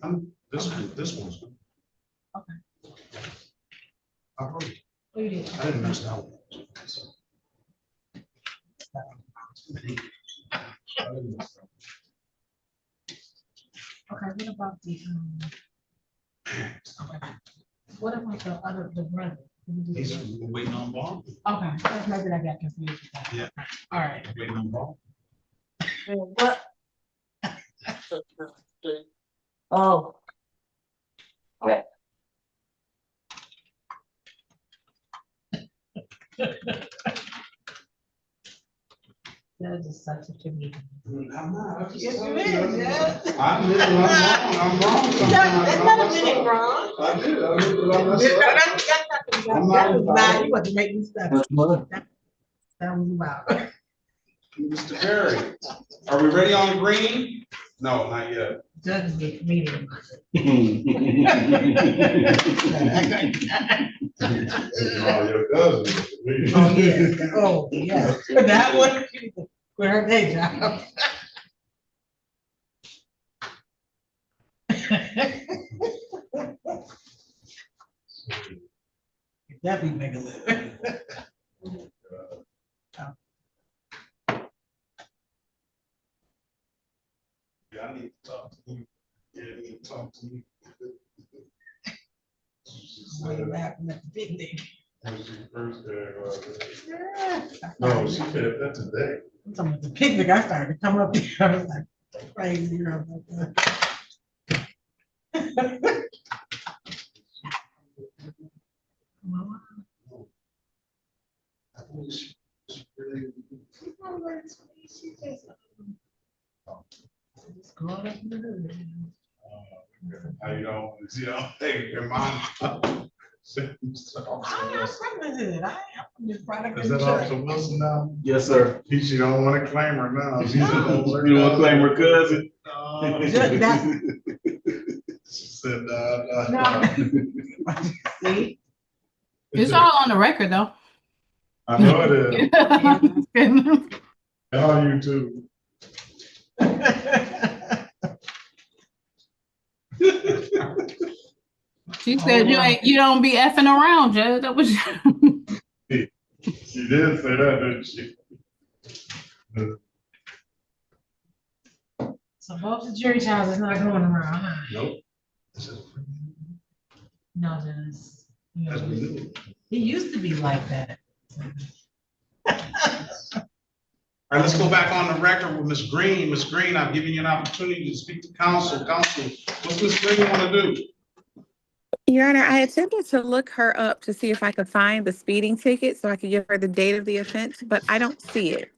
This one's. Okay. I heard it. Oh, you did. I didn't miss that one. Okay, what about the, okay. What about the other, the brother? He's waiting on Bob. Okay, maybe I got confused with that. Yeah. All right. Waiting on Bob. What? Oh. Okay. That is such a comedian. I'm not. Yes, you is, yeah. I'm wrong sometimes. That's not a minute wrong. I did. I messed up. That was bad. You want to make me stuff. That was about. Mr. Perry, are we ready on green? No, not yet. Judge is a comedian. Oh, your cousin. Oh, yeah. Oh, yeah. That one, with her day job. Definitely make a living. Yeah, I need to talk to you. Yeah, I need to talk to you. What happened at the picnic? When she first came, Yeah. no, she said that today. I'm talking about the picnic. I started to come up there. I was like, crazy. Just caught up in the hood. How you know, hey, your mom. Is I'm from the hood. I am from this product. that Officer Wilson now? Yes, sir. She don't want to claim her now. She's You want to claim her cousin? She said, See? It's all on the record, though. I know it is. She How you too? said you don't be effing around, Judge. That was She did say that, didn't she? So both the jury trials is not going around, huh? Nope. No, Judge. That's new. He used to be like that. All right, let's go back on the record with Ms. Green. Ms. Green, I've given you an opportunity to speak to counsel. Counsel, what's Ms. Green want to do? Your Honor, I attempted to look her up to see if I could find the speeding ticket so I could give her the date of the offense, but I don't see it.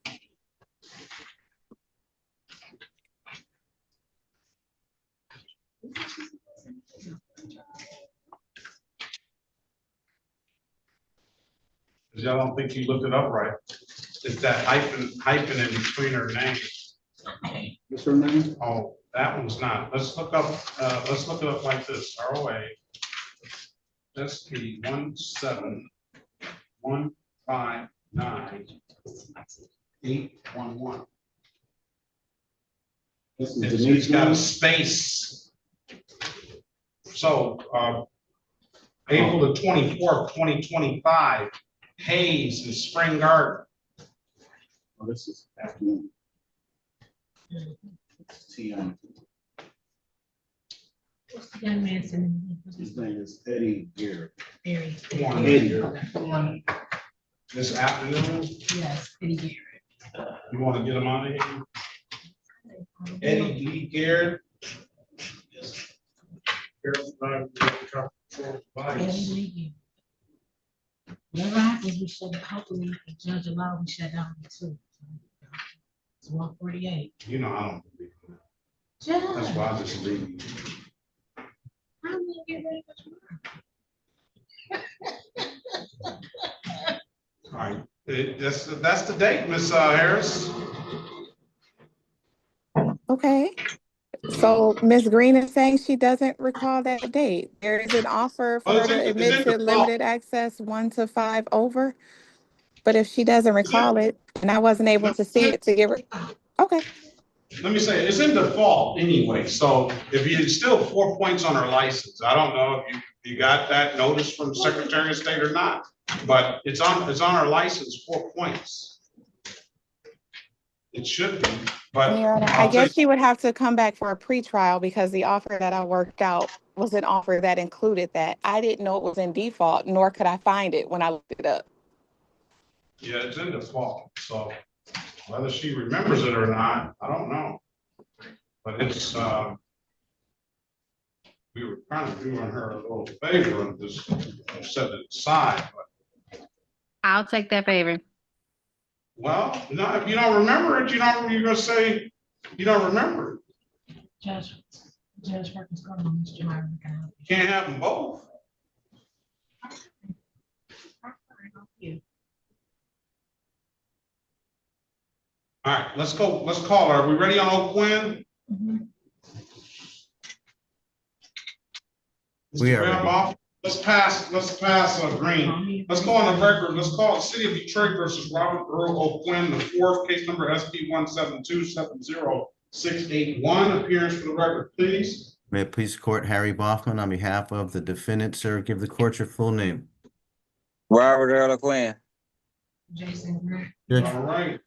Y'all don't think you looked it up right. It's that hyphen in between her name. What's her name? Oh, that one's not. Let's look it up like this. ROA. SP 17159-811. It's got a space. So, April the 24th, 2025, Hayes and Spring Garden. Oh, this is afternoon. TM. What's the young man's name? His name is Eddie Garrett. Eddie. Eddie. This afternoon, Yes, Eddie Garrett. you want to get him out of here? Eddie Lee Garrett. Eddie Lee. Whatever happens, we shut, hopefully, the judge allowed, we shut down the two. It's 148. You know, I don't believe in that. Judge. That's why I just leave you. I'm gonna get ready for tomorrow. All right, that's the date, Miss Harris. Okay. So Ms. Green is saying she doesn't recall that date. There is an offer for her to admit to limited access 1 to 5 over. But if she doesn't recall it, and I wasn't able to see it to give her, okay. Let me say, it's in default anyway, so if you still 4 points on her license, I don't know if you got that notice from the Secretary of State or not, but it's on her license, 4 points. It should be, but Your Honor, I guess she would have to come back for a pretrial because the offer that I worked out was an offer that included that. I didn't know it was in default, nor could I find it when I looked it up. yeah, it's in default, so whether she remembers it or not, I don't know. But it's, we were kind of doing her a little favor and just set it aside, but I'll take that favor. well, no, if you don't remember it, you're gonna say you don't remember it. Judge Perkins, come on, Mr. Myron. You can't have them both. All right, let's go. Let's call her. Are we ready on O'Quinn? We are ready. Let's pass Green. Let's go on the record. Let's call City of Detroit versus Robert Earl O'Quinn, the fourth case number SP 172-70681. Appearance for the record, please. May it please the court, Harry Boffman, on behalf of the defendant, sir, give the court your full name. Robert Earl O'Quinn. Jason Grant. Judge, All right.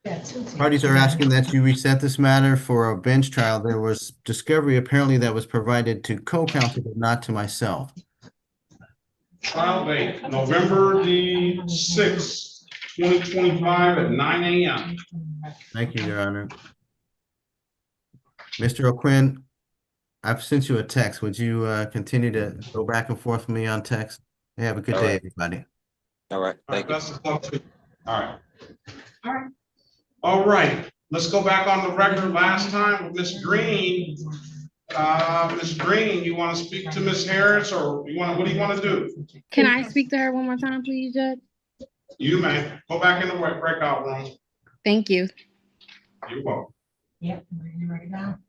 parties are asking that you reset this matter for a bench trial. There was discovery apparently that was provided to co-counsel, but not to myself. Trial date, November the 6th, 2025 at 9 a.m. Thank you, Your Honor. Mr. O'Quinn, I've sent you a text. Would you continue to go back and forth with me on text? Hey, have a good day, everybody. All right. Thank you. All right. All right. Let's go back on the record last time with Ms. Green. Ms. Green, you want to speak to Ms. Harris, or what do you want to do? Can I speak to her one more time, please, Judge? You may, go back in the breakout room. Thank you. You're welcome. Yep, ready now.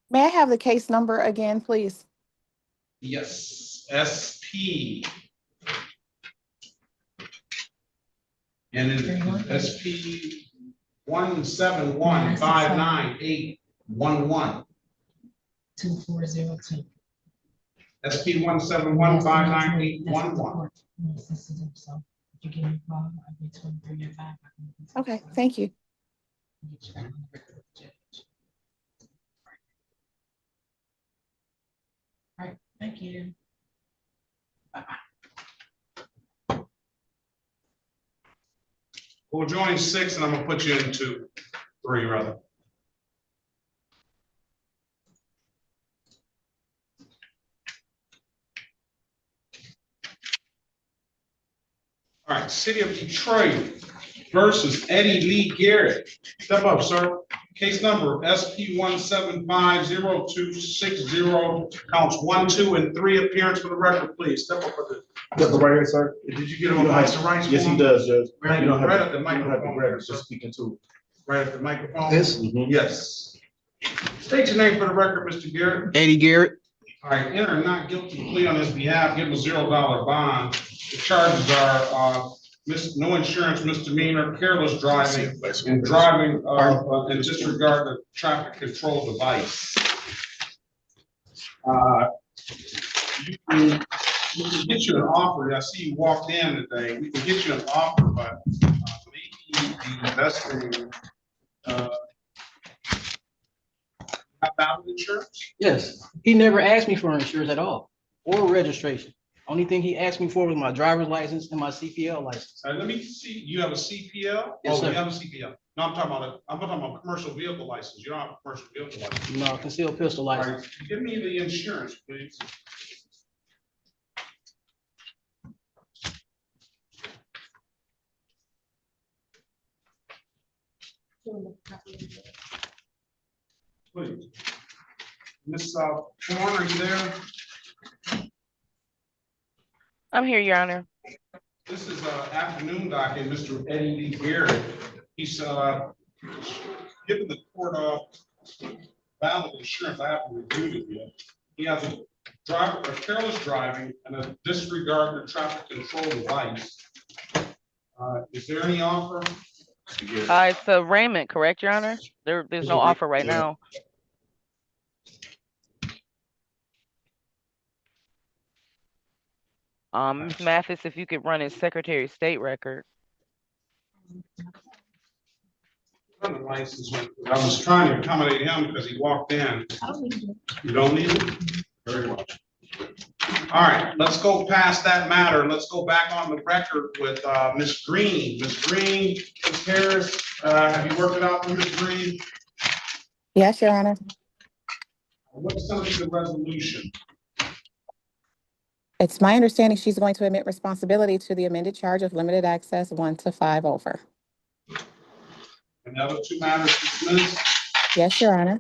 May I have the case number again, please? Yes, SP. And it is SP 171598111. 2402. SP 171598111. So if you give me a call, I'll be 23 and 5. Okay, thank you. All right, thank you. We'll join 6, and I'm gonna put you into 3, rather. All right, City of Detroit versus Eddie Lee Garrett. Step up, sir. Case number SP 1750260, counts 1, 2, and 3. Appearance for the record, please. Step up with it. Step up right here, sir. Did you get him a license rights? Yes, he does, Judge. Right, You don't have right to- at the you don't have to microphone. grab it, just speaking to it. Right at the microphone? This? Yes. State your name for the record, Mr. Garrett. Eddie Garrett. All right, enter a not guilty plea on his behalf, give him a $0 bond. The charges are, no insurance misdemeanor, careless driving, and driving, and disregard the traffic control device. We can get you an offer. I see you walked in today. We can get you an offer, but maybe the best thing, have valid insurance? Yes, he never asked me for insurance at all, or registration. Only thing he asked me for was my driver's license and my CPL license. Let me see, you have a CPL? Yes, Oh, sir. you have a CPL. No, I'm talking about a commercial vehicle license. You don't have a commercial vehicle license. No, concealed pistol All license. right, give me the insurance, please. Please. Miss Horn, are you there? I'm here, Your Honor. This is afternoon docket, Mr. Eddie Lee Garrett. He's given the court valid insurance. I haven't reviewed it yet. He has a careless driving and a disregard the traffic control device. Is there any offer? It's a arraignment, correct, Your Honor? There's no offer right now. Ms. Mathis, if you could run his Secretary of State record. I was trying to accommodate him because he walked in. You don't need it? Very well. All right, let's go past that matter. Let's go back on the record with Ms. Green. Ms. Green, Ms. Harris, have you worked it out for Ms. Green? Yes, Your Honor. What's going to be the resolution? It's my understanding she's going to admit responsibility to the amended charge of limited access 1 to 5 over. And the other 2 matters dismissed? Yes, Your Honor.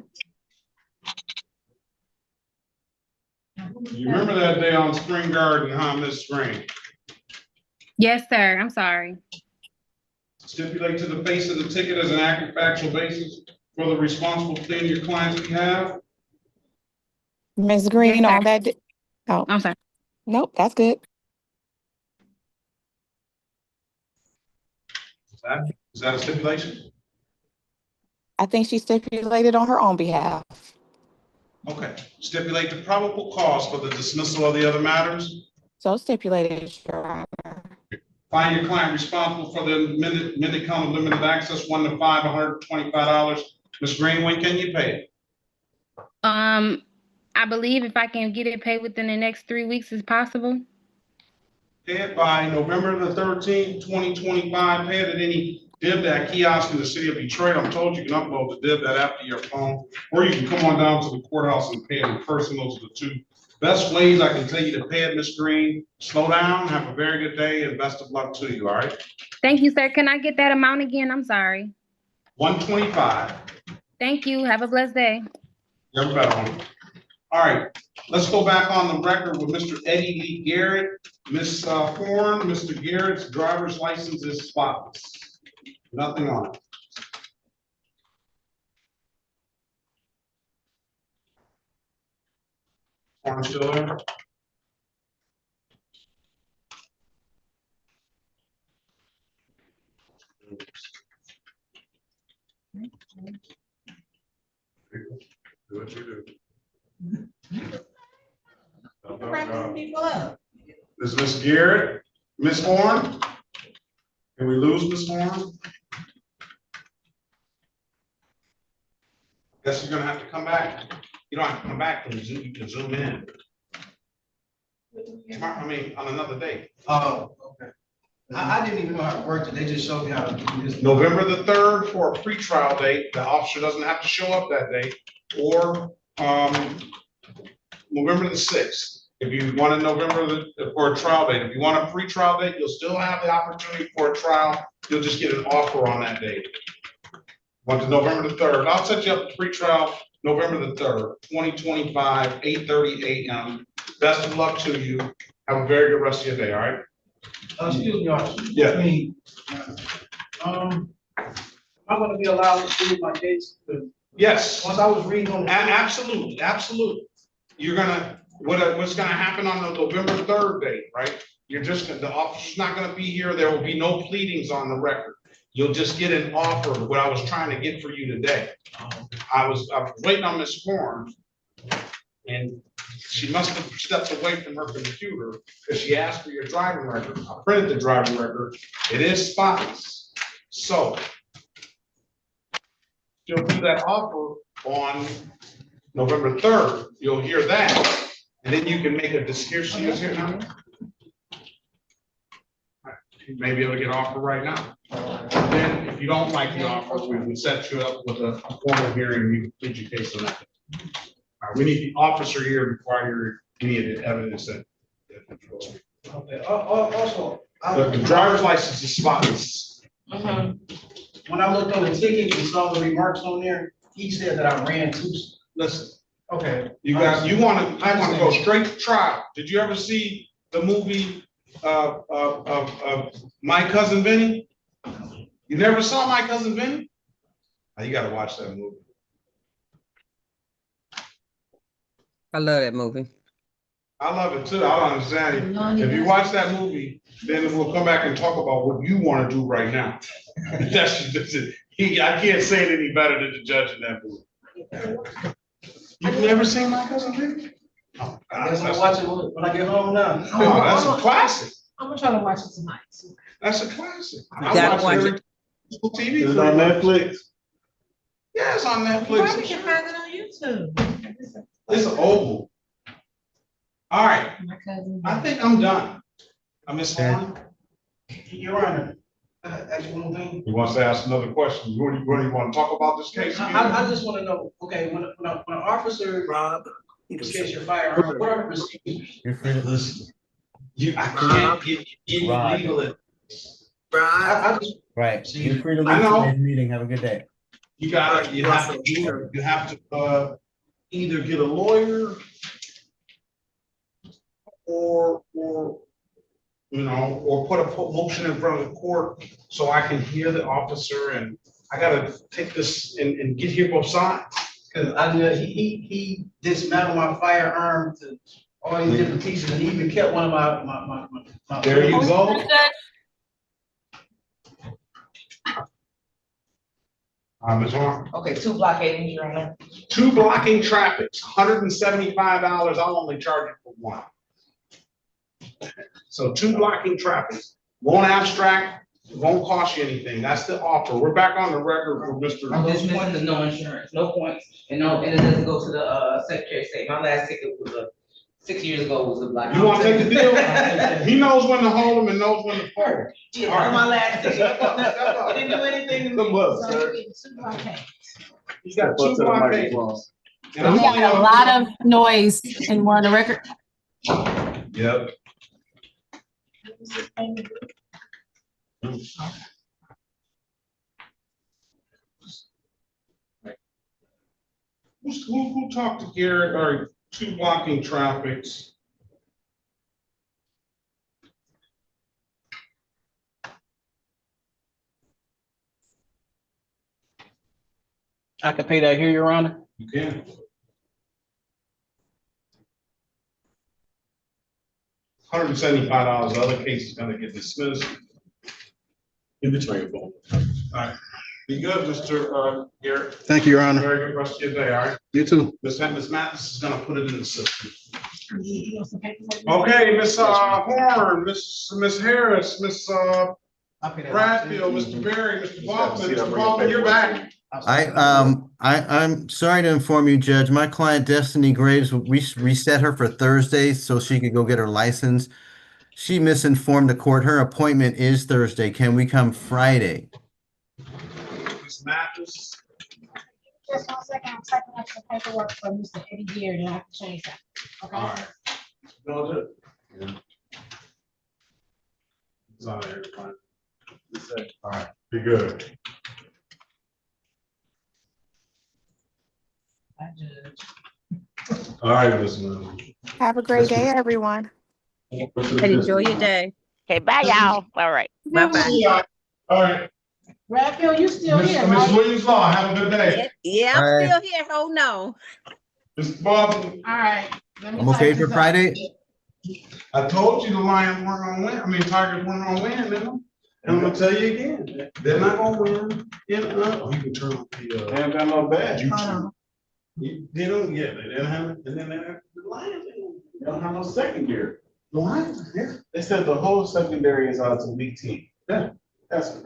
You remember that day on Spring Garden, huh, Ms. Green? Yes, sir. I'm sorry. Stipulate to the face of the ticket as an accurate factual basis for the responsible plea in your client's behalf? Ms. Green, Yes, on that. Oh, I'm sorry. nope, that's good. Is that a stipulation? I think she stipulated on her own behalf. Okay. Stipulate the probable cause for the dismissal of the other matters? So stipulated, Your Honor. Find your client responsible for the amended count of limited access 1 to 5, $125. Ms. Green, when can you pay it? I believe if I can get it paid within the next 3 weeks is possible. Pay it by November the 13th, 2025. Pay it at any DIV kiosk in the city of Detroit. I'm told you can upload the DIV app to your phone, or you can come on down to the courthouse and pay it in person. Those are the 2 best ways I can tell you to pay it, Ms. Green. Slow down, have a very good day, and best of luck to you, all right? Thank you, sir. Can I get that amount again? I'm sorry. 125. Thank you. Have a blessed day. You have a better one. All right, let's go back on the record with Mr. Eddie Lee Garrett. Ms. Horn, Mr. Garrett's driver's license is spotless. Nothing on it. Horn still there? Do what you do. People up. Is Miss Garrett, Miss Horn? Can we lose Miss Horn? Guess you're gonna have to come back. You don't have to come back, you can zoom in. Tomorrow, I mean, on another day. Oh, okay. I didn't even know how it worked. They just showed me how to do this. November the 3rd for a pretrial date. The officer doesn't have to show up that day. Or November the 6th. If you want a for a trial date. If you want a pretrial date, you'll still have the opportunity for a trial. You'll just get an offer on that date. Want to November the 3rd. I'll set you up pretrial November the 3rd, 2025, 8:30 a.m. Best of luck to you. Have a very good rest of your day, all right? Excuse me, officer. Yeah. I mean, I'm gonna be allowed to do my dates. Yes. Once I was reading on. Absolutely, absolutely. You're gonna, what's gonna happen on the November 3rd date, right? The officer's not gonna be here. There will be no pleadings on the record. You'll just get an offer, what I was trying to get for you today. I was waiting on Ms. Horn, and she must have stepped away from her computer because she asked for your driving record. I printed the driving record. It is spotless. So she'll do that offer on November 3rd. You'll hear that, and then you can make a decision. She is here now. You may be able to get an offer right now. Then, if you don't like the offer, we will set you up with a formal hearing. You plead your case on that. All right, we need the officer here before I hear any of the evidence that. Okay, also. The driver's license is spotless. When I looked on the ticket and saw the remarks on there, he said that I ran too. Listen. Okay. I want to go straight to trial. Did you ever see the movie, My Cousin Vinny? You never saw My Cousin Vinny? Oh, you gotta watch that movie. I love that movie. I love it too. I don't understand it. If you watch that movie, then we'll come back and talk about what you want to do right now. That's just it. I can't say it any better than the judge in that movie. You've never seen My Cousin Vinny? Oh, I guess I'll watch it when I get home now. Oh, that's a classic. I'm gonna try to watch it tonight. That's a classic. Gotta watch it. TV. Is it on Netflix? Yeah, it's on You Netflix. probably can find it on YouTube. It's old. All right, My cousin. I think I'm done. Miss Horn. Your Honor, actually one thing. He wants to ask another question. You want to talk about this case again? I just want to know, okay, when an officer. Rob. Case your firearm, what are the procedures? You're free to listen. I can't give you Right. legal advice. I just. Right. You're free to I leave know. today's meeting. Have a good day. You have to either get a lawyer or or put a motion in front of the court so I can hear the officer, and I gotta take this and get here both sides. Cause I knew he dismantled my firearm to all these different pieces, and he even kept one of my. There you go. Ms. Horn? Okay, 2 blockades, Your Honor. 2 blocking traffic, $175. I'll only charge you for 1. So 2 blocking traffic, won't abstract, won't cost you anything. That's the offer. We're back on the record for Mr. I'm dismissing the no insurance, no points, and it doesn't go to the Secretary of State. My last ticket was 6 years ago was a block. You want to take the deal? He knows when to hold them and knows when to fold. Yeah, All right. on my last ticket. I didn't do anything to me. So you get 2 blockades. He's got 2 blockades. We got a lot of noise and we're on the record. Yep. Who talked to Garrett or two blocking traffics. I can pay that here, Your Honor. You can. $175, the other case is gonna get dismissed. In between your phone. All right, be good, Mr. Garrett. Thank you, Your Honor. Very good rest of your day, all right? You too. Ms. Mathis is gonna put it in the system. Okay, Ms. Horn, Ms. Harris, Ms. Bradfield, Mr. Berry, Mr. Baughman, Mr. Baughman, you're back. I'm sorry to inform you, Judge. My client Destiny Graves, we reset her for Thursday so she could go get her license. She misinformed the court. Her appointment is Thursday. Can we come Friday? Ms. Mathis. Just 1 second, I'm typing up the paperwork for Mr. Eddie Gear, and I have to change that. Okay. All right. Go to it. Yeah. It's all right, fine. All right, be good. All right, listen. Have a great day, everyone. And enjoy your day. Okay, bye, y'all. All right. Bye-bye. All right. Raphael, you still here, Miss right? Williams Law, have a good day. Yeah, All I'm right. still here. Oh, no. Mr. Bob, All right. Let me I'm okay type for this up. Friday? I told you the Lions weren't gonna win. I mean, Tigers weren't gonna win, didn't I? And I'm gonna tell you again, they're not gonna win. You can turn off the, they haven't got no badge. They don't get it. They didn't have it. And then the Lions, they don't have no secondary. The Lions, yeah. They said the whole secondary is out to weak team. Yeah, that's correct.